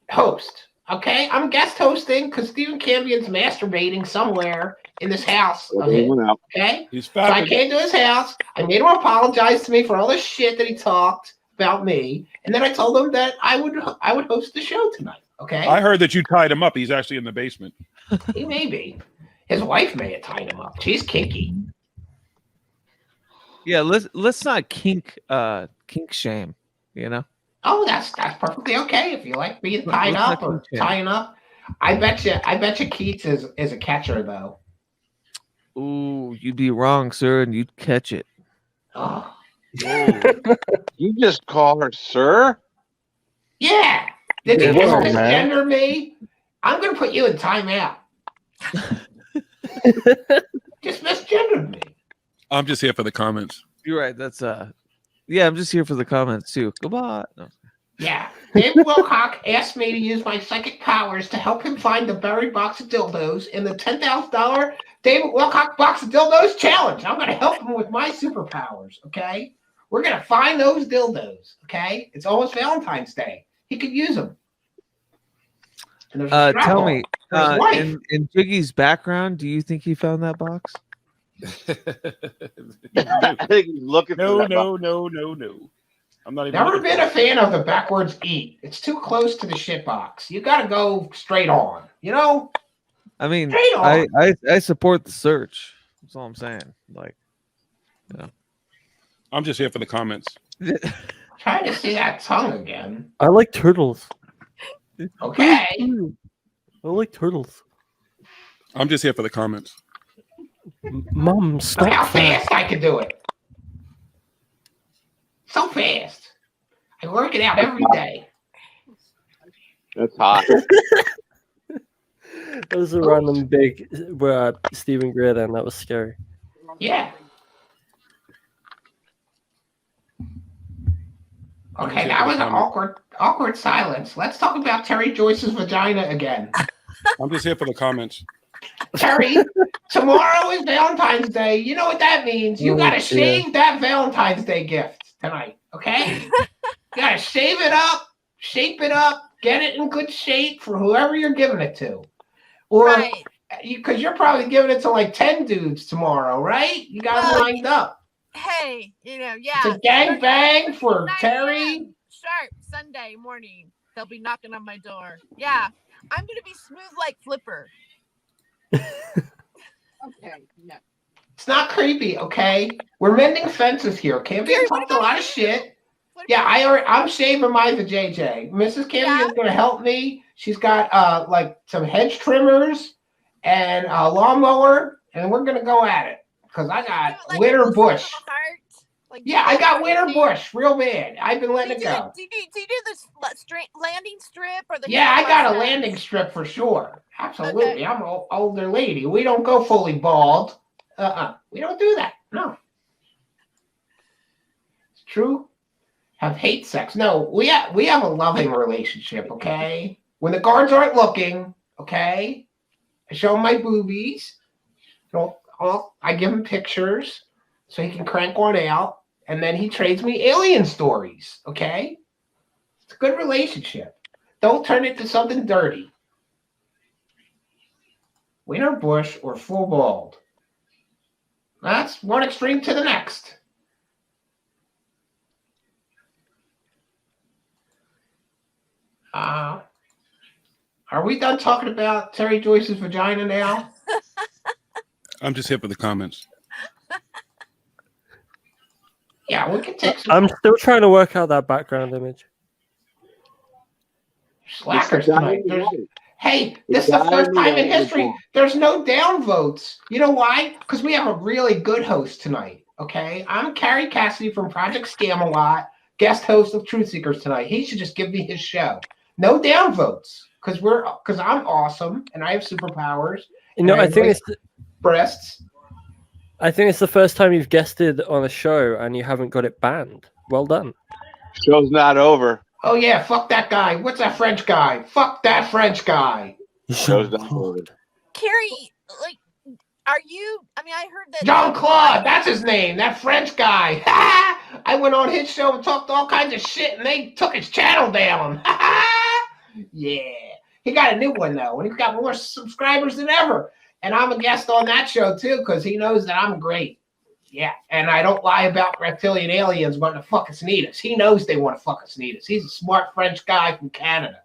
host. Okay, I'm guest hosting because Stephen Campion's masturbating somewhere in this house of his. Okay, He's so I came to his house. I made him apologize to me for all the shit that he talked about me, and then I told him that I would host the show tonight. Okay, I heard that you tied him up. He's actually in the basement. He may be. His wife may have tied him up. She's kinky. Yeah, let's not kink shame. Oh, that's perfectly okay if you like being tied up or tying up. I bet you Keats is a catcher though. Ooh, you'd be wrong, sir, and you'd catch it. Oh. You just call her sir? Yeah. Did you Yeah, just man. misgender me? I'm gonna put you in timeout. Just misgendered me. I'm just here for the comments. You're right. That's yeah. I'm just here for the comments too. Goodbye. No. Yeah. David Wilcock asked me to use my psychic powers to help him find the buried box of dildos in the $10,000 David Wilcock box of dildos challenge. I'm going to help him with my superpowers. Okay. We're going to find those dildos. Okay. It's almost Valentine's Day. He could use them. Tell me, in Jiggy's background, do you think he found that box? I think he's looking for No, that. no. I'm not even. Never looking been for a fan of the backwards eat. It's too close to the shit box. You got to go straight on. You know. I mean, Straight on. I support the search. That's all I'm saying. Like, you know. I'm just here for the comments. Trying to see that tongue again. I like turtles. Okay. I like turtles. I'm just here for the comments. Mom, Look stop how that. fast I can do it. So fast. I work it out every day. That's hot. That was a random big Stephen Greer then. That was scary. Yeah. Okay, that was an awkward silence. Let's talk about Terry Joyce's vagina again. I'm just here for the comments. Terry, tomorrow is Valentine's Day. You know what that means. You got to shave that Valentine's Day gift tonight, okay? You got to shave it up, shape it up, get it in good shape for whoever you're giving it to. Or, because you're probably giving it to like 10 dudes tomorrow, right? You got them lined up. Hey, yeah. It's a gang bang for Terry. Sharp Sunday morning. They'll be knocking on my door. Yeah, I'm gonna be smooth like Flipper. Okay, no. It's not creepy, okay? We're mending fences here. Campion talked a lot of shit. Yeah, I'm shaving mine to JJ. Mrs. Campion's gonna help me. She's got like some hedge trimmers and a lawnmower, and we're gonna go at it. Because I got winter bush. Yeah, I got winter bush real bad. I've been letting it go. Do you do the landing strip or the? Yeah, I got a landing strip for sure. Absolutely. Okay. I'm an older lady. We don't go fully bald. We don't do that. No. It's true. Have hate sex. No, we have a loving relationship, okay? When the guards aren't looking, okay? I show him my boobies. I give him pictures so he can crank one out, and then he trades me alien stories, okay? It's a good relationship. Don't turn it to something dirty. Winter bush or full bald. That's one extreme to the next. Are we done talking about Terry Joyce's vagina now? I'm just here for the comments. Yeah, we can take some. I'm still trying to work out that background image. Slackers tonight. Hey, this is the first time in history there's no down votes. You know why? Because we have a really good host tonight. Okay, I'm Kerry Cassidy from Project Scam-A-Lot, guest host of Truth Seekers tonight. He should just give me his show. No down votes because I'm awesome and I have superpowers. You know, I think it's breasts. I think it's the first time you've guested on a show and you haven't got it banned. Well done. Show's not over. Oh yeah, fuck that guy. What's that French guy? Fuck that French guy. Show's not over. Kerry, like, are you? I mean, I heard that Jean-Claude, that's his name. That French guy. I went on his show and talked all kinds of shit, and they took his channel down. Yeah, he got a new one though, and he's got more subscribers than ever. And I'm a guest on that show too, because he knows that I'm great. Yeah, and I don't lie about reptilian aliens wanting to fuck us and eat us. He knows they want to fuck us and eat us. He's a smart French guy from Canada.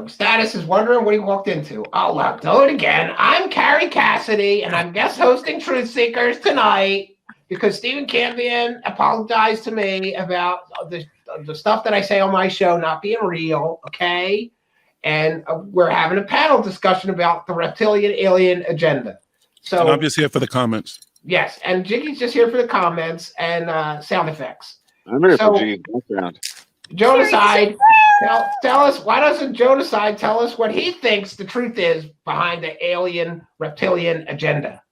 Status is wondering what he walked into. I'll do it again. I'm Kerry Cassidy, and I'm guest hosting Truth Seekers tonight because Stephen Campion apologized to me about the stuff that I say on my show not being real, okay? And we're having a panel discussion about the reptilian alien agenda. So and I'm just here for the comments. Yes, and Jiggy's just here for the comments and sound effects. I'm here for Jiggy's background. Jonaside, tell us, why doesn't Jonaside tell us what he thinks the truth is behind the alien reptilian agenda?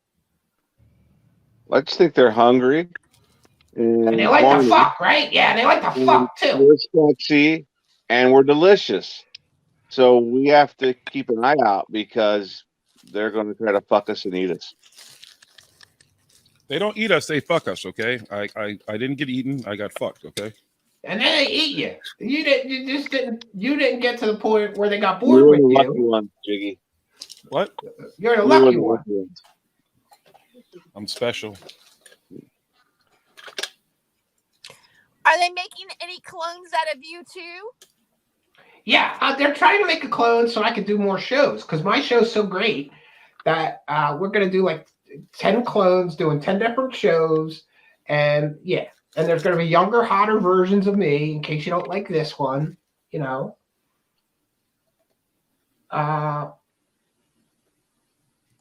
I just think they're hungry. And they like to fuck, right? Yeah, they like to fuck too. We're sexy and we're delicious. So we have to keep an eye out because they're going to try to fuck us and eat us. They don't eat us; they fuck us. Okay, I didn't get eaten. I got fucked. Okay. And then they eat you. You didn't get to the point where they got bored with you. Lucky one, Jiggy. What? You're the You were lucky the one. lucky ones. I'm special. Are they making any clones out of you too? Yeah, they're trying to make a clone so I could do more shows because my show's so great that we're gonna do like 10 clones doing 10 different shows, and yeah, and there's gonna be younger, hotter versions of me in case you don't like this one, you know.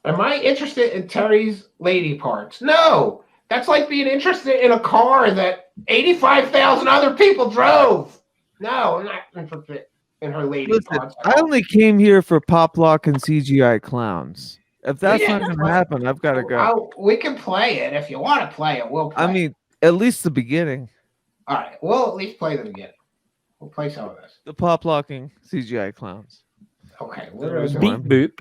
Am I interested in Terry's lady parts? No, that's like being interested in a car that 85,000 other people drove. No, I'm not interested in her lady Listen, parts. I only came here for pop lock and CGI clowns. If that's Yeah, not going to happen, I've got to go. We can play it if you want to play it. We'll play. I mean, at least the beginning. All right, we'll at least play the beginning. We'll play some of this. The pop locking CGI clowns. Okay, Beep boop.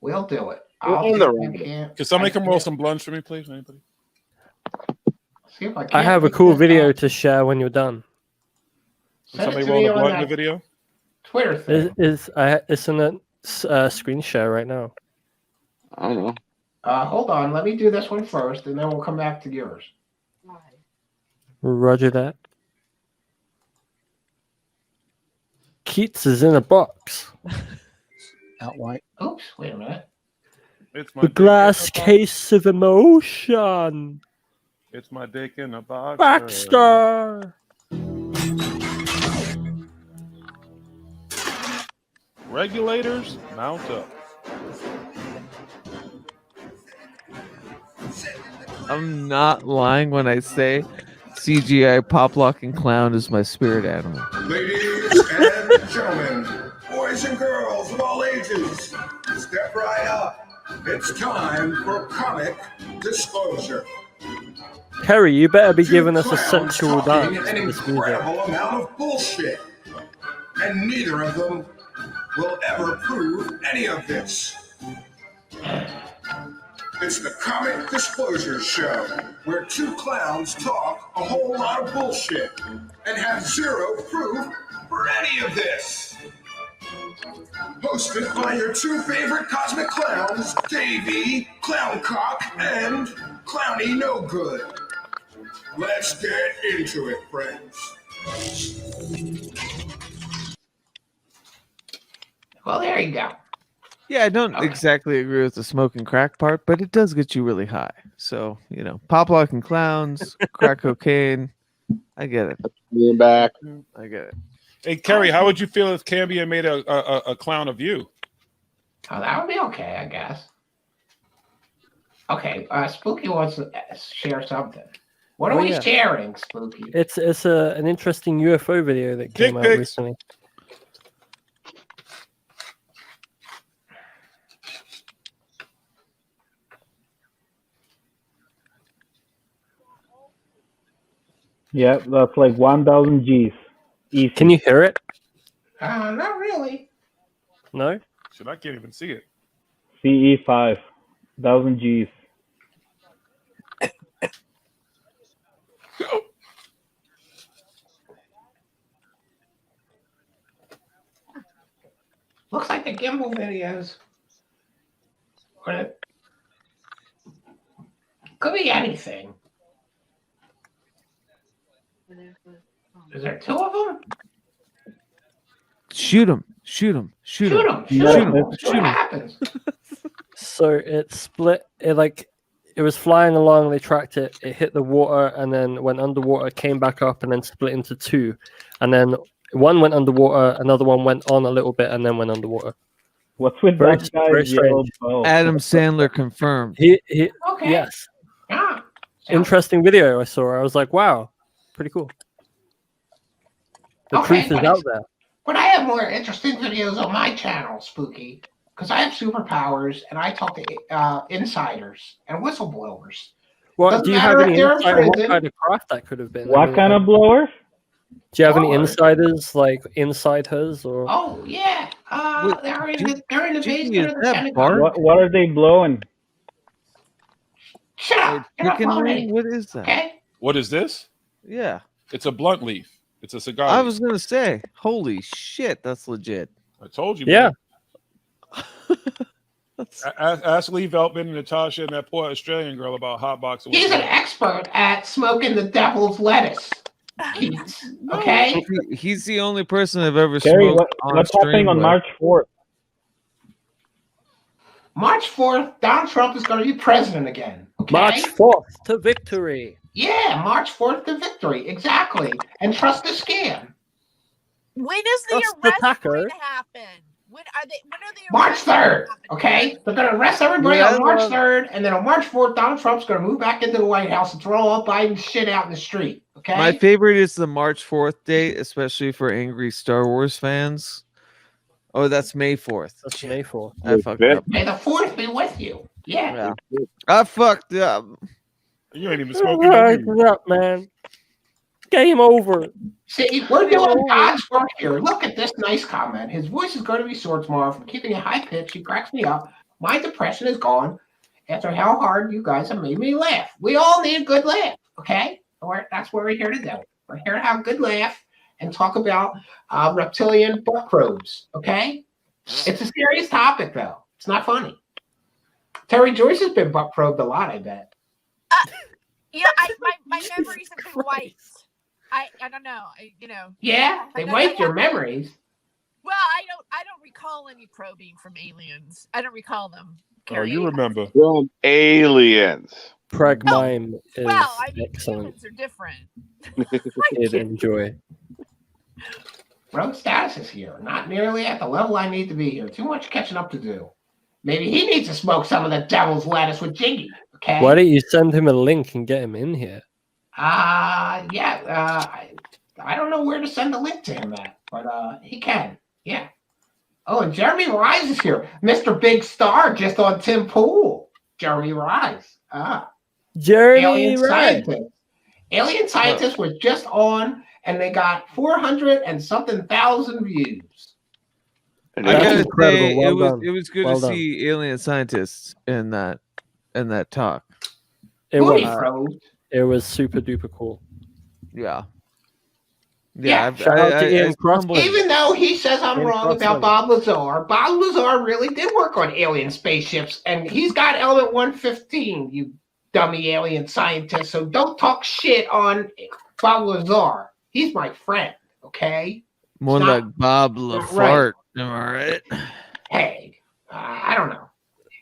We'll do it. We're I'll on see the if I road. can. Can somebody come roll some blunts for me, please? Anybody? See if I I can have a pick cool this video up. to share when you're done. Can Send it somebody to roll me a on blunt in that the video? Twitter thing. It's in a screen share right now. I don't know. Hold on, let me do this one first, and then we'll come back to yours. Roger that. Keats is in a box. Outright. Oops, wait a minute. It's my The dick in glass a box. case of emotion. It's my dick in a box. Baxter. Regulators, mount up. I'm not lying when I say CGI pop locking clown is my spirit animal. Ladies and gentlemen, boys and girls of all ages, step right up. It's time for comic disclosure. Kerry, you better be giving us a Clowns sensual talking dance an to this music. incredible amount of bullshit, and neither of them will ever prove any of this. It's the Comic Disclosure Show, where two clowns talk a whole lot of bullshit and have zero proof for any of this. Hosted by your two favorite cosmic clowns, Davey, Clowncock, and Clowny No Good. Let's get into it, friends. Well, there you go. Yeah, I don't exactly agree with the smoking crack part, but it does get you really high. So, you know, pop locking clowns, crack cocaine. I get it. Being back. I get it. Hey, Kerry, how would you feel if Cambia made a clown of you? Oh, that would be okay, I guess. Okay, Spooky wants to share something. What are Oh, we yeah. sharing, Spooky? It's an interesting UFO video that came Dick out pics. recently. Yeah, that's like 1,000 G's. Easy. Can you hear it? Not really. No? Shit, I can't even see it. CE5, 1,000 G's. Looks like the gimbal videos. Could be anything. Is there two of them? Shoot him. Shoot him. Shoot Shoot him. him. Shoot Shoot him. him. Shoot What him. happens? So it split. It was flying along. They tracked it. It hit the water and then went underwater, came back up, and then split into two. And then one went underwater, another one went on a little bit, and then went underwater. What's with Very- that very guy's yellow strange. bow? Adam Sandler confirmed. He Okay. yes. Yeah. Interesting video I saw. I was like, wow, pretty cool. The Okay, truth is but out it's- there. But I have more interesting videos on my channel, Spooky, because I have superpowers and I talk to insiders and whistleblowers. What Doesn't do you matter have if any they're in insight on what prison. kind of craft that could have been? What kind of blowers? Do you have any Blowers? insiders like inside hers or? Oh yeah, Wait, they're in the Jimmy, basement is of the that Pentagon. Bart? What are they blowing? Shut up! You're not Chicken blowing ring? anything, What is that? okay? What is this? Yeah. It's a blunt leaf. It's a cigar. I leaf. was going to say, holy shit, that's legit. I told you. Yeah. Man. Ask Lee Veltman and Natasha and that poor Australian girl about hotboxing. He's an expert at smoking the devil's lettuce. Keats, okay? He's the only person I've ever Kerry, smoked what's happening on March 4th? March 4th, Donald Trump is going to be president again. Okay? March 4th to victory. Yeah, March 4th to victory. Exactly. And trust the scam. When is the Trust the arrest attacker. going to happen? When are the March arrests 3rd, okay? They're going to arrest everybody on March 3rd, and then on March 4th, Donald Trump's going to move back into the White House and throw all Biden's shit out in the street, okay? My favorite is the March 4th date, especially for angry Star Wars fans. Oh, that's May 4th. That's May 4th. I fucked up. May the 4th be with you. Yeah. I fucked up. You ain't even Smoking up, man. Game over. See, we're doing God's work here. Look at this nice comment. His voice is going to be sore tomorrow from keeping it high pitched. He cracks me up. My depression is gone after how hard you guys have made me laugh. We all need a good laugh, okay? That's what we're here to do. We're here to have a good laugh and talk about reptilian butt probes, okay? It's a serious topic, though. It's not funny. Terry Joyce has been butt probed a lot, I bet. Yeah, my memories have been wiped. I don't know. Yeah, they wiped your memories. Well, I don't recall any probing from aliens. I don't recall them. Oh, you remember. From aliens. Pragmime is Well, I mean, excellent. humans are different. Did enjoy. Rogue status is here. Not nearly at the level I need to be here. Too much catching up to do. Maybe he needs to smoke some of the devil's lettuce with Jingy. Okay. Why don't you send him a link and get him in here? I don't know where to send the link to him at, but he can. Yeah. Oh, and Jeremy Rise is here. Mr. Big Star just on Tim Pool. Jeremy Rise. Jeremy Alien Rise. Scientist. Alien Scientist was just on, and they got 400 and something thousand views. I gotta say, Well it was good Well to done. see alien scientists in that talk. It Booty was. probed. It was super duper cool. Yeah. Yeah. Shout out to Ian Crossland. Even though he says I'm Ian wrong Crossland. about Bob Lazar really did work on alien spaceships, and he's got element 115, you dummy alien scientist. So don't talk shit on Bob Lazar. He's my friend, okay? More Stop. like Bob LaFart. Am I right? Hey, I don't know.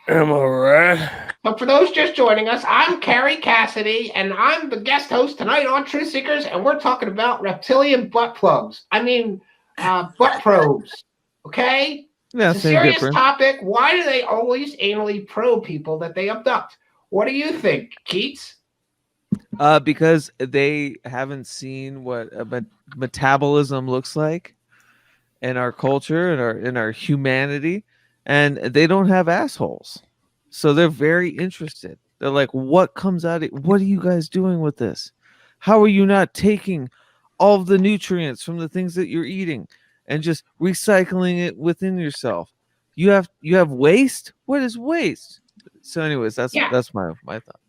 Am I right? But for those just joining us, I'm Kerry Cassidy, and I'm the guest host tonight on Truth Seekers, and we're talking about reptilian butt plugs. Butt probes. Okay? Yeah, it's a same serious difference. topic. Why do they always anally probe people that they abduct? What do you think, Keats? Because they haven't seen what metabolism looks like in our culture and in our humanity, and they don't have assholes, so they're very interested. They're like, "What comes out? What are you guys doing with this? How are you not taking all of the nutrients from the things that you're eating and just recycling it within yourself? You have waste. What is waste?" So, anyways, that's my thought.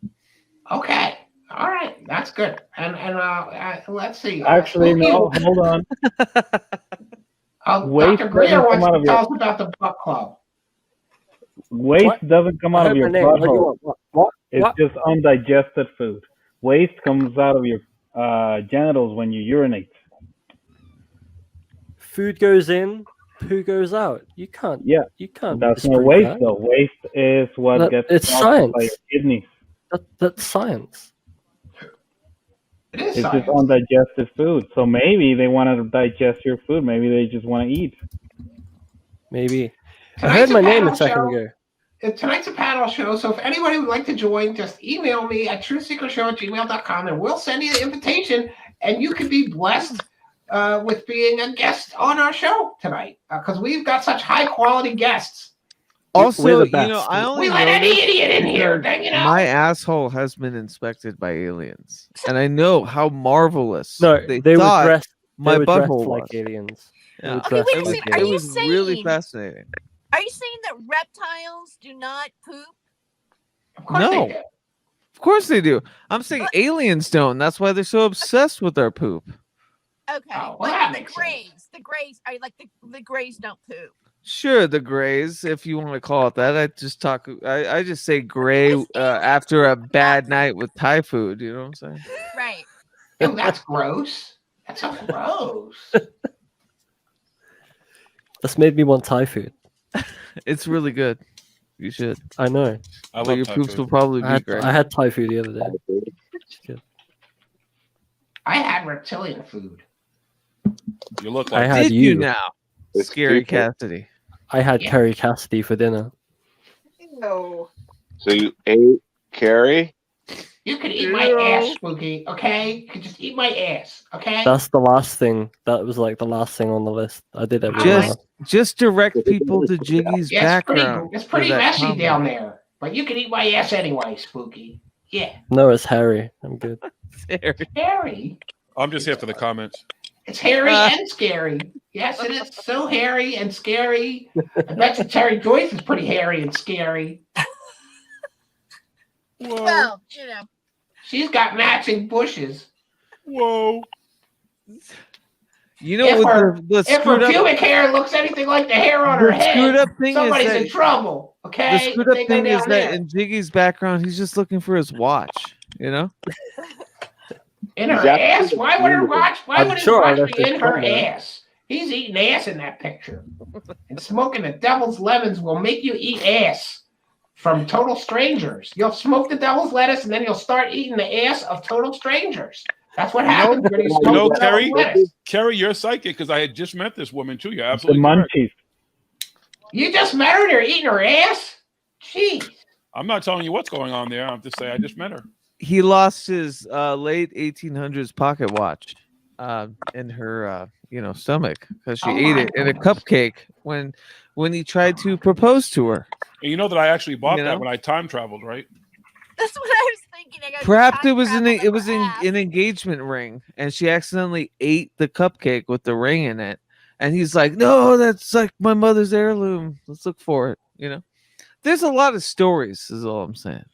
Okay. All right. That's good. And let's see. Actually, no, hold on. Waste Dr. Greer doesn't come wants out to of tell your us about the butt club. waste doesn't come out of your butthole. What? It's just undigested food. Waste comes out of your genitals when you urinate. Food goes in, poo goes out. You can't. Yeah. You can't. That's not disprove waste that. though. Waste is what gets It's out science. by your kidneys. That's science. It is It's science. just undigested food. So maybe they want to digest your food. Maybe they just want to eat. Maybe. I Tonight's heard my name panel a second show. ago. Tonight's a panel show, so if anybody would like to join, just email me at truthseekershow@gmail.com, and we'll send you the invitation, and you could be blessed with being a guest on our show tonight, because we've got such high-quality guests. Also, We're the I only We let any noticed idiot in here, because you know. my asshole has been inspected by aliens, and I know how marvelous No, they they were thought dressed. my they were dressed butthole like was. aliens. They Yeah. were Okay, dressed wait a like second. Are It you was really saying- fascinating. Are you saying that reptiles do not poop? Of course they No, do. of course they do. I'm saying aliens don't. That's why they're so obsessed with our poop. Okay, Oh, well, but that the makes grays, the grays, I like the grays don't poop. Sure, the grays, if you want to call it that. I just say gray after a bad night with Thai food. You know what I'm saying? Right. Ew, that's gross. That's so gross. That's made me want Thai food. It's really good. You should. I know. But your poops will probably be great. I had Thai food the other day. It's good. I had reptilian food. You look I like had Did you. you now? Scary Cassidy. I had Kerry Cassidy for dinner. No. So you ate Kerry? You could eat my ass, Spooky, okay? You could just eat my ass, okay? That's the last thing. That was like the last thing on the list. I did everything else. Just direct people to Jiggy's background. It's pretty for that messy comment. down there. But you can eat my ass anyway, Spooky. Yeah. No, it's Harry. I'm good. Hairy? I'm just here for the comments. It's hairy and scary. Yes, it is so hairy and scary. I bet you Terry Joyce is pretty hairy and scary. Well, you know. She's got matching bushes. Whoa. You know If what her, the if her screwed up pubic hair looks anything like the hair on the her head, screwed up thing is somebody's that- in trouble. the Okay? screwed up They go thing is down that there. in Jiggy's background, he's just looking for his watch. You know? In her Exactly. ass? Why would her watch? Why I'm would his sure I watch left be it in her somewhere. ass? He's eating ass in that picture. And smoking the devil's lemons will make you eat ass from total strangers. You'll smoke the devil's lettuce and then you'll start eating the ass of total strangers. That's what happens when you smoke the Kerry, devil's lettuce. Kerry, you're psychic because I had just met this woman too. You're The absolutely correct. munchies. You just met her and you're eating her ass? Jeez. I'm not telling you what's going on there. I'm just saying I just met her. He lost his late 1800s pocket watch in her stomach because she Oh ate my it in a goodness. cupcake when he tried to propose to her. And you know that I actually bought You that know? when I time traveled, right? That's what I was thinking. I got Perhaps time it was travel in her an engagement ring, and she accidentally ate the cupcake with the ring in it. And he's like, "No, that's like my mother's heirloom. Let's look for it." You know, there's a lot of stories. Is all I'm saying.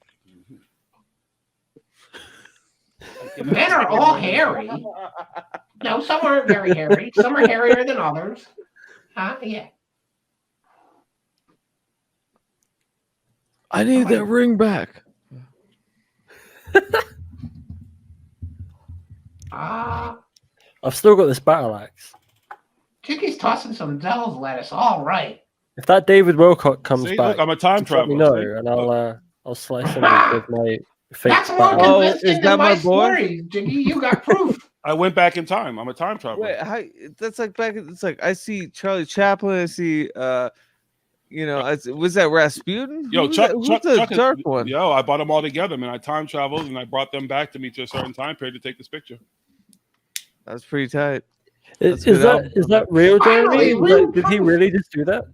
Men are all hairy. No, some are very hairy. Some are hairier than others. Yeah. I need that ring back. I've still got this battle axe. Chicky's tossing some devil's lettuce. All right. If that David Wilcock comes See, back, look, I'm a time just let me traveler, know, see? and I'll slice him with my fake That's more battle axe. convincing is than that my my boy? story, Jiggy. You got proof. I went back in time. I'm a time traveler. Wait, that's like back. It's like I see Charlie Chaplin. I see, was that Rasputin? Yo, Who's Chuck, that- who's Chuck, the Chuck is- dark one? Yo, I bought them all together, man. I time traveled and I brought them back to me to a certain time period to take this picture. That's pretty tight. Is good that real, Finally, Jeremy? real Did he really just do that?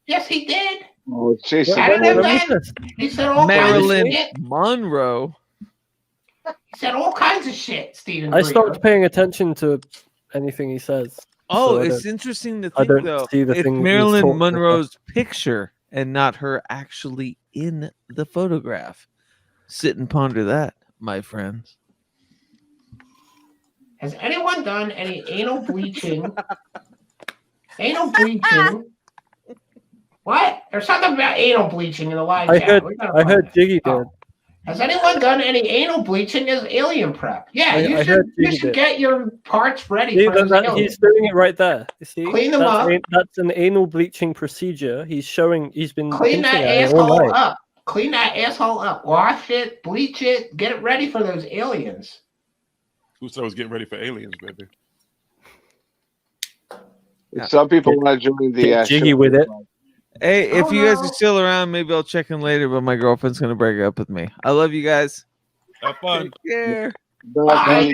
Yes, he did. Oh, jeez. Saturday what night, is this? he said all Marilyn kinds of shit. Monroe. He said all kinds of shit, Stephen I Greer. stopped paying attention to anything he says. Oh, so I it's don't- interesting to I think don't though. see the It's thing he's Marilyn talking about. Monroe's picture and not her actually in the photograph. Sit and ponder that, my friends. Has anyone done any anal bleaching? Anal bleaching? What? There's something about anal bleaching in the live I chat. heard We gotta I find heard it. Jiggy Oh. did. Has anyone done any anal bleaching as alien prep? Yeah, I you heard should Jiggy did. get your parts ready See, for those aliens. he's doing it right there. You see, Clean them that's, up. That's an anal bleaching procedure. He's showing. He's been Clean that hinting at it all asshole night. up. Clean that asshole up. Wash it, bleach it, get it ready for those aliens. Who said I was getting ready for aliens, baby? Some people want to join the Get jiggy show. with it. Hey, if Oh, you guys no. are still around, maybe I'll check in later, but my girlfriend's gonna break up with me. I love you guys. Have fun. Take care. Bye.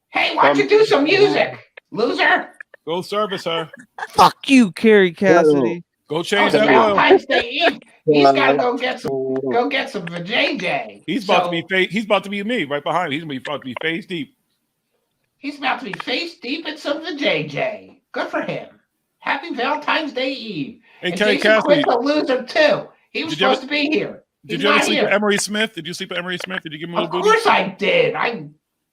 Hey, why don't you do some music, loser? Go service her. Fuck you, Kerry Cassidy. Go Oh, change it's that oil. Valentine's Day Eve. He's got to go get some vajayjay. He's about to be he's about to be me right behind. He's about to be face deep. He's about to be face deep in some vajayjay. Good for him. Happy Valentine's Day Eve. And And Kerry Jason Cassidy, Quinn's a loser too. He was Did you ever- supposed to be here. did He's you ever not sleep here. with Emery Smith? Did you sleep with Emery Smith? Did you give him a Of little booty? course I did. I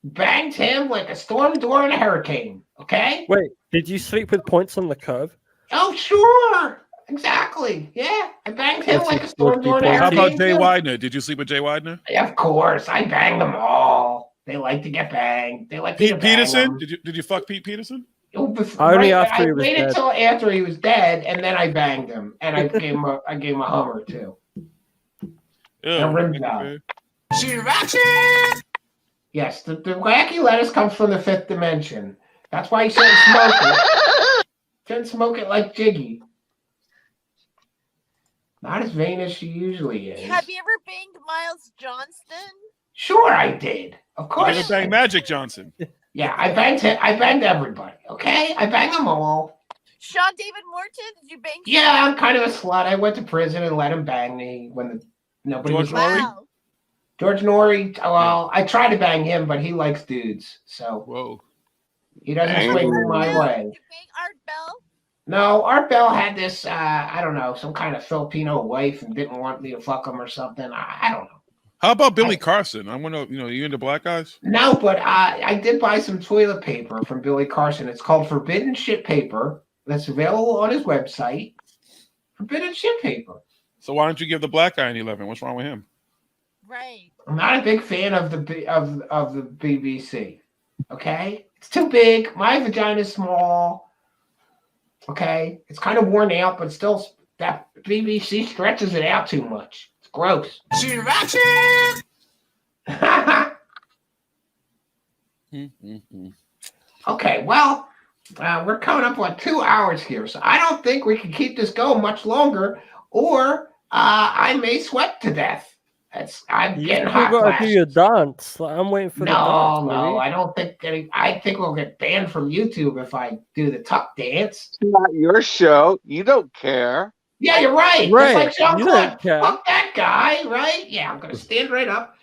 banged him like a storm door in a hurricane. Okay? Wait, did you sleep with points on the curve? Oh, sure. exactly. Yeah, I banged him What's like he- a storm what's he door. How about posting? Jay Widener? Did you sleep with Jay Widener? Of course, I banged them all. They like to get banged. They like me to Pete bang Peterson? them. Did you fuck Pete Peterson? Only after he was waited dead. till after he was dead, and then I banged him, and I gave him a Hummer too. And a rim job. Yes, the wacky lettuce comes from the fifth dimension. That's why you shouldn't smoke it. Shouldn't smoke it like Jiggy. Not as vain as she usually is. Have you ever banged Miles Johnston? Sure, I did. Of course. You ever bang Magic Johnson? Yeah, I banged him. I banged everybody. Okay, I banged them all. Sean David Morton? Did you bang? Yeah, I'm kind of a slut. I went to prison and let him bang me when nobody was. Wow. George Norrie. Well, I tried to bang him, but he likes dudes, so whoa, he doesn't swing my way. Did you bang Art Bell? No, Art Bell had this. I don't know, some kind of Filipino wife and didn't want me to fuck him or something. I don't know. How about Billy Carson? I want to, you into black guys? No, but I did buy some toilet paper from Billy Carson. It's called Forbidden Shit Paper. That's available on his website. Forbidden Shit Paper. So why don't you give the black guy an 11? What's wrong with him? Right. I'm not a big fan of the BBC. Okay, it's too big. My vagina's small. Okay, it's kind of worn out, but still, that BBC stretches it out too much. It's gross. Okay, well, we're coming up on 2 hours here, so I don't think we can keep this going much longer, or I may sweat to death. I'm getting hot. You gotta do your dance. Like, I'm waiting for the dance. No, I don't think I think we'll get banned from YouTube if I do the tuck dance. It's not your show. You don't care. Yeah, you're right. Right. It's like You Jean-Claude. don't care. Fuck that guy, right? Yeah, I'm gonna stand right up.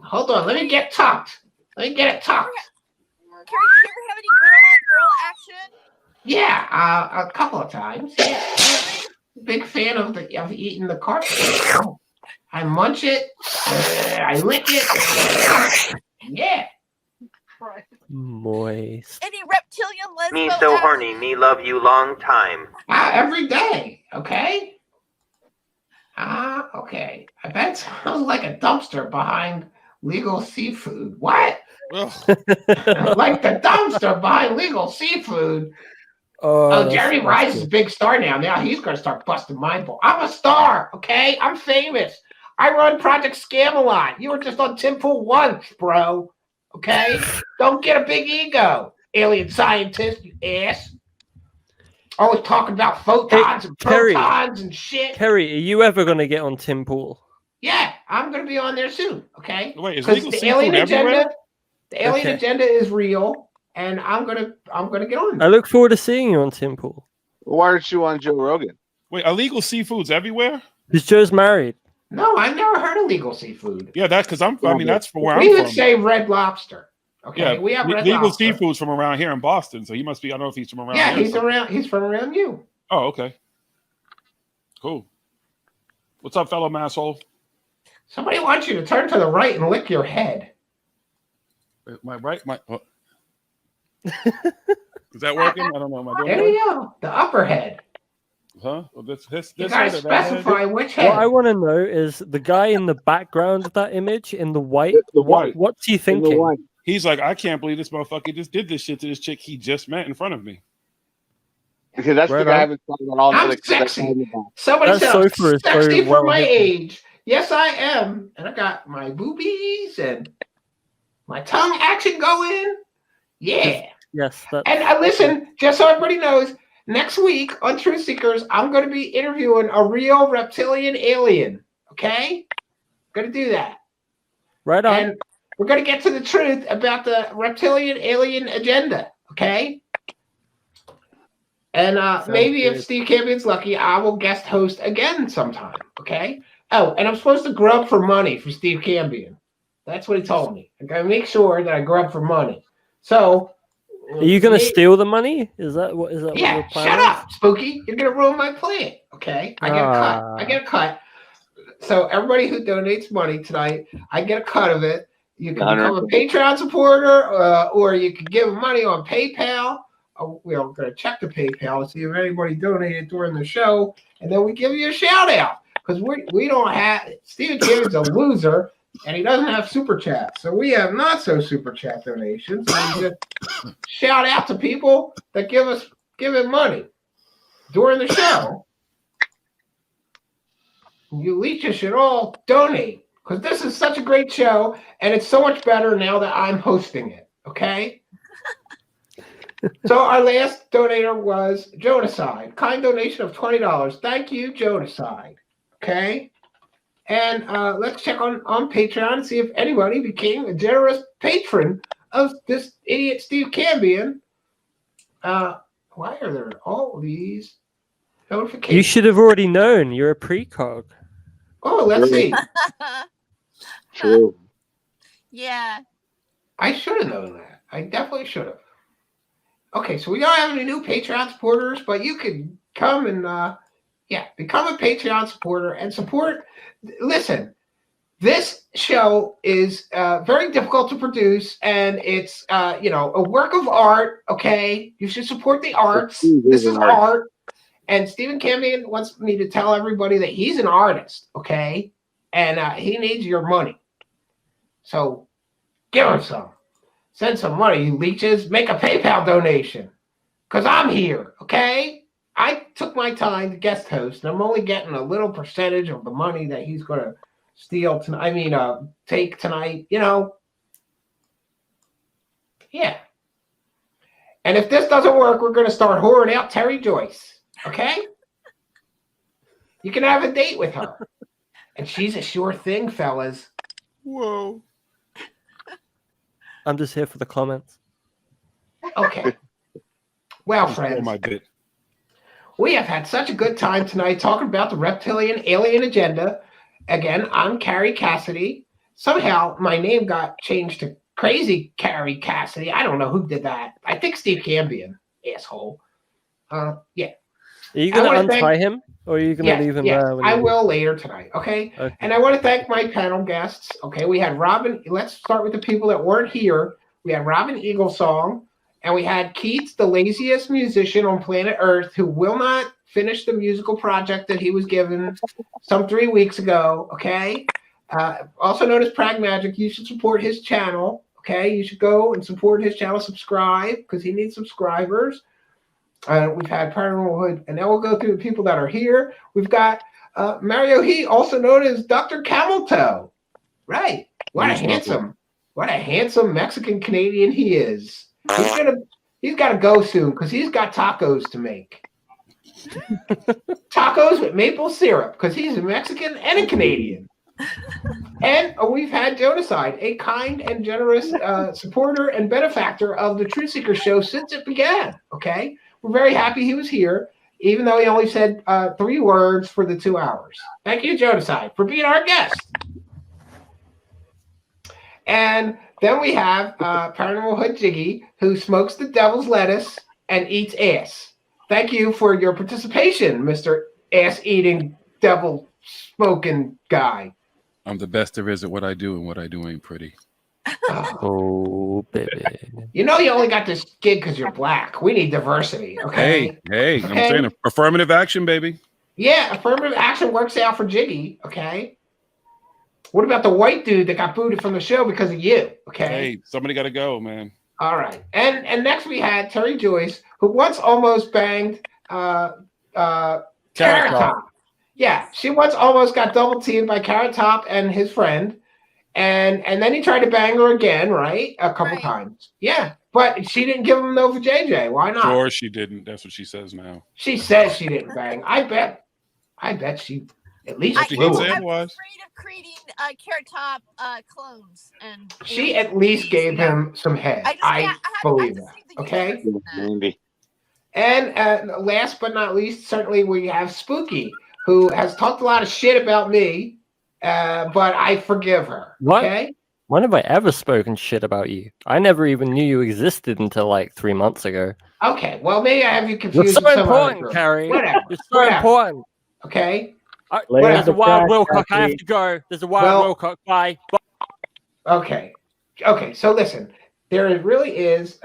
Hold on, let me get tucked. Let me get it tucked. Kerry, did you ever have any girl-on-girl action? Yeah, a couple of times. Yeah. Big fan of eating the carpet. I munch it. I lick it. Yeah. Moist. Any reptilian lesbo Me so action? horny, me love you long time. Every day. Okay. Okay. I bet it sounds like a dumpster behind Legal Seafood. What? Like the dumpster behind Legal Seafood. Oh, Jerry Rice is a big star now. Now he's going to start busting my ball. I'm a star, okay? I'm famous. I run Project Scam-A-Lot. You were just on Tim Pool once, bro. Okay? Don't get a big ego, alien scientist, you ass. Always talking about photons and protons and shit. Kerry, are you ever gonna get on Tim Pool? Yeah, I'm going to be on there soon, okay? Wait, is 'Cause Legal the Seafood alien everywhere? agenda, the alien Okay. agenda is real, and I'm gonna get on. I look forward to seeing you on Tim Pool. Why aren't you on Joe Rogan? Wait, illegal seafood's everywhere? Because Joe's married. No, I've never heard of Legal Seafood. Yeah, that's because I mean, that's from where We I'm would from. say Red Lobster. Okay, Yeah, we have Red Legal Lobster. Seafood's from around here in Boston, so he must be. I don't know if he's from around Yeah, here. he's around. He's from around you. Oh, okay. Cool. What's up, fellow masshole? Somebody wants you to turn to the right and lick your head. My right, my. Oh. Is that working? I don't know. Am I doing There that? you go. The upper head. Huh? Well, this You head gotta or that head? specify which What head. I want to know is the guy in the background of that image in the white. What's he thinking? He's like, I can't believe this motherfucker just did this shit to this chick he just met in front of me. Because that's Right the guy on. I've been talking about all I'm the sexy. Somebody That said sofa is sexy very for well my hidden. age. Yes, I am. And I got my boobies and my tongue action going. Yeah. Yes. That, And listen, just so everybody knows, next week on Truth Seekers, I'm going to be interviewing a real reptilian alien. Okay? Going to do that. right on. And we're going to get to the truth about the reptilian alien agenda. Okay? And maybe if good. Steve Campion's lucky, I will guest host again sometime. Okay? Oh, and I'm supposed to grub for money for Steve Campion. That's what he told me. I got to make sure that I grub for money. So, Are you gonna me- steal the money? Is that what? Is that what Yeah, your plan shut is? up, Spooky. You're gonna ruin my plan. Okay, I get a cut. I get a cut. So everybody who donates money tonight, I get a cut of it. You can become a Patreon supporter, or you can give money on PayPal, we're going to check the PayPal to see if anybody donated during the show, and then we give you a shout out because we don't have Stephen Kidd's a loser and he doesn't have super chat, so we have not so super chat donations. We just shout out to people that give it money during the show. You leeches should all donate because this is such a great show, and it's so much better now that I'm hosting it. Okay. So our last donator was Jonaside, kind donation of $20. Thank you, Jonaside. Okay, and let's check on Patreon and see if anybody became a generous patron of this idiot Steve Cambion. Why are there all these notifications? You should have already known. You're a precog. Oh, let's see. True. Yeah. I should have known that. I definitely should have. Okay, so we don't have any new Patreon supporters, but you can come and become a Patreon supporter and support. Listen, this show is very difficult to produce, and it's a work of art. Okay, you should support the arts. This is art, and Stephen Cambion wants me to tell everybody that he's an artist. Okay, and he needs your money. So give him some. Send some money, you leeches. Make a PayPal donation. Because I'm here, okay? I took my time to guest host, and I'm only getting a little percentage of the money that he's going to steal tonight. I mean, take tonight, Yeah. And if this doesn't work, we're going to start whoring out Terry Joyce, okay? You can have a date with her. And she's a sure thing, fellas. Whoa. I'm just here for the comments. Okay. Well, friends, we have had such a good time tonight talking about the reptilian alien agenda. Again, I'm Kerry Cassidy. Somehow my name got changed to Crazy Kerry Cassidy. I don't know who did that. I think Steve Cambion, asshole. Yeah. Are you going to untie him? Or are you going to leave him there? I will later tonight, okay? And I want to thank my panel guests. Okay, we had Robin. Let's start with the people that weren't here. We had Robin Eaglesong, and we had Keats, the laziest musician on planet Earth, who will not finish the musical project that he was given some 3 weeks ago, okay? Also known as Prag Magic. You should support his channel, okay? You should go and support his channel, subscribe, because he needs subscribers. We've had Paranormal Hood, and then we'll go through the people that are here. We've got Mario He, also known as Dr. Camel Toe. Right. What a handsome Mexican Canadian he is. He's got to go soon because he's got tacos to make. Tacos with maple syrup because he's a Mexican and a Canadian. And we've had Jonaside, a kind and generous supporter and benefactor of the Truth Seeker show since it began. Okay. We're very happy he was here, even though he only said 3 words for the 2 hours. Thank you, Jonaside, for being our guest. And then we have Paranormal Hood Jiggy, who smokes the devil's lettuce and eats ass. Thank you for your participation, Mr. Ass-eating, devil-smoking guy. I'm the best there is at what I do, and what I do ain't pretty. Oh, baby. You know you only got this gig because you're black. We need diversity, okay? Hey, I'm saying affirmative action, baby. Yeah, affirmative action works out for Jiggy, okay? What about the white dude that got booted from the show because of you, okay? Hey, somebody got to go, man. All right. And next we had Terry Joyce, who once almost banged Carrot Top. Yeah, she once almost got double teamed by Carrot Top and his friend. And then he tried to bang her again, right? A couple times. Yeah. But she didn't give him no for JJ. Why not? Sure, she didn't. That's what she says now. She says she didn't bang. I bet she at least I'm afraid of creating Carrot Top clones. And she at least gave him some head. I believe that. Okay. And last but not least, certainly we have Spooky, who has talked a lot of shit about me. But I forgive her. What? Okay? When have I ever spoken shit about you? I never even knew you existed until like 3 months ago. Okay, well maybe I have you confused. You're so with some other important, girl. Kerry. Whatever. You're so important. Okay. There's a wild Wilcock. I have to go. There's a wild Wilcock. Bye. Okay. So listen, there really is.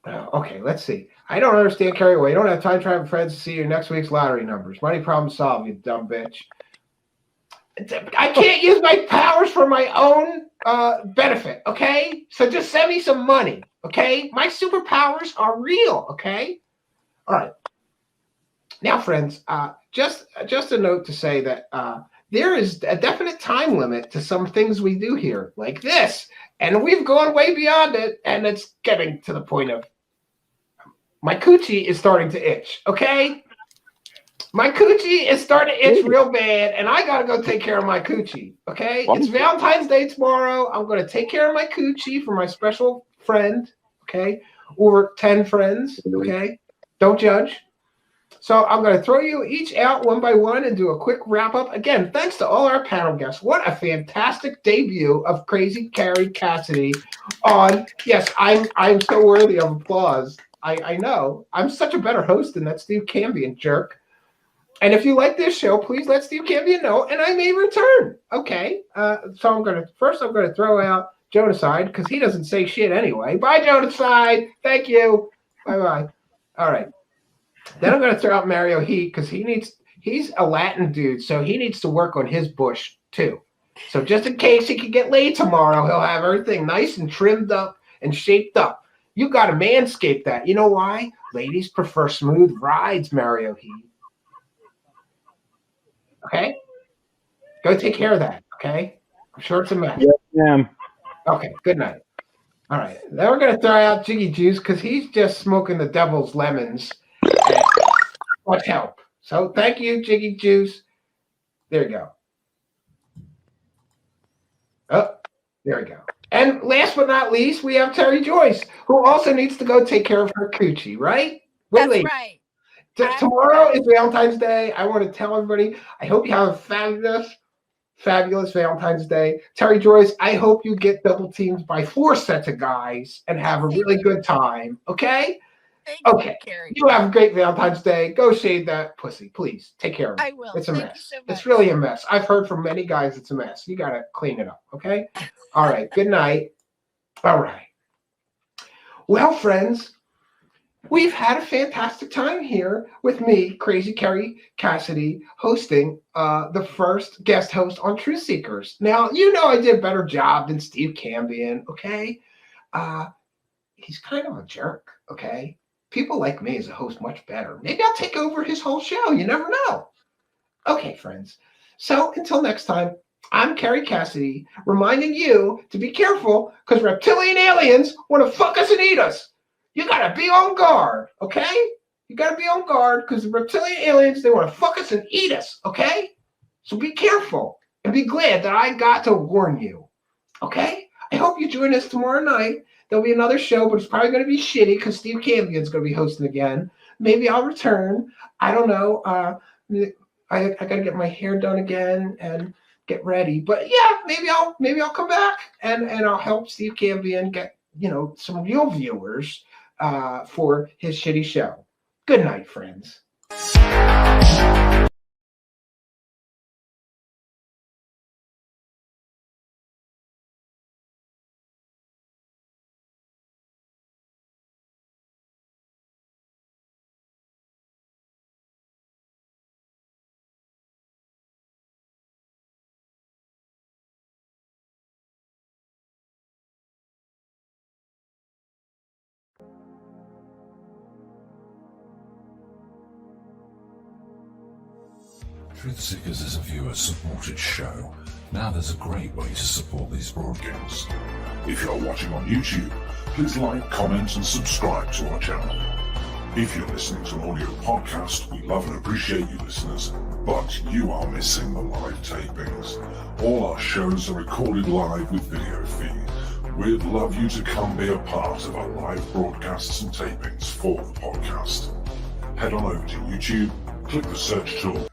Okay, let's see. I don't understand, Kerry. Well, you don't have time travel friends to see your next week's lottery numbers. Money problem solved, you dumb bitch. I can't use my powers for my own benefit, okay? So just send me some money, okay? My superpowers are real, okay? All right. Now, friends, just a note to say that there is a definite time limit to some things we do here, like this. And we've gone way beyond it, and it's getting to the point of my coochie is starting to itch, okay? My coochie is starting to itch real bad, and I got to go take care of my coochie, okay? It's Valentine's Day tomorrow. I'm going to take care of my coochie for my special friend, okay? Or 10 friends, okay? Don't judge. So I'm going to throw you each out one by one and do a quick wrap-up. Again, thanks to all our panel guests. What a fantastic debut of Crazy Kerry Cassidy on, yes, I'm so worthy of applause. I know. I'm such a better host than that Steve Cambion jerk. And if you like this show, please let Steve Cambion know, and I may return. Okay. So I'm going to throw out Jonaside because he doesn't say shit anyway. Bye, Jonaside. Thank you. Bye-bye. All right. Then I'm going to throw out Mario Heat because he's a Latin dude, so he needs to work on his bush too. So just in case he can get laid tomorrow, he'll have everything nice and trimmed up and shaped up. You got to manscape that. You know why? Ladies prefer smooth rides, Mario Heat. Okay? Go take care of that, okay? I'm sure it's a mess. Yes, ma'am. Okay, good night. All right. Then we're going to throw out Jiggy Juice because he's just smoking the devil's lemons. Much help. So thank you, Jiggy Juice. There you go. Oh, there we go. And last but not least, we have Terry Joyce, who also needs to go take care of her coochie, right? That's right. Tomorrow is Valentine's Day. I want to tell everybody, I hope you have a fabulous Valentine's Day. Terry Joyce, I hope you get double teamed by 4 sets of guys and have a really good time, okay? Okay. You have a great Valentine's Day. Go shade that pussy, please. Take care of it. I will. It's a Thank mess. you so much. It's really a mess. I've heard from many guys it's a mess. You got to clean it up, okay? All right. Good night. All right. Well, friends, we've had a fantastic time here with me, Crazy Kerry Cassidy, hosting the first guest host on Truth Seekers. Now, you know I did a better job than Steve Cambion, okay? He's kind of a jerk, okay? People like me as a host much better. Maybe I'll take over his whole show. You never know. Okay, friends. So until next time, I'm Kerry Cassidy, reminding you to be careful because reptilian aliens want to fuck us and eat us. You got to be on guard, okay? You got to be on guard because the reptilian aliens, they want to fuck us and eat us, okay? So be careful and be glad that I got to warn you, okay? I hope you join us tomorrow night. There'll be another show, but it's probably going to be shitty because Steve Cambion's going to be hosting again. Maybe I'll return. I don't know. I got to get my hair done again and get ready. But yeah, maybe I'll come back and I'll help Steve Cambion get, some real viewers for his shitty show. Good night, friends. Truth Seekers is a viewer-supported show. Now there's a great way to support these broadcasts. If you're watching on YouTube, please like, comment, and subscribe to our channel. If you're listening to an audio podcast, we love and appreciate you listeners, but you are missing the live tapings. All our shows are recorded live with video feed. We'd love you to come be a part of our live broadcasts and tapings for the podcast. Head on over to YouTube, click the search tool,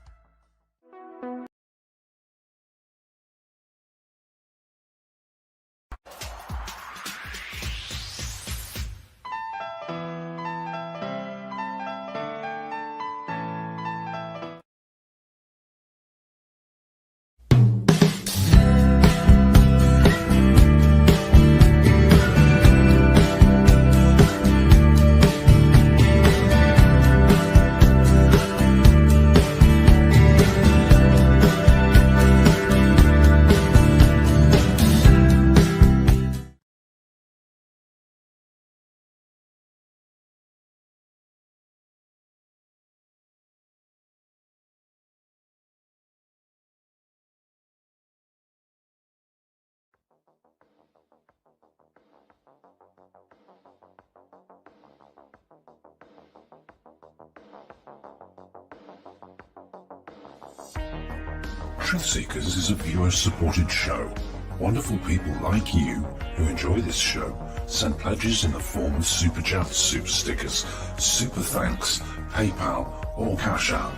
Truth Seekers is a viewer-supported show. Wonderful people like you who enjoy this show send pledges in the form of super chats, super stickers, super thanks, PayPal, or Cash App.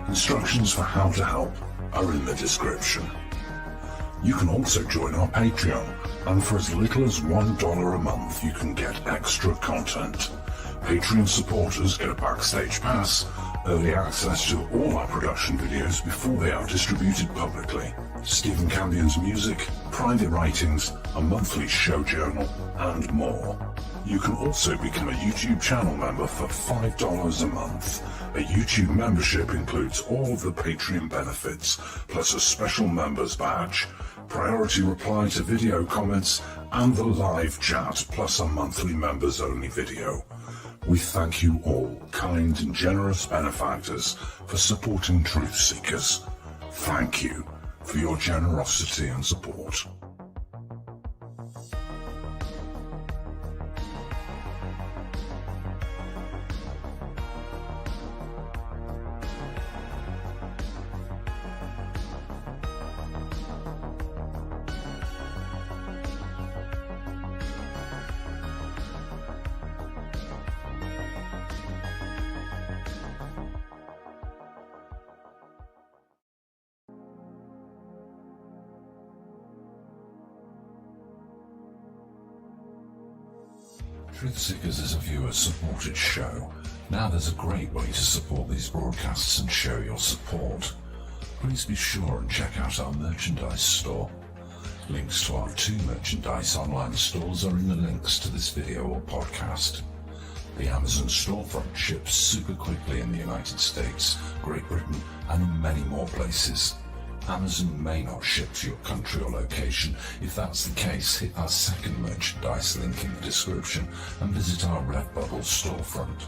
Instructions for how to help are in the description. You can also join our Patreon, and for as little as $1 a month you can get extra content. Patreon supporters get a backstage pass, early access to all our production videos before they are distributed publicly, Stephen Campion's music, private writings, a monthly show journal, and more. You can also become a YouTube channel member for $5 a month. A YouTube membership includes all of the Patreon benefits, plus a special members badge, priority reply to video comments, and the live chat, plus a monthly members-only video. We thank you all, kind and generous benefactors, for supporting Truth Seekers. Thank you for your generosity and support. Truth Seekers is a viewer-supported show. Now there's a great way to support these broadcasts and show your support. Please be sure and check out our merchandise store. Links to our 2 merchandise online stores are in the links to this video or podcast. The Amazon storefront ships super quickly in the United States, Great Britain, and in many more places. Amazon may not ship to your country or location. If that's the case, hit our second merchandise link in the description and visit our Redbubble storefront.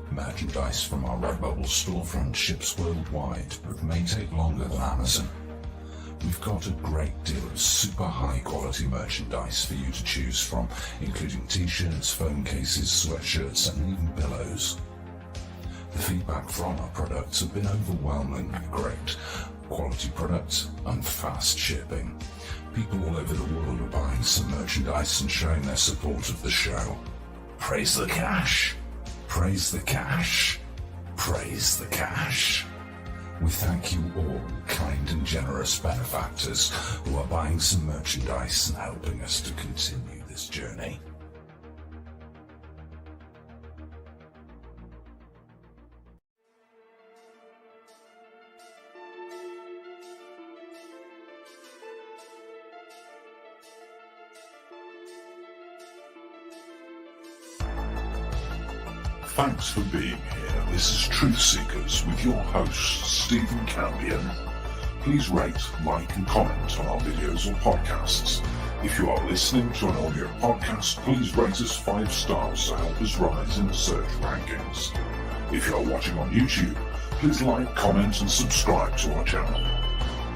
Merchandise from our Redbubble storefront ships worldwide, but may take longer than Amazon. We've got a great deal of super high quality merchandise for you to choose from, including t-shirts, phone cases, sweatshirts, and even pillows. The feedback from our products have been overwhelmingly great. Quality products and fast shipping. People all over the world are buying some merchandise and showing their support of the show. Praise the cash! Praise the cash! Praise the cash! We thank you all, kind and generous benefactors who are buying some merchandise and helping us to continue this journey. Thanks for being here. This is Truth Seekers with your host, Stephen Campion. Please rate, like, and comment on our videos or podcasts. If you are listening to an audio podcast, please rate us 5 stars to help us rise in the search rankings. If you are watching on YouTube, please like, comment, and subscribe to our channel.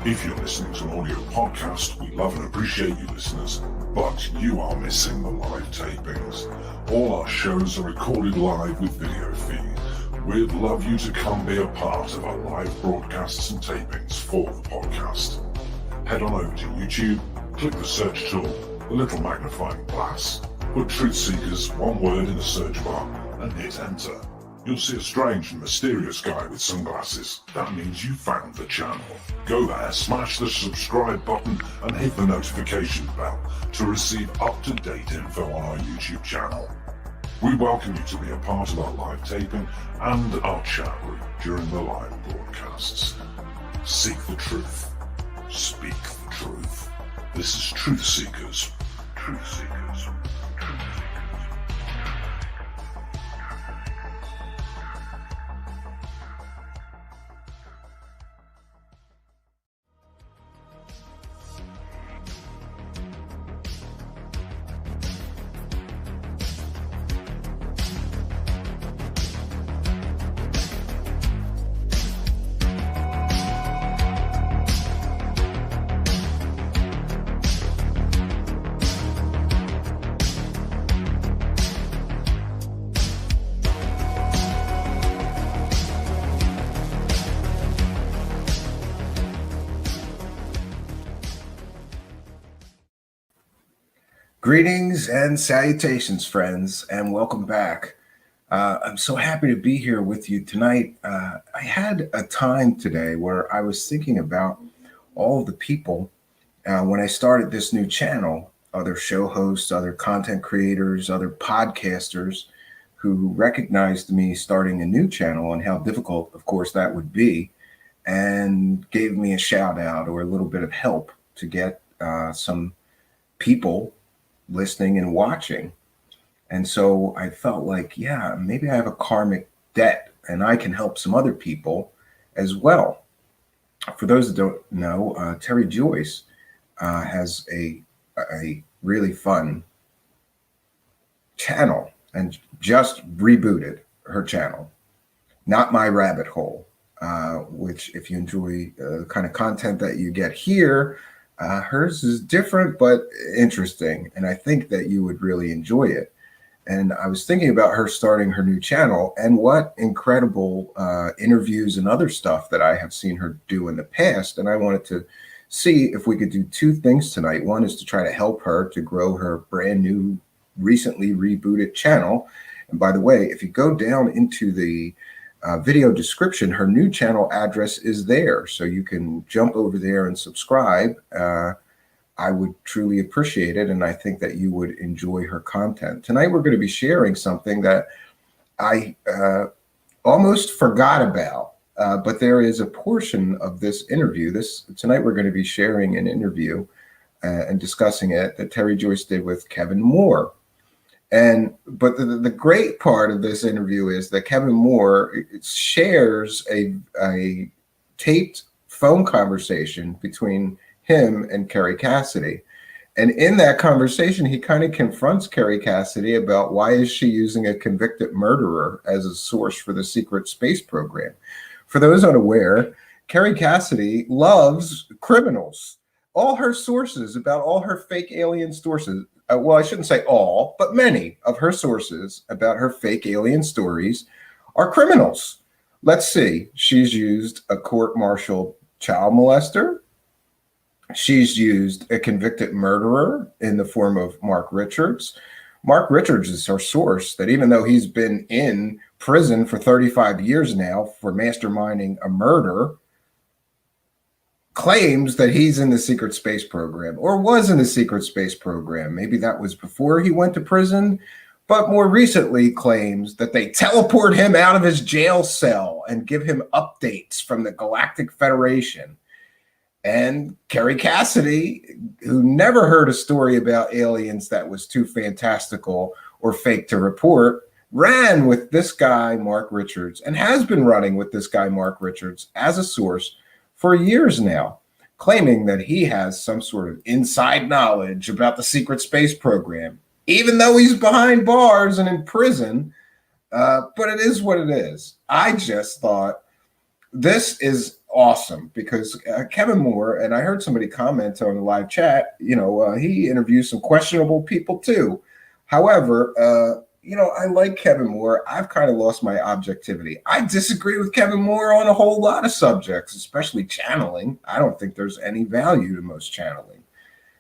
If you're listening to an audio podcast, we love and appreciate you listeners, but you are missing the live tapings. All our shows are recorded live with video feed. We'd love you to come be a part of our live broadcasts and tapings for the podcast. Head on over to YouTube, click the search tool, the little magnifying glass, put Truth Seekers, one word in the search bar, and hit enter. You'll see a strange and mysterious guy with sunglasses. That means you found the channel. Go there, smash the subscribe button, and hit the notification bell to receive up-to-date info on our YouTube channel. We welcome you to be a part of our live taping and our chat room during the live broadcasts. Seek the truth. Speak the truth. This is Truth Seekers. Truth Seekers. Greetings and salutations, friends, and welcome back. I'm so happy to be here with you tonight. I had a time today where I was thinking about all of the people when I started this new channel, other show hosts, other content creators, other podcasters who recognized me starting a new channel and how difficult, of course, that would be, and gave me a shout out or a little bit of help to get some people listening and watching. And so I felt like, yeah, maybe I have a karmic debt and I can help some other people as well. For those that don't know, Terry Joyce has a really fun channel and just rebooted her channel, Not My Rabbit Hole, which if you enjoy the kind of content that you get here, hers is different but interesting, and I think that you would really enjoy it. And I was thinking about her starting her new channel and what incredible interviews and other stuff that I have seen her do in the past. And I wanted to see if we could do two things tonight. One is to try to help her to grow her brand new, recently rebooted channel. And by the way, if you go down into the video description, her new channel address is there, so you can jump over there and subscribe. I would truly appreciate it, and I think that you would enjoy her content. Tonight we're going to be sharing something that I almost forgot about, but there is a portion of this interview. Tonight we're going to be sharing an interview and discussing it that Terry Joyce did with Kevin Moore. But the great part of this interview is that Kevin Moore shares a taped phone conversation between him and Kerry Cassidy. And in that conversation, he kind of confronts Kerry Cassidy about why is she using a convicted murderer as a source for the secret space program. For those unaware, Kerry Cassidy loves criminals. All her sources about all her fake alien sources, well, I shouldn't say all, but many of her sources about her fake alien stories are criminals. Let's see. She's used a court-martialed child molester. She's used a convicted murderer in the form of Mark Richards. Mark Richards is her source that even though he's been in prison for 35 years now for masterminding a murder, claims that he's in the secret space program or was in the secret space program. Maybe that was before he went to prison, but more recently claims that they teleport him out of his jail cell and give him updates from the Galactic Federation. And Kerry Cassidy, who never heard a story about aliens that was too fantastical or fake to report, ran with this guy, Mark Richards, and has been running with this guy, Mark Richards, as a source for years now, claiming that he has some sort of inside knowledge about the secret space program, even though he's behind bars and in prison. But it is what it is. I just thought this is awesome because Kevin Moore, and I heard somebody comment on the live chat, he interviews some questionable people too. However, I like Kevin Moore. I've kind of lost my objectivity. I disagree with Kevin Moore on a whole lot of subjects, especially channeling. I don't think there's any value to most channeling.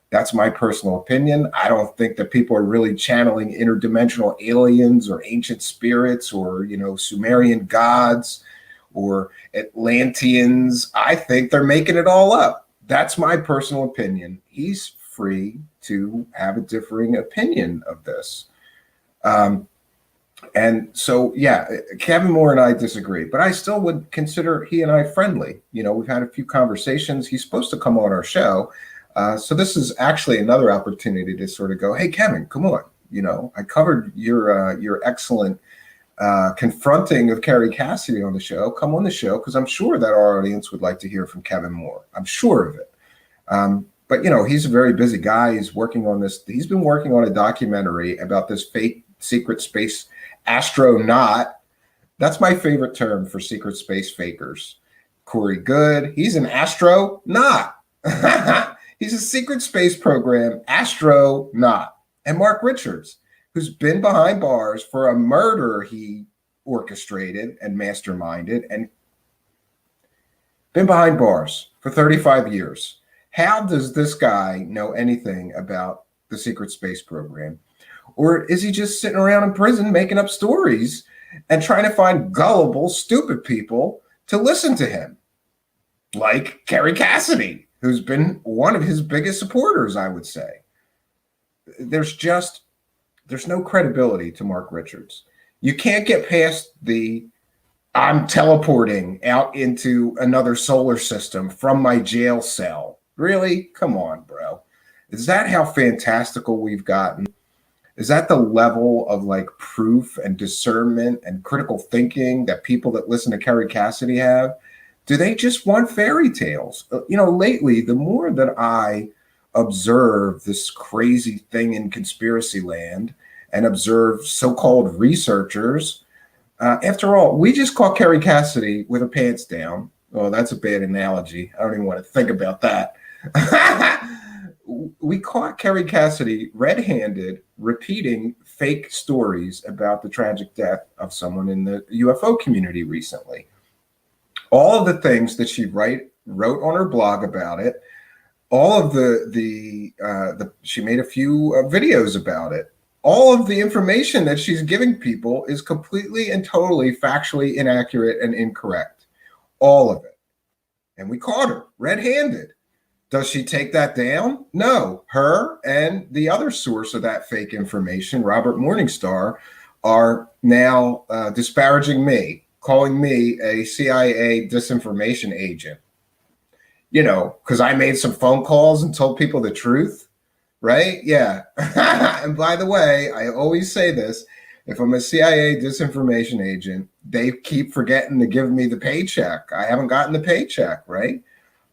That's my personal opinion. I don't think that people are really channeling interdimensional aliens or ancient spirits or, Sumerian gods or Atlanteans. I think they're making it all up. That's my personal opinion. He's free to have a differing opinion of this. And so, yeah, Kevin Moore and I disagree, but I still would consider he and I friendly. We've had a few conversations. He's supposed to come on our show. So this is actually another opportunity to sort of go, hey, Kevin, come on. I covered your excellent confronting of Kerry Cassidy on the show. Come on the show, because I'm sure that our audience would like to hear from Kevin Moore. I'm sure of it. But, he's a very busy guy. He's working on this. He's been working on a documentary about this fake secret space astronaut. That's my favorite term for secret space fakers. Corey Good, he's an astronaut. He's a secret space program astronaut. And Mark Richards, who's been behind bars for a murder he orchestrated and masterminded and been behind bars for 35 years. How does this guy know anything about the secret space program? Or is he just sitting around in prison making up stories and trying to find gullible, stupid people to listen to him? Like Kerry Cassidy, who's been one of his biggest supporters, I would say. There's no credibility to Mark Richards. You can't get past the I'm teleporting out into another solar system from my jail cell. Really? Come on, bro. Is that how fantastical we've gotten? Is that the level of like proof and discernment and critical thinking that people that listen to Kerry Cassidy have? Do they just want fairy tales? You know, lately, the more that I observe this crazy thing in conspiracy land and observe so-called researchers, after all, we just caught Kerry Cassidy with her pants down. Oh, that's a bad analogy. I don't even want to think about that. We caught Kerry Cassidy red-handed repeating fake stories about the tragic death of someone in the UFO community recently. All of the things that she wrote on her blog about it, all of she made a few videos about it. All of the information that she's giving people is completely and totally factually inaccurate and incorrect. All of it. And we caught her red-handed. Does she take that down? No. Her and the other source of that fake information, Robert Morningstar, are now disparaging me, calling me a CIA disinformation agent. You know, because I made some phone calls and told people the truth, right? Yeah. And by the way, I always say this, if I'm a CIA disinformation agent, they keep forgetting to give me the paycheck. I haven't gotten the paycheck, right?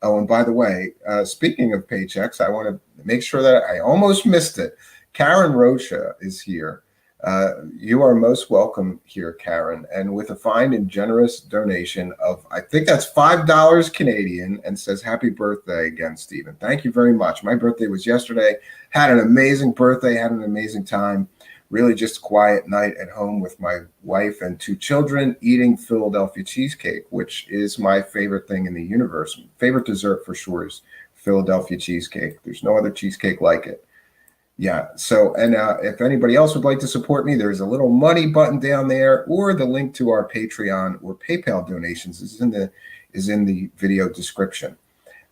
Oh, and by the way, speaking of paychecks, I want to make sure that I almost missed it. Karen Rocha is here. You are most welcome here, Karen. And with a fine and generous donation of, I think that's $5 Canadian, and says, happy birthday again, Stephen. Thank you very much. My birthday was yesterday. Had an amazing birthday, had an amazing time. Really just a quiet night at home with my wife and 2 children eating Philadelphia cheesecake, which is my favorite thing in the universe. Favorite dessert for sure is Philadelphia cheesecake. There's no other cheesecake like it. Yeah. So, and if anybody else would like to support me, there's a little money button down there, or the link to our Patreon or PayPal donations is in the video description.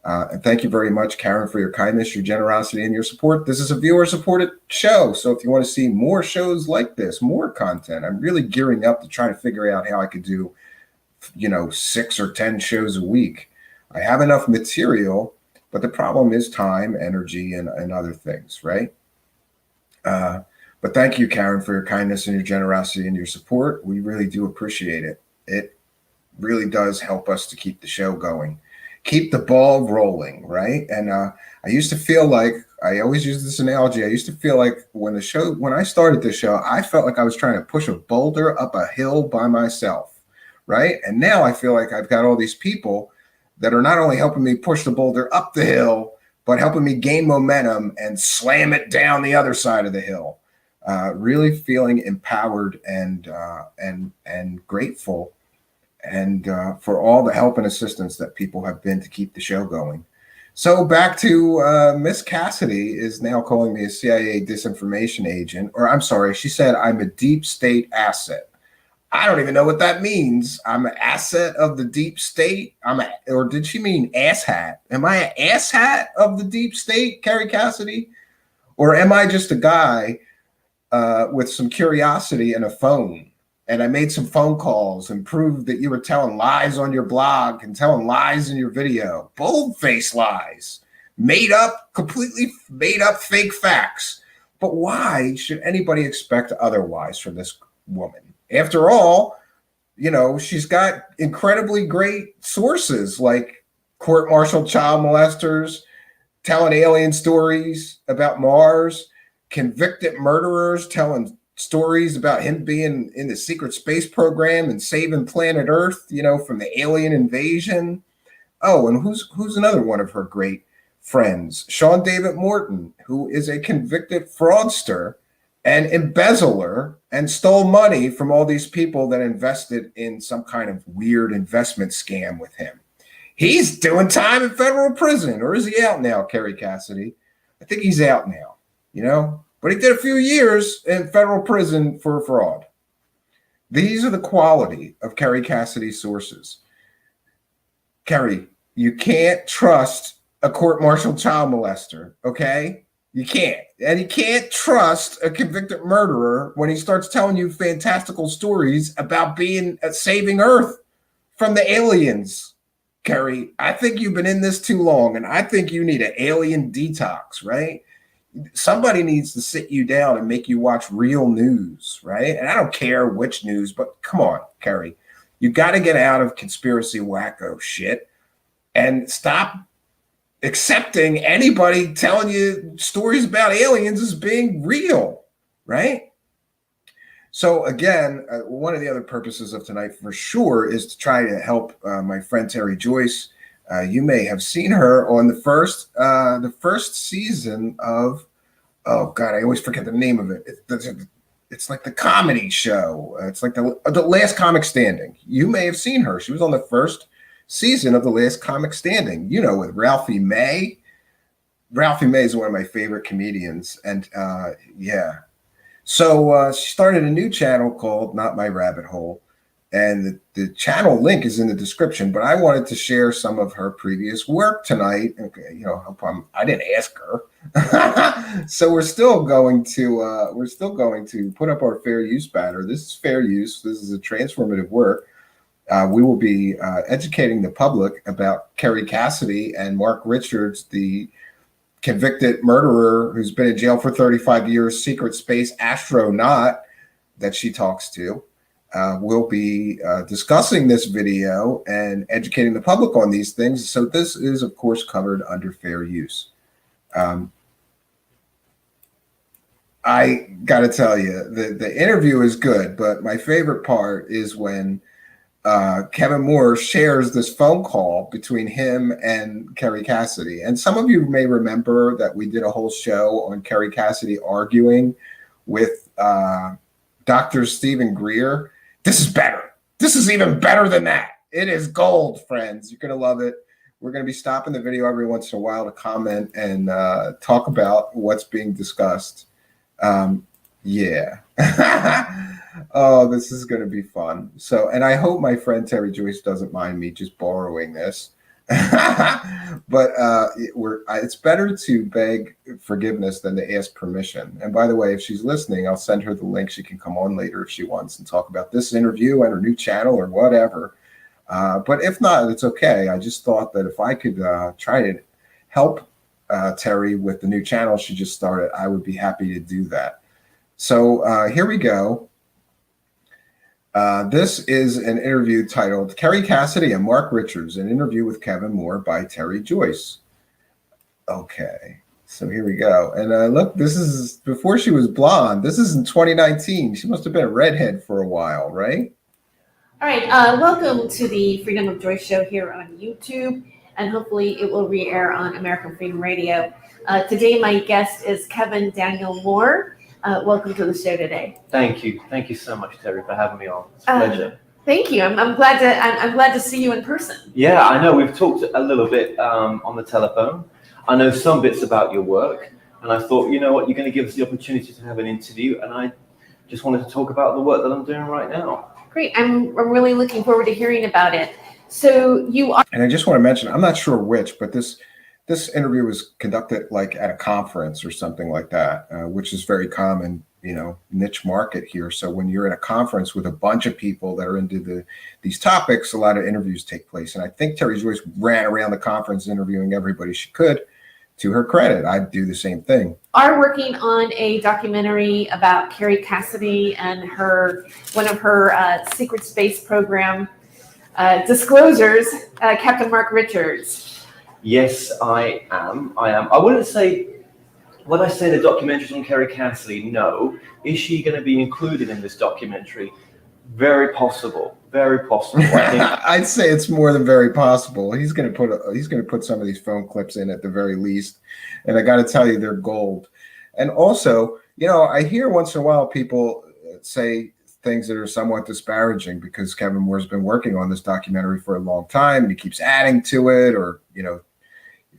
And thank you very much, Karen, for your kindness, your generosity, and your support. This is a viewer-supported show. So if you want to see more shows like this, more content, I'm really gearing up to try to figure out how I could do, 6 or 10 shows a week. I have enough material, but the problem is time, energy, and other things, right? But thank you, Karen, for your kindness and your generosity and your support. We really do appreciate it. It really does help us to keep the show going. Keep the ball rolling, right? And I used to feel like, I always use this analogy, I used to feel like when I started the show, I felt like I was trying to push a boulder up a hill by myself, right? And now I feel like I've got all these people that are not only helping me push the boulder up the hill, but helping me gain momentum and slam it down the other side of the hill. Really feeling empowered and grateful, and for all the help and assistance that people have been to keep the show going. So back to Miss Cassidy is now calling me a CIA disinformation agent, or I'm sorry, she said I'm a deep state asset. I don't even know what that means. I'm an asset of the deep state. Or did she mean asshat? Am I an asshat of the deep state, Kerry Cassidy? Or am I just a guy with some curiosity and a phone? And I made some phone calls and proved that you were telling lies on your blog and telling lies in your video. Bold-faced lies. Completely made up fake facts. But why should anybody expect otherwise from this woman? After all, she's got incredibly great sources like court-martialed child molesters, telling alien stories about Mars, convicted murderers telling stories about him being in the secret space program and saving planet Earth, from the alien invasion. Oh, and who's another one of her great friends? Sean David Morton, who is a convicted fraudster and embezzler and stole money from all these people that invested in some kind of weird investment scam with him. He's doing time in federal prison, or is he out now, Kerry Cassidy? I think he's out now. but he did a few years in federal prison for fraud. These are the quality of Kerry Cassidy's sources. Kerry, you can't trust a court-martialed child molester, okay? You can't. And you can't trust a convicted murderer when he starts telling you fantastical stories about saving Earth from the aliens. Kerry, I think you've been in this too long, and I think you need an alien detox, right? Somebody needs to sit you down and make you watch real news, right? And I don't care which news, but come on, Kerry. You got to get out of conspiracy wacko shit and stop accepting anybody telling you stories about aliens as being real, right? So again, one of the other purposes of tonight for sure is to try to help my friend Terry Joyce. You may have seen her on the first season of, oh God, I always forget the name of it. It's like the comedy show. It's like the Last Comic Standing. You may have seen her. She was on the first season of the Last Comic Standing, with Ralphie May. Ralphie May is one of my favorite comedians. And yeah. So she started a new channel called Not My Rabbit Hole. And the channel link is in the description, but I wanted to share some of her previous work tonight. Okay, I didn't ask her. So we're still going to put up our fair use banner. This is fair use. This is a transformative work. We will be educating the public about Kerry Cassidy and Mark Richards, the convicted murderer who's been in jail for 35 years, secret space astronaut that she talks to. We'll be discussing this video and educating the public on these things. So this is, of course, covered under fair use. I got to tell you, the interview is good, but my favorite part is when Kevin Moore shares this phone call between him and Kerry Cassidy. And some of you may remember that we did a whole show on Kerry Cassidy arguing with Dr. Stephen Greer. This is better. This is even better than that. It is gold, friends. You're going to love it. We're going to be stopping the video every once in a while to comment and talk about what's being discussed. Yeah. Oh, this is going to be fun. So, and I hope my friend Terry Joyce doesn't mind me just borrowing this. But it's better to beg forgiveness than to ask permission. And by the way, if she's listening, I'll send her the link. She can come on later if she wants and talk about this interview and her new channel or whatever. But if not, it's okay. I just thought that if I could try to help Terry with the new channel she just started, I would be happy to do that. So here we go. This is an interview titled Kerry Cassidy and Mark Richards, an interview with Kevin Moore by Terry Joyce. Okay, so here we go. And look, this is before she was blonde. This is in 2019. She must have been a redhead for a while, right? All right, welcome to the Freedom of Joyce show here on YouTube, and hopefully it will re-air on American Freedom Radio. Today, my guest is Kevin Daniel Moore. Welcome to the show today. Thank you. Thank you so much, Terry, for having me on. It's a pleasure. Thank you. I'm glad to see you in person. Yeah, I know we've talked a little bit on the telephone. I know some bits about your work, and I thought, you know what, you're going to give us the opportunity to have an interview, and I just wanted to talk about the work that I'm doing right now. Great. I'm really looking forward to hearing about it. So you are. And I just want to mention, I'm not sure which, but this interview was conducted like at a conference or something like that, which is very common, niche market here. So when you're at a conference with a bunch of people that are into these topics, a lot of interviews take place. And I think Terry Joyce ran around the conference interviewing everybody she could. To her credit, I'd do the same thing. Are working on a documentary about Kerry Cassidy and one of her secret space program disclosures, Captain Mark Richards. Yes, I am. I wouldn't say, when I say the documentary's on Kerry Cassidy, no. Is she going to be included in this documentary? Very possible. Very possible. I think. I'd say it's more than very possible. He's going to put some of these phone clips in at the very least, and I got to tell you, they're gold. And also, I hear once in a while people say things that are somewhat disparaging because Kevin Moore's been working on this documentary for a long time and he keeps adding to it, or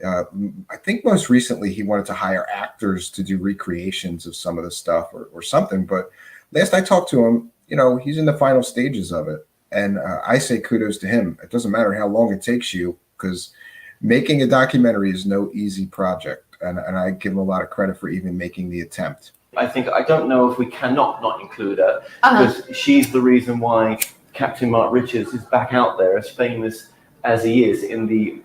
I think most recently he wanted to hire actors to do recreations of some of the stuff or something. But last I talked to him, he's in the final stages of it. And I say kudos to him. It doesn't matter how long it takes you, because making a documentary is no easy project. And I give him a lot of credit for even making the attempt. I don't know if we cannot not include her, because she's the reason why Captain Mark Richards is back out there as famous as he is in the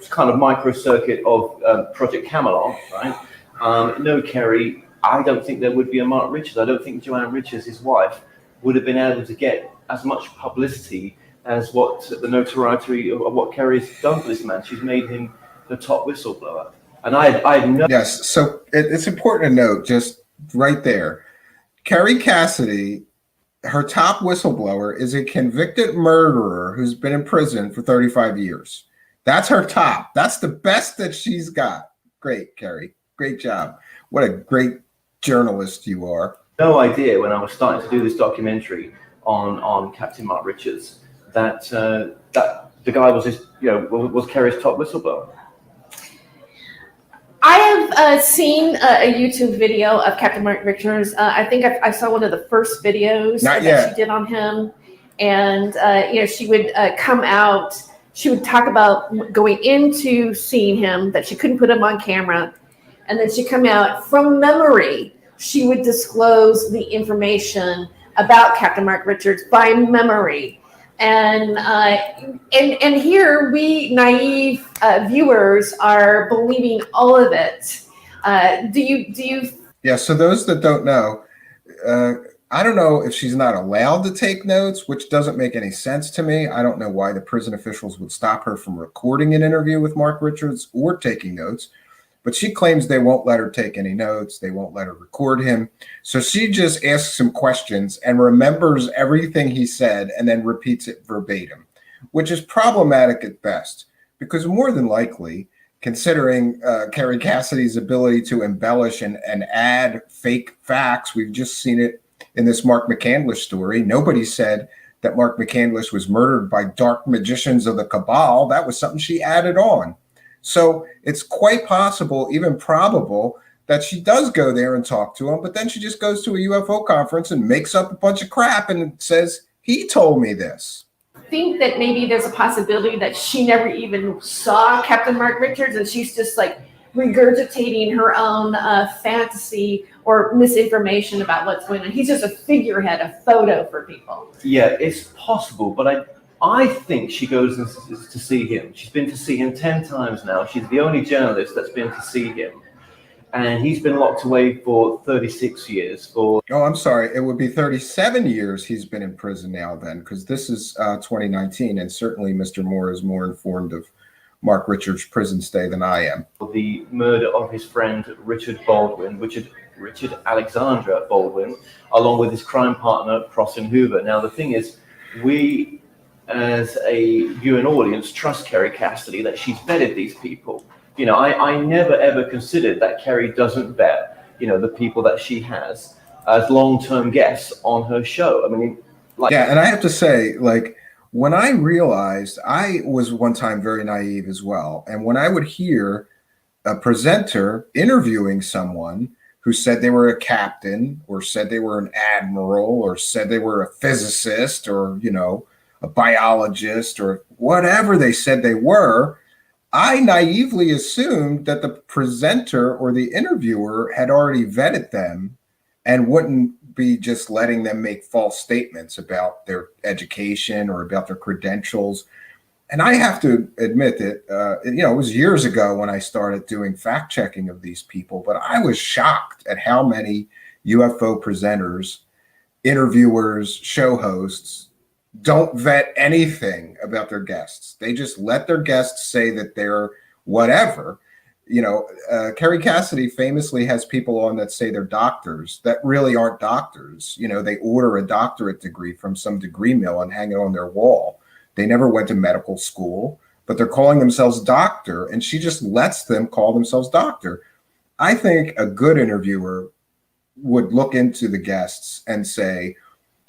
kind of micro circuit of Project Camelot, right? No, Kerry, I don't think there would be a Mark Richards. I don't think Joanne Richards, his wife, would have been able to get as much publicity as what the notoriety of what Kerry's done for this man. She's made him the top whistleblower. And I know. Yes, so it's important to note just right there, Kerry Cassidy, her top whistleblower, is a convicted murderer who's been in prison for 35 years. That's her top. That's the best that she's got. Great, Kerry. Great job. What a great journalist you are. No idea when I was starting to do this documentary on Captain Mark Richards that the guy was was Kerry's top whistleblower. I have seen a YouTube video of Captain Mark Richards. I think I saw one of the first videos that she did on him. And, she would come out. She would talk about going into seeing him, that she couldn't put him on camera. And then she'd come out from memory. She would disclose the information about Captain Mark Richards by memory. And here we naive viewers are believing all of it. Do you? Yeah. So those that don't know, I don't know if she's not allowed to take notes, which doesn't make any sense to me. I don't know why the prison officials would stop her from recording an interview with Mark Richards or taking notes. But she claims they won't let her take any notes. They won't let her record him. So she just asks him questions and remembers everything he said and then repeats it verbatim, which is problematic at best, because more than likely, considering Kerry Cassidy's ability to embellish and add fake facts, we've just seen it in this Mark McCandlish story. Nobody said that Mark McCandlish was murdered by dark magicians of the cabal. That was something she added on. So it's quite possible, even probable, that she does go there and talk to him, but then she just goes to a UFO conference and makes up a bunch of crap and says, he told me this. Think that maybe there's a possibility that she never even saw Captain Mark Richards and she's just like regurgitating her own fantasy or misinformation about what's going on? He's just a figurehead, a photo for people. Yeah, it's possible, but I think she goes to see him. She's been to see him 10 times now. She's the only journalist that's been to see him. And he's been locked away for 36 years. Oh, I'm sorry. It would be 37 years he's been in prison now then, because this is 2019. And certainly Mr. Moore is more informed of Mark Richards' prison stay than I am. The murder of his friend Richard Alexandra Baldwin, along with his crime partner, Crossan Hoover. Now, the thing is, we as a viewing audience trust Kerry Cassidy that she's vetted these people. I never ever considered that Kerry doesn't vet, the people that she has as long-term guests on her show. I mean, yeah, and I have to say, when I realized, I was one time very naive as well, and when I would hear a presenter interviewing someone who said they were a captain or said they were an admiral or said they were a physicist or, a biologist or whatever they said they were, I naively assumed that the presenter or the interviewer had already vetted them and wouldn't be just letting them make false statements about their education or about their credentials. And I have to admit that, it was years ago when I started doing fact checking of these people, but I was shocked at how many UFO presenters, interviewers, show hosts don't vet anything about their guests. They just let their guests say that they're whatever. Kerry Cassidy famously has people on that say they're doctors that really aren't doctors. They order a doctorate degree from some degree mill and hang it on their wall. They never went to medical school, but they're calling themselves doctor, and she just lets them call themselves doctor. I think a good interviewer would look into the guests and say,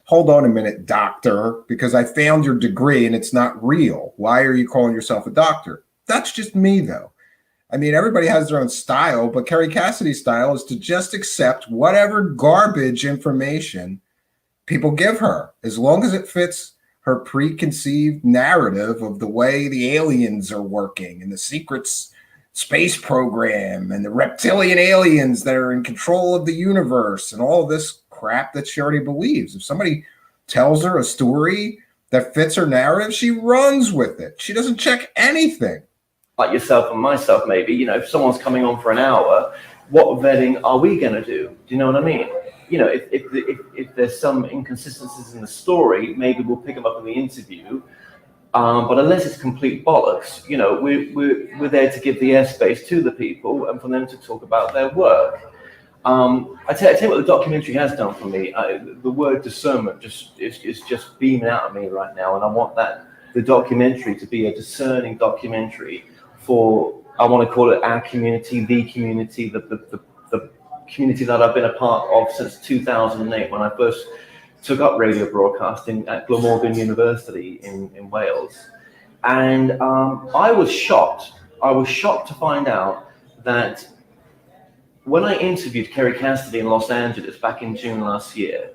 hold on a minute, doctor, because I found your degree and it's not real. Why are you calling yourself a doctor? That's just me, though. I mean, everybody has their own style, but Kerry Cassidy's style is to just accept whatever garbage information people give her, as long as it fits her preconceived narrative of the way the aliens are working and the secrets space program and the reptilian aliens that are in control of the universe and all of this crap that she already believes. If somebody tells her a story that fits her narrative, she runs with it. She doesn't check anything. Like yourself and myself, maybe, you know, if someone's coming on for an hour, what vetting are we going to do? Do you know what I mean? You know, if there's some inconsistencies in the story, maybe we'll pick them up in the interview. But unless it's complete bollocks, you know, we're there to give the airspace to the people and for them to talk about their work. I tell you what the documentary has done for me. The word discernment is just beaming out of me right now, and I want the documentary to be a discerning documentary for, I want to call it our community, the community, the community that I've been a part of since 2008 when I first took up radio broadcasting at Glamorgan University in Wales. And I was shocked. I was shocked to find out that when I interviewed Kerry Cassidy in Los Angeles back in June last year,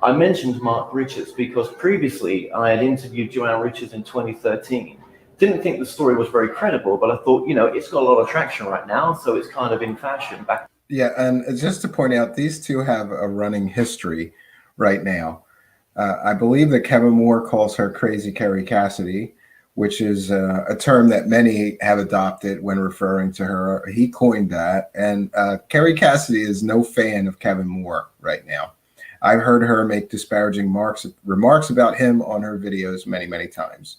I mentioned Mark Richards because previously I had interviewed Joanne Richards in 2013. Didn't think the story was very credible, but I thought, you know, it's got a lot of traction right now, so it's kind of in fashion back. Yeah, and just to point out, these two have a running history right now. I believe that Kevin Moore calls her Crazy Kerry Cassidy, which is a term that many have adopted when referring to her. He coined that. And Kerry Cassidy is no fan of Kevin Moore right now. I've heard her make disparaging remarks about him on her videos many, many times.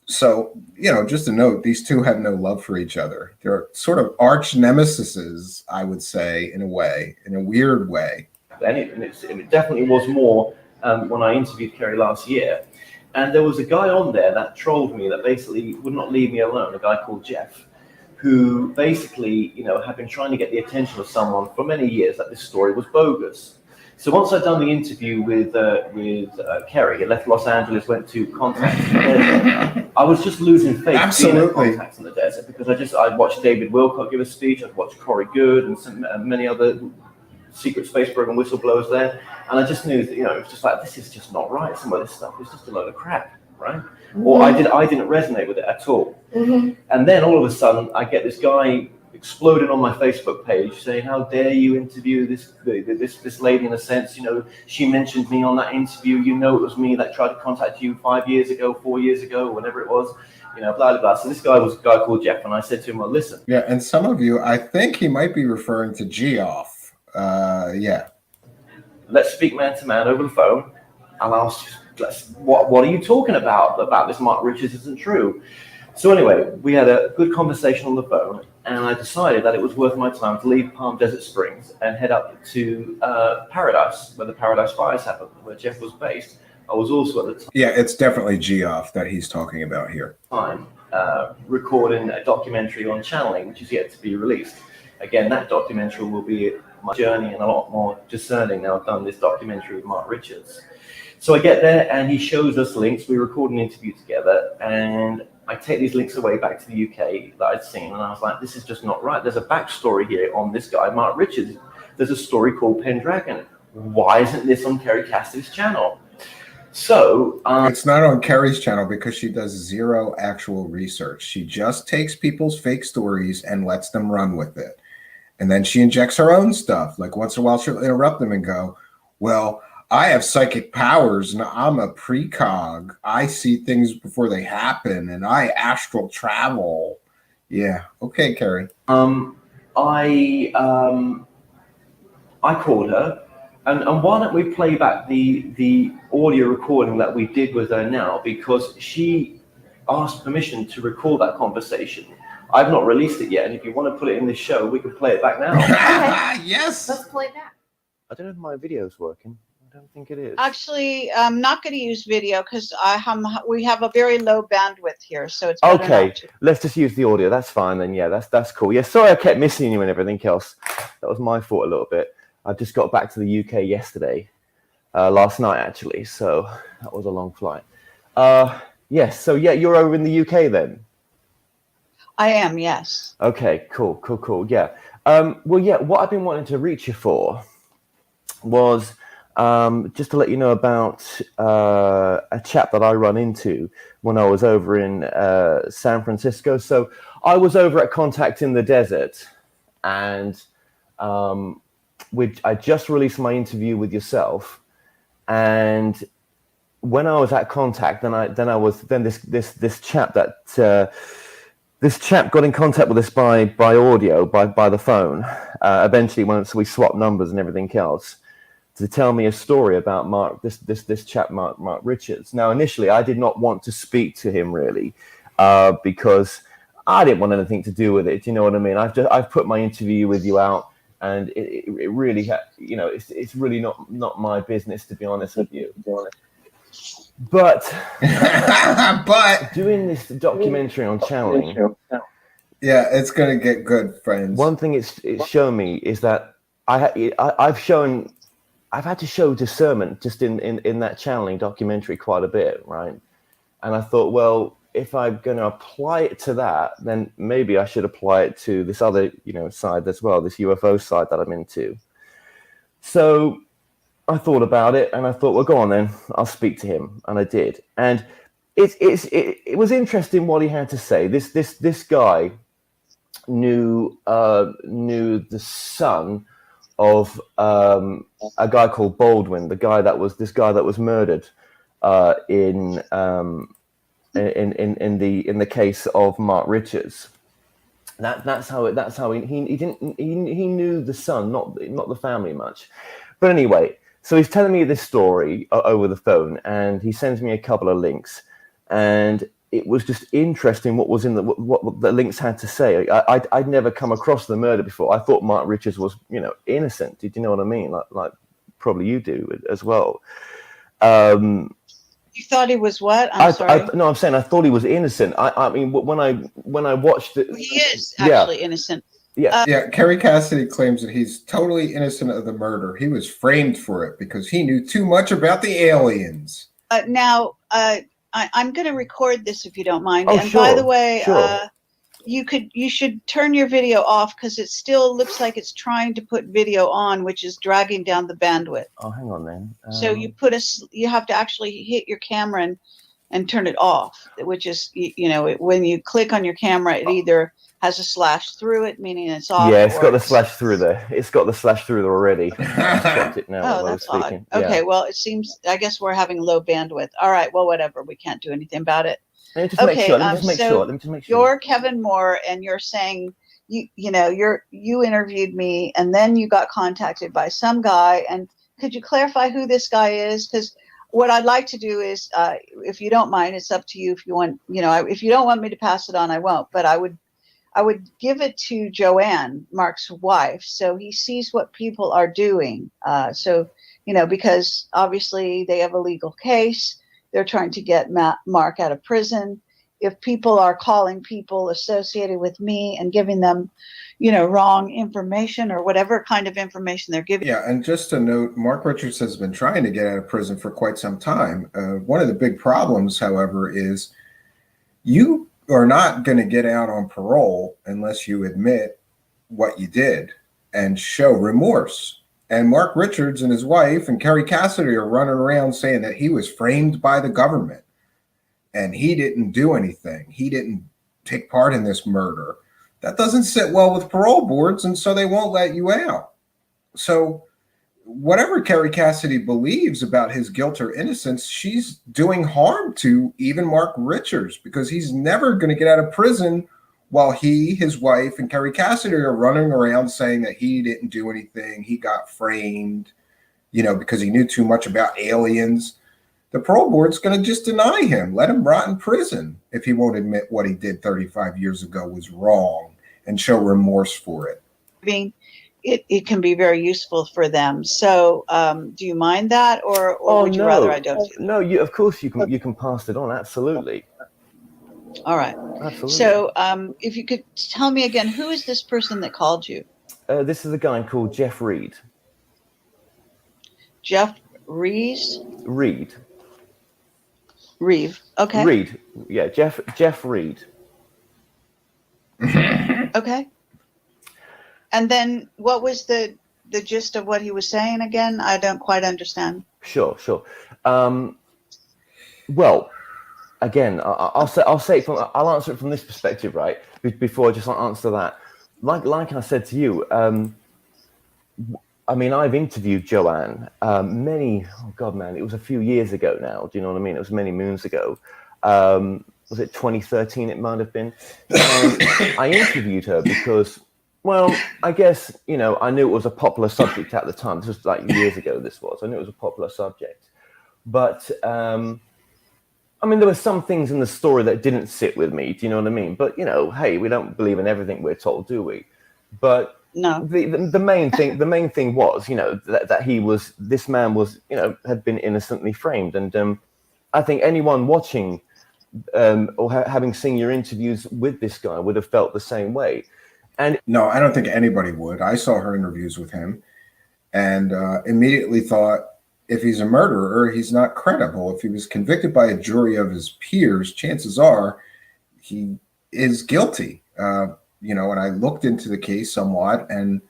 So, you know, just a note, these two have no love for each other. They're sort of arch nemesis, I would say, in a way, in a weird way. And it definitely was more when I interviewed Kerry last year. And there was a guy on there that trolled me that basically would not leave me alone, a guy called Jeff, who basically, you know, had been trying to get the attention of someone for many years that this story was bogus. So once I'd done the interview with Kerry, I left Los Angeles, went to Contacts in the Desert. I was just losing faith being at Contacts in the Desert because I watched David Wilcock give a speech, I'd watched Corey Good and many other secret space program whistleblowers there, and I just knew that, you know, it was just like, this is just not right. Some of this stuff is just a load of crap, right? Mm-hmm. Or I didn't resonate with it at all. Mm-hmm. And then all of a sudden, I get this guy exploding on my Facebook page saying, "How dare you interview this lady? In a sense, you know, she mentioned me on that interview. You know, it was me that tried to contact you 5 years ago, 4 years ago, whenever it was." You know, blah, blah, blah. So this guy was a guy called Jeff, and I said to him, "Well, listen." Yeah, and some of you, I think he might be referring to Geoff. Yeah. Let's speak man to man over the phone. I'll ask, what are you talking about? About this Mark Richards isn't true. So anyway, we had a good conversation on the phone, and I decided that it was worth my time to leave Palm Desert Springs and head up to Paradise, where the Paradise Fires happened, where Jeff was based. I was also at the time. Yeah, it's definitely Geoff that he's talking about here. Recording a documentary on channeling, which is yet to be released. Again, that documentary will be my journey and a lot more discerning now I've done this documentary with Mark Richards. So I get there and he shows us links. We record an interview together and I take these links away back to the UK that I'd seen, and I was like, this is just not right. There's a backstory here on this guy, Mark Richards. There's a story called Pendragon. Why isn't this on Kerry Cassidy's channel? So it's not on Kerry's channel because she does zero actual research. She just takes people's fake stories and lets them run with it. And then she injects her own stuff. Like once in a while, she'll interrupt them and go, "Well, I have psychic powers and I'm a precog. I see things before they happen and I astral travel." Yeah. Okay, Kerry. I called her and why don't we play back the audio recording that we did with her now, because she asked permission to record that conversation. I've not released it yet, and if you want to put it in this show, we can play it back now. Yes. Let's play that. I don't know if my video's working. I don't think it is. Actually, I'm not going to use video because we have a very low bandwidth here, so it's better Okay, not to. let's just use the audio. That's fine then. Yeah, that's cool. Yeah, sorry I kept missing you and everything else. That was my fault a little bit. I just got back to the UK yesterday, last night actually, so that was a long flight. Yes, so yeah, you're over in the UK then? I am, yes. Okay, cool. Yeah. Well, yeah, what I've been wanting to reach you for was just to let you know about a chap that I run into when I was over in San Francisco. So I was over at Contact in the Desert, and I just released my interview with yourself, and when I was at Contact, then this chap this chap got in contact with us by audio, by the phone. Eventually, once we swapped numbers and everything else, to tell me a story about this chap Mark Richards. Now, initially, I did not want to speak to him really, because I didn't want anything to do with it. Do you know what I mean? I've put my interview with you out, and it really, it's really not my business, to be honest with you. But doing this documentary on channeling, yeah, it's gonna get good, friends. One thing it's shown me is that I've had to show discernment just in that channeling documentary quite a bit, right? And I thought, well, if I'm going to apply it to that, then maybe I should apply it to this other, side as well, this UFO side that I'm into. So I thought about it, and I thought, well, go on then, I'll speak to him, and I did. And it was interesting what he had to say. This guy knew the son of a guy called Baldwin, this guy that was murdered in the case of Mark Richards. That's how he knew the son, not the family much. But anyway, so he's telling me this story over the phone, and he sends me a couple of links, and it was just interesting what was in what the links had to say. I'd never come across the murder before. I thought Mark Richards was, innocent. Did you know what I mean? Like probably you do as well. You thought he was what? I'm sorry. No, I'm saying I thought he was innocent. I mean, when I watched it, he is actually innocent. Yeah. Yeah, Kerry Cassidy claims that he's totally innocent of the murder. He was framed for it because he knew too much about the aliens. Now, I'm going to record this if you don't mind. Oh, and sure, by the way, sure. You should turn your video off because it still looks like it's trying to put video on, which is dragging down the bandwidth. Oh, hang on then. So you have to actually hit your camera and turn it off, which is, when you click on your camera, it either has a slash through it, meaning it's off. Yeah, it's got the slash through there. It's got the slash through there already. I checked it now while I was that's odd. speaking. Okay, Yeah. well, it seems, I guess we're having low bandwidth. All right, well, whatever. We can't do anything about it. Let me just make sure. Let me just make sure. You're Kevin Moore, and you're saying you interviewed me, and then you got contacted by some guy. And could you clarify who this guy is? Because what I'd like to do is, if you don't mind, it's up to you. If you want, if you don't want me to pass it on, I won't. But I would give it to Joanne, Mark's wife, so he sees what people are doing. Because obviously they have a legal case. They're trying to get Mark out of prison. If people are calling people associated with me and giving them, wrong information or whatever kind of information they're giving. Yeah, and just to note, Mark Richards has been trying to get out of prison for quite some time. One of the big problems, however, is you are not going to get out on parole unless you admit what you did and show remorse. And Mark Richards and his wife and Kerry Cassidy are running around saying that he was framed by the government and he didn't do anything. He didn't take part in this murder. That doesn't sit well with parole boards, and so they won't let you out. So whatever Kerry Cassidy believes about his guilt or innocence, she's doing harm to even Mark Richards, because he's never going to get out of prison while he, his wife, and Kerry Cassidy are running around saying that he didn't do anything. He got framed, because he knew too much about aliens. The parole board's going to just deny him, let him rot in prison if he won't admit what he did 35 years ago was wrong and show remorse for it. It can be very useful for them. So do you mind that, or would you rather I don't do that? No, of course you can pass it on. Absolutely. All right. Absolutely. So if you could tell me again, who is this person that called you? This is a guy called Jeff Reed. Jeff Reeves? Reed. Reeve. Okay. Reed. Yeah, Jeff Reed. Okay. And then what was the gist of what he was saying again? I don't quite understand. Sure. Well, again, I'll say it from, I'll answer it from this perspective, right? Before I just answer that, like I said to you, I mean, I've interviewed Joanne oh God, man, it was a few years ago now. Do you know what I mean? It was many moons ago. Was it 2013? It might have been. And I interviewed her because, well, I guess, you know, I knew it was a popular subject at the time. This was like years ago. I knew it was a popular subject, but I mean, there were some things in the story that didn't sit with me. Do you know what I mean? But, you know, hey, we don't believe in everything we're told, do we? But no, the main thing was, you know, that this man was, you know, had been innocently framed. And I think anyone watching or having seen your interviews with this guy would have felt the same way. And no, I don't think anybody would. I saw her interviews with him and immediately thought, if he's a murderer, he's not credible. If he was convicted by a jury of his peers, chances are he is guilty. You know, and I looked into the case somewhat and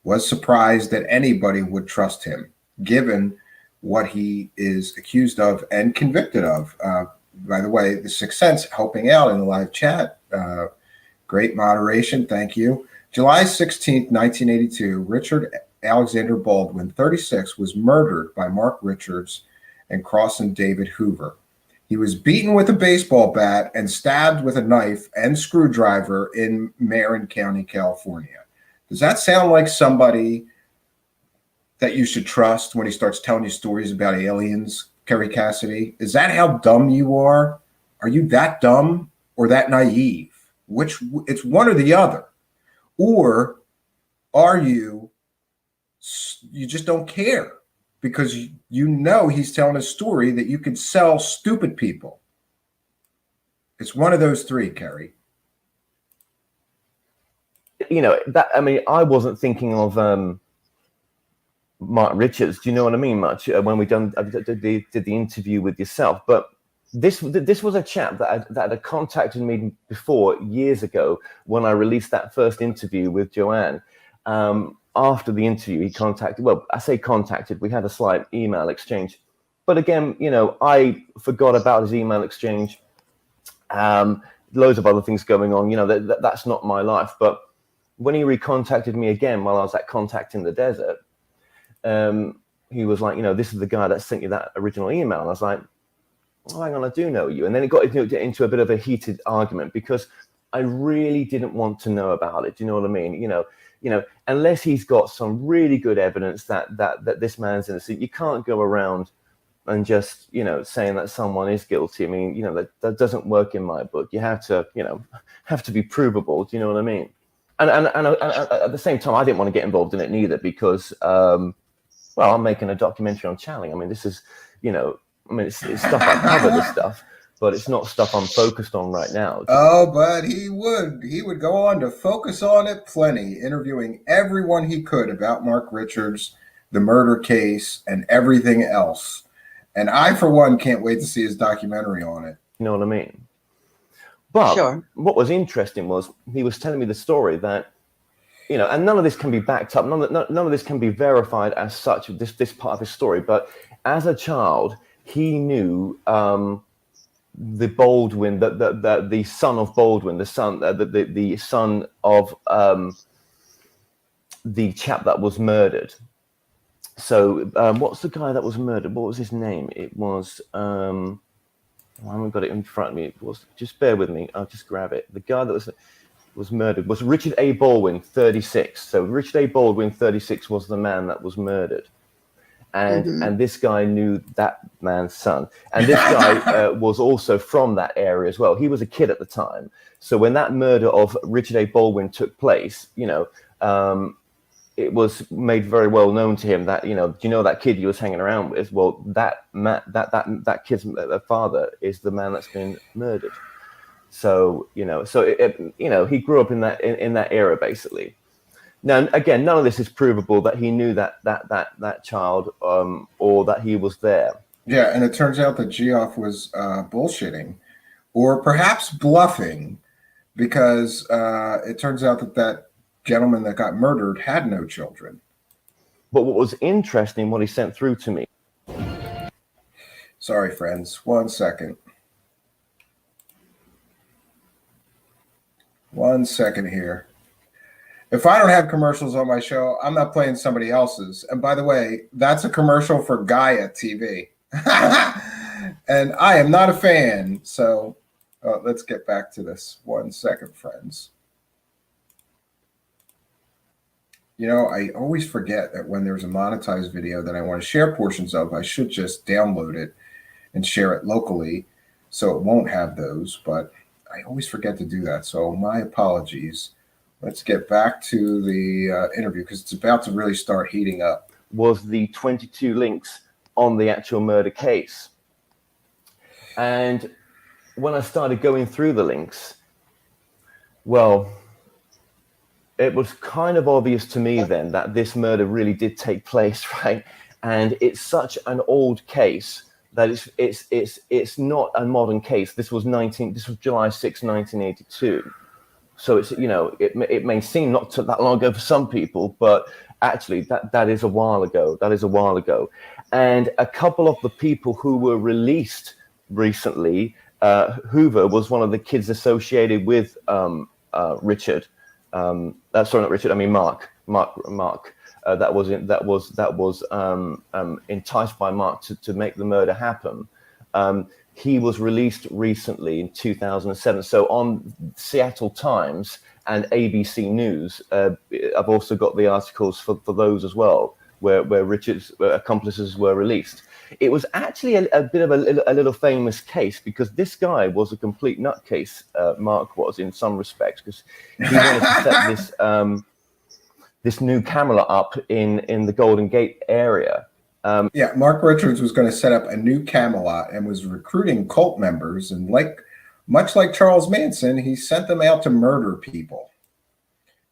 was surprised that anybody would trust him, given what he is accused of and convicted of. By the way, the Sixth Sense helping out in the live chat. Great moderation. Thank you. July 16th, 1982, Richard Alexander Baldwin, 36, was murdered by Mark Richards and Crossan David Hoover. He was beaten with a baseball bat and stabbed with a knife and screwdriver in Marin County, California. Does that sound like somebody that you should trust when he starts telling you stories about aliens, Kerry Cassidy? Is that how dumb you are? Are you that dumb or that naive? It's one or the other. Or are you just don't care because you know he's telling a story that you can sell stupid people. It's one of those three, Kerry. You know, that, I mean, I wasn't thinking of Mark Richards, do you know what I mean, much, when we did the interview with yourself. But this was a chap that had contacted me before, years ago, when I released that first interview with Joanne. After the interview, he contacted, well, I say contacted, we had a slight email exchange. But again, you know, I forgot about his email exchange. Loads of other things going on, you know, that's not my life. But when he recontacted me again while I was at Contact in the Desert, he was like, you know, this is the guy that sent you that original email. And I was like, oh, hang on, I do know you. And then it got into a bit of a heated argument because I really didn't want to know about it. Do you know what I mean? You know, unless he's got some really good evidence that this man's innocent, you can't go around and just, you know, saying that someone is guilty. I mean, you know, that doesn't work in my book. You have to, you know, be provable. Do you know what I mean? And at the same time, I didn't want to get involved in it neither because, well, I'm making a documentary on channeling. I mean, this is, you know, I mean, it's stuff I cover, this stuff, but it's not stuff I'm focused on right now. Oh, but he would go on to focus on it plenty, interviewing everyone he could about Mark Richards, the murder case, and everything else. And I, for one, can't wait to see his documentary on it. You know what I mean? But what was interesting was he was telling me the story that, you know, and none of this can be backed up. None of this can be verified as such, this part of his story. But as a child, he knew the Baldwin, the son of Baldwin, the son of the chap that was murdered. So what's the guy that was murdered? What was his name? It was I haven't got it in front of me. It was, just bear with me. I'll just grab it. The guy that was murdered was Richard A. Baldwin, 36. So Richard A. Baldwin, 36, was the man that was murdered. And this guy knew that man's son. And this guy was also from that area as well. He was a kid at the time. So when that murder of Richard A. Baldwin took place, you know, it was made very well known to him that, you know, do you know that kid you was hanging around with? Well, that kid's father is the man that's been murdered. So, you know, you know, he grew up in that era, basically. Now, again, none of this is provable that he knew that child or that he was there. Yeah, and it turns out that Geoff was bullshitting or perhaps bluffing because it turns out that that gentleman that got murdered had no children. But what was interesting, what he sent through to me. Sorry, friends. 1 second. 1 second here. If I don't have commercials on my show, I'm not playing somebody else's. And by the way, that's a commercial for Gaia TV. And I am not a fan. So let's get back to this. 1 second, friends. You know, I always forget that when there's a monetized video that I want to share portions of, I should just download it and share it locally so it won't have those. But I always forget to do that. So my apologies. Let's get back to the interview because it's about to really start heating up. Was the 22 links on the actual murder case. And when I started going through the links, well, it was kind of obvious to me then that this murder really did take place, right? And it's such an old case that it's not a modern case. This was July 6, 1982. So it's, you know, it may seem not that long ago for some people, but actually that is a while ago. That is a while ago. And a couple of the people who were released recently, Hoover was one of the kids associated with Richard. Sorry, not Richard. I mean Mark. That was enticed by Mark to make the murder happen. He was released recently in 2007. So on Seattle Times and ABC News, I've also got the articles for those as well, where Richard's accomplices were released. It was actually a bit of a little famous case because this guy was a complete nutcase. Mark was in some respects because he wanted to set this new camera up in the Golden Gate area. Yeah, Mark Richards was going to set up a new Camelot and was recruiting cult members. And much like Charles Manson, he sent them out to murder people.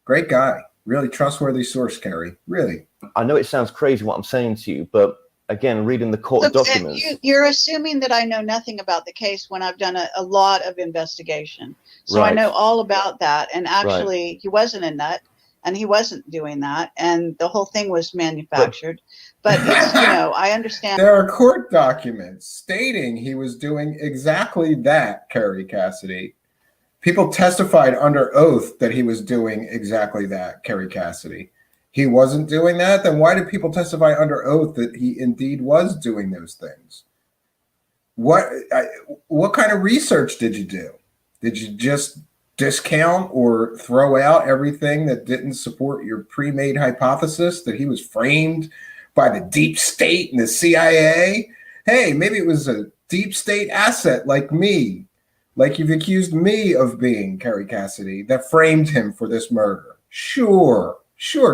Great guy. Really trustworthy source, Kerry. Really. I know it sounds crazy what I'm saying to you, but again, reading the court documents. You're assuming that I know nothing about the case when I've done a lot of investigation. So Right. I know all about that. And actually, Right. he wasn't a nut. And he wasn't doing that, and the whole thing was manufactured. But it's, you know, I understand. There are court documents stating he was doing exactly that, Kerry Cassidy. People testified under oath that he was doing exactly that, Kerry Cassidy. He wasn't doing that? Then why did people testify under oath that he indeed was doing those things? What kind of research did you do? Did you just discount or throw out everything that didn't support your pre-made hypothesis that he was framed by the deep state and the CIA? Hey, maybe it was a deep state asset like me, like you've accused me of being, Kerry Cassidy, that framed him for this murder. Sure,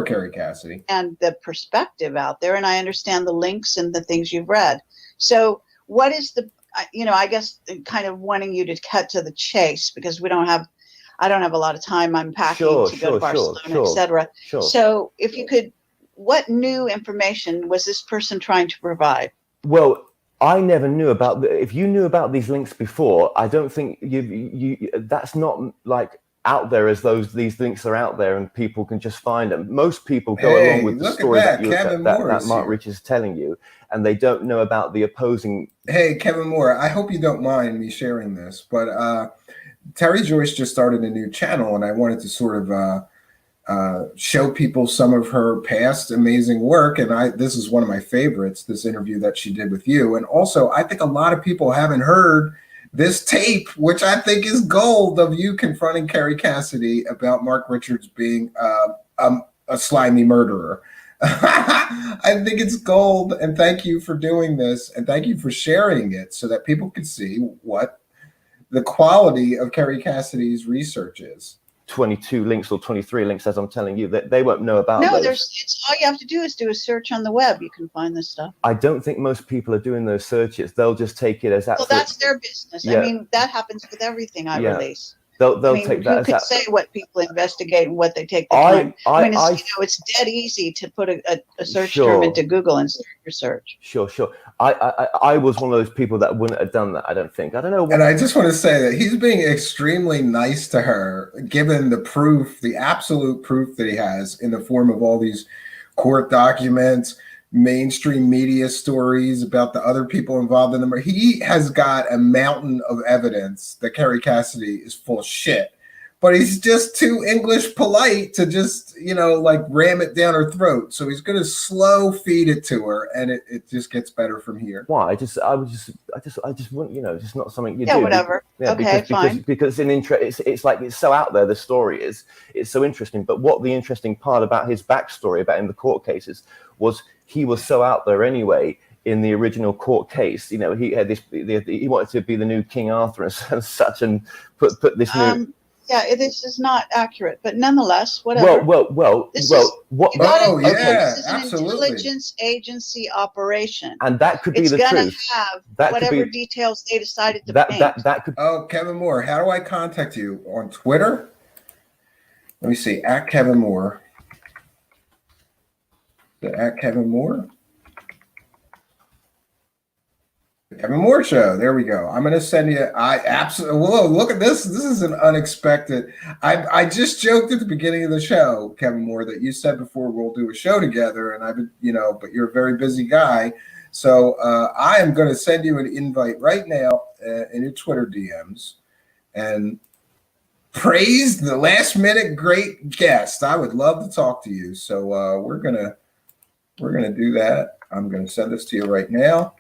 Kerry Cassidy. And the perspective out there, and I understand the links and the things you've read. So what is I guess kind of wanting you to cut to the chase because I don't have a lot of time. I'm packing to go to Barcelona, etc. Sure. So if you could, what new information was this person trying to provide? Well, I never knew about if you knew about these links before, I don't think you that's not like out there as these links are out there and people can just find them. Most people go along with the story that Mark Rich is telling you, and they don't know about the opposing. Hey, Kevin Moore, I hope you don't mind me sharing this, but Terry Joyce just started a new channel, and I wanted to sort of show people some of her past amazing work. And this is one of my favorites, this interview that she did with you. And also, I think a lot of people haven't heard this tape, which I think is gold, of you confronting Kerry Cassidy about Mark Richards being a slimy murderer. I think it's gold, and thank you for doing this, and thank you for sharing it so that people can see what the quality of Kerry Cassidy's research is. 22 links or 23 links, as I'm telling you, that they won't know about. No, those. it's all you have to do is do a search on the web. You can find this stuff. I don't think most people are doing those searches. They'll just take it as that. Well, that's their business. Yeah. I mean, that happens with everything I release. they'll I mean, take who that as could that. say what people investigate and what they take the time? I mean, it's, it's dead easy to put a search term into Google and start your search. Sure. I was one of those people that wouldn't have done that. I don't think. I don't know. And I just want to say that he's being extremely nice to her, given the proof, the absolute proof that he has in the form of all these court documents, mainstream media stories about the other people involved in them. He has got a mountain of evidence that Kerry Cassidy is full of shit, but he's just too English polite to just, like ram it down her throat. So he's going to slow feed it to her, and it just gets better from here. Why? I just wouldn't, just not something you do. Yeah, whatever. Okay, fine. Because it's like, it's so out there. The story is, it's so interesting. But what the interesting part about his backstory about in the court cases was he was so out there anyway. In the original court case, he had this. He wanted to be the new King Arthur and such, and put this new. Yeah, this is not accurate, but nonetheless, whatever. This is an intelligence agency operation, and that could be the truth. It's going to have whatever details they decided to paint. That could. Oh, Kevin Moore, how do I contact you on Twitter? Let me see. At Kevin Moore. At Kevin Moore. Kevin Moore Show. There we go. I'm going to send you. I absolutely. Whoa! Look at this. This is an unexpected. I just joked at the beginning of the show, Kevin Moore, that you said before we'll do a show together, and I've been, but you're a very busy guy, so I am going to send you an invite right now in your Twitter DMs, and praise the last minute great guest. I would love to talk to you. So we're gonna do that. I'm going to send this to you right now.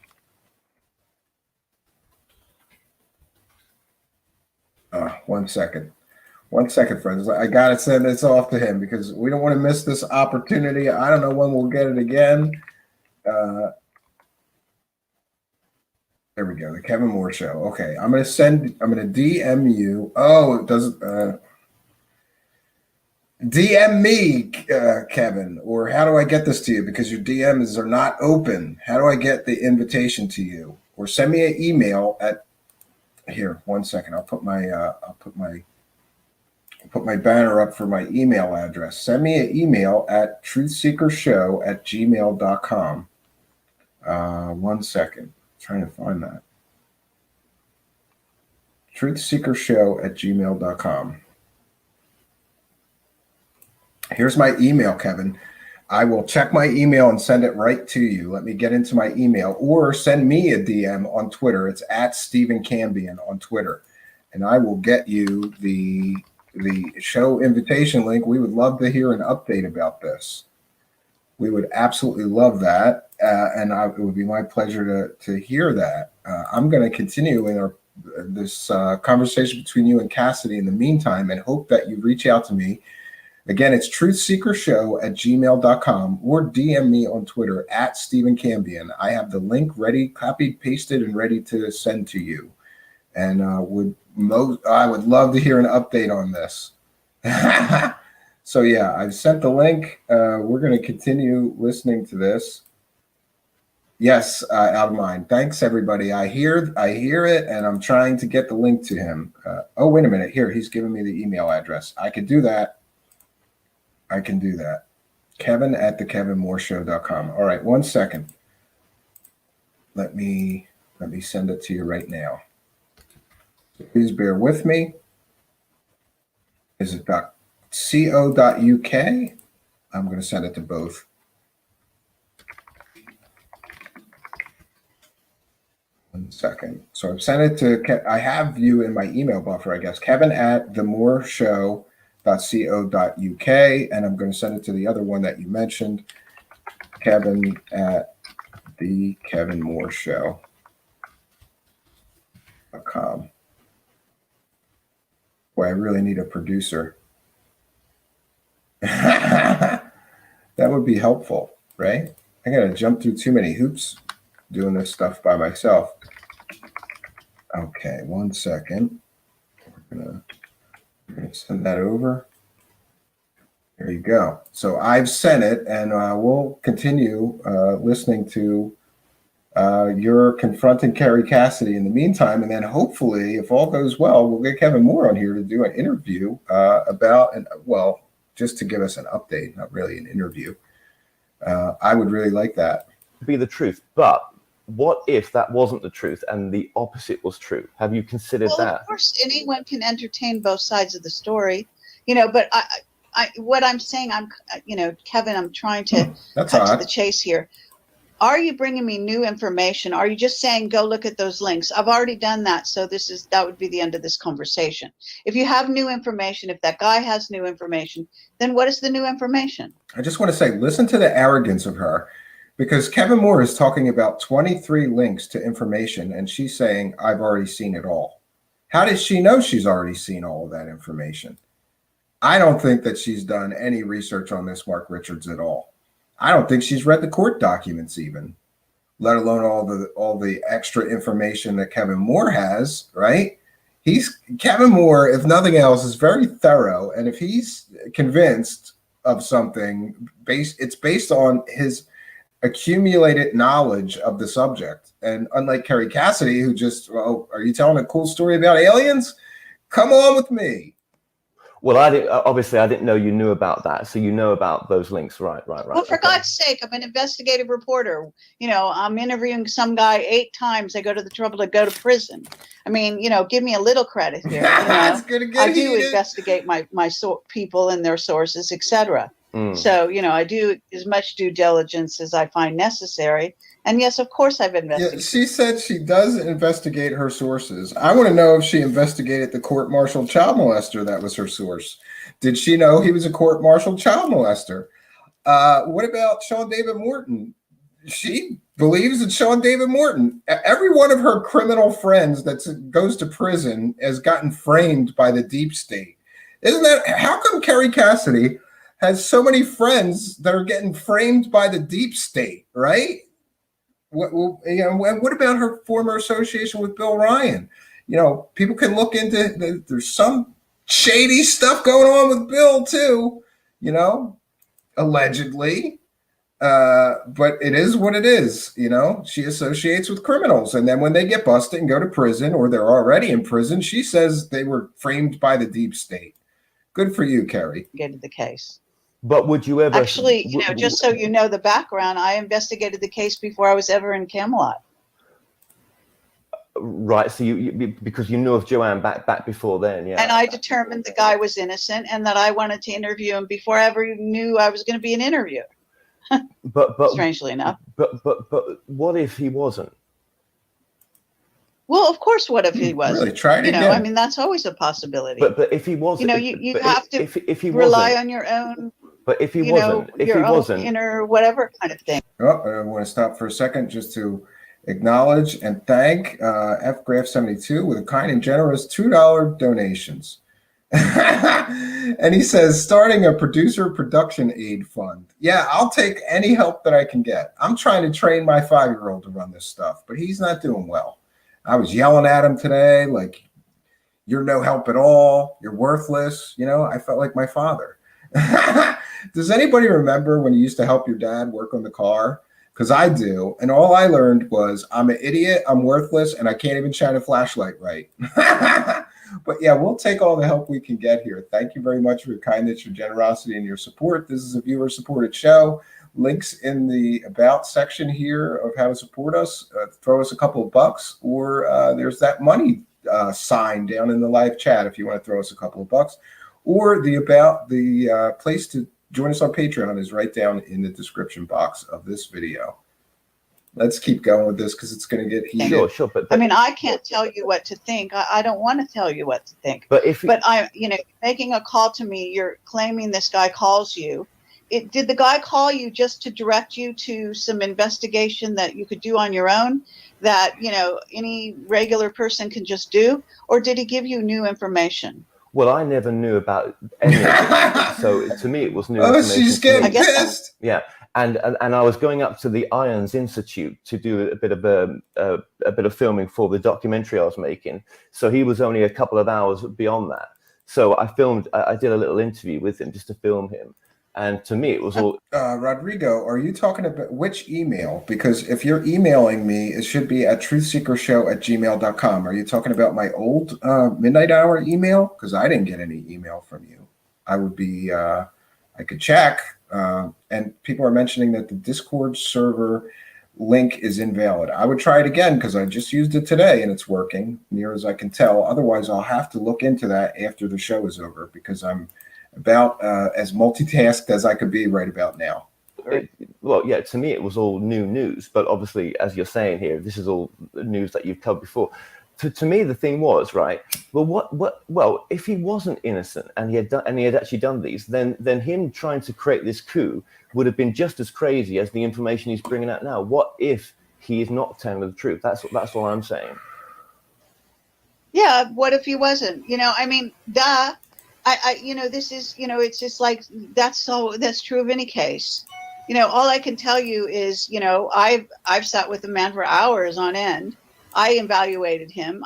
1 second. 1 second, friends. I got to send this off to him because we don't want to miss this opportunity. I don't know when we'll get it again. There we go. The Kevin Moore Show. Okay. I'm going to DM you. Oh, it doesn't. DM me, Kevin, or how do I get this to you? Because your DMs are not open. How do I get the invitation to you? Or send me an email at. Here, 1 second. I'll put my banner up for my email address. Send me an email at truthseekershow@gmail.com. 1 second. I'm trying to find that. truthseekershow@gmail.com. Here's my email, Kevin. I will check my email and send it right to you. Let me get into my email, or send me a DM on Twitter. It's at Stephen Cambion on Twitter, and I will get you the show invitation link. We would love to hear an update about this. We would absolutely love that, and it would be my pleasure to hear that. I'm going to continue in this conversation between you and Cassidy in the meantime, and hope that you reach out to me. Again, it's truthseekershow@gmail.com, or DM me on Twitter at Stephen Cambion. I have the link ready, copied, pasted, and ready to send to you. And I would love to hear an update on this. So yeah, I've sent the link. We're going to continue listening to this. Yes, out of mind. Thanks, everybody. I hear it, and I'm trying to get the link to him. Oh, wait a minute. Here, he's giving me the email address. I can do that. Kevin@thekevinmooreshow.com. All right, 1 second. Let me send it to you right now. So please bear with me. Is it .co.uk? I'm going to send it to both. One second. So I've sent it to. I have you in my email buffer, I guess. Kevin@themooreshow.co.uk, and I'm going to send it to the other one that you mentioned, Kevin@thekevinmooreshow.com. Boy, I really need a producer. That would be helpful, right? I got to jump through too many hoops doing this stuff by myself. Okay, 1 second. We're gonna send that over. There you go. So I've sent it, and we'll continue listening to you're confronting Kerry Cassidy in the meantime, and then hopefully, if all goes well, we'll get Kevin Moore on here to do an interview just to give us an update, not really an interview. I would really like that. Be the truth, but what if that wasn't the truth and the opposite was true? Have you considered that? Of course, anyone can entertain both sides of the story, but what I'm saying, Kevin, I'm trying to cut to the chase here. Are you bringing me new information? Are you just saying, go look at those links? I've already done that. So that would be the end of this conversation. If you have new information, if that guy has new information, then what is the new information? I just want to say, listen to the arrogance of her, because Kevin Moore is talking about 23 links to information, and she's saying, I've already seen it all. How does she know she's already seen all of that information? I don't think that she's done any research on this Mark Richards at all. I don't think she's read the court documents even, let alone all the extra information that Kevin Moore has, right? Kevin Moore, if nothing else, is very thorough. And if he's convinced of something, it's based on his accumulated knowledge of the subject. And unlike Kerry Cassidy, who just, are you telling a cool story about aliens? Come on with me. Well, I didn't know you knew about that. So you know about those links, right? Well, for God's sake, I'm an investigative reporter. I'm interviewing some guy 8 times. I go to the trouble to go to prison. I mean, give me a little credit here. I do investigate my people and their sources, etc. So, I do as much due diligence as I find necessary. And yes, of course, I've investigated. Yeah, she said she does investigate her sources. I want to know if she investigated the court-martialed child molester that was her source. Did she know he was a court-martialed child molester? What about Sean David Morton? She believes that Sean David Morton, every one of her criminal friends that goes to prison has gotten framed by the deep state. How come Kerry Cassidy has so many friends that are getting framed by the deep state, right? What about her former association with Bill Ryan? People can look into there's some shady stuff going on with Bill too, allegedly. But it is what it is. She associates with criminals, and then when they get busted and go to prison, or they're already in prison, she says they were framed by the deep state. Good for you, Kerry. Get to the case. But would you ever actually, just so you know the background, I investigated the case before I was ever in Camelot. Right. So you because you knew of Joanne back before then, yeah. And I determined the guy was innocent, and that I wanted to interview him before I ever knew I was going to be an interviewer. But strangely enough. But what if he wasn't? Well, of course, what if he was? Really? Try it again. I mean, that's always a possibility. But if he wasn't, you have to rely on your own. But if he wasn't, inner whatever kind of thing. I want to stop for a second just to acknowledge and thank FGraph72 with a kind and generous $2 donations. And he says, starting a producer production aid fund. Yeah, I'll take any help that I can get. I'm trying to train my 5-year-old to run this stuff, but he's not doing well. I was yelling at him today, like, you're no help at all. You're worthless. I felt like my father. Does anybody remember when you used to help your dad work on the car? Because I do. And all I learned was I'm an idiot, I'm worthless, and I can't even shine a flashlight right. But yeah, we'll take all the help we can get here. Thank you very much for your kindness, your generosity, and your support. This is a viewer-supported show. Links in the About section here of how to support us. Throw us a couple of bucks, or there's that money sign down in the live chat if you want to throw us a couple of bucks. Or the place to join us on Patreon is right down in the description box of this video. Let's keep going with this because it's going to get heated. Sure. But I mean, I can't tell you what to think. I don't want to tell you what to think. But making a call to me, you're claiming this guy calls you. Did the guy call you just to direct you to some investigation that you could do on your own that, any regular person can just do? Or did he give you new information? Well, I never knew about any of it. So to me, it was new information. She's getting pissed. Yeah. And I was going up to the Irons Institute to do a bit of filming for the documentary I was making. So he was only a couple of hours beyond that. So I did a little interview with him just to film him. And to me, it was all. Rodrigo, are you talking about which email? Because if you're emailing me, it should be at truthseekershow@gmail.com. Are you talking about my old midnight hour email? Because I didn't get any email from you. I would be, I could check. And people are mentioning that the Discord server link is invalid. I would try it again because I just used it today and it's working, near as I can tell. Otherwise, I'll have to look into that after the show is over because I'm about as multitasked as I could be right about now. Well, yeah, to me, it was all new news. But obviously, as you're saying here, this is all news that you've covered before. To me, the thing was, right, well, if he wasn't innocent and he had actually done these, then him trying to create this coup would have been just as crazy as the information he's bringing out now. What if he is not telling the truth? That's all I'm saying. Yeah, what if he wasn't? I mean, duh. This is, it's just like, that's true of any case. All I can tell you is, I've sat with the man for hours on end. I evaluated him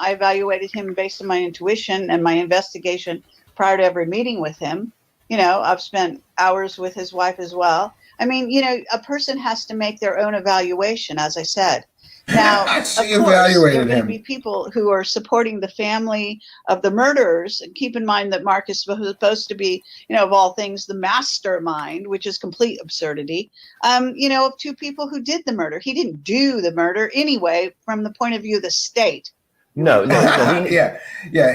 based on my intuition and my investigation prior to every meeting with him. I've spent hours with his wife as well. I mean, a person has to make their own evaluation, as I said. Now, of course, there are going to be people who are supporting the family of the murderers. And keep in mind that Mark is supposed to be, of all things, the mastermind, which is complete absurdity, of two people who did the murder. He didn't do the murder anyway, from the point of view of the state. No. Yeah.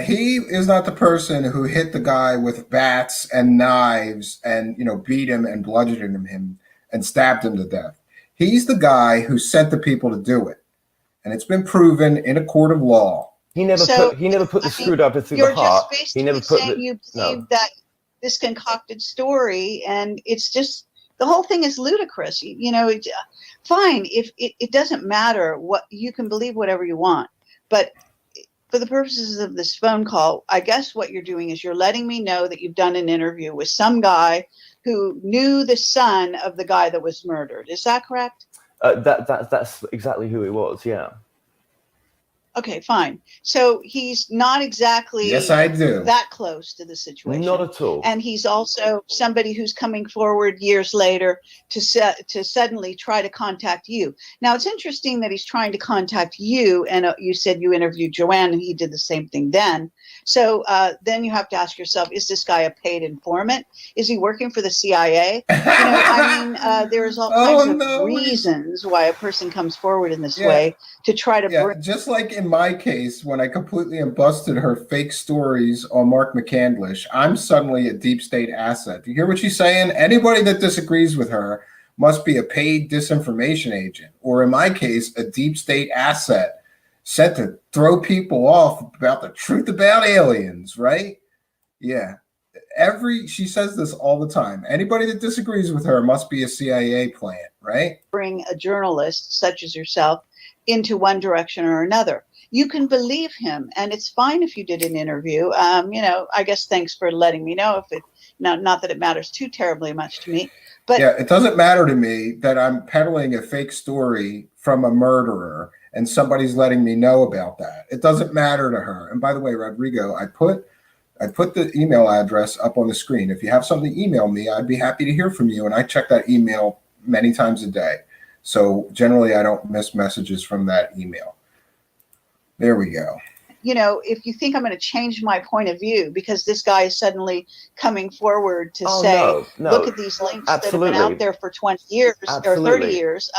He is not the person who hit the guy with bats and knives and, beat him and bludgeoned him and stabbed him to death. He's the guy who sent the people to do it. And it's been proven in a court of law. He never put the screwdriver through the heart. You're just basically saying you believe that this concocted story, and it's just, the whole thing is ludicrous. Fine, if it doesn't matter what, you can believe whatever you want. But for the purposes of this phone call, I guess what you're doing is you're letting me know that you've done an interview with some guy who knew the son of the guy that was murdered. Is that correct? That's exactly who it was. Yeah. Okay, fine. So he's not exactly that close to the situation. Not at all. And he's also somebody who's coming forward years later to suddenly try to contact you. Now, it's interesting that he's trying to contact you, and you said you interviewed Joanne, and he did the same thing then. So then you have to ask yourself, is this guy a paid informant? Is he working for the CIA? There's all kinds of reasons why a person comes forward in this way to try to bring. Just like in my case, when I completely busted her fake stories on Mark McCandlish, I'm suddenly a deep state asset. Do you hear what she's saying? Anybody that disagrees with her must be a paid disinformation agent, or in my case, a deep state asset sent to throw people off about the truth about aliens, right? Yeah. She says this all the time. Anybody that disagrees with her must be a CIA plant, right? Bring a journalist such as yourself into one direction or another. You can believe him, and it's fine if you did an interview. I guess thanks for letting me know. Not that it matters too terribly much to me, but yeah, it doesn't matter to me that I'm peddling a fake story from a murderer and somebody's letting me know about that. It doesn't matter to her. And by the way, Rodrigo, I put the email address up on the screen. If you have something to email me, I'd be happy to hear from you. And I check that email many times a day. So generally, I don't miss messages from that email. There we go. If you think I'm going to change my point of view because this guy is suddenly coming forward to say, look at these links that have been out there for 20 years or 30 years,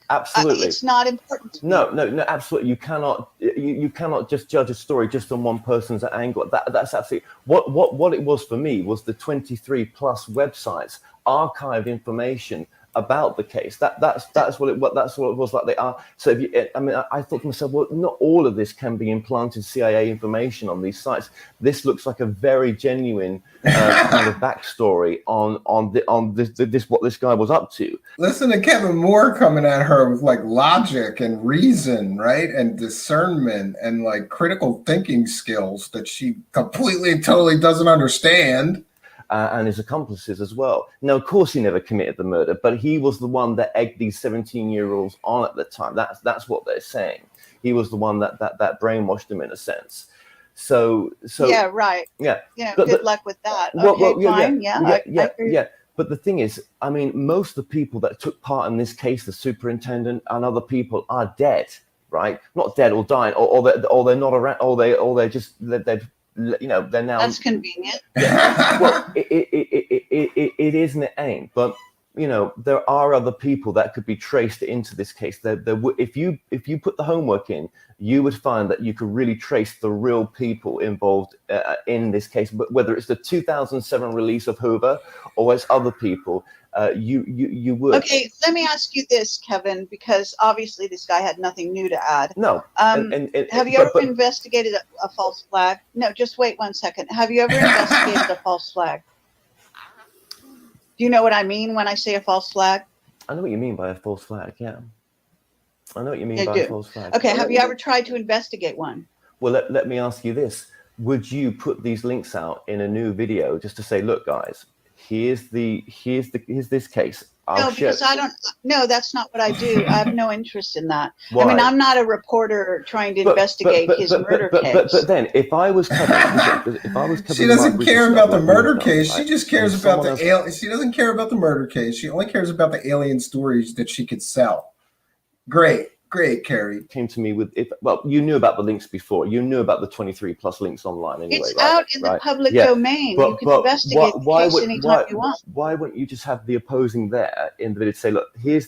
Absolutely. It's not important to me. No, absolutely. You cannot just judge a story just on one person's angle. That's absolutely what it was for me was the 23 plus websites, archive information about the case. That's what it was like. They are. So I thought to myself, well, not all of this can be implanted CIA information on these sites. This looks like a very genuine kind of backstory on this what this guy was up to. Listen to Kevin Moore coming at her with like logic and reason, right, and discernment and like critical thinking skills that she completely and totally doesn't understand. And his accomplices as well. Now, of course, he never committed the murder, but he was the one that egged these 17-year-olds on at the time. That's what they're saying. He was the one that brainwashed them in a sense. So yeah, right. Yeah. Good luck with that. Okay, fine. I agree. But the thing is, I mean, most of the people that took part in this case, the superintendent and other people, are dead, right? Not dead or dying, or they're not around, or they're just they've they're now. That's convenient. Well, it is and it ain't, but there are other people that could be traced into this case. If you put the homework in, you would find that you could really trace the real people involved in this case. But whether it's the 2007 release of Hoover or it's other people, you would. Okay, let me ask you this, Kevin, because obviously this guy had nothing new to add. No. Have you ever investigated a false flag? No, just wait 1 second. Have you ever investigated a false flag? Do you know what I mean when I say a false flag? I know what you mean by a false flag, yeah. I know what you mean by a false flag. Okay, have you ever tried to investigate one? Well, let me ask you this. Would you put these links out in a new video just to say, look, guys, here's this case. No, because I don't. No, that's not what I do. I have no interest in that. Why? I mean, I'm not a reporter trying to investigate his murder case. But then, if I was covering, she doesn't care about the murder case. She just cares about the alien. She doesn't care about the murder case. She only cares about the alien stories that she could sell. Great, Kerry. Came to me with you knew about the links before. You knew about the 23 plus links online anyway. It's out in the public domain. You can investigate the case anytime you want. Why wouldn't you just have the opposing there in the video to say, look, here's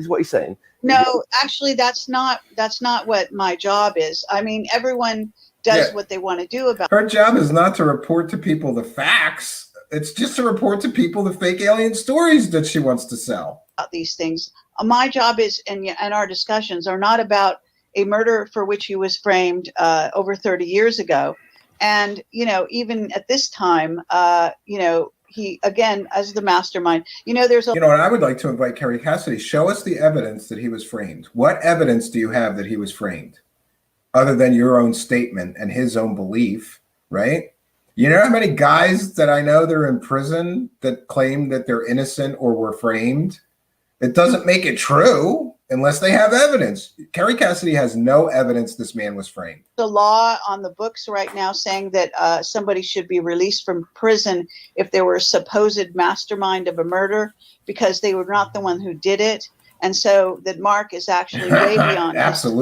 what he's saying? No, actually, that's not what my job is. I mean, everyone does what they want to do about. Her job is not to report to people the facts. It's just to report to people the fake alien stories that she wants to sell. These things. My job is, and our discussions are not about a murder for which he was framed over 30 years ago. And, even at this time, he, again, as the mastermind, there's a... and I would like to invite Kerry Cassidy, show us the evidence that he was framed. What evidence do you have that he was framed? Other than your own statement and his own belief, right? You know how many guys that I know that are in prison that claim that they're innocent or were framed? It doesn't make it true unless they have evidence. Kerry Cassidy has no evidence this man was framed. The law on the books right now saying that somebody should be released from prison if they were a supposed mastermind of a murder because they were not the one who did it. And so that Mark is actually way beyond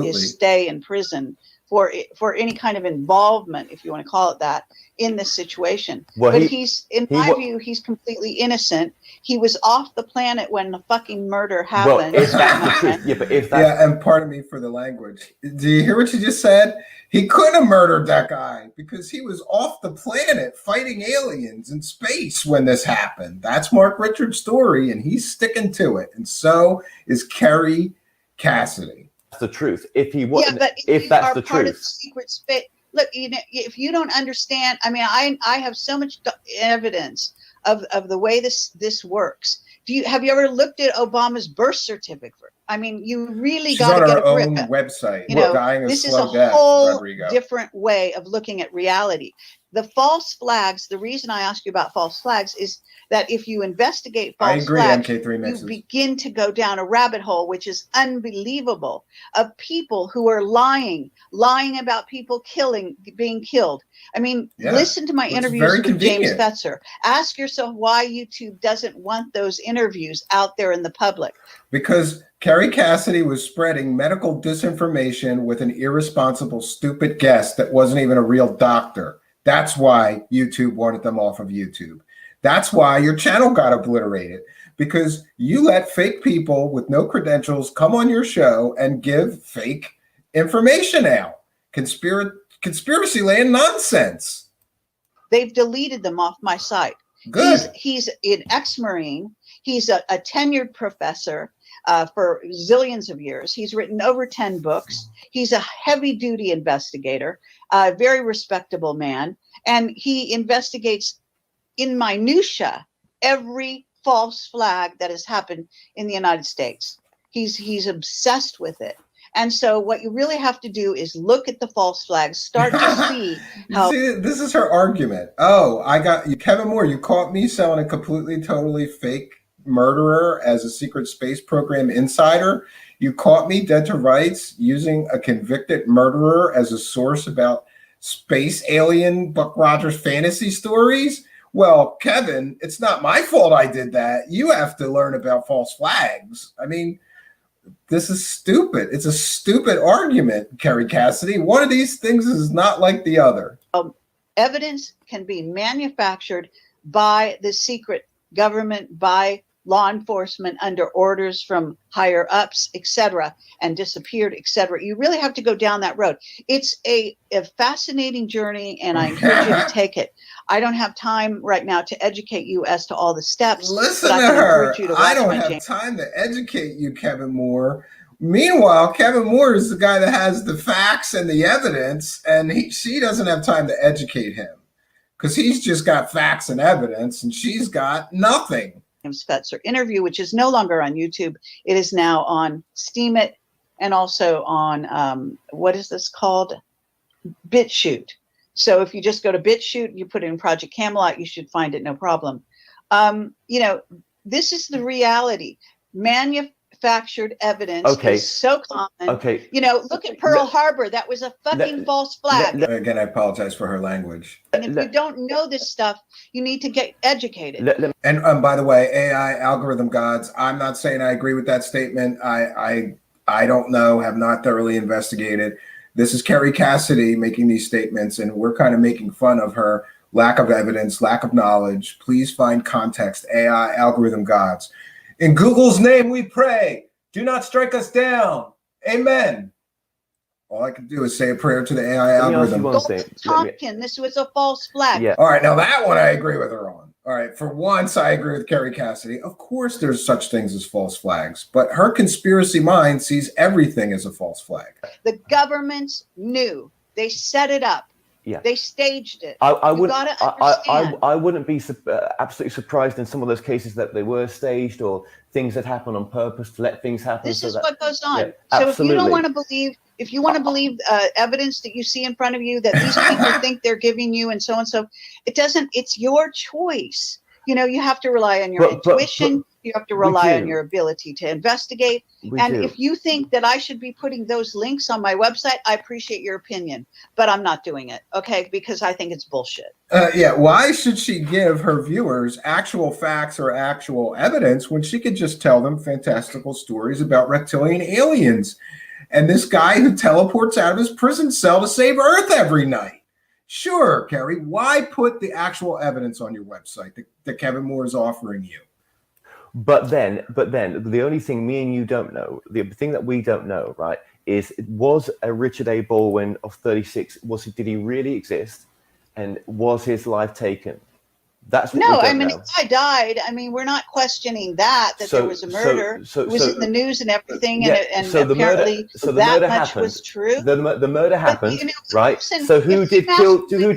his stay in prison for any kind of involvement, if you want to call it that, in this situation. Well, but he's, in my view, he's completely innocent. He was off the planet when the fucking murder happened. Well, if that's the truth, and pardon me for the language. Do you hear what you just said? He couldn't have murdered that guy because he was off the planet fighting aliens in space when this happened. That's Mark Richards' story, and he's sticking to it. And so is Kerry Cassidy. That's the truth. If he was, if that's the truth. Of the secret space. Look, if you don't understand, I mean, I have so much evidence of the way this works. Have you ever looked at Obama's birth certificate? I mean, you really got to get a grip. She's on her own website. This is a whole different way of looking at reality. The false flags, the reason I ask you about false flags is that if you investigate false flags, you begin to go down a rabbit hole, which is unbelievable, of people who are lying about people being killed. I mean, listen to my interviews with James Fetzer. Ask yourself why YouTube doesn't want those interviews out there in the public. Because Kerry Cassidy was spreading medical disinformation with an irresponsible, stupid guest that wasn't even a real doctor. That's why YouTube wanted them off of YouTube. That's why your channel got obliterated, because you let fake people with no credentials come on your show and give fake information out. Conspiracy land nonsense. They've deleted them off my site. Good. He's an ex-Marine. He's a tenured professor for zillions of years. He's written over 10 books. He's a heavy-duty investigator, a very respectable man, and he investigates in minutia every false flag that has happened in the United States. He's obsessed with it. And so what you really have to do is look at the false flags, start to see how... See, this is her argument. Oh, I got you, Kevin Moore, you caught me selling a completely, totally fake murderer as a secret space program insider. You caught me dead to rights using a convicted murderer as a source about space alien Buck Rogers fantasy stories. well, Kevin, it's not my fault I did that. You have to learn about false flags. I mean, this is stupid. It's a stupid argument, Kerry Cassidy. One of these things is not like the other. Evidence can be manufactured by the secret government, by law enforcement under orders from higher ups, etc., and disappeared, etc. You really have to go down that road. It's a fascinating journey, and I encourage you to take it. I don't have time right now to educate you as to all the steps. Listen but to I can her. encourage you to watch I don't my have channel. time to educate you, Kevin Moore. Meanwhile, Kevin Moore is the guy that has the facts and the evidence, and she doesn't have time to educate him because he's just got facts and evidence, and she's got nothing. Spetzer interview, which is no longer on YouTube. It is now on Steemit and also on what is this called? BitChute. So if you just go to BitChute, you put in Project Camelot, you should find it, no problem. You know, this is the reality. Manufactured evidence is so common. You know, look at Pearl Harbor. That was a fucking false flag. Again, I apologize for her language. And if you don't know this stuff, you need to get educated. And by the way, AI algorithm gods, I'm not saying I agree with that statement. I don't know, have not thoroughly investigated. This is Kerry Cassidy making these statements, and we're kind of making fun of her lack of evidence, lack of knowledge. Please find context, AI algorithm gods. In Google's name we pray, do not strike us down. Amen. All I can do is say a prayer to the AI algorithm. Tompkin, this was a false flag. Yeah. All right, now that one I agree with her on. All right, for once I agree with Kerry Cassidy. Of course there's such things as false flags, but her conspiracy mind sees everything as a false flag. The governments knew. They set it up. Yeah. They staged it. I You wouldn't. gotta understand. I wouldn't be absolutely surprised in some of those cases that they were staged or things that happen on purpose to let things happen. This so is that, what goes on. Yeah, So absolutely. if you don't want to believe, if you want to believe evidence that you see in front of you that these people think they're giving you and so, it doesn't, it's your choice. You know, you have to rely on your intuition. You have to rely on your ability to investigate. And if you think that I should be putting those links on my website, I appreciate your opinion, but I'm not doing it. Okay. Because I think it's bullshit. Yeah. Why should she give her viewers actual facts or actual evidence when she could just tell them fantastical stories about reptilian aliens and this guy who teleports out of his prison cell to save Earth every night? Sure, Kerry, why put the actual evidence on your website that Kevin Moore is offering you? But then the only thing me and you don't know, the thing that we don't know, right, is was a Richard A. Baldwin of 36, did he really exist? And was his life taken? That's what we don't I mean, know. the guy died. I mean, we're not questioning that there was a murder. It was in the news and everything, and apparently that much happened. Was true. The murder happened, you know, right? So who did kill him? Who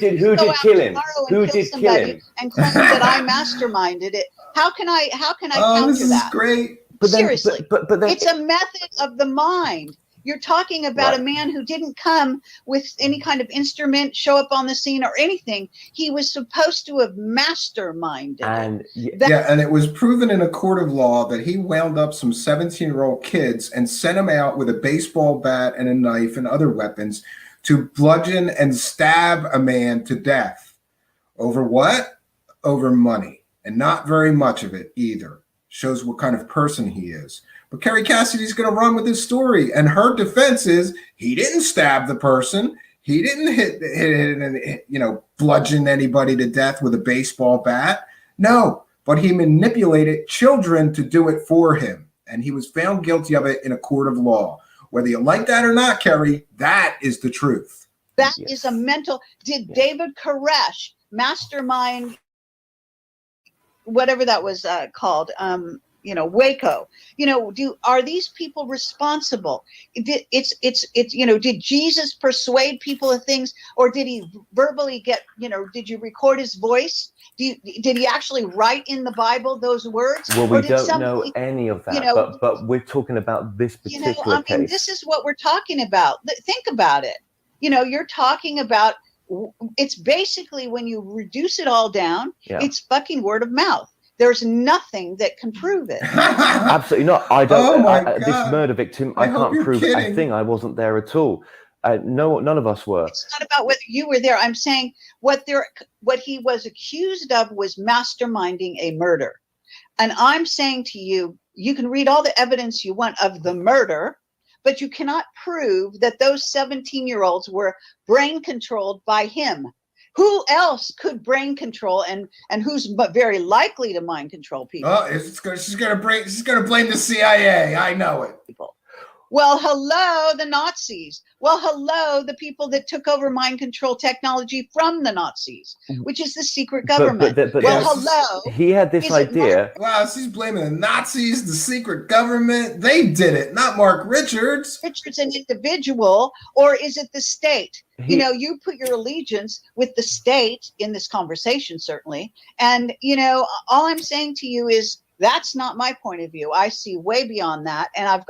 did kill him? And claim that I masterminded it. How can I counter this is that? Great. Seriously, but then, it's a method of the mind. You're talking about a man who didn't come with any kind of instrument, show up on the scene or anything. He was supposed to have masterminded. And and it was proven in a court of law that he wound up some 17-year-old kids and sent them out with a baseball bat and a knife and other weapons to bludgeon and stab a man to death. Over what? Over money. And not very much of it either. Shows what kind of person he is. But Kerry Cassidy's going to run with his story, and her defense is he didn't stab the person, he didn't hit and bludgeon anybody to death with a baseball bat. No, but he manipulated children to do it for him, and he was found guilty of it in a court of law. Whether you like that or not, Kerry, that is the truth. That is a mental. Did David Koresh mastermind whatever that was called? Waco. Are these people responsible? Did Jesus persuade people of things, or did he verbally did you record his voice? Did he actually write in the Bible those words? Well, we don't know any of that, but we're talking about this particular case. This is what we're talking about. Think about it. You're talking about, it's basically, when you reduce it all down, it's fucking word of mouth. There's nothing that can prove it. Absolutely not. I don't. Oh my this murder victim, I can't prove a thing. I wasn't there at all. No, none of us were. It's not about whether you were there. I'm saying what he was accused of was masterminding a murder. And I'm saying to you, you can read all the evidence you want of the murder, but you cannot prove that those 17-year-olds were brain controlled by him. Who else could brain control and who's very likely to mind control people? Oh, she's gonna blame the CIA. I know it. Well, hello, the Nazis. Well, hello, the people that took over mind control technology from the Nazis, which is the secret government. But well, hello. He had this idea. Wow, she's blaming the Nazis, the secret government. They did it, not Mark Richards. Richards an individual, or is it the state? You put your allegiance with the state in this conversation, certainly. And, all I'm saying to you is that's not my point of view. I see way beyond that. And I've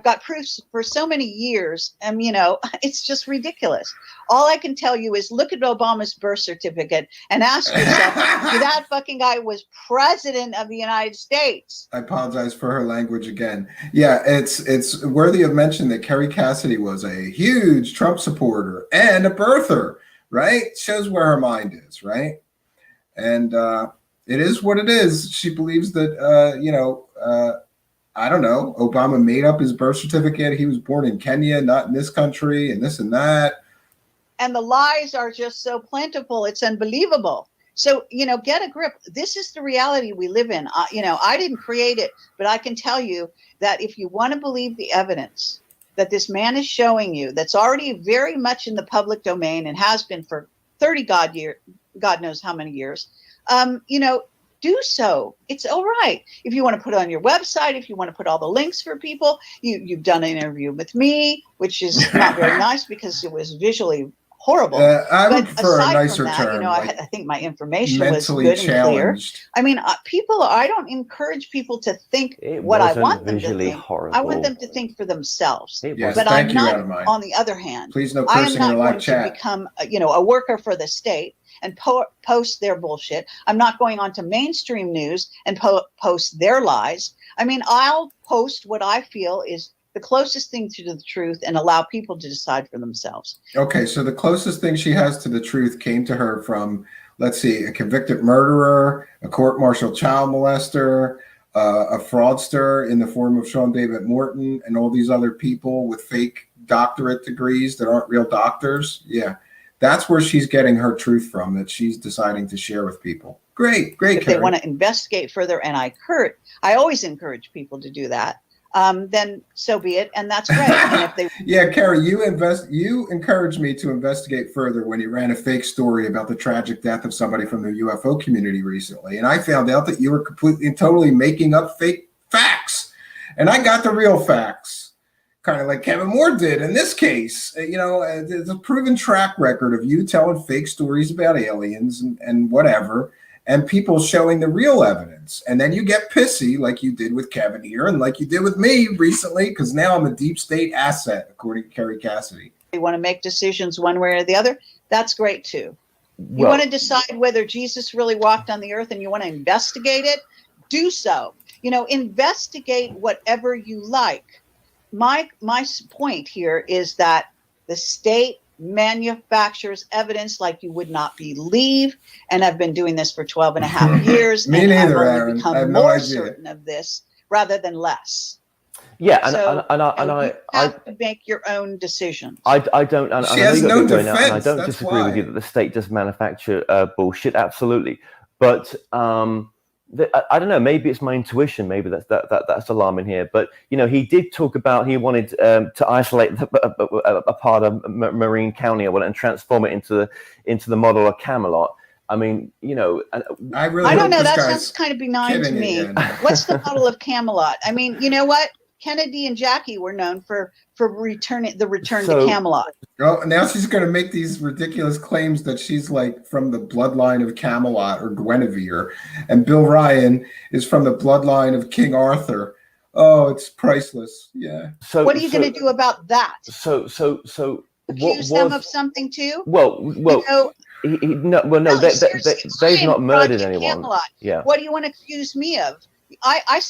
got proofs for so many years, and it's just ridiculous. All I can tell you is look at Obama's birth certificate and ask yourself, that fucking guy was president of the United States. I apologize for her language again. Yeah, it's worthy of mention that Kerry Cassidy was a huge Trump supporter and a birther, right? Shows where her mind is, right? And it is what it is. She believes that, I don't know, Obama made up his birth certificate. He was born in Kenya, not in this country, and this and that. And the lies are just so plentiful. It's unbelievable. So, get a grip. This is the reality we live in. I didn't create it, but I can tell you that if you want to believe the evidence that this man is showing you, that's already very much in the public domain and has been for 30 God knows how many years, do so. It's all right. If you want to put it on your website, if you want to put all the links for people, you've done an interview with me, which is not very nice because it was visually horrible. I would but prefer a aside nicer from that, term. I think my information was mentally good and clear. challenged. I mean, I don't encourage people to think what I want them to think. Horrible. I want them to think for themselves. Yes, but thank I'm you, not, Adamine. on the other hand, Please no I am cursing not in the live going to chat. become, a worker for the state and post their bullshit. I'm not going on to mainstream news and post their lies. I mean, I'll post what I feel is the closest thing to the truth and allow people to decide for themselves. Okay, so the closest thing she has to the truth came to her from, let's see, a convicted murderer, a court-martialed child molester, a fraudster in the form of Sean David Morton, and all these other people with fake doctorate degrees that aren't real doctors. Yeah. That's where she's getting her truth from, that she's deciding to share with people. Great, If Kerry. they want to investigate further, and I always encourage people to do that, then so be it, and that's great. And if they Yeah, Kerry, you encouraged me to investigate further when you ran a fake story about the tragic death of somebody from the UFO community recently, and I found out that you were completely and totally making up fake facts, and I got the real facts. Kind of like Kevin Moore did in this case. There's a proven track record of you telling fake stories about aliens and whatever, and people showing the real evidence. And then you get pissy like you did with Kevin here and like you did with me recently, because now I'm a deep state asset, according to Kerry Cassidy. They want to make decisions one way or the other, that's great too. You want to decide whether Jesus really walked on the earth and you want to investigate it, do so. Investigate whatever you like. My point here is that the state manufactures evidence like you would not believe, and I've been doing this for 12 and a half years. Me and neither, I've only Aaron. become I have no more idea. certain of this rather than less. Yeah, You have to make your own decisions. I don't. And She I know has you got no to go now, and I defense, don't that's disagree with why. you that the state does manufacture bullshit. Absolutely, but I don't know. Maybe it's my intuition. Maybe that's alarming here. But he did talk about he wanted to isolate a part of Marine County and transform it into the model of Camelot. I mean, I really I don't know. hope this That guy's sounds kind of benign to kidding me. again. What's the model of Camelot? I mean, you know what? Kennedy and Jackie were known for return to Camelot. Oh, now she's going to make these ridiculous claims that she's like from the bloodline of Camelot or Guinevere, and Bill Ryan is from the bloodline of King Arthur. Oh, it's priceless. Yeah. So what are you going to do about that? So Accuse them of something too? Well, no, seriously, they've not murdered Project anyone. Camelot. Yeah. What do you want to accuse me of? I,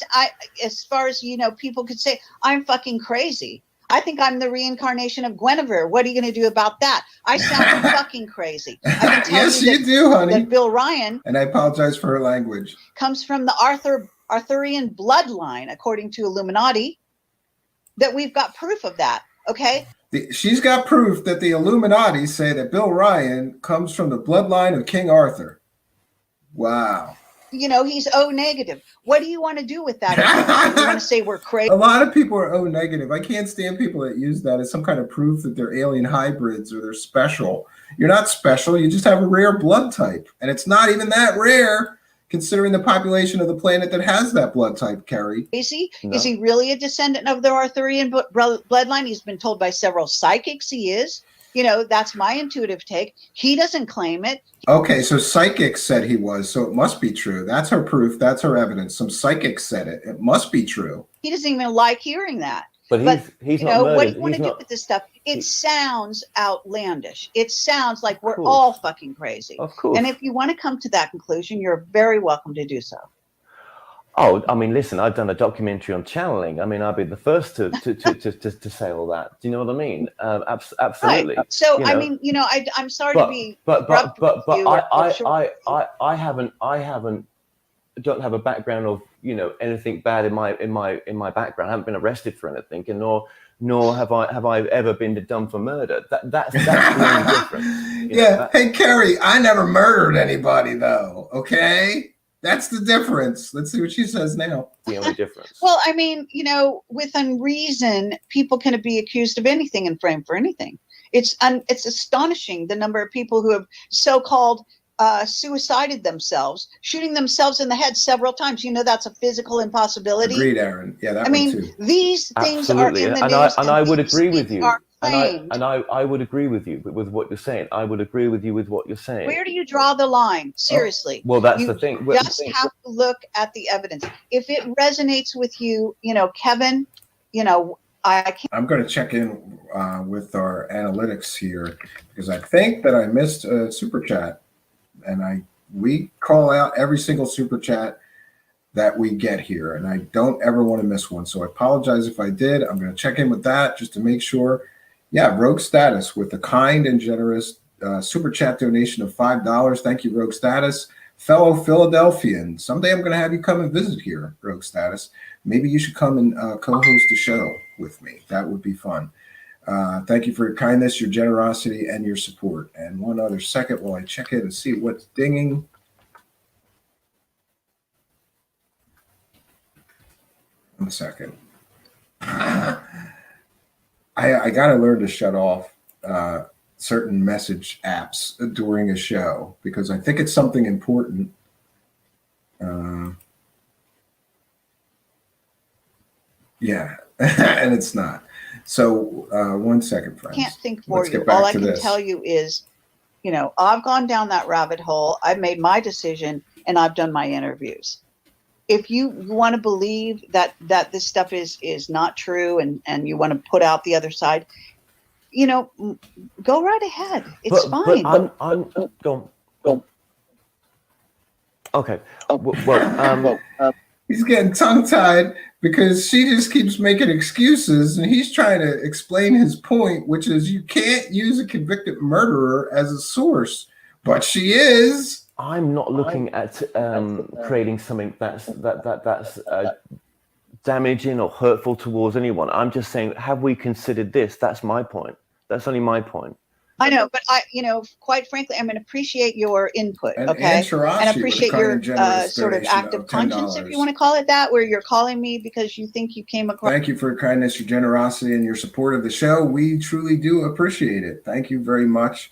as far as people could say, I'm fucking crazy. I think I'm the reincarnation of Guinevere. What are you going to do about that? I sound fucking crazy. I can tell Yes, you you do, honey. that Bill Ryan And I apologize for her language. comes from the Arthurian bloodline, according to Illuminati, that we've got proof of that. Okay. She's got proof that the Illuminati say that Bill Ryan comes from the bloodline of King Arthur. Wow. You know, he's O negative. What do you want to do with that? You want to say we're crazy? A lot of people are O negative. I can't stand people that use that as some kind of proof that they're alien hybrids or they're special. You're not special. You just have a rare blood type. And it's not even that rare considering the population of the planet that has that blood type, Kerry. Is he? No. Is he really a descendant of the Arthurian bloodline? He's been told by several psychics he is. You know, that's my intuitive take. He doesn't claim it. Okay, so psychics said he was, so it must be true. That's her proof. That's her evidence. Some psychics said it. It must be true. He doesn't even like hearing that. But he's you not know, murdered. what do you want He's to do not- with this stuff? It sounds outlandish. It sounds like we're course. all fucking crazy. Of course. And if you want to come to that conclusion, you're very welcome to do so. Oh, I mean, listen, I've done a documentary on channeling. I mean, I'll be the first to say all that. Do you know what I mean? Absolutely. Right. So, You I know, mean, you know, I'm sorry but to be but abrupt with you, I don't have a background of, you know, anything bad in my background. I haven't been arrested for anything, and nor have I ever been done for murder. That's really different. Yeah. Hey, Kerry, I never murdered anybody, though. Okay? That's the difference. Let's see what she says now. The only difference. Well, I mean, you know, with unreason, people can be accused of anything and framed for anything. It's astonishing the number of people who have so-called suicided themselves, shooting themselves in the head several times. You know, that's a physical impossibility. Agreed, Aaron. Yeah, that I one mean, too. these things Absolutely. are in the and news. I would these agree with things you. are And claimed. I would agree with you with what you're saying. I would agree with you with what you're saying. Where do you draw the line? Seriously. Well, that's You the thing. just have to look at the evidence. If it resonates with you, you know, Kevin, you know, I can't. I'm going to check in with our analytics here because I think that I missed a super chat, and we call out every single super chat that we get here, and I don't ever want to miss one. So I apologize if I did. I'm going to check in with that just to make sure. Yeah, Rogue Status with a kind and generous super chat donation of $5. Thank you, Rogue Status. Fellow Philadelphian, someday I'm going to have you come and visit here, Rogue Status. Maybe you should come and co-host a show with me. That would be fun. Thank you for your kindness, your generosity, and your support. And one other second while I check in and see what's dinging. One second. I got to learn to shut off certain message apps during a show because I think it's something important. Yeah, and it's not. So 1 second, friends. I can't think for Let's you. get back All I to can this. tell you is, you know, I've gone down that rabbit hole. I've made my decision and I've done my interviews. If you want to believe that this stuff is not true and you want to put out the other side, you know, go right ahead. It's fine. But I'm go. Okay. Well, He's getting tongue-tied because she just keeps making excuses, and he's trying to explain his point, which is you can't use a convicted murderer as a source, but she is. I'm not looking at creating something that's damaging or hurtful towards anyone. I'm just saying, have we considered this? That's my point. That's only my point. I know, but you know, quite frankly, I'm going to appreciate your input, And okay? Shirashi And with appreciate kind your and generous sort of donation active of conscience, if $10. you want to call it that, where you're calling me because you think you came across. Thank you for your kindness, your generosity, and your support of the show. We truly do appreciate it. Thank you very much.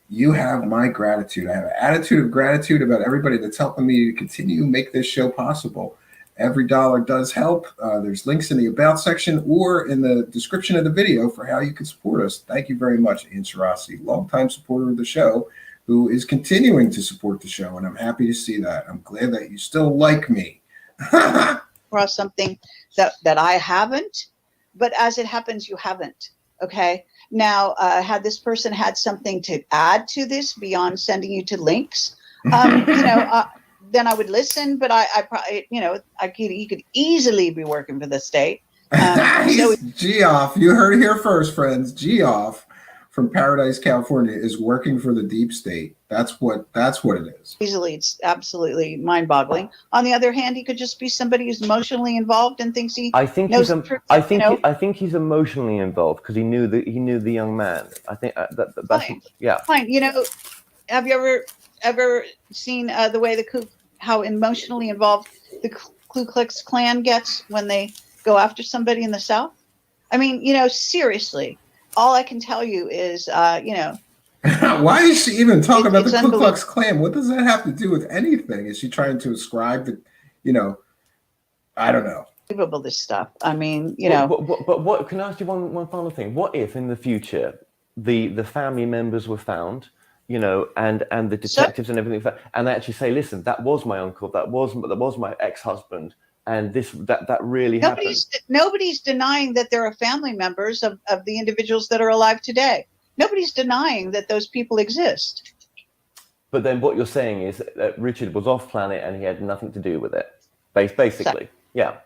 You have my gratitude. I have an attitude of gratitude about everybody that's helping me to continue to make this show possible. Every dollar does help. There's links in the About section or in the description of the video for how you can support us. Thank you very much, Ian Shirasi, longtime supporter of the show, who is continuing to support the show, and I'm happy to see that. I'm glad that you still like me. Across something that I haven't, but as it happens, you haven't. Okay. Now, had this person had something to add to this beyond sending you to links, you know, then I would listen. But I probably, you know, he could easily be working for the state. He's Geoff. You heard it here first, friends. Geoff from Paradise, California, is working for the deep state. That's what it is. Easily, it's absolutely mind-boggling. On the other hand, he could just be somebody who's emotionally involved and thinks he I think knows he's the truth, I think he's emotionally involved because he knew the young man. I think that's yeah. Fine. Have you ever seen the way how emotionally involved the Ku Klux Klan gets when they go after somebody in the South? I mean, seriously, all I can tell you is, Why is she even talking about the Ku Klux Klan? What does that have to do with anything? Is she trying to ascribe the, I don't know. Unbelievable, this stuff. I mean, But what? Can I ask you one final thing? What if in the future the family members were found, and the detectives and everything, and they actually say, listen, that was my uncle, that was my ex-husband, and that really happened. Nobody's denying that there are family members of the individuals that are alive today. Nobody's denying that those people exist. But then what you're saying is that Richard was off planet and he had nothing to do with it, basically. Yeah.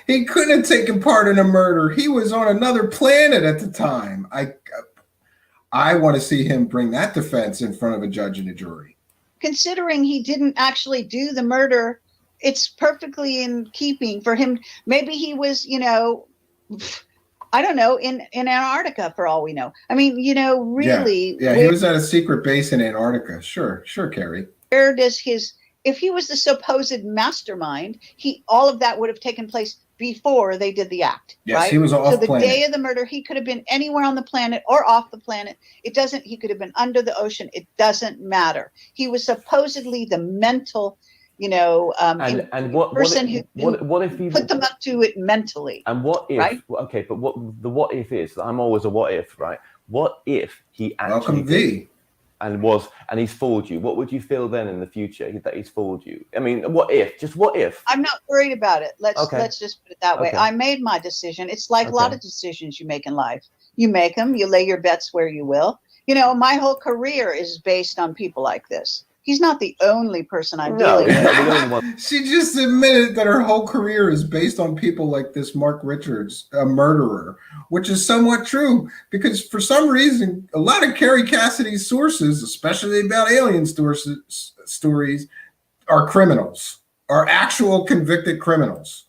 He couldn't have taken part in a murder. He was on another planet at the time. I want to see him bring that defense in front of a judge and a jury. Considering he didn't actually do the murder, it's perfectly in keeping for him. Maybe he was, I don't know, in Antarctica for all we know. I mean, really. Yeah, he was at a secret base in Antarctica. Sure, Kerry. Where does if he was the supposed mastermind, all of that would have taken place before they did the act. Yes, right? He was off So the planet. day of the murder, he could have been anywhere on the planet or off the planet. He could have been under the ocean. It doesn't matter. He was supposedly the mental, person what if he put them up to it mentally. And what if? Right? Okay, but what if is? I'm always a what if, right? What if he actually Welcome V. and he's fooled you? What would you feel then in the future that he's fooled you? I mean, what if? Just what if? I'm not worried about it. Let's just put it that way. Okay. I made my decision. It's like a lot of decisions you make in life. You make them. You lay your bets where you will. My whole career is based on people like this. He's not the only person I'm dealing with. She just admitted that her whole career is based on people like this Mark Richards, a murderer, which is somewhat true because for some reason, a lot of Kerry Cassidy's sources, especially about alien stories, are criminals, are actual convicted criminals.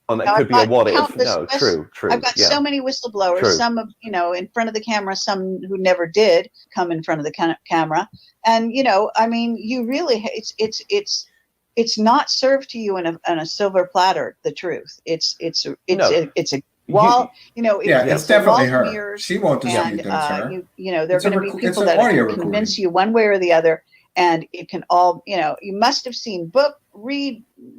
Oh, that could be a what if. No, true. I've got so many whistleblowers, some of, in front of the camera, some who never did come in front of the camera. And, I mean, you really, it's not served to you in a silver platter, the truth. It's a wall, it's definitely her. She won't dispute that it's her. There are going to be people that can convince you one way or the other. And it can all, you must have seen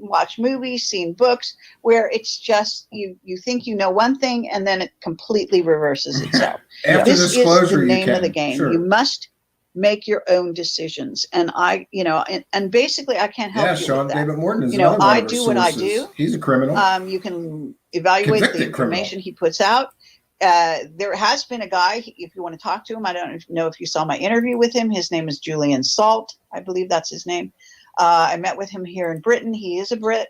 watch movies, seen books where it's just, you think you know one thing and then it completely reverses itself. This is the name of the game. Sure. You must make your own decisions. And and basically I can't help you Sean with that. David Morton is I do what I do. He's a criminal. You can evaluate the information he puts out. There has been a guy, if you want to talk to him, I don't know if you saw my interview with him. His name is Julian Salt. I believe that's his name. I met with him here in Britain. He is a Brit.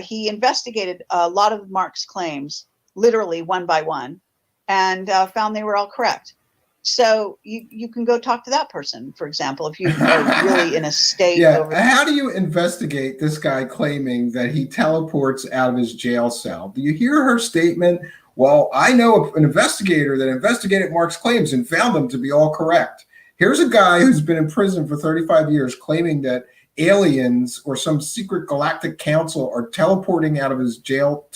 He investigated a lot of Mark's claims, literally one by one, and found they were all correct. So you can go talk to that person, for example, if you are really in a state. How do you investigate this guy claiming that he teleports out of his jail cell? Do you hear her statement? Well, I know an investigator that investigated Mark's claims and found them to be all correct. Here's a guy who's been in prison for 35 years claiming that aliens or some secret galactic council are teleporting him out of his jail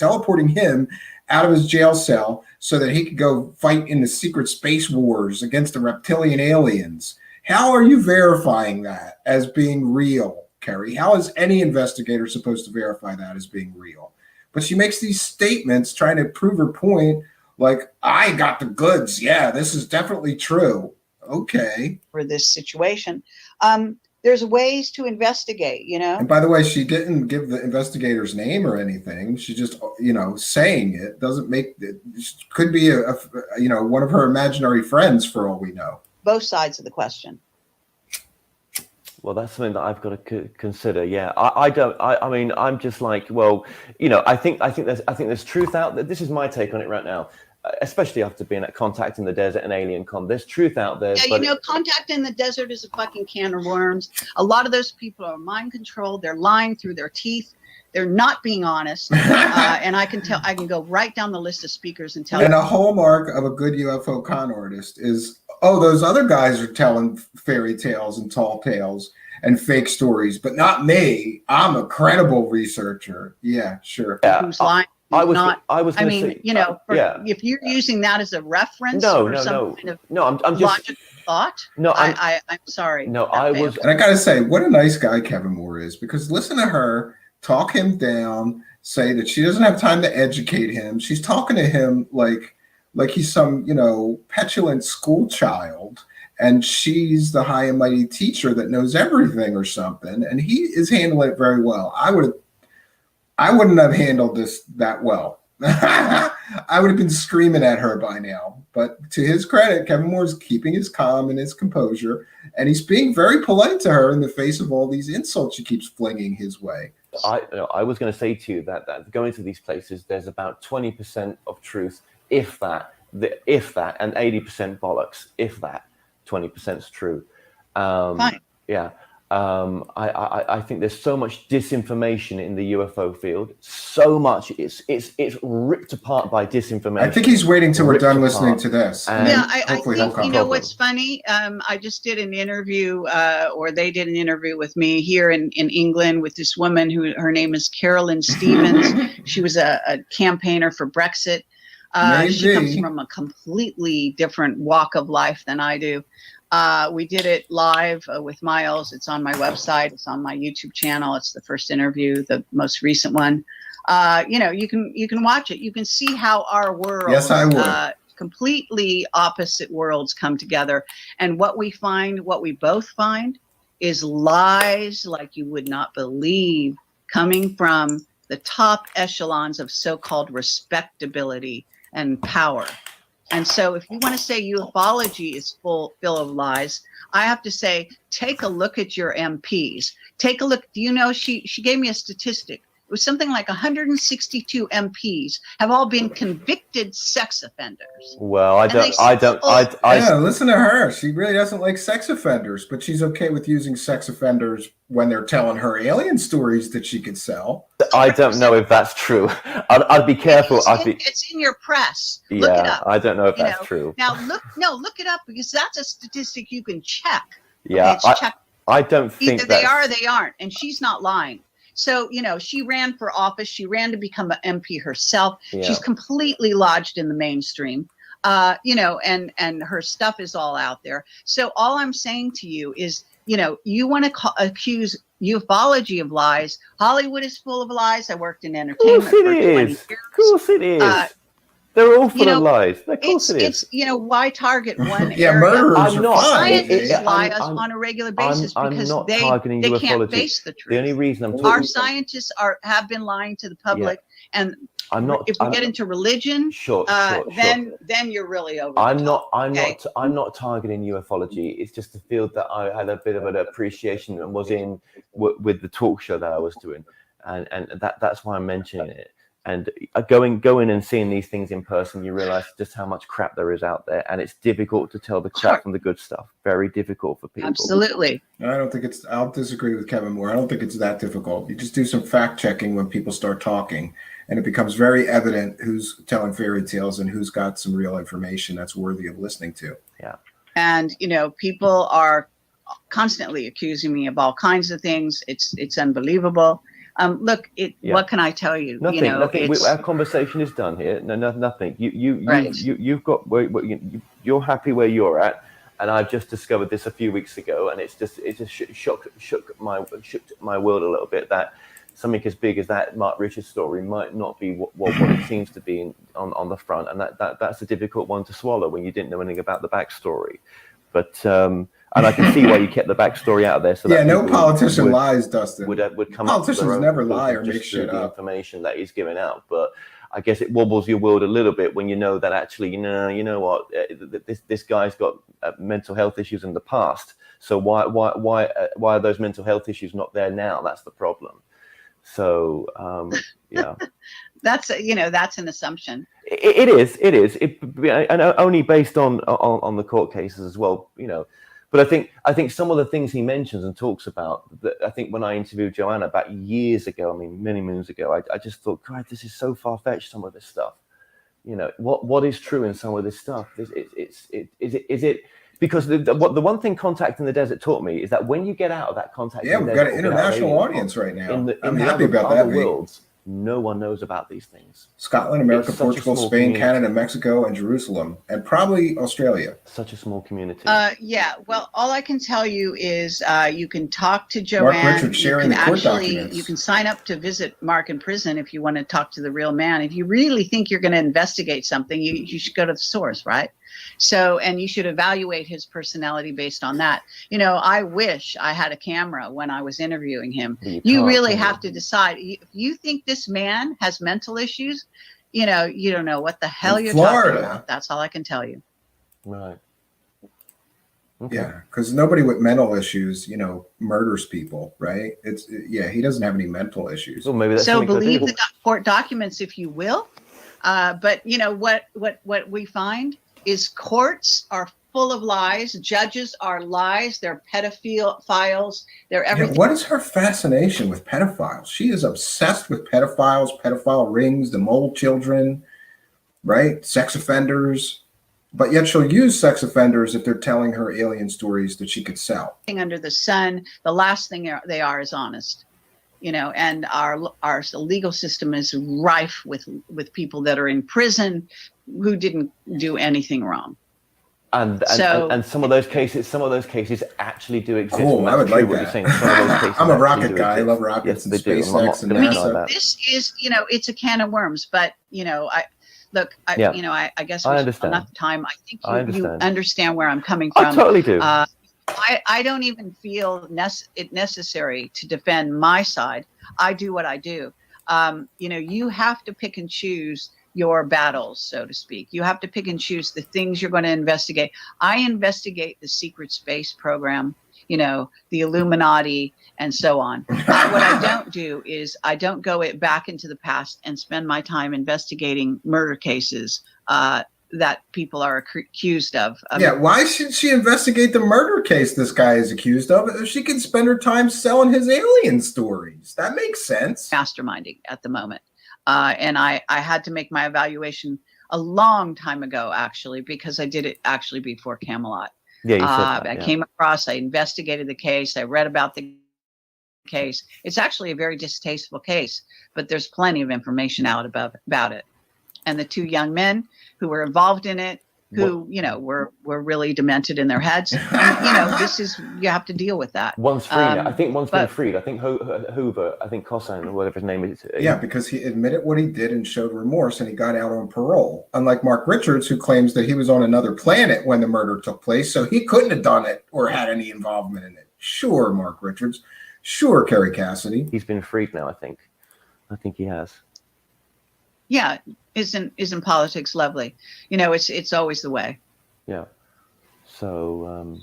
cell so that he could go fight in the secret space wars against the reptilian aliens. How are you verifying that as being real, Kerry? How is any investigator supposed to verify that as being real? But she makes these statements trying to prove her point, like, I got the goods. Yeah, this is definitely true. Okay. For this situation. There's ways to investigate, And by the way, she didn't give the investigator's name or anything. She just, saying it doesn't make it. Could be one of her imaginary friends for all we know. Both sides of the question. Well, that's something that I've got to consider. Yeah, I don't. I mean, I'm just like, well, you know, I think there's truth out there. This is my take on it right now, especially after being at Contact in the Desert and Alien Con. There's truth out there. Yeah, but you know, Contact in the Desert is a fucking can of worms. A lot of those people are mind controlled. They're lying through their teeth. They're not being honest. And I can go right down the list of speakers and tell you. And a hallmark of a good UFO con artist is, oh, those other guys are telling fairy tales and tall tales and fake stories, but not me. I'm a credible researcher. Yeah, sure. Who's lying? I mean, say, you know, if you're using that as a reference kind of logical thought, no, I'm sorry. No, and I gotta say, what a nice guy Kevin Moore is, because listen to her talk him down, say that she doesn't have time to educate him. She's talking to him like he's some, you know, petulant school child, and she's the high and mighty teacher that knows everything or something, and he is handling it very well. I wouldn't have handled this that well. I would have been screaming at her by now. But to his credit, Kevin Moore is keeping his calm and his composure, and he's being very polite to her in the face of all these insults she keeps flinging his way. I was going to say to you that going to these places, there's about 20% of truth, if that, and 80% bollocks, if that. 20% is true. Fine. Yeah. I think there's so much disinformation in the UFO field. So much, it's ripped apart by disinformation. I think he's waiting till we're done listening to this. Yeah, I think, you know what's funny? I just did an interview, or they did an interview with me here in England with this woman who, her name is Carolyn Stevens. She was a campaigner for Brexit. She comes from a completely different walk of life than I do. We did it live with Miles. It's on my website. It's on my YouTube channel. It's the first interview, the most recent one. You know, you can watch it. You can see how our worlds, yes, I would. Completely opposite worlds come together. And what we both find is lies like you would not believe coming from the top echelons of so-called respectability and power. And so if you want to say ufology is full of lies, I have to say, take a look at your MPs. Take a look. Do you know, she gave me a statistic. It was something like 162 MPs have all been convicted sex offenders. Well, yeah, listen to her. She really doesn't like sex offenders, but she's okay with using sex offenders when they're telling her alien stories that she could sell. I don't know if that's true. I'd be careful. It's in your press. Look it up. I don't know if that's true. Now look it up, because that's a statistic you can check. Yeah, okay, I don't think either they are or they aren't, and she's not lying. So, you know, she ran for office. She ran to become an MP herself. Yeah. She's completely lodged in the mainstream, you know, and her stuff is all out there. So all I'm saying to you is, you know, you want to accuse ufology of lies. Hollywood is full of lies. I worked in entertainment for 20 years. Of course it is. They're all full of lies. Of course it is. It's, you know, why target one yeah, area? Murderers I'm not. Scientists I'm lie on a regular basis because they can't face the truth. The only reason I'm talking, our scientists have been lying to the public, and if we get into religion, then you're really over. I'm not targeting ufology. It's just a field that I had a bit of an appreciation and was in with the talk show that I was doing, and that's why I'm mentioning it. And going and seeing these things in person, you realize just how much crap there is out there, and it's difficult to tell the crap from the good stuff. Very difficult for people. Absolutely. I'll disagree with Kevin Moore. I don't think it's that difficult. You just do some fact checking when people start talking, and it becomes very evident who's telling fairy tales and who's got some real information that's worthy of listening to. Yeah. And, you know, people are constantly accusing me of all kinds of things. It's unbelievable. Look, what can I tell you? Nothing. You know, nothing. Our conversation is done here. No, nothing. You've got. You're happy where you're at, and I've just discovered this a few weeks ago, and it just shook my world a little bit that something as big as that Mark Richards story might not be what it seems to be on the front, and that's a difficult one to swallow when you didn't know anything about the backstory. But And I can see why you kept the backstory out of there. So that no people politician lies, Dustin. would come up with Politicians their own never conclusions lie or just make through shit the up. information that he's giving out. But I guess it wobbles your world a little bit when you know that actually, you know what, this guy's got mental health issues in the past. So why are those mental health issues not there now? That's the problem. So yeah. That's an assumption. It is, and only based on the court cases as well, But I think some of the things he mentions and talks about, I think when I interviewed Joanna about years ago, I mean many moons ago, I just thought, God, this is so far fetched. Some of this stuff, what is true in some of this stuff? Is it? Because the one thing Contact in the Desert taught me is that when you get out of that Contact, Yeah, we've got an international audience right now. I'm happy about that. Worlds, no one knows about these things. Scotland, America, Portugal, Spain, Canada, Mexico, and Jerusalem, and probably Australia. Such a small community. Yeah. Well, all I can tell you is you can talk to Joanne. Mark Richards sharing the court documents. You can sign up to visit Mark in prison if you want to talk to the real man. If you really think you're going to investigate something, you should go to the source, right? So, and you should evaluate his personality based on that. I wish I had a camera when I was interviewing him. You really have to decide. If you think this man has mental issues, you don't know what the hell you're talking about. That's all I can tell you. Right. Okay. Yeah, because nobody with mental issues, murders people, right? He doesn't have any mental issues. Well, maybe that's so believe the court documents if you will. But what we find is courts are full of lies. Judges are lies. They're pedophiles. They're everything. What is her fascination with pedophiles? She is obsessed with pedophiles, pedophile rings, the mole children, right? Sex offenders. But yet she'll use sex offenders if they're telling her alien stories that she could sell. Under the sun, the last thing they are is honest. And our legal system is rife with people that are in prison who didn't do anything wrong. And some of those cases actually do exist. Oh, I would like that. I'm a rocket guy. I love rockets and SpaceX and NASA. This is, it's a can of worms. But I guess I understand. enough time. I think you understand where I'm coming from. I totally do. I don't even feel it necessary to defend my side. I do what I do. You have to pick and choose your battles, so to speak. You have to pick and choose the things you're going to investigate. I investigate the secret space program, the Illuminati, and so on. What I don't do is I don't go back into the past and spend my time investigating murder cases that people are accused of. Why should she investigate the murder case this guy is accused of if she can spend her time selling his alien stories? That makes sense. Masterminding at the moment. And I had to make my evaluation a long time ago, actually, because I did it actually before Camelot. Yeah, you said that, I came across, I investigated the case, I read about the case. It's actually a very distasteful case, but there's plenty of information out about it. And the two young men who were involved in it, who, were really demented in their heads. And, you have to deal with that. One's freed. I think one's been freed. I think Hoover, I think Cosine, or whatever his name is. Yeah, because he admitted what he did and showed remorse, and he got out on parole. Unlike Mark Richards, who claims that he was on another planet when the murder took place, so he couldn't have done it or had any involvement in it. Sure, Mark Richards. Sure, Kerry Cassidy. He's been freed now, I think. I think he has. Yeah, isn't politics lovely? It's always the way. Yeah. So,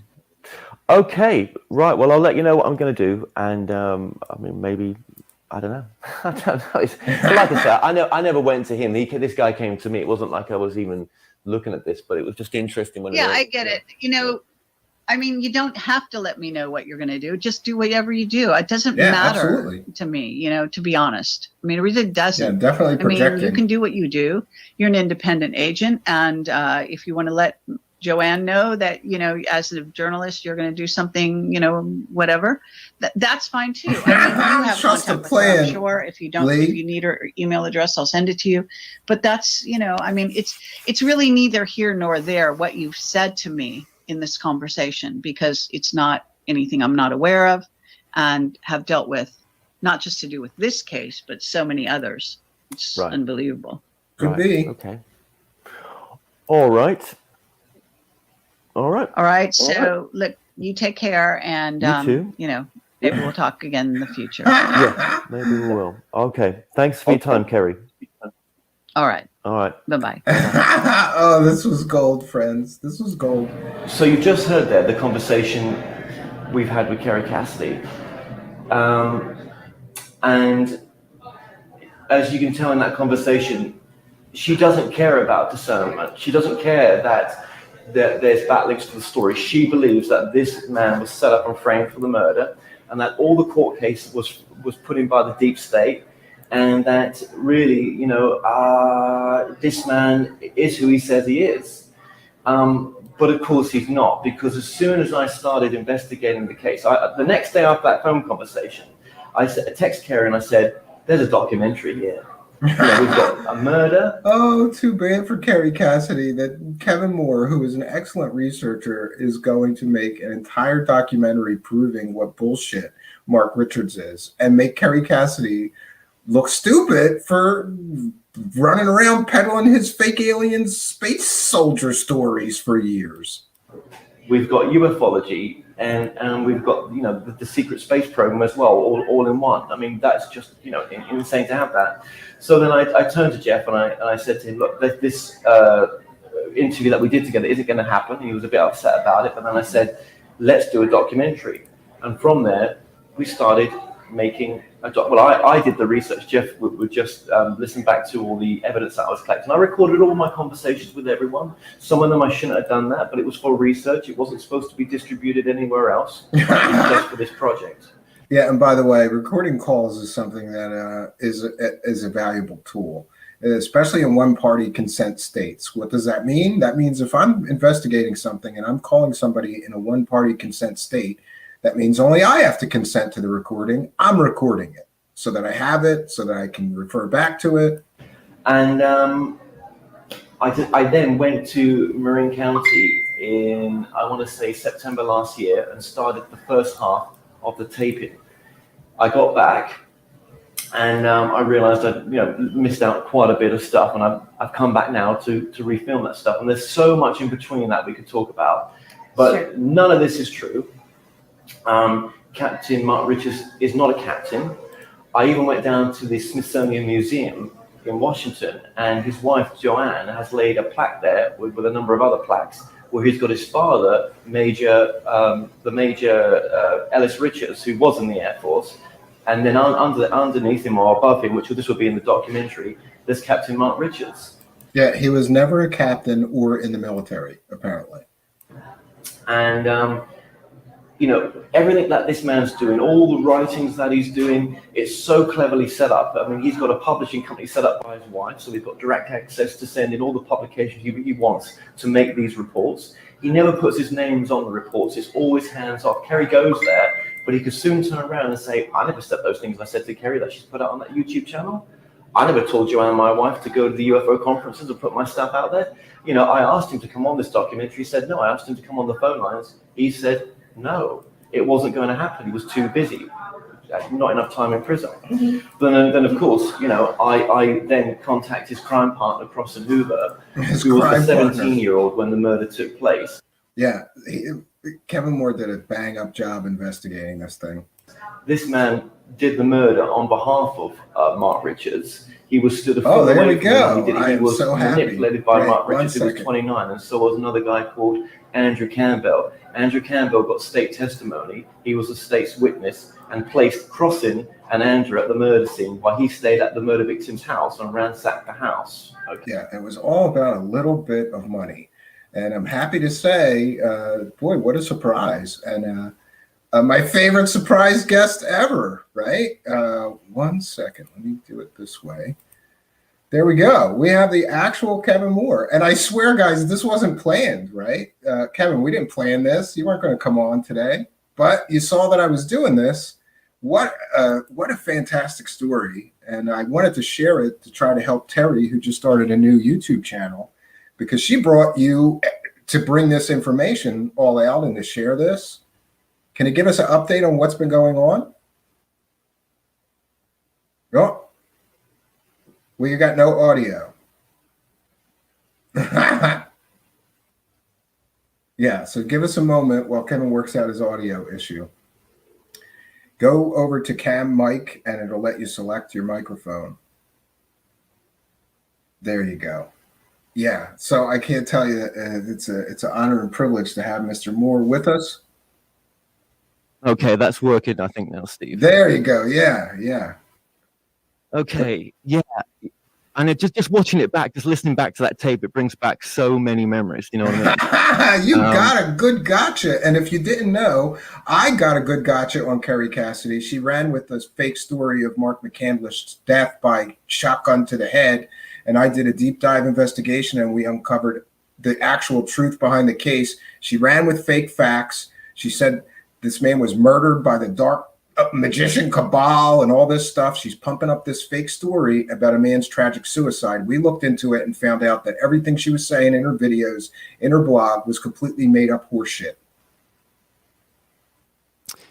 okay, right. Well, I'll let you know what I'm going to do, and maybe I don't know. I don't know. Like I said, I never went to him. This guy came to me. It wasn't like I was even looking at this, but it was just interesting when. Yeah, I get it. You don't have to let me know what you're going to do. Just do whatever you do. It doesn't matter to me, to be honest. It really doesn't. Yeah, definitely projecting. You can do what you do. You're an independent agent. And if you want to let Joanne know that, as a journalist, you're going to do something, whatever, that's fine too. You have Trust contact the plan. with her, I'm sure. If you don't, if you need her email address, I'll send it to you. But that's, it's really neither here nor there what you've said to me in this conversation, because it's not anything I'm not aware of and have dealt with, not just to do with this case, but so many others. It's unbelievable. Could be. Okay. All right. So look, You take care, and You too. maybe we'll talk again in the future. Yeah, maybe we will. Okay. Thanks for your time, Kerry. All right. All right. Bye-bye. Oh, this was gold, friends. This was gold. So you just heard there the conversation we've had with Kerry Cassidy. And as you can tell in that conversation, she doesn't care about discernment. She doesn't care that there's backlinks to the story. She believes that this man was set up and framed for the murder, and that all the court case was put in by the deep state, and that really, this man is who he says he is. But of course he's not, because as soon as I started investigating the case, the next day after that phone conversation, I text Kerry and I said, "There's a documentary here. We've got a murder." Oh, too bad for Kerry Cassidy that Kevin Moore, who is an excellent researcher, is going to make an entire documentary proving what bullshit Mark Richards is, and make Kerry Cassidy look stupid for running around peddling his fake alien space soldier stories for years. We've got ufology, and we've got the secret space program as well, all in one. I mean, that's just insane to have that. So then I turned to Jeff and I said to him, "Look, this interview that we did together, is it going to happen?" He was a bit upset about it, but then I said, "Let's do a documentary." And from there, we started making a I did the research. Jeff would just listen back to all the evidence that I was collecting. I recorded all my conversations with everyone. Some of them I shouldn't have done that, but it was for research. It wasn't supposed to be distributed anywhere else. It was just for this project. Yeah, and by the way, recording calls is something that is a valuable tool, especially in one-party consent states. What does that mean? That means if I'm investigating something and I'm calling somebody in a one-party consent state, that means only I have to consent to the recording. I'm recording it so that I have it, so that I can refer back to it. And I then went to Marin County in, I want to say, September last year, and started the first half of the taping. I got back and I realized I'd missed out quite a bit of stuff, and I've come back now to refilm that stuff. And there's so much in between that we could talk about, but none of this is true. Captain Mark Richards is not a captain. I even went down to the Smithsonian Museum in Washington, and his wife Joanne has laid a plaque there with a number of other plaques where he's got his father, the Major Ellis Richards, who was in the Air Force, and then underneath him or above him, this will be in the documentary, there's Captain Mark Richards. Yeah, he was never a captain or in the military, apparently. And everything that this man's doing, all the writings that he's doing, it's so cleverly set up. I mean, he's got a publishing company set up by his wife, so we've got direct access to send in all the publications he wants to make these reports. He never puts his names on the reports. It's always hands off. Kerry goes there, but he could soon turn around and say, "I never said those things I said to Kerry that she's put out on that YouTube channel. I never told Joanne, my wife, to go to the UFO conferences and put my stuff out there. I asked him to come on this documentary. He said no. I asked him to come on the phone lines. He said no. It wasn't going to happen. He was too busy. Not enough time in prison." But then of course, I then contact his crime partner, Crossan Hoover, who was the 17-year-old when the murder took place. Yeah, Kevin Moore did a bang-up job investigating this thing. This man did the murder on behalf of Mark Richards. He was stood a Oh, foot there away we from him. go. He was so happy. manipulated by Wait, Mark one Richards, who was second. 29, and so was another guy called Andrew Campbell. Andrew Campbell got state testimony. He was the state's witness and placed Crossan and Andrew at the murder scene while he stayed at the murder victim's house and ransacked the house. Okay. Yeah, it was all about a little bit of money. And I'm happy to say, boy, what a surprise. And my favorite surprise guest ever, right? 1 second, let me do it this way. There we go. We have the actual Kevin Moore. And I swear, guys, this wasn't planned, right? Kevin, we didn't plan this. You weren't going to come on today, but you saw that I was doing this. What a fantastic story. And I wanted to share it to try to help Terry, who just started a new YouTube channel, because she brought you to bring this information all out and to share this. Can you give us an update on what's been going on? No. We got no audio. Yeah, so give us a moment while Kevin works out his audio issue. Go over to Cam Mic and it'll let you select your microphone. There you go. Yeah, so I can't tell you, it's an honor and privilege to have Mr. Moore with us. Okay, that's working, I think now, Steve. There you go. Yeah. Okay, yeah. And just watching it back, just listening back to that tape, it brings back so many memories. You know what I mean? You got a good gotcha. And if you didn't know, I got a good gotcha on Kerry Cassidy. She ran with this fake story of Mark McCandless's death by shotgun to the head. And I did a deep dive investigation and we uncovered the actual truth behind the case. She ran with fake facts. She said this man was murdered by the dark magician cabal and all this stuff. She's pumping up this fake story about a man's tragic suicide. We looked into it and found out that everything she was saying in her videos, in her blog, was completely made up horseshit.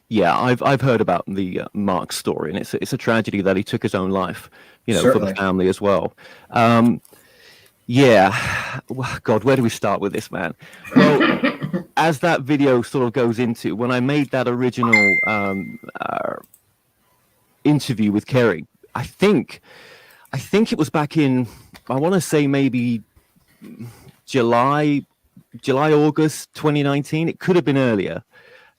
Yeah, I've heard about the Mark story, and it's a tragedy that he took his own life, you know, Certainly. for the family as well. Yeah, God, where do we start with this, man? Well, as that video sort of goes into, when I made that original interview with Kerry, I think it was back in, I want to say maybe July, August 2019. It could have been earlier.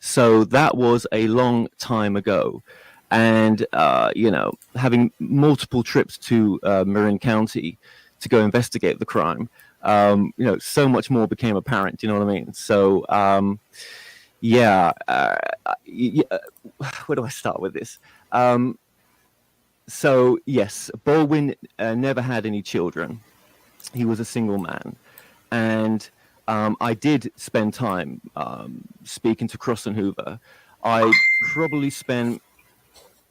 So that was a long time ago. And, you know, having multiple trips to Marin County to go investigate the crime, you know, so much more became apparent. You know what I mean? So, yeah, where do I start with this? So, yes, Baldwin never had any children. He was a single man. And I did spend time speaking to Cross and Hoover. I probably spent,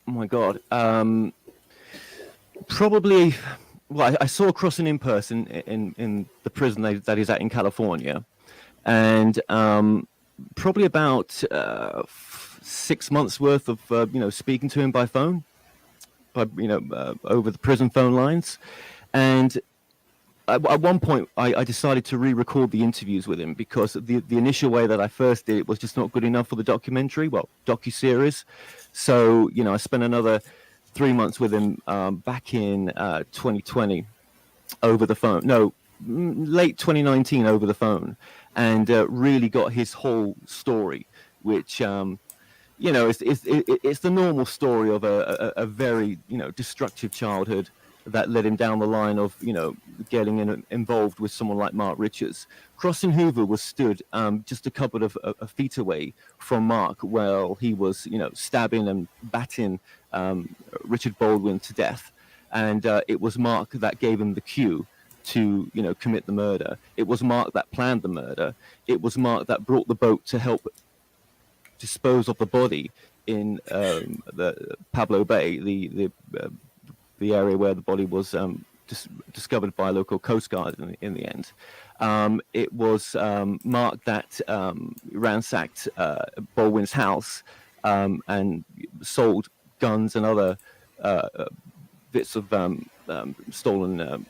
oh my God, probably, well, I saw Crossing in person in the prison that he's at in California. And probably about 6 months worth of, you know, speaking to him by phone, you know, over the prison phone lines. And at one point, I decided to re-record the interviews with him because the initial way that I first did it was just not good enough for the documentary, well, docuseries. So, you know, I spent another 3 months with him back in 2020 over the phone. No, late 2019 over the phone, and really got his whole story, which, you know, it's the normal story of a very, you know, destructive childhood that led him down the line of, you know, getting involved with someone like Mark Richards. Cross and Hoover was stood just a couple of feet away from Mark while he was, you know, stabbing and batting Richard Baldwin to death. And it was Mark that gave him the cue to, you know, commit the murder. It was Mark that planned the murder. It was Mark that brought the boat to help dispose of the body in the Pablo Bay, the area where the body was discovered by a local Coast Guard in the end. It was Mark that ransacked Baldwin's house and sold guns and other bits of stolen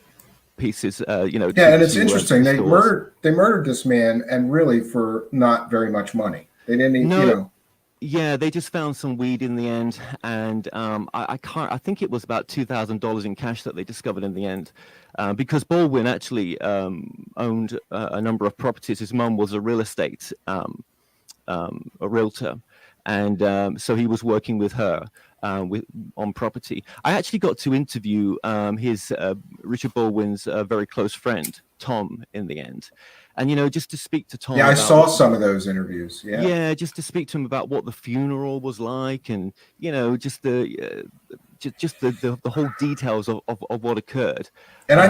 pieces. You know. Yeah, and it's interesting. They murdered this man, and really for not very much money. They didn't, you know. Yeah, they just found some weed in the end, and I think it was about $2,000 in cash that they discovered in the end, because Baldwin actually owned a number of properties. His mum was a real estate a realtor, and so he was working with her on property. I actually got to interview his Richard Baldwin's very close friend Tom in the end. And, you know, just to speak to Tom. Yeah, I saw some of those interviews. Yeah. Yeah, just to speak to him about what the funeral was like, and, you know, just the whole details of what occurred. And I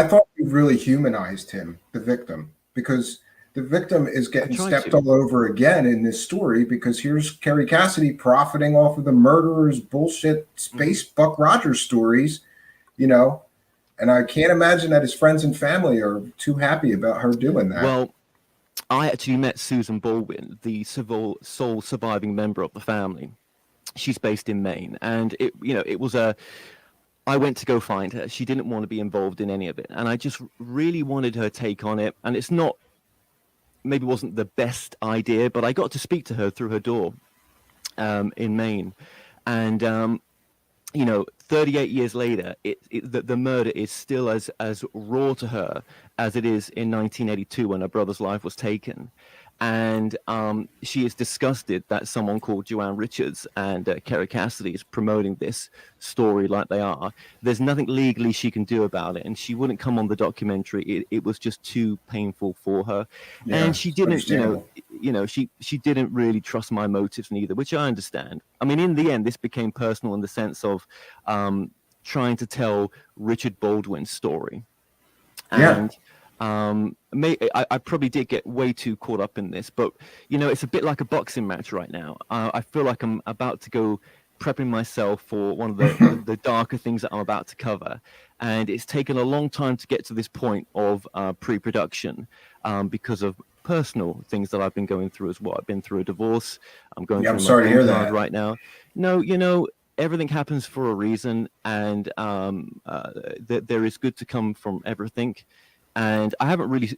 thought you really humanized him, the victim, because the victim is getting stepped all over again in this story, because here's Kerry Cassidy profiting off of the murderer's bullshit space Buck Rogers stories, you know. And I can't imagine that his friends and family are too happy about her doing that. Well, I actually met Susan Baldwin, the sole surviving member of the family. She's based in Maine, and it was I went to go find her. She didn't want to be involved in any of it, and I just really wanted her take on it. And it's not maybe wasn't the best idea, but I got to speak to her through her door in Maine. And, 38 years later, the murder is still as raw to her as it is in 1982 when her brother's life was taken. And she is disgusted that someone called Joanne Richards and Kerry Cassidy is promoting this story like they are. There's nothing legally she can do about it, and she wouldn't come on the documentary. It was just too painful for her, and she didn't. She didn't really trust my motives neither, which I understand. I mean, in the end, this became personal in the sense of trying to tell Richard Baldwin's story, and. I probably did get way too caught up in this, but it's a bit like a boxing match right now. I feel like I'm about to go prepping myself for one of the darker things that I'm about to cover, and it's taken a long time to get to this point of pre-production because of personal things that I've been going through as well. I've been through a divorce. I'm going through I'm sorry to hear that right now. No, everything happens for a reason, and there is good to come from everything. And I haven't really,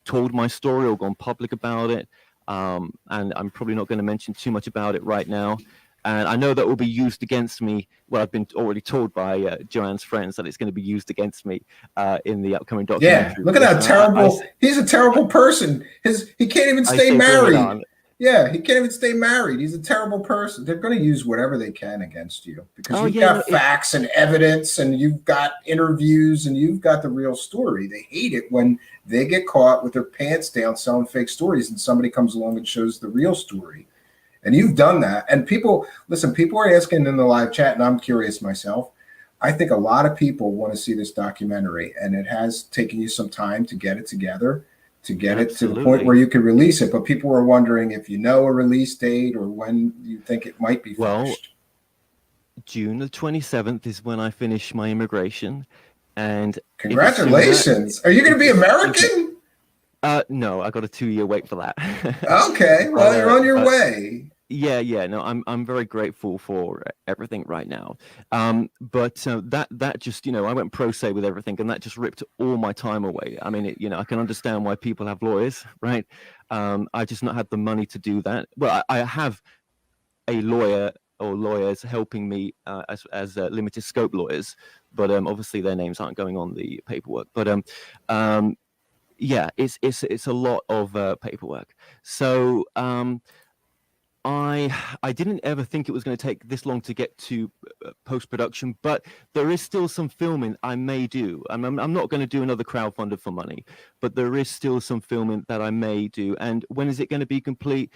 told my story or gone public about it. And I'm probably not going to mention too much about it right now. And I know that will be used against me. Well, I've been already told by Joanne's friends that it's going to be used against me in the upcoming documentary. Yeah, look at how terrible. He's a terrible person. He can't even stay married. Yeah, he can't even stay married. He's a terrible person. They're going to use whatever they can against you because you've got facts and evidence, and you've got interviews, and you've got the real story. They hate it when they get caught with their pants down selling fake stories, and somebody comes along and shows the real story. And you've done that. And people are asking in the live chat, and I'm curious myself. I think a lot of people want to see this documentary, and it has taken you some time to get it together, to get it to the point where you can release it. But people are wondering if you know a release date or when you think it might be finished. Well, June the 27th is when I finish my immigration. And congratulations. Are you going to be American? No, I got a 2-year wait for that. Okay, well, you're on your way. Yeah. No, I'm very grateful for everything right now. But that just, I went pro se with everything, and that just ripped all my time away. I mean, I can understand why people have lawyers, right? I just not had the money to do that. Well, I have a lawyer or lawyers helping me as limited scope lawyers, but obviously their names aren't going on the paperwork. But yeah, it's a lot of paperwork. So I didn't ever think it was going to take this long to get to post-production, but there is still some filming I may do. I'm not going to do another crowdfunder for money, but there is still some filming that I may do. And when is it going to be complete?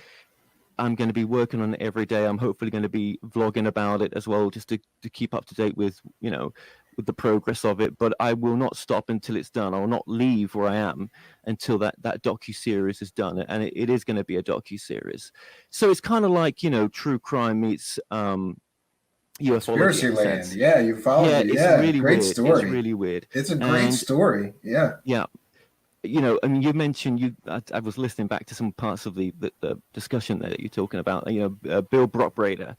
I'm going to be working on it every day. I'm hopefully going to be vlogging about it as well, just to keep up to date with, with the progress of it. But I will not stop until it's done. I will not leave where I am until that docu-series is done. And it is going to be a docu-series. So it's kind of like, true crime meets ufology. Conspiracy Land. Yeah, you followed it. Yeah, really great weird. story. It's really weird. It's a great story. Yeah. Yeah. I mean, you mentioned I was listening back to some parts of the discussion there that you're talking about. Bill Brockbrader.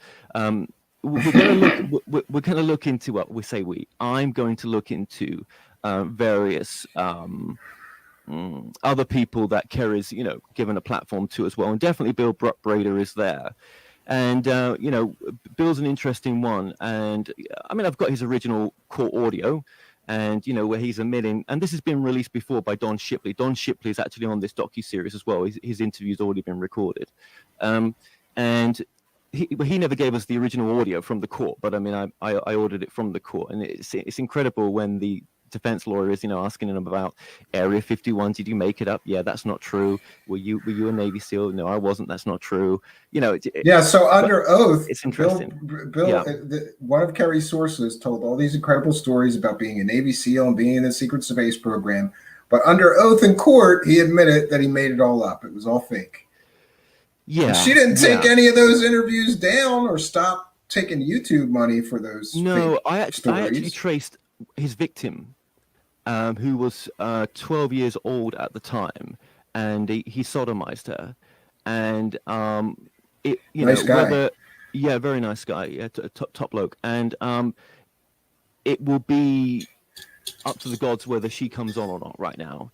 We're going to look into what we say. I'm going to look into various other people that Kerry's given a platform to as well, and definitely Bill Brockbrader is there. And Bill's an interesting one. And I mean, I've got his original court audio. And, where he's admitting, and this has been released before by Don Shipley. Don Shipley is actually on this docu-series as well. His interview's already been recorded. And he never gave us the original audio from the court, but I mean, I ordered it from the court. And it's incredible when the defense lawyer is, asking him about Area 51. Did you make it up? Yeah, that's not true. Were you a Navy SEAL? No, I wasn't. That's not true. Yeah. So under oath, it's interesting. Bill, one of Kerry's sources told all these incredible stories about being a Navy SEAL and being in the secret space program. But under oath in court, he admitted that he made it all up. It was all fake. Yeah. And she didn't take any of those interviews down or stop taking YouTube money for those. No, I actually traced his victim. Who was 12 years old at the time, and he sodomized her, and nice guy. Very nice guy, top bloke, and it will be up to the gods whether she comes on or not right now.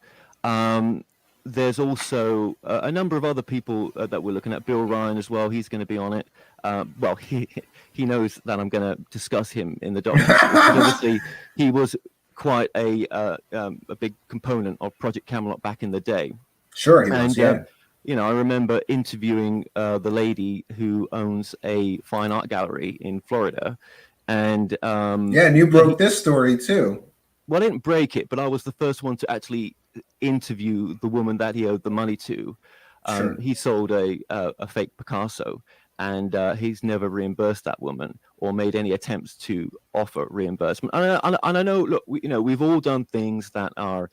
there's also a number of other people that we're looking at. Bill Ryan as well. He's going to be on it. Well, he knows that I'm going to discuss him in the documentary. Obviously, he was quite a big component of Project Camelot back in the day. Sure, he was. Yeah. You know, I remember interviewing the lady who owns a fine art gallery in Florida, and and you broke this story too. Well, I didn't break it, but I was the first one to actually interview the woman that he owed the money to. Sure. He sold a fake Picasso, and he's never reimbursed that woman or made any attempts to offer reimbursement. And I know, look, we've all done things that are,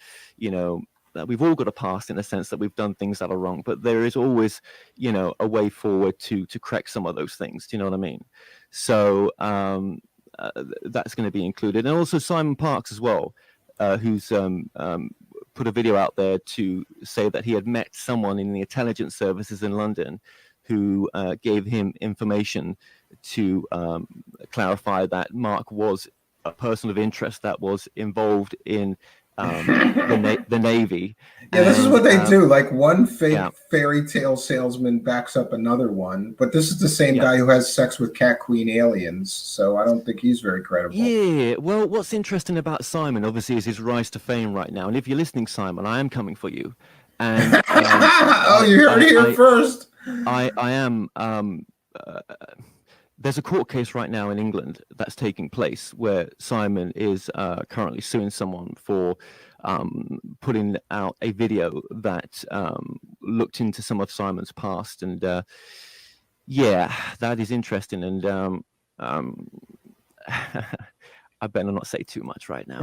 that we've all got a past in the sense that we've done things that are wrong, but there is always, a way forward to correct some of those things. Do you know what I mean? So that's going to be included. And also Simon Parks as well, who's put a video out there to say that he had met someone in the intelligence services in London who gave him information to clarify that Mark was a person of interest that was involved in the Navy. Yeah, this is what they do. Like one fake fairy tale salesman backs up another one, but this is the same guy who has sex with cat queen aliens, so I don't think he's very credible. Yeah, well, what's interesting about Simon, obviously, is his rise to fame right now. And if you're listening, Simon, I am coming for you. And you heard it here first. I am. There's a court case right now in England that's taking place where Simon is currently suing someone for putting out a video that looked into some of Simon's past. And yeah, that is interesting. And I better not say too much right now.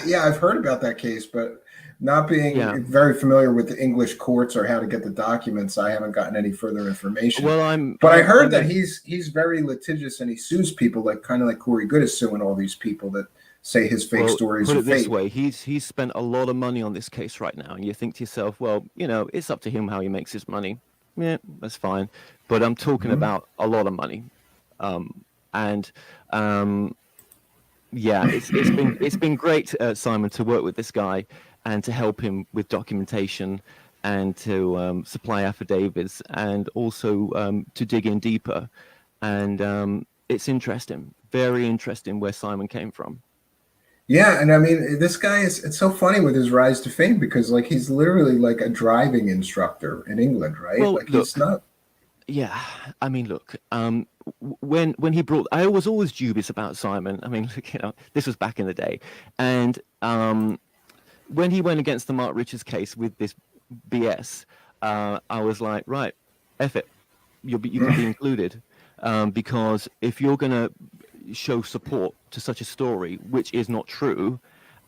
Yeah, I've heard about that case, but not being very familiar with the English courts or how to get the documents, I haven't gotten any further information. Well, I heard that he's very litigious and he sues people, like kind of like Corey Good is suing all these people that say his fake stories put are it this fake. way, he's spent a lot of money on this case right now, and you think to yourself, well, it's up to him how he makes his money. Yeah, that's fine, but I'm talking about a lot of money, yeah, it's been great, Simon, to work with this guy and to help him with documentation and to supply affidavits and also to dig in deeper. And it's interesting, very interesting where Simon came from. Yeah, and I mean, this guy it's so funny with his rise to fame because like he's literally like a driving instructor in England, right? Well, like he's not. Yeah, I mean, look, when he brought, I was always dubious about Simon. I mean, this was back in the day, and when he went against the Mark Richards case with this BS, I was like, right, F it, you can be included, because if you're gonna show support to such a story which is not true,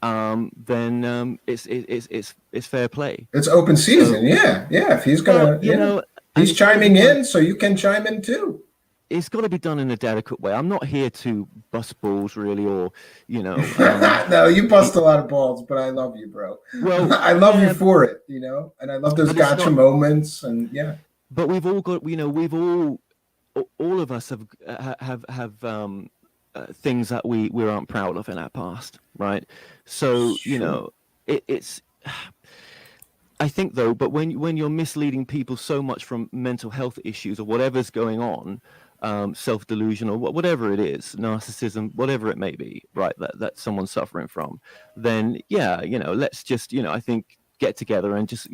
then it's fair play. It's open season, yeah. If he's gonna, he's chiming in, so you can chime in too. It's got to be done in a delicate way. I'm not here to bust balls, really, or No, you bust a lot of balls, but I love you, bro. Well, I love you for it, and I love those gotcha moments, and yeah. But we've all got, all of us have things that we aren't proud of in our past, right? So it's. I think though, but when you're misleading people so much from mental health issues or whatever's going on, self-delusion or whatever it is, narcissism, whatever it may be, right, that someone's suffering from, then let's just I think get together and just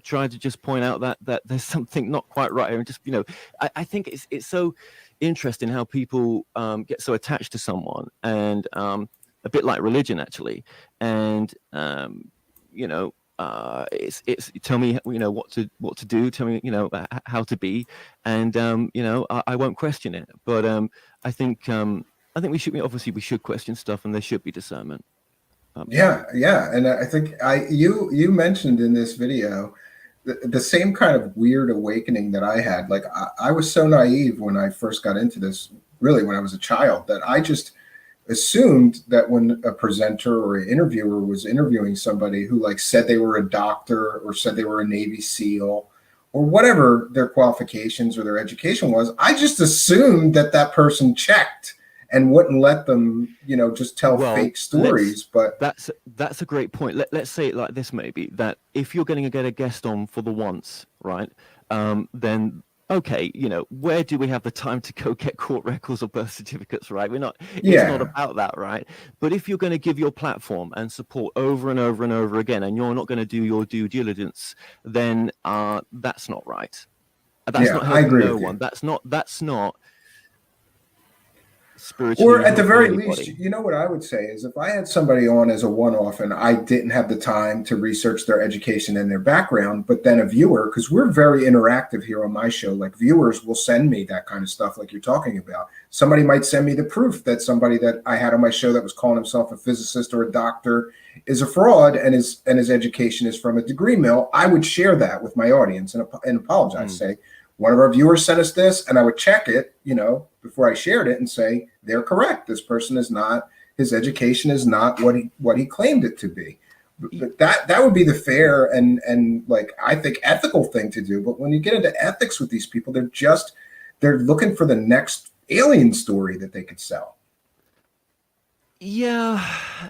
try to just point out that there's something not quite right here, and just I think it's so interesting how people get so attached to someone, and a bit like religion actually, and it's tell me what to do, tell me how to be, and I won't question it, but I think we should question stuff, and there should be discernment. Yeah, and I think you mentioned in this video the same kind of weird awakening that I had. Like I was so naive when I first got into this, really when I was a child, that I just assumed that when a presenter or an interviewer was interviewing somebody who like said they were a doctor or said they were a Navy SEAL or whatever their qualifications or their education was, I just assumed that person checked and wouldn't let them, just tell Well, fake stories. But that's a great point. Let's say it like this, maybe, that if you're going to get a guest on for the once, right, then okay, where do we have the time to go get court records or birth certificates, right? It's not about that, right? But if you're going to give your platform and support over and over and over again, and you're not going to do your due diligence, then that's not right. That's not I helping agree no with you. one. That's not spiritually. Or at the very anybody. least, what I would say is, if I had somebody on as a one-off and I didn't have the time to research their education and their background, but then a viewer, because we're very interactive here on my show, like viewers will send me that kind of stuff like you're talking about. Somebody might send me the proof that somebody that I had on my show that was calling himself a physicist or a doctor is a fraud, and his education is from a degree mill. I would share that with my audience and apologize, say, one of our viewers sent us this, and I would check it, before I shared it and say, they're correct. This person is not, his education is not what he claimed it to be. But that would be the fair and like, I think, ethical thing to do. But when you get into ethics with these people, they're looking for the next alien story that they could sell. Yeah,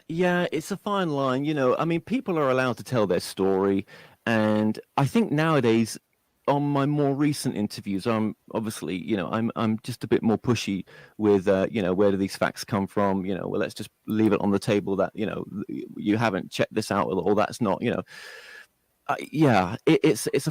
it's a fine line. I mean, people are allowed to tell their story, and I think nowadays, on my more recent interviews, I'm obviously, I'm just a bit more pushy with, where do these facts come from? Well, let's just leave it on the table that, you haven't checked this out, or that's not, it's a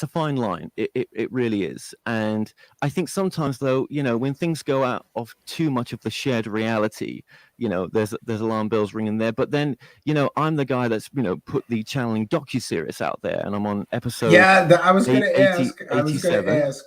fine line. It really is. And I think sometimes, though, when things go out of too much of the shared reality, there's alarm bells ringing there. But then, I'm the guy that's put the channeling docuseries out there, and I'm on episode. Yeah, I was going to 87. ask.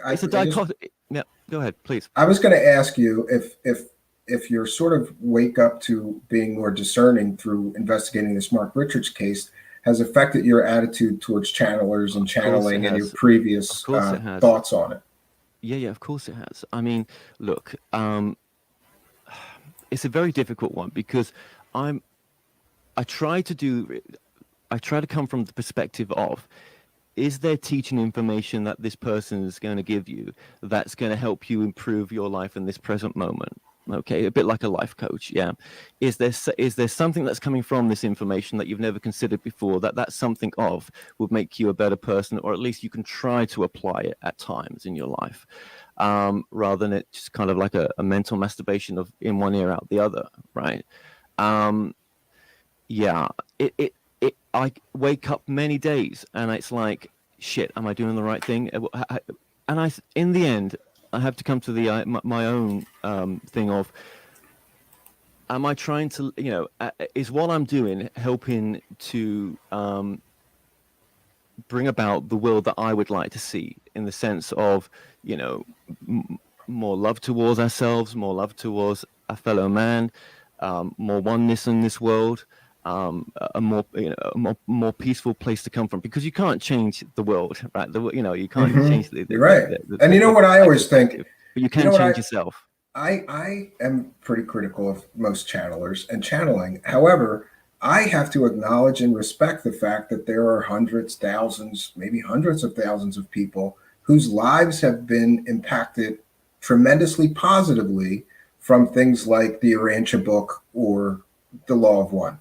It's a dichotomy. Yeah, go ahead, please. I was going to ask you if you're sort of wake up to being more discerning through investigating this Mark Richards case has affected your attitude towards channelers and channeling and your previous thoughts on it. Yeah, of course it has. I mean, look, it's a very difficult one, because I try to come from the perspective of, is there teaching information that this person is going to give you that's going to help you improve your life in this present moment? Okay, a bit like a life coach. Yeah. Is there something that's coming from this information that you've never considered before, that something of would make you a better person, or at least you can try to apply it at times in your life, rather than it just kind of like a mental masturbation of in one ear out the other, right? I wake up many days and it's like, shit, am I doing the right thing? And in the end, I have to come to my own thing of, am I trying to, is what I'm doing helping to bring about the world that I would like to see, in the sense of, more love towards ourselves, more love towards a fellow man, more oneness in this world, a more peaceful place to come from, because you can't change the world, right? You can't change the You're right. And you know what I always think, but you can change yourself. I am pretty critical of most channelers and channeling. However, I have to acknowledge and respect the fact that there are hundreds, thousands, maybe hundreds of thousands of people whose lives have been impacted tremendously positively from things like the Urantia book or the Law of One.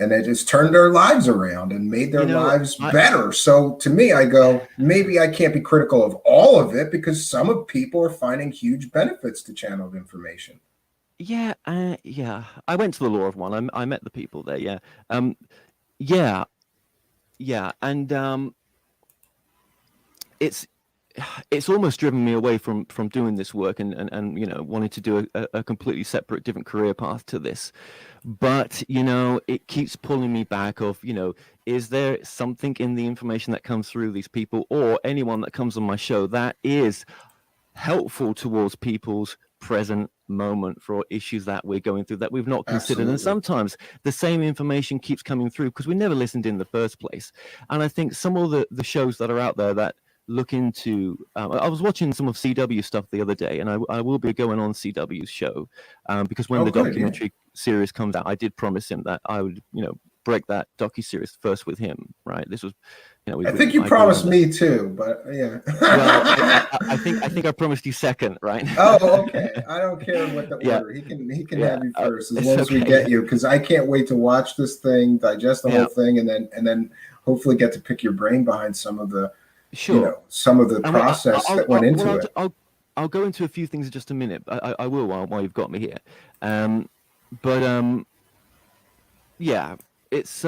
And it has turned their lives around and made their lives better. So to me, I go, maybe I can't be critical of all of it, because some of people are finding huge benefits to channeled information. Yeah. I went to the Law of One. I met the people there. Yeah. And it's almost driven me away from doing this work and wanting to do a completely separate, different career path to this. But it keeps pulling me back of, is there something in the information that comes through these people, or anyone that comes on my show, that is helpful towards people's present moment for issues that we're going through that we've not considered. Absolutely. And sometimes the same information keeps coming through because we never listened in the first place. And I think some of the shows that are out there that look into, I was watching some of CW stuff the other day, and I will be going on CW's show, because when the documentary series comes out, I did promise him that I would, break that docuseries first with him, right? This was, I think you promised me too, but yeah. Well, I think I promised you second, right? Oh, okay. I don't care what the Yeah. order. He can Yeah. have you first as It's long as we okay. get you, because I can't wait to watch this thing, digest the whole thing, and then hopefully get to pick your brain behind some of the some of the process that went into it. I'll go into a few things in just a minute. I will while you've got me here. Yeah, it's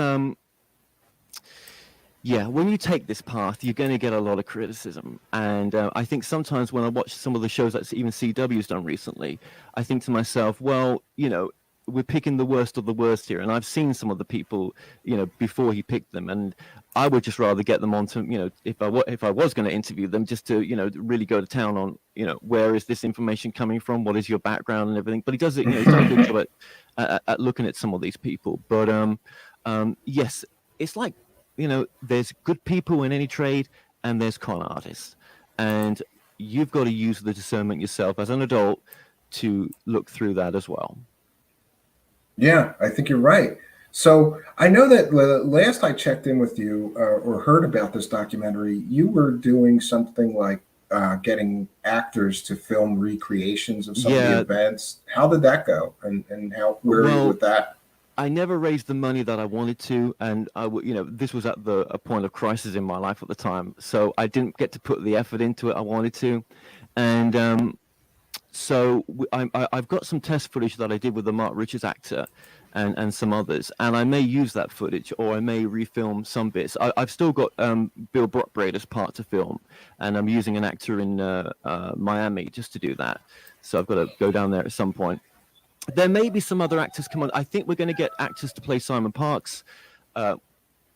yeah, when you take this path, you're going to get a lot of criticism. And I think sometimes when I watch some of the shows that even CW's done recently, I think to myself, well, we're picking the worst of the worst here. And I've seen some of the people, before he picked them. And I would just rather get them onto, if I was going to interview them, just to, really go to town on, where is this information coming from? What is your background and everything? But he does it, he's done a good job at looking at some of these people. But yes, it's like, there's good people in any trade and there's con artists. And you've got to use the discernment yourself as an adult to look through that as well. Yeah, I think you're right. So I know that last I checked in with you or heard about this documentary, you were doing something like getting actors to film recreations of some of the events. How did that go? And where are you with that? I never raised the money that I wanted to, and this was at a point of crisis in my life at the time, so I didn't get to put the effort into it I wanted to, and so I've got some test footage that I did with the Mark Richards actor, and some others, and I may use that footage, or I may refilm some bits. I've still got Bill Brockbrader's part to film, and I'm using an actor in Miami just to do that, so I've got to go down there at some point. There may be some other actors come on. I think we're going to get actors to play Simon Parks. Well,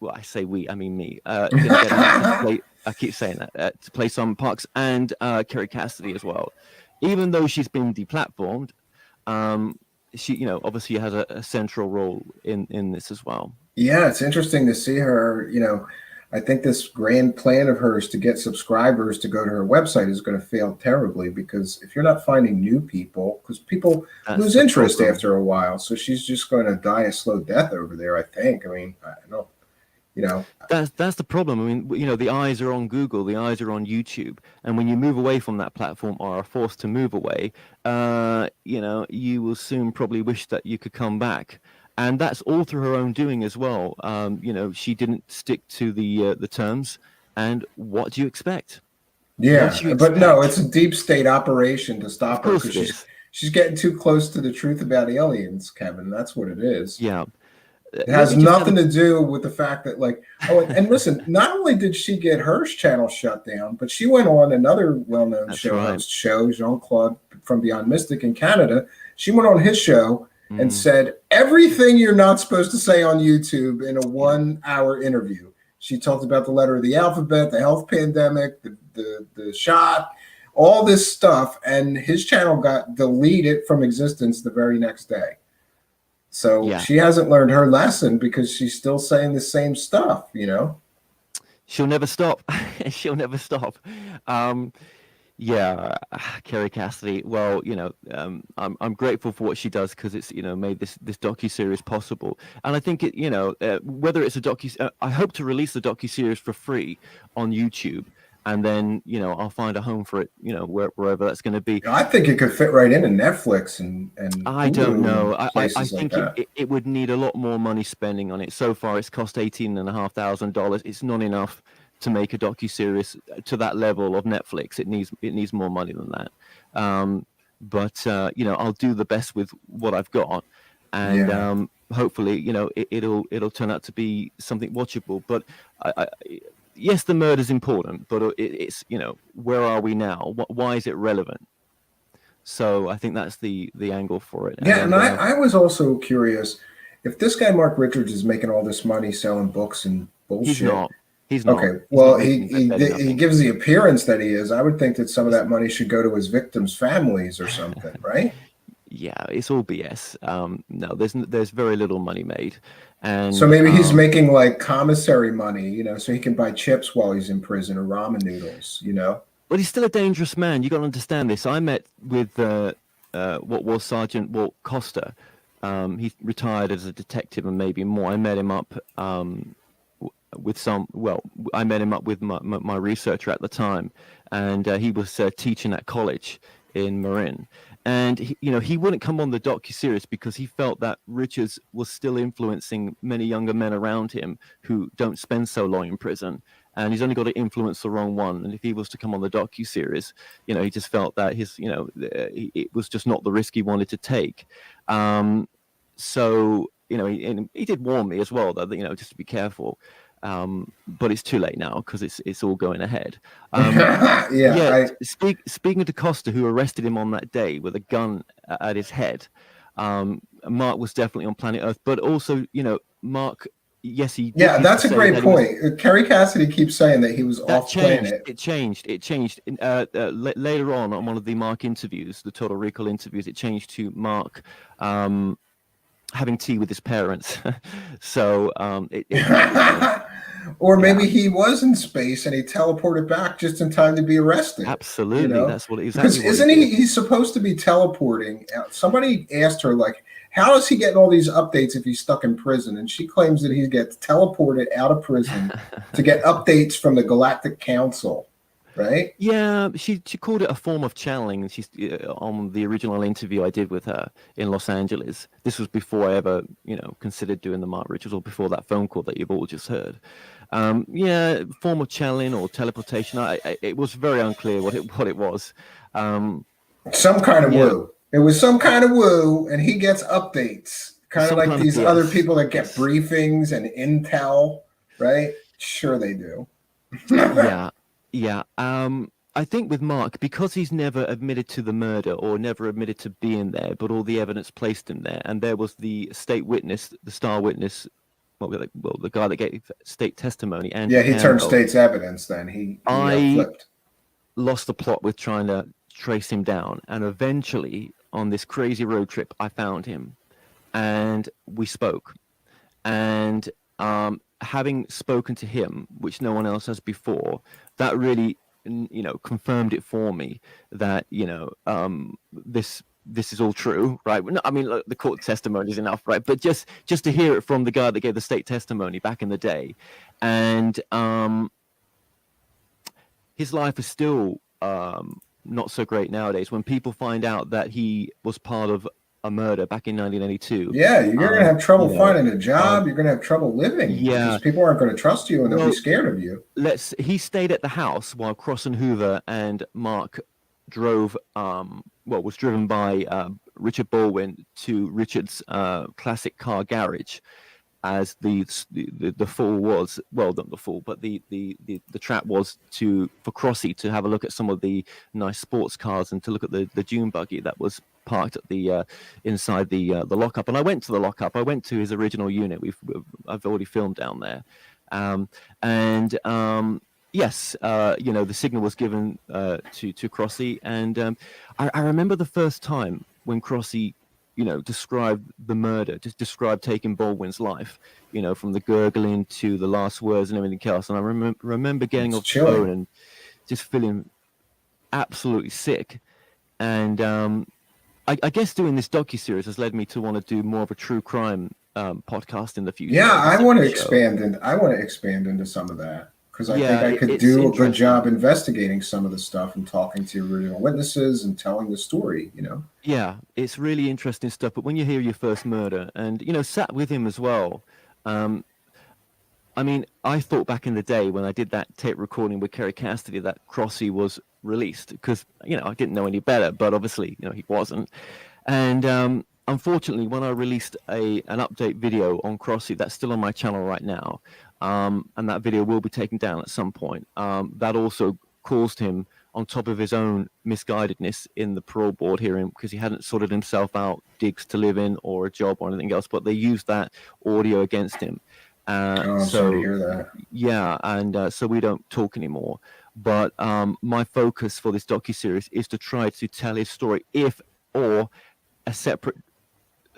I say we, I mean me. I keep saying that, to play Simon Parks and Kerry Cassidy as well. Even though she's been deplatformed, she, obviously has a central role in this as well. Yeah, it's interesting to see her, I think this grand plan of hers to get subscribers to go to her website is going to fail terribly, because if you're not finding new people, because people lose interest after a while, so she's just going to die a slow death over there, I think. I mean, I don't know. That's the problem. I mean, the eyes are on Google, the eyes are on YouTube, and when you move away from that platform or are forced to move away, you will soon probably wish that you could come back. And that's all through her own doing as well. She didn't stick to the terms. And what do you expect? Yeah, but no, it's a deep state operation to stop her, because she's getting too close to the truth about aliens, Kevin. That's what it is. Yeah. It has nothing to do with the fact that, and listen, not only did she get her channel shut down, but she went on another well-known show, Jean-Claude from Beyond Mystic in Canada. She went on his show and said everything you're not supposed to say on YouTube in a 1-hour interview. She talked about the letter of the alphabet, the health pandemic, the shot, all this stuff, and his channel got deleted from existence the very next day. So she hasn't learned her lesson, because she's still saying the same stuff, She'll never stop. She'll never stop. Yeah, Kerry Cassidy. Well, I'm grateful for what she does, because it's made this docuseries possible. And I think whether it's a I hope to release the docuseries for free on YouTube, and then I'll find a home for it, wherever that's going to be. I think it could fit right into Netflix and I don't know. I think it would need a lot more money spending on it. So far, it's cost $18,500. It's not enough to make a docuseries to that level of Netflix. It needs more money than that. But I'll do the best with what I've got, and hopefully it'll turn out to be something watchable. But yes, the murder is important, but it's where are we now? Why is it relevant? So I think that's the angle for it. Yeah, and I was also curious if this guy Mark Richards is making all this money selling books and bullshit. He's not. He's not. Okay, well, he gives the appearance that he is. I would think that some of that money should go to his victims' families or something, right? Yeah, it's all BS. No, there's very little money made, and so maybe he's making like commissary money, so he can buy chips while he's in prison, or ramen noodles, But he's still a dangerous man. You got to understand this. I met with what was Sergeant Walt Costa he retired as a detective and maybe more. I met him up with some. Well, I met him up with my researcher at the time, and he was teaching at college in Marin. And he wouldn't come on the docuseries because he felt that Richards was still influencing many younger men around him who don't spend so long in prison, and he's only got to influence the wrong one. And if he was to come on the docuseries, he just felt that it was just not the risk he wanted to take. So he did warn me as well that just to be careful. But it's too late now because it's all going ahead. Speaking of DaCosta, who arrested him on that day with a gun at his head, Mark was definitely on planet Earth. But also, Mark, yes, he. Yeah, that's a great point. Kerry Cassidy keeps saying that he was off planet. It changed. Later on one of the Mark interviews, the Total Recall interviews, it changed to Mark having tea with his parents. So or maybe he was in space and he teleported back just in time to be arrested. Absolutely, that's what exactly. Because isn't he's supposed to be teleporting? Somebody asked her, like, how is he getting all these updates if he's stuck in prison? And she claims that he gets teleported out of prison to get updates from the Galactic Council. Right? Yeah, she called it a form of channeling. She's on the original interview I did with her in Los Angeles. This was before I ever, considered doing the Mark Richards, or before that phone call that you've all just heard. Form of channeling or teleportation. It was very unclear what it was. Some kind of woo. It was some kind of woo, and he gets updates, kind of like these other people that get briefings and intel, right? Sure, they do. Yeah. I think with Mark, because he's never admitted to the murder or never admitted to being there, but all the evidence placed him there, and there was the state witness, the star witness, the guy that gave state testimony, and he turned state's evidence. Then he flipped. Lost the plot with trying to trace him down, and eventually on this crazy road trip, I found him, and we spoke, and having spoken to him, which no one else has before, that really, confirmed it for me that, this is all true, right? I mean, look, the court testimony is enough, right? But just to hear it from the guy that gave the state testimony back in the day, and his life is still not so great nowadays. When people find out that he was part of a murder back in 1982. Yeah, you're going to have trouble finding a job. You're going to have trouble living. Yeah, because people aren't going to trust you, and they'll be scared of you. He stayed at the house while Cross and Hoover and Mark drove. Was driven by Richard Baldwin to Richard's classic car garage, as the fall was, well, not the fall, but the trap was for Crossy to have a look at some of the nice sports cars and to look at the dune buggy that was parked at the inside the lockup. And I went to the lockup. I went to his original unit. I've already filmed down there, yes, the signal was given to Crossy, and I remember the first time when Crossy, described the murder, just described taking Baldwin's life, from the gurgling to the last words and everything else. And I remember getting off the phone and just feeling absolutely sick. And I guess doing this docuseries has led me to want to do more of a true crime podcast in the future. Yeah, I want to expand into some of that, because I think I could do a good job investigating some of the stuff and talking to original witnesses and telling the story, Yeah, it's really interesting stuff. But when you hear your first murder and, sat with him as well. I mean, I thought back in the day when I did that tape recording with Kerry Cassidy that Crossy was released because, I didn't know any better, but obviously, he wasn't. And unfortunately, when I released an update video on Crossy, that's still on my channel right now, and that video will be taken down at some point, that also caused him, on top of his own misguidedness in the parole board hearing, because he hadn't sorted himself out digs to live in or a job or anything else, but they used that audio against him. I'm sorry to hear that. Yeah, and so we don't talk anymore. But my focus for this docuseries is to try to tell his story, or a separate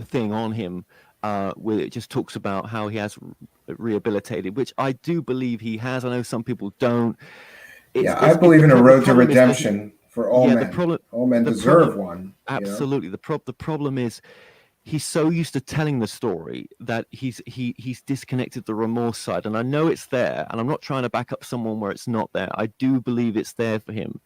thing on him, where it just talks about how he has rehabilitated, which I do believe he has. I know some people don't. I believe in a road to redemption for all men. All men deserve one. Absolutely. The problem is he's so used to telling the story that he's disconnected the remorse side. And I know it's there, and I'm not trying to back up someone where it's not there. I do believe it's there for him,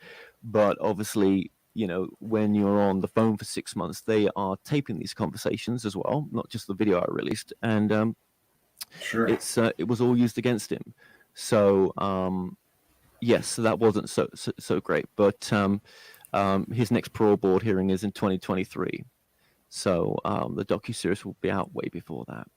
but obviously, you know, when you're on the phone for 6 months, they are taping these conversations as well, not just the video I released, and sure, it was all used against him. So yes, so that wasn't so great, but his next parole board hearing is in 2023. So the docuseries will be out way before that.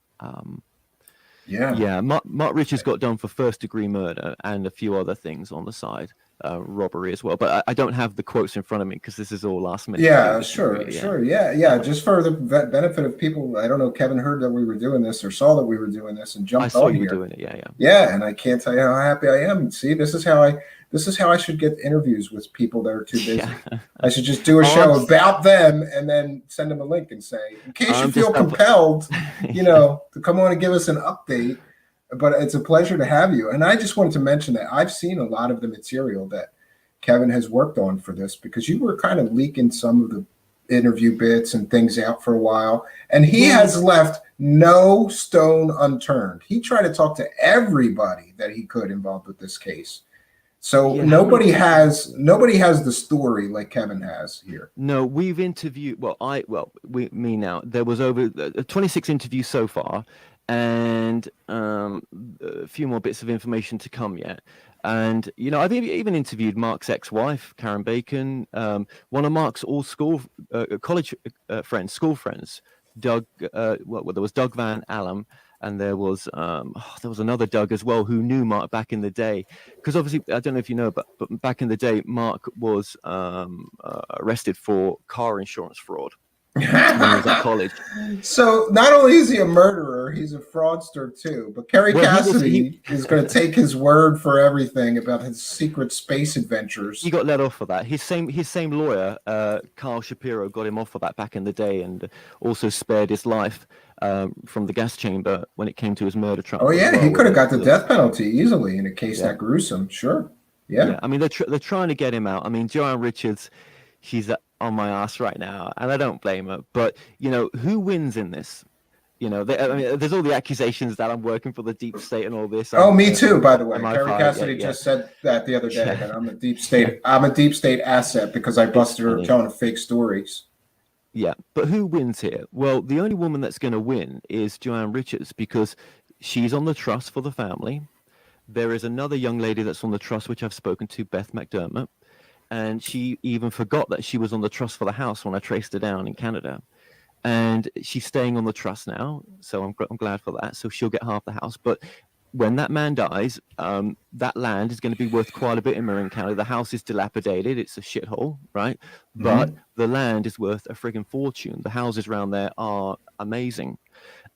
Yeah. Mark Richards got done for first-degree murder and a few other things on the side, robbery as well. But I don't have the quotes in front of me because this is all last minute. Yeah, sure. Yeah. Just for the benefit of people, I don't know. Kevin heard that we were doing this or saw that we were doing this and jumped on here. I saw you were doing it. Yeah. Yeah, and I can't tell you how happy I am. See, this is how I should get interviews with people that are too busy. Yeah. I should just do a show about them and then send them a link and say, in case you feel compelled, to come on and give us an update. But it's a pleasure to have you. And I just wanted to mention that I've seen a lot of the material that Kevin has worked on for this, because you were kind of leaking some of the interview bits and things out for a while. And he has left no stone unturned. He tried to talk to everybody that he could involved with this case. So nobody has the story like Kevin has here. No, we've interviewed. Me now. There was over 26 interviews so far, and a few more bits of information to come yet. And I've even interviewed Mark's ex-wife, Karen Bacon, one of Mark's old school college friends, Doug. There was Doug Van Allen. And there was another Doug as well who knew Mark back in the day, because obviously I don't know if you know, but back in the day Mark was arrested for car insurance fraud when he was at college. So not only is he a murderer, he's a fraudster too. But Kerry Cassidy is going to take his word for everything about his secret space adventures. He got let off for that. His same lawyer, Carl Shapiro, got him off for that back in the day, and also spared his life from the gas chamber when it came to his murder trial. Oh yeah, he could have got the death penalty easily in a case that gruesome. Sure. Yeah. I mean, they're trying to get him out. I mean, Joanne Richards, she's on my ass right now, and I don't blame her. But who wins in this? There's all the accusations that I'm working for the deep state and all this. Oh, me too. By the way, Kerry Cassidy just said that the other day that I'm a deep state. I'm a deep state asset because I busted her telling fake stories. Yeah, but who wins here? Well, the only woman that's going to win is Joanne Richards, because she's on the trust for the family. There is another young lady that's on the trust, which I've spoken to, Beth McDermott, and she even forgot that she was on the trust for the house when I traced her down in Canada. And she's staying on the trust now, so I'm glad for that. So she'll get half the house. But when that man dies, that land is going to be worth quite a bit in Marin County. The house is dilapidated. It's a shithole, right? But the land is worth a friggin' fortune. The houses around there are amazing.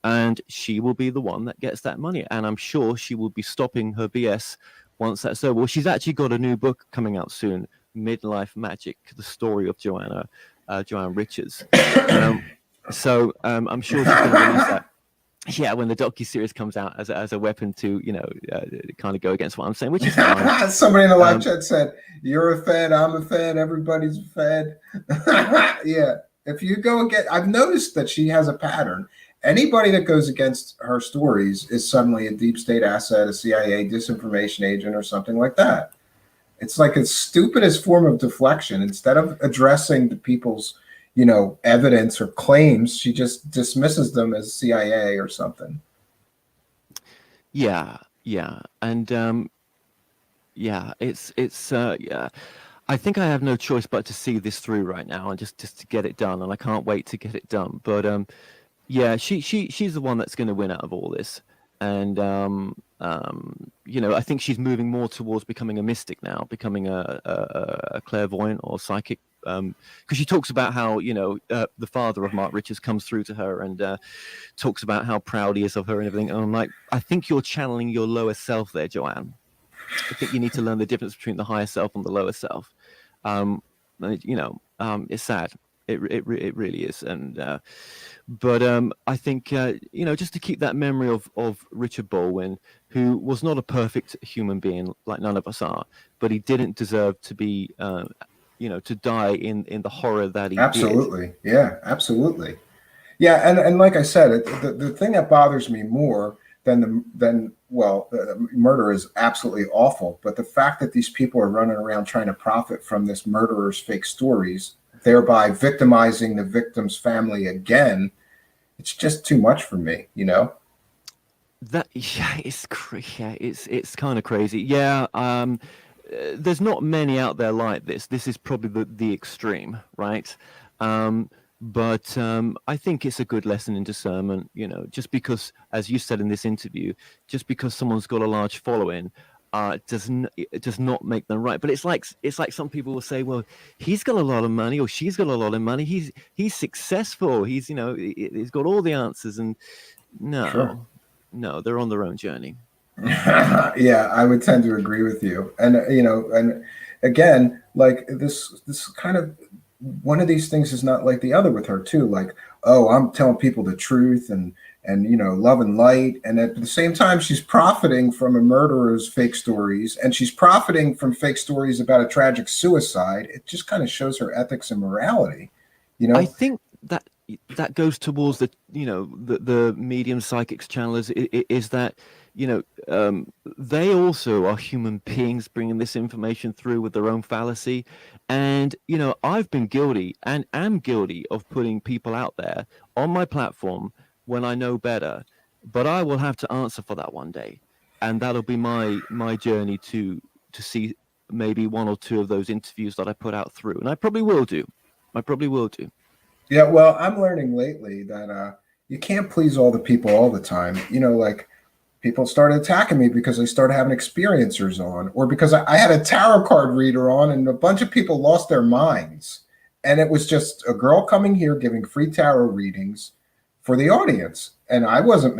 And she will be the one that gets that money. And I'm sure she will be stopping her BS once that's over. Well, she's actually got a new book coming out soon, Midlife Magic, the story of Joanne Richards. So I'm sure she's going to release that. Yeah, when the docuseries comes out as a weapon to, kind of go against what I'm saying, which is fine. Somebody in the live chat said, "You're a Fed, I'm a Fed, everybody's a Fed." Yeah, if you go against, I've noticed that she has a pattern. Anybody that goes against her stories is suddenly a deep state asset, a CIA disinformation agent, or something like that. It's like a stupidest form of deflection. Instead of addressing the people's evidence or claims, she just dismisses them as CIA or something. Yeah. And it's I think I have no choice but to see this through right now and just to get it done, and I can't wait to get it done. But she's the one that's going to win out of all this. And I think she's moving more towards becoming a mystic now, becoming a clairvoyant or psychic. Because she talks about how the father of Mark Richards comes through to her and talks about how proud he is of her and everything. And I'm like, I think you're channeling your lower self there, Joanne. I think you need to learn the difference between the higher self and the lower self. It's sad. It really is. And but I think just to keep that memory of Richard Baldwin, who was not a perfect human being like none of us are, but he didn't deserve to be to die in the horror that he did. Yeah, absolutely. Yeah, and like I said, the thing that bothers me more than murder is absolutely awful. But the fact that these people are running around trying to profit from this murderer's fake stories, thereby victimizing the victim's family again, it's just too much for me, you know? It's kind of crazy. Yeah, there's not many out there like this. This is probably the extreme, right? But I think it's a good lesson in discernment. You know, just because, as you said in this interview, just because someone's got a large following, it does not make them right. But it's like some people will say, well, he's got a lot of money or she's got a lot of money. He's successful. He's he's got all the answers. And no, Sure. no, they're on their own journey. Yeah, I would tend to agree with you. And and again, like this kind of one of these things is not like the other with her too. Like, oh, I'm telling people the truth and love and light, and at the same time, she's profiting from a murderer's fake stories, and she's profiting from fake stories about a tragic suicide. It just kind of shows her ethics and morality. I think that goes towards the medium psychics channelers is that they also are human beings bringing this information through with their own fallacy. And I've been guilty and am guilty of putting people out there on my platform when I know better, but I will have to answer for that one day, and that'll be my journey to see maybe one or two of those interviews that I put out through, and I probably will do. Yeah, well, I'm learning lately that you can't please all the people all the time. Like people started attacking me because I started having experiencers on, or because I had a tarot card reader on, and a bunch of people lost their minds. And it was just a girl coming here giving free tarot readings for the audience. And I wasn't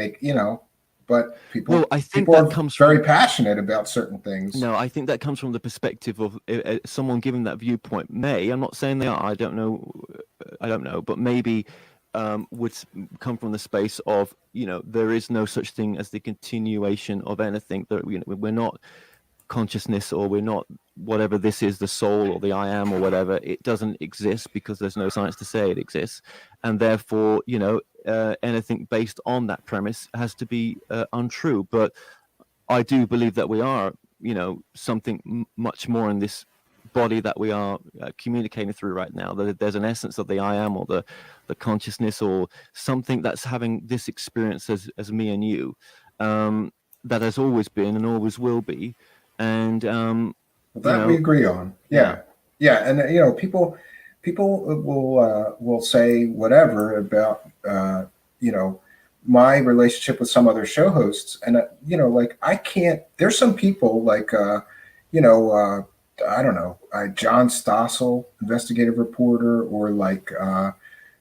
but people, well, I think people that are comes very passionate about certain things. No, I think that comes from the perspective of someone giving that viewpoint. I'm not saying they are. I don't know, but maybe would come from the space of there is no such thing as the continuation of anything. That we're not consciousness, or we're not whatever this is, the soul or the I am or whatever. It doesn't exist because there's no science to say it exists, and therefore anything based on that premise has to be untrue. But I do believe that we are something much more in this body that we are communicating through right now. That there's an essence of the I am, or the consciousness, or something that's having this experience as me and you, that has always been and always will be. And that we agree on. Yeah. And people will say whatever about my relationship with some other show hosts, and like I can't. There's some people like I don't know, John Stossel, investigative reporter, or like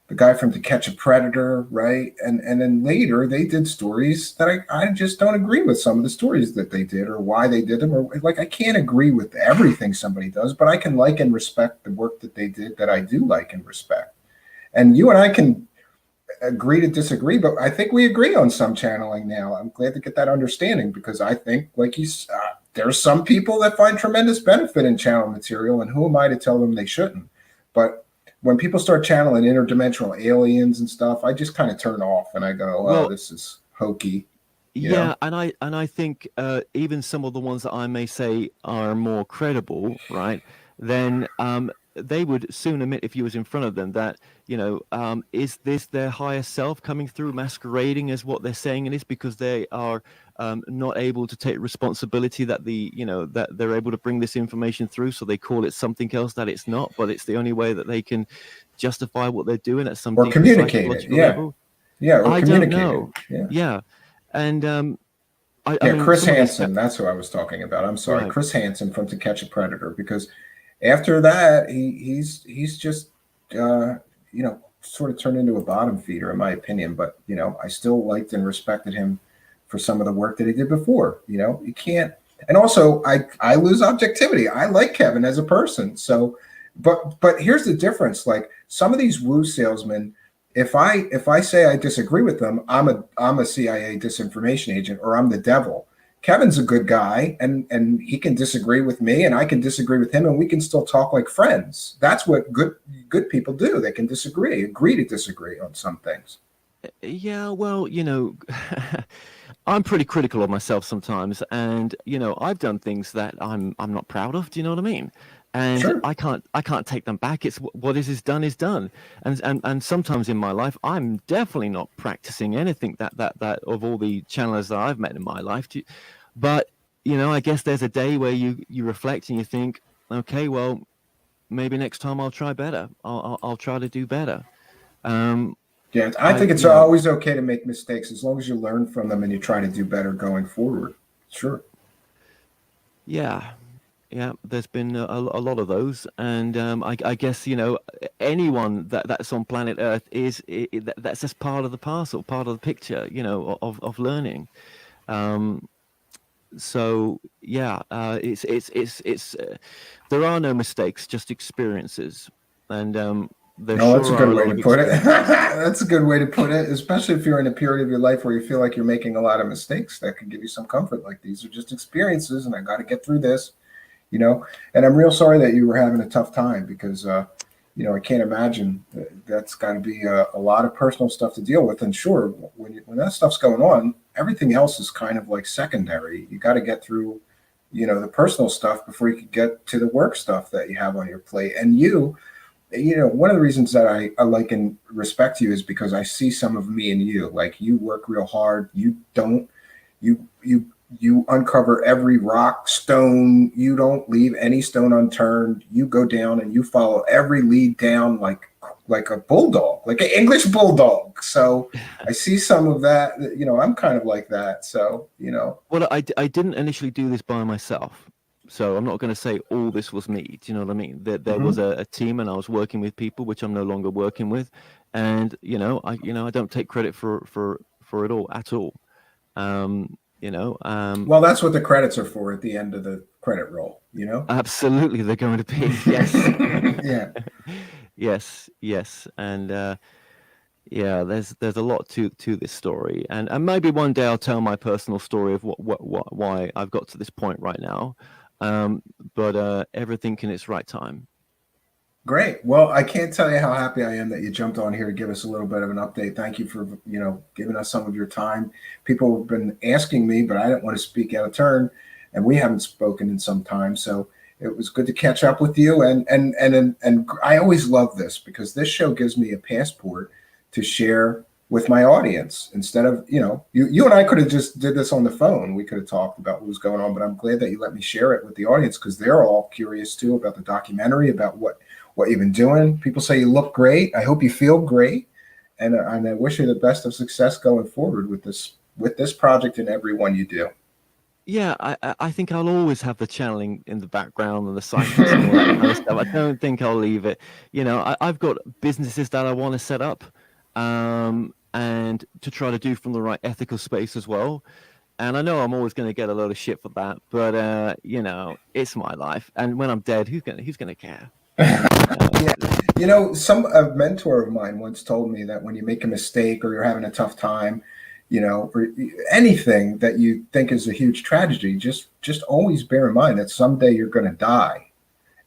the guy from To Catch a Predator, right? And then later they did stories that I just don't agree with some of the stories that they did, or why they did them, or like I can't agree with everything somebody does, but I can like and respect the work that they did that I do like and respect. And you and I can agree to disagree, but I think we agree on some channeling now. I'm glad to get that understanding, because I think, like there's some people that find tremendous benefit in channel material, and who am I to tell them they shouldn't? But when people start channeling interdimensional aliens and stuff, I just kind of turn off and I go, "Oh, this is hokey." You know? And I think even some of the ones that I may say are more credible, right? Then they would soon admit, if you was in front of them, that is this their higher self coming through, masquerading as what they're saying it is, because they are not able to take responsibility that that they're able to bring this information through, so they call it something else that it's not, but it's the only way that they can justify what they're doing at some or communicate it. Level. Or I communicate don't know. Yeah. And I mean, Chris Hansen, that's who I was talking about. I'm sorry, Right. Chris Hansen from To Catch a Predator, because after that he's just sort of turned into a bottom feeder, in my opinion. But I still liked and respected him for some of the work that he did before. You can't, and also I lose objectivity. I like Kevin as a person, so but here's the difference. Like some of these woo salesmen, if I say I disagree with them, I'm a CIA disinformation agent, or I'm the devil. Kevin's a good guy, and he can disagree with me, and I can disagree with him, and we can still talk like friends. That's what good people do. They can agree to disagree on some things. Yeah, well, I'm pretty critical of myself sometimes, and I've done things that I'm not proud of. Do you know what I mean? And Sure. I can't take them back. It's what is done is done. And sometimes in my life, I'm definitely not practicing anything that of all the channels that I've met in my life. But I guess there's a day where you reflect and you think, okay, well, maybe next time I'll try better. I'll try to do better. Yeah, I think it's always okay to make mistakes as long as you learn from them and you try to do better going forward. Sure. Yeah, yeah. There's been a lot of those, and I guess anyone that's on planet Earth that's just part of the parcel, part of the picture, of learning. So yeah, it's there are no mistakes, just experiences, and there No, that's a sure are good a way lot to of put it. experiences. That's a good way to put it, especially if you're in a period of your life where you feel like you're making a lot of mistakes. That can give you some comfort. Like, these are just experiences, and I got to get through this. And I'm real sorry that you were having a tough time, because I can't imagine that's got to be a lot of personal stuff to deal with. And sure, when that stuff's going on, everything else is kind of like secondary. You got to get through the personal stuff before you can get to the work stuff that you have on your plate. And one of the reasons that I like and respect you is because I see some of me in you. Like, you work real hard. You uncover every rock, stone. You don't leave any stone unturned. You go down and you follow every lead down like a bulldog, like an English bulldog. So I see some of that. I'm kind of like that. So Well, I didn't initially do this by myself, so I'm not going to say all this was me. Do you know what I mean? There was a team, and I was working with people, which I'm no longer working with, and I don't take credit for it all at all. Well, that's what the credits are for at the end of the credit roll. Absolutely, they're going to be. Yes. Yeah. Yes, and yeah, there's a lot to this story, and maybe one day I'll tell my personal story of why I've got to this point right now. But everything in its right time. Great. Well, I can't tell you how happy I am that you jumped on here to give us a little bit of an update. Thank you for, giving us some of your time. People have been asking me, but I didn't want to speak out of turn, and we haven't spoken in some time. So it was good to catch up with you. And I always love this, because this show gives me a passport to share with my audience. Instead of, you and I could have just did this on the phone. We could have talked about what was going on, but I'm glad that you let me share it with the audience, because they're all curious too about the documentary, about what you've been doing. People say you look great. I hope you feel great. And I wish you the best of success going forward with this project and every one you do. Yeah, I think I'll always have the channeling in the background and the psychics and all that kind of stuff. I don't think I'll leave it. I've got businesses that I want to set up, and to try to do from the right ethical space as well. And I know I'm always going to get a load of shit for that, but it's my life. And when I'm dead, who's gonna care? Yeah. A mentor of mine once told me that when you make a mistake or you're having a tough time, or anything that you think is a huge tragedy, just always bear in mind that someday you're going to die.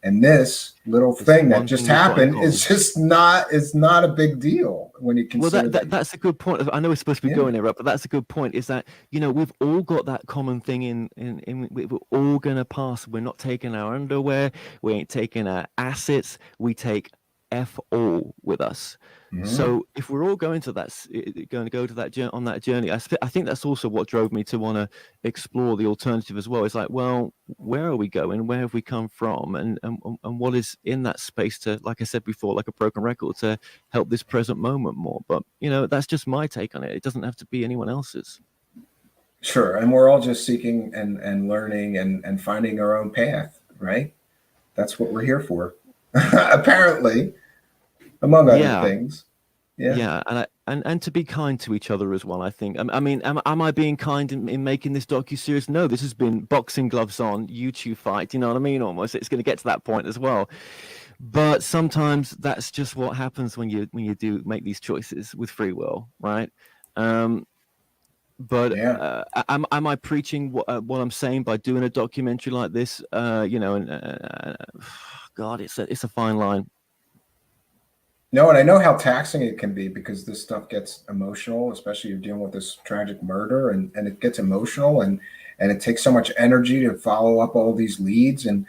And this little thing that just happened is not a big deal when you consider. Well, that's a good point. I know we're supposed to be going there, but that's a good point. Is that we've all got that common thing in we're all gonna pass. We're not taking our underwear. We ain't taking our assets. We take F all with us. So if we're all going to go to that on that journey, I think that's also what drove me to want to explore the alternative as well. It's like, well, where are we going? Where have we come from? And what is in that space to, like I said before, like a broken record, to help this present moment more. But that's just my take on it. It doesn't have to be anyone else's. Sure. And we're all just seeking and learning and finding our own path, right? That's what we're here for. Apparently. Among other things. Yeah, and to be kind to each other as well, I think. I mean, am I being kind in making this docu-series? No, this has been boxing gloves on, YouTube fight, you know what I mean? Almost. It's going to get to that point as well. But sometimes that's just what happens when you do make these choices with free will, right? But am I preaching what I'm saying by doing a documentary like this? God, it's a fine line. No, and I know how taxing it can be because this stuff gets emotional, especially you're dealing with this tragic murder, and it gets emotional, and it takes so much energy to follow up all these leads, and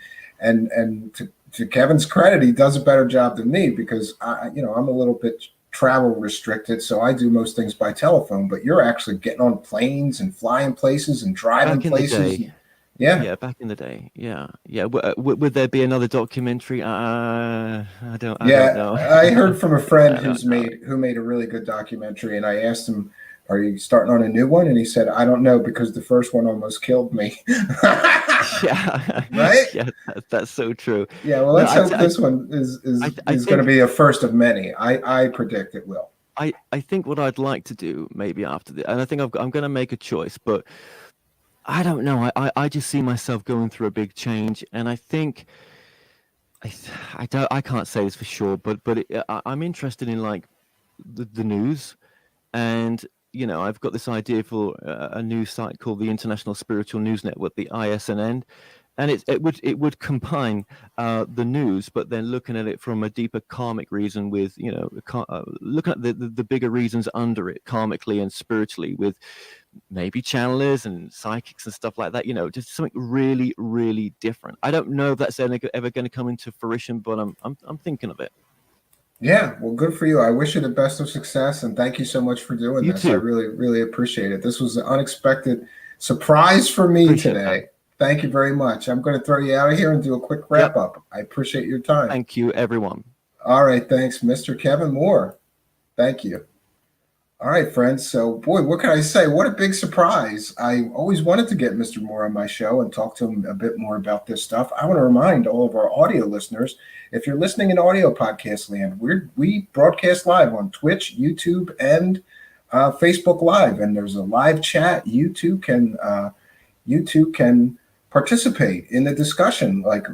to Kevin's credit, he does a better job than me because I'm a little bit travel restricted, so I do most things by telephone, but you're actually getting on planes and flying places and driving Back in places. the day. Yeah, back in the day. Yeah. Would there be another documentary? I don't know. I heard from a friend I don't know. who made a really good documentary, and I asked him, "Are you starting on a new one?" And he said, "I don't know because the first one almost killed me." Yeah. Right? Yeah, that's so true. Yeah. Well, let's hope this one is going to be a first of many. I predict it will. I think what I'd like to do maybe after this, and I think I'm going to make a choice, but I don't know. I just see myself going through a big change, and I think I can't say this for sure, but I'm interested in like the news, and I've got this idea for a news site called the International Spiritual News Network, the ISNN, and it would combine the news, but then looking at it from a deeper karmic reason with looking at the bigger reasons under it karmically and spiritually with maybe channelers and psychics and stuff like that, just something really, really different. I don't know if that's ever going to come into fruition, but I'm thinking of it. Yeah, well, good for you. I wish you the best of success, and thank you so much for doing this. I really, really appreciate it. This was an unexpected surprise for me today. Thank you very much. I'm going to throw you out of here and do a quick wrap up. I appreciate your time. Thank you, everyone. All right, thanks, Mr. Kevin Moore. Thank you. All right, friends. So, boy, what can I say? What a big surprise. I always wanted to get Mr. Moore on my show and talk to him a bit more about this stuff. I want to remind all of our audio listeners, if you're listening in audio podcast land, we broadcast live on Twitch, YouTube, and Facebook Live. And there's a live chat. You too can participate in the discussion like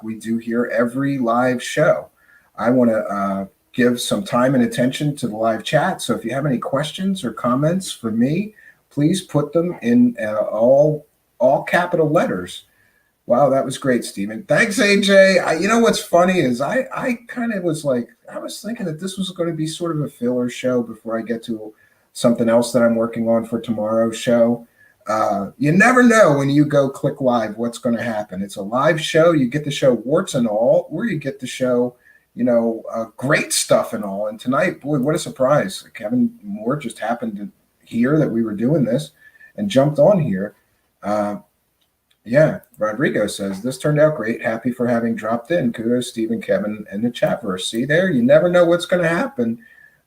we do here every live show. I want to give some time and attention to the live chat. So if you have any questions or comments for me, please put them in all capital letters. Wow, that was great, Stephen. Thanks, AJ. You know what's funny is I kind of was like, I was thinking that this was going to be sort of a filler show before I get to something else that I'm working on for tomorrow's show. You never know when you go click live what's going to happen. It's a live show. You get the show warts and all, or you get the show great stuff and all. And tonight, boy, what a surprise. Kevin Moore just happened to hear that we were doing this and jumped on here. Rodrigo says, this turned out great. Happy for having dropped in. Kudos, Steve and Kevin, and the chatverse. See there? You never know what's going to happen.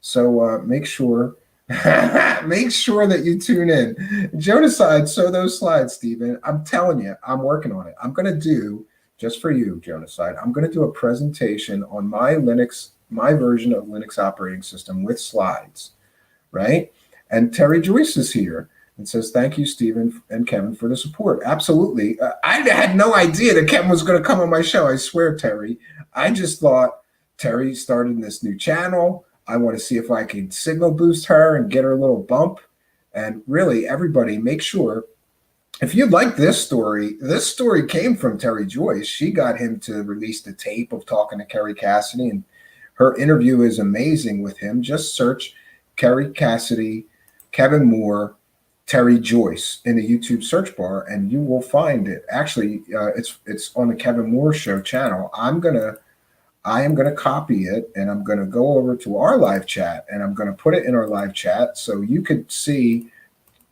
So make sure that you tune in. Jonaside, so those slides, Stephen. I'm telling you, I'm working on it. I'm going to do, just for you, Jonaside, I'm going to do a presentation on my version of Linux operating system with slides, right? And Terry Joyce is here and says, thank you, Stephen and Kevin, for the support. Absolutely. I had no idea that Kevin was going to come on my show. I swear, Terry. I just thought Terry started this new channel. I want to see if I can signal boost her and get her a little bump. And really, everybody, make sure, if you'd like this story came from Terry Joyce. She got him to release the tape of talking to Kerry Cassidy, and her interview is amazing with him. Just search Kerry Cassidy, Kevin Moore, Terry Joyce in the YouTube search bar, and you will find it. Actually, it's on the Kevin Moore Show channel. I am gonna copy it, and I'm gonna go over to our live chat, and I'm gonna put it in our live chat so you could see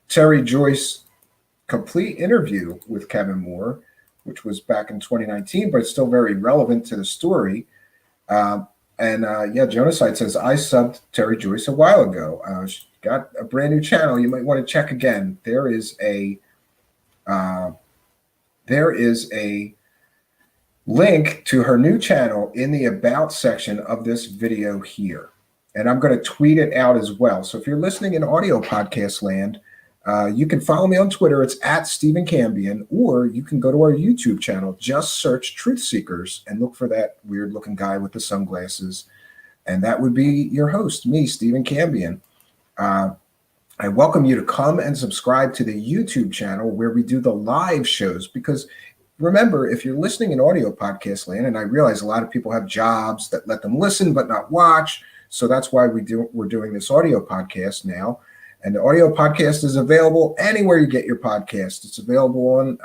Terry Joyce complete interview with Kevin Moore, which was back in 2019, but it's still very relevant to the story. Jonaside says, I subbed Terry Joyce a while ago. She got a brand new channel. You might want to check again. There is a link to her new channel in the About section of this video here. And I'm going to tweet it out as well. So if you're listening in audio podcast land, you can follow me on Twitter. It's at Stephen Cambion, or you can go to our YouTube channel. Just search Truth Seekers and look for that weird looking guy with the sunglasses. And that would be your host, me, Stephen Cambion. I welcome you to come and subscribe to the YouTube channel where we do the live shows, because remember, if you're listening in audio podcast land, and I realize a lot of people have jobs that let them listen but not watch, so that's why we're doing this audio podcast now. And the audio podcast is available anywhere you get your podcast. It's available on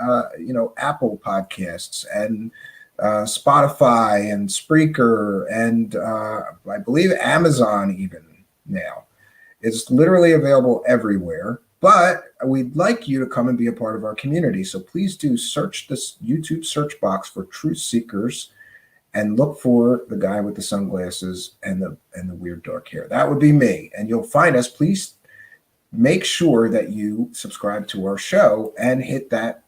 Apple Podcasts and Spotify and Spreaker and I believe Amazon even now. It's literally available everywhere. But we'd like you to come and be a part of our community. So please do search this YouTube search box for Truth Seekers and look for the guy with the sunglasses and the weird dark hair. That would be me. And you'll find us. Please make sure that you subscribe to our show and hit that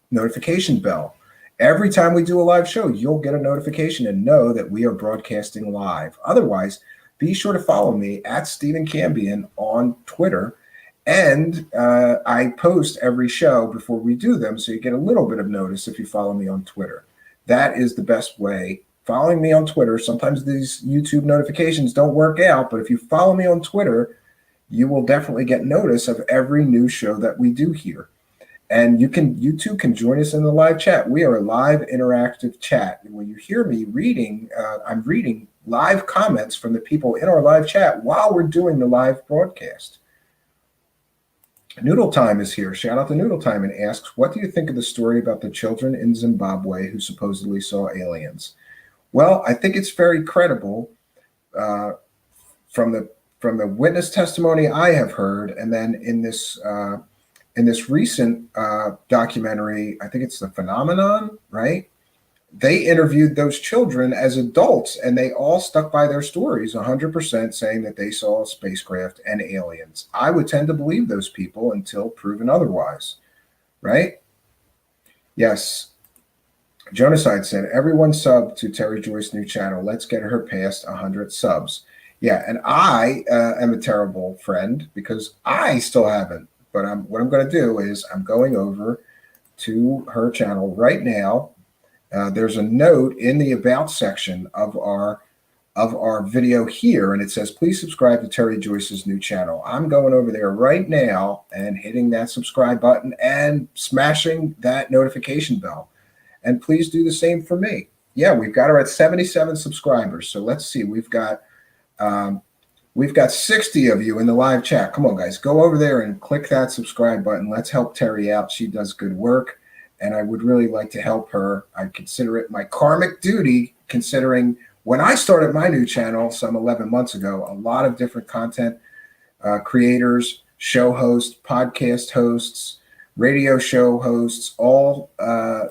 notification bell. Every time we do a live show, you'll get a notification and know that we are broadcasting live. Otherwise, be sure to follow me at Stephen Cambion on Twitter. And I post every show before we do them, so you get a little bit of notice if you follow me on Twitter. That is the best way. Following me on Twitter, sometimes these YouTube notifications don't work out, but if you follow me on Twitter, you will definitely get notice of every new show that we do here. And you too can join us in the live chat. We are a live interactive chat. And when you hear me reading, I'm reading live comments from the people in our live chat while we're doing the live broadcast. Noodle Time is here. Shout out to Noodle Time and asks, what do you think of the story about the children in Zimbabwe who supposedly saw aliens? Well, I think it's very credible from the witness testimony I have heard, and then in this recent documentary, I think it's The Phenomenon, right? They interviewed those children as adults, and they all stuck by their stories 100%, saying that they saw a spacecraft and aliens. I would tend to believe those people until proven otherwise, right? Yes. Jonaside said, everyone sub to Terry Joyce's new channel. Let's get her past 100 subs. Yeah, and I am a terrible friend because I still haven't. But what I'm going to do is I'm going over to her channel right now. There's a note in the About section of our video here, and it says, please subscribe to Terry Joyce's new channel. I'm going over there right now and hitting that subscribe button and smashing that notification bell. And please do the same for me. Yeah, we've got her at 77 subscribers. So let's see. We've got 60 of you in the live chat. Come on, guys. Go over there and click that subscribe button. Let's help Terry out. She does good work, and I would really like to help her. I consider it my karmic duty, considering when I started my new channel some 11 months ago, a lot of different content creators, show hosts, podcast hosts, radio show hosts all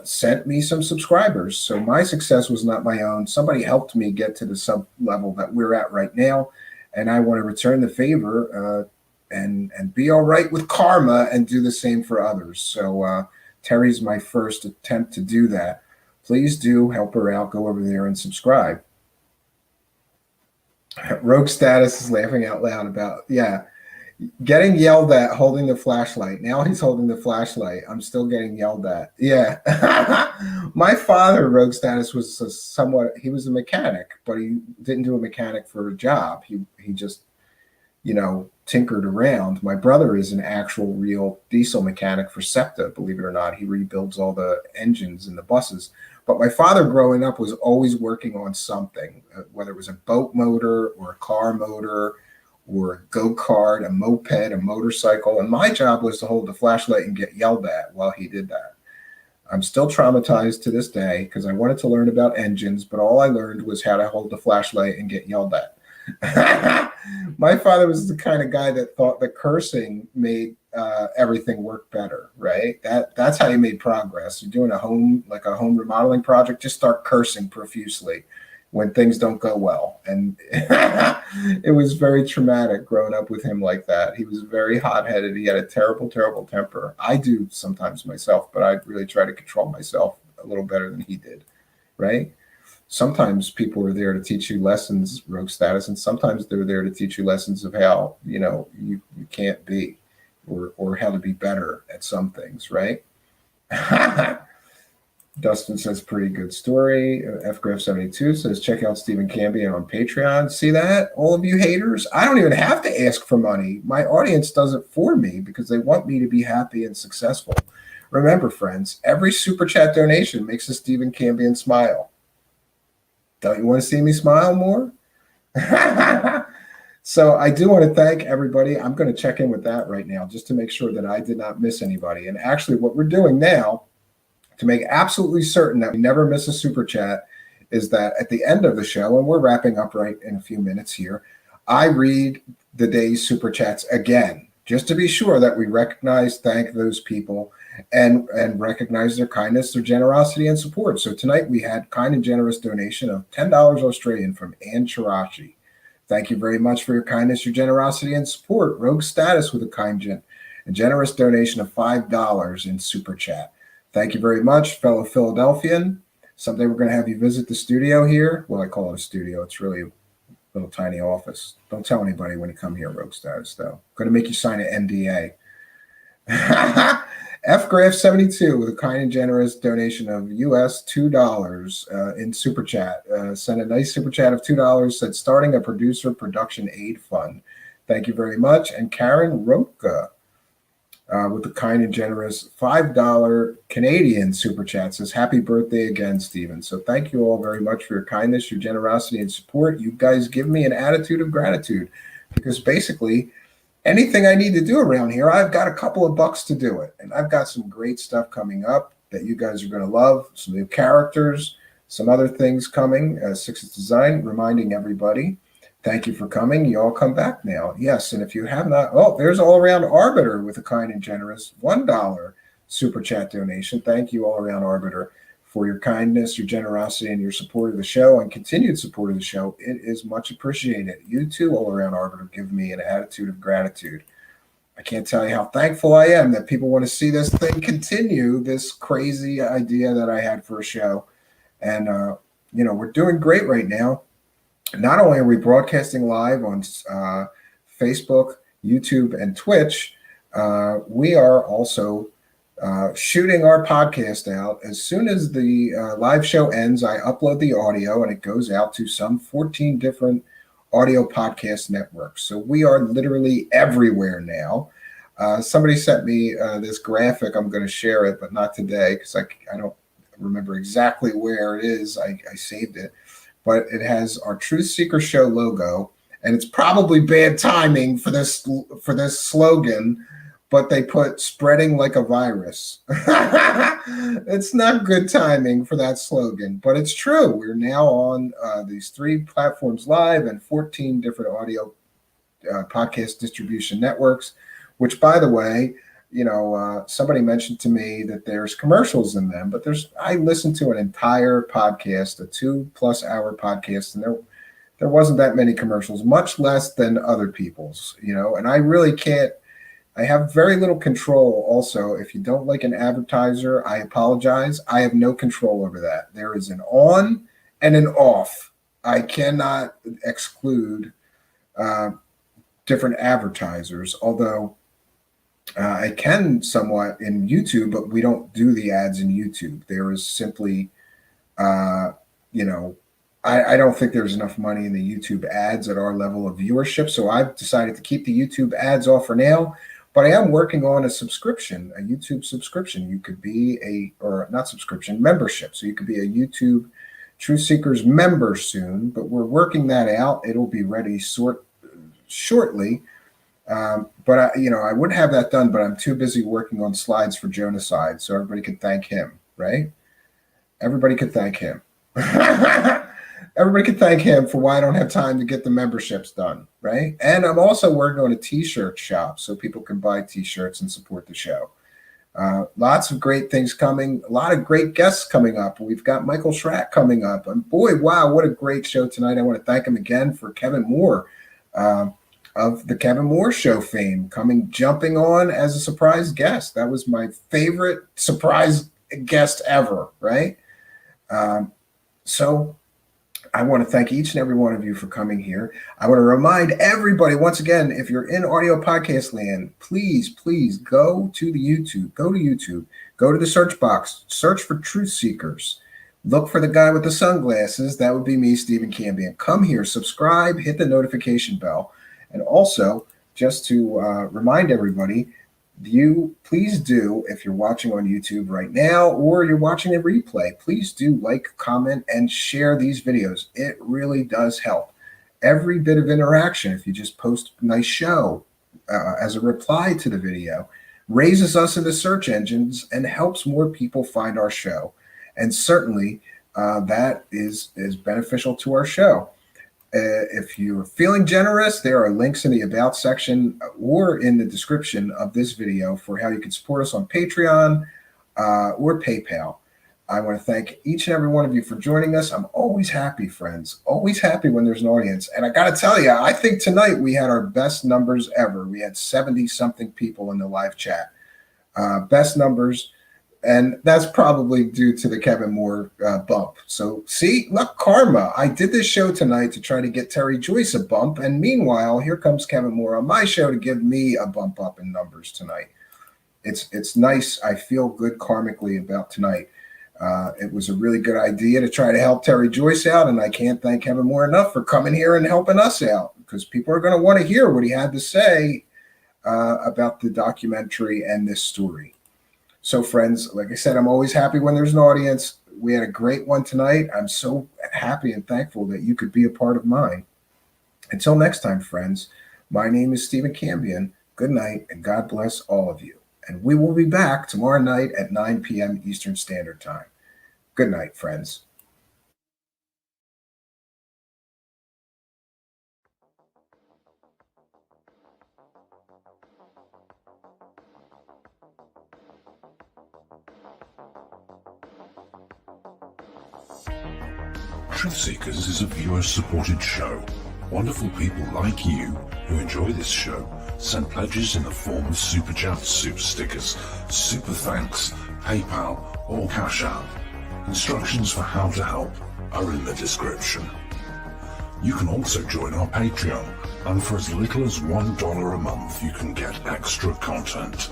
sent me some subscribers. So my success was not my own. Somebody helped me get to the sub level that we're at right now. And I want to return the favor and be all right with karma and do the same for others. So Terry's my first attempt to do that. Please do help her out. Go over there and subscribe. Rogue Status is laughing out loud about, yeah, getting yelled at holding the flashlight. Now he's holding the flashlight. I'm still getting yelled at. Yeah. My father, Rogue Status, was he was a mechanic, but he didn't do a mechanic for a job. He just, tinkered around. My brother is an actual real diesel mechanic for SEPTA, believe it or not. He rebuilds all the engines in the buses. But my father growing up was always working on something, whether it was a boat motor or a car motor or a go-kart, a moped, a motorcycle. And my job was to hold the flashlight and get yelled at while he did that. I'm still traumatized to this day because I wanted to learn about engines, but all I learned was how to hold the flashlight and get yelled at. My father was the kind of guy that thought that cursing made everything work better, right? That's how you made progress. You're doing a home remodeling project, just start cursing profusely when things don't go well. And it was very traumatic growing up with him like that. He was very hot-headed. He had a terrible, terrible temper. I do sometimes myself, but I really try to control myself a little better than he did, right? Sometimes people are there to teach you lessons, Rogue Status, and sometimes they're there to teach you lessons of how, you can't be or how to be better at some things, right? Dustin says, pretty good story. FGraph72 says, check out Stephen Cambion on Patreon. See that? All of you haters? I don't even have to ask for money. My audience does it for me because they want me to be happy and successful. Remember, friends, every super chat donation makes a Stephen Cambion smile. Don't you want to see me smile more? So I do want to thank everybody. I'm going to check in with that right now just to make sure that I did not miss anybody. And actually what we're doing now to make absolutely certain that we never miss a super chat is that at the end of the show, and we're wrapping up right in a few minutes here, I read the day's super chats again, just to be sure that we recognize, thank those people, and recognize their kindness, their generosity, and support. So tonight we had kind and generous donation of $10 Australian from Ann Chirashi. Thank you very much for your kindness, your generosity, and support. Rogue Status with a generous donation of $5 in super chat. Thank you very much, fellow Philadelphian. Someday we're going to have you visit the studio here. Well, I call it a studio. It's really a little tiny office. Don't tell anybody when you come here, Rogue Status, though. Going to make you sign an NDA. FGraph72 with a kind and generous donation of US $2 in super chat. Sent a nice super chat of $2, said starting a producer production aid fund. Thank you very much. And Karen Roka with a kind and generous $5 Canadian super chat says, happy birthday again, Stephen. So thank you all very much for your kindness, your generosity, and support. You guys give me an attitude of gratitude because basically anything I need to do around here, I've got a couple of bucks to do it. And I've got some great stuff coming up that you guys are going to love, some new characters, some other things coming. Sixth Design, reminding everybody, thank you for coming. You all come back now. Yes, and if you have not, there's All Around Arbiter with a kind and generous $1 super chat donation. Thank you, All Around Arbiter, for your kindness, your generosity, and your support of the show and continued support of the show. It is much appreciated. You too, All Around Arbiter, give me an attitude of gratitude. I can't tell you how thankful I am that people want to see this thing continue, this crazy idea that I had for a show. And, we're doing great right now. Not only are we broadcasting live on Facebook, YouTube, and Twitch, we are also shooting our podcast out. As soon as the live show ends, I upload the audio and it goes out to some 14 different audio podcast networks. So we are literally everywhere now. Somebody sent me this graphic. I'm going to share it, but not today because I don't remember exactly where it is. I saved it. But it has our Truth Seeker Show logo, and it's probably bad timing for this slogan, but they put spreading like a virus. It's not good timing for that slogan, but it's true. We're now on these 3 platforms live and 14 different audio podcast distribution networks, which, by the way, somebody mentioned to me that there's commercials in them, but I listened to an entire podcast, a 2+ hour podcast, and there wasn't that many commercials, much less than other people's, and I really can't. I have very little control also. If you don't like an advertiser, I apologize. I have no control over that. There is an on and an off. I cannot exclude different advertisers, although I can somewhat in YouTube, but we don't do the ads in YouTube. There is simply, I don't think there's enough money in the YouTube ads at our level of viewership. So I've decided to keep the YouTube ads off for now, but I am working on a subscription, a YouTube subscription. You could be membership. So you could be a YouTube Truth Seekers member soon, but we're working that out. It'll be ready shortly. But I would have that done, but I'm too busy working on slides for Jonaside, so everybody could thank him, right? Everybody could thank him. Everybody could thank him for why I don't have time to get the memberships done, right? And I'm also working on a T-shirt shop so people can buy T-shirts and support the show. Lots of great things coming. A lot of great guests coming up. We've got Michael Schrack coming up. And boy, wow, what a great show tonight. I want to thank him again for Kevin Moore. Of the Kevin Moore Show fame, jumping on as a surprise guest. That was my favorite surprise guest ever, right? So I want to thank each and every one of you for coming here. I want to remind everybody, once again, if you're in audio podcast land, please go to YouTube, go to the search box, search for Truth Seekers. Look for the guy with the sunglasses. That would be me, Stephen Cambion. Come here, subscribe, hit the notification bell. And also, just to remind everybody, please do, if you're watching on YouTube right now or you're watching a replay, please do like, comment, and share these videos. It really does help. Every bit of interaction, if you just post a nice show as a reply to the video, raises us in the search engines and helps more people find our show. And certainly that is beneficial to our show. If you're feeling generous, there are links in the About section or in the description of this video for how you can support us on Patreon or PayPal. I want to thank each and every one of you for joining us. I'm always happy, friends, always happy when there's an audience. And I got to tell you, I think tonight we had our best numbers ever. We had 70-something people in the live chat. Best numbers. And that's probably due to the Kevin Moore bump. So see, look, karma. I did this show tonight to try to get Terry Joyce a bump. And meanwhile, here comes Kevin Moore on my show to give me a bump up in numbers tonight. It's nice. I feel good karmically about tonight. It was a really good idea to try to help Terry Joyce out. And I can't thank Kevin Moore enough for coming here and helping us out, because people are going to want to hear what he had to say about the documentary and this story. So, friends, like I said, I'm always happy when there's an audience. We had a great one tonight. I'm so happy and thankful that you could be a part of mine. Until next time, friends, my name is Stephen Cambion. Good night, and God bless all of you. And we will be back tomorrow night at 9 p.m. Eastern Standard Time. Good night, friends. Truth Seekers is a viewer-supported show. Wonderful people like you who enjoy this show send pledges in the form of super chats, super stickers, super thanks, PayPal, or Cash App. Instructions for how to help are in the description. You can also join our Patreon, and for as little as $1 a month, you can get extra content.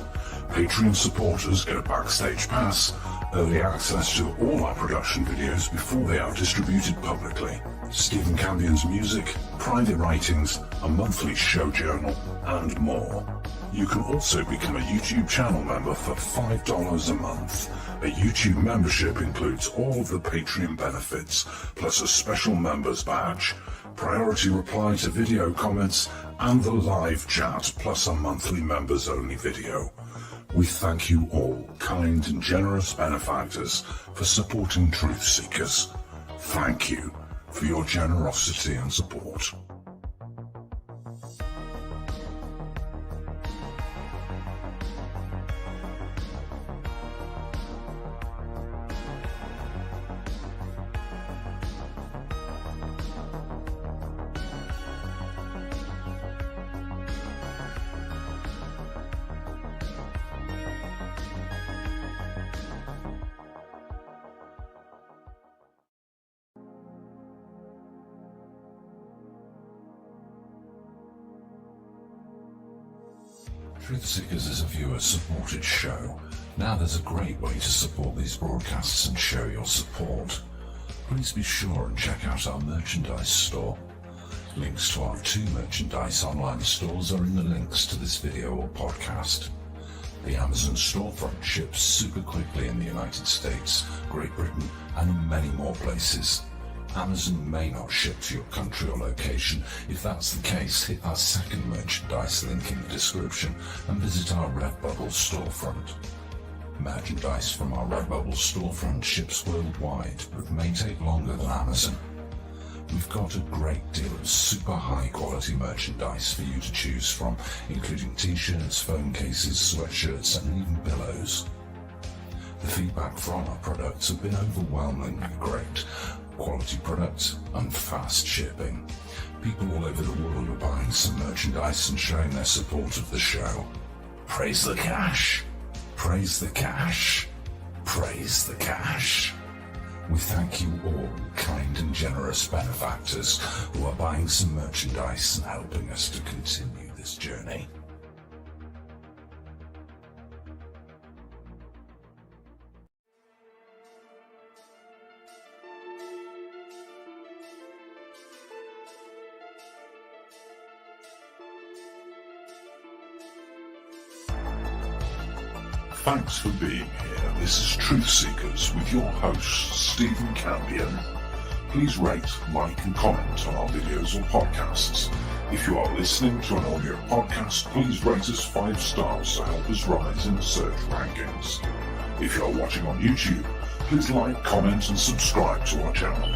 Patreon supporters get a backstage pass, early access to all our production videos before they are distributed publicly, Stephen Cambion's music, private writings, a monthly show journal, and more. You can also become a YouTube channel member for $5 a month. A YouTube membership includes all of the Patreon benefits, plus a special members badge, priority reply to video comments, and the live chat, plus a monthly members-only video. We thank you all, kind and generous benefactors, for supporting Truth Seekers. Thank you for your generosity and support. Truth Seekers is a viewer-supported show. Now there's a great way to support these broadcasts and show your support. Please be sure and check out our merchandise store. Links to our 2 merchandise online stores are in the links to this video or podcast. The Amazon storefront ships super quickly in the United States, Great Britain, and in many more places. Amazon may not ship to your country or location. If that's the case, hit our second merchandise link in the description and visit our Redbubble storefront. Merchandise from our Redbubble storefront ships worldwide, but may take longer than Amazon. We've got a great deal of super high quality merchandise for you to choose from, including t-shirts, phone cases, sweatshirts, and even pillows. The feedback from our products have been overwhelmingly great. Quality products and fast shipping. People all over the world are buying some merchandise and showing their support of the show. Praise the cash. Praise the cash. Praise the cash. We thank you all, kind and generous benefactors who are buying some merchandise and helping us to continue this journey. Thanks for being here. This is Truth Seekers with your host, Stephen Campion. Please rate, like, and comment on our videos or podcasts. If you are listening to an audio podcast, please rate us 5 stars to help us rise in the search rankings. If you are watching on YouTube, please like, comment, and subscribe to our channel.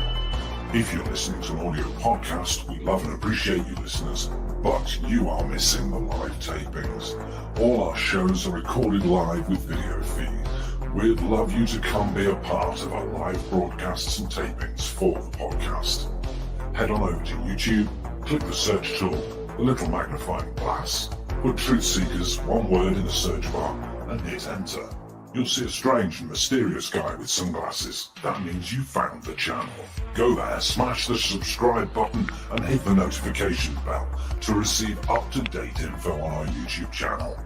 If you're listening to an audio podcast, we love and appreciate you listeners, but you are missing the live tapings. All our shows are recorded live with video feed. We'd love you to come be a part of our live broadcasts and tapings for the podcast. Head on over to YouTube, click the search tool, the little magnifying glass, put Truth Seekers, one word in the search bar, and hit enter. You'll see a strange and mysterious guy with sunglasses. That means you found the channel. Go there, smash the subscribe button, and hit the notification bell to receive up-to-date info on our YouTube channel.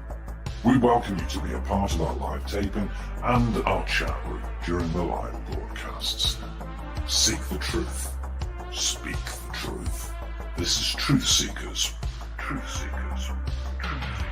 We welcome you to be a part of our live taping and our chat group during the live broadcasts. Seek the truth. Speak the truth. This is Truth Seekers. Truth Seekers. Truth Seekers.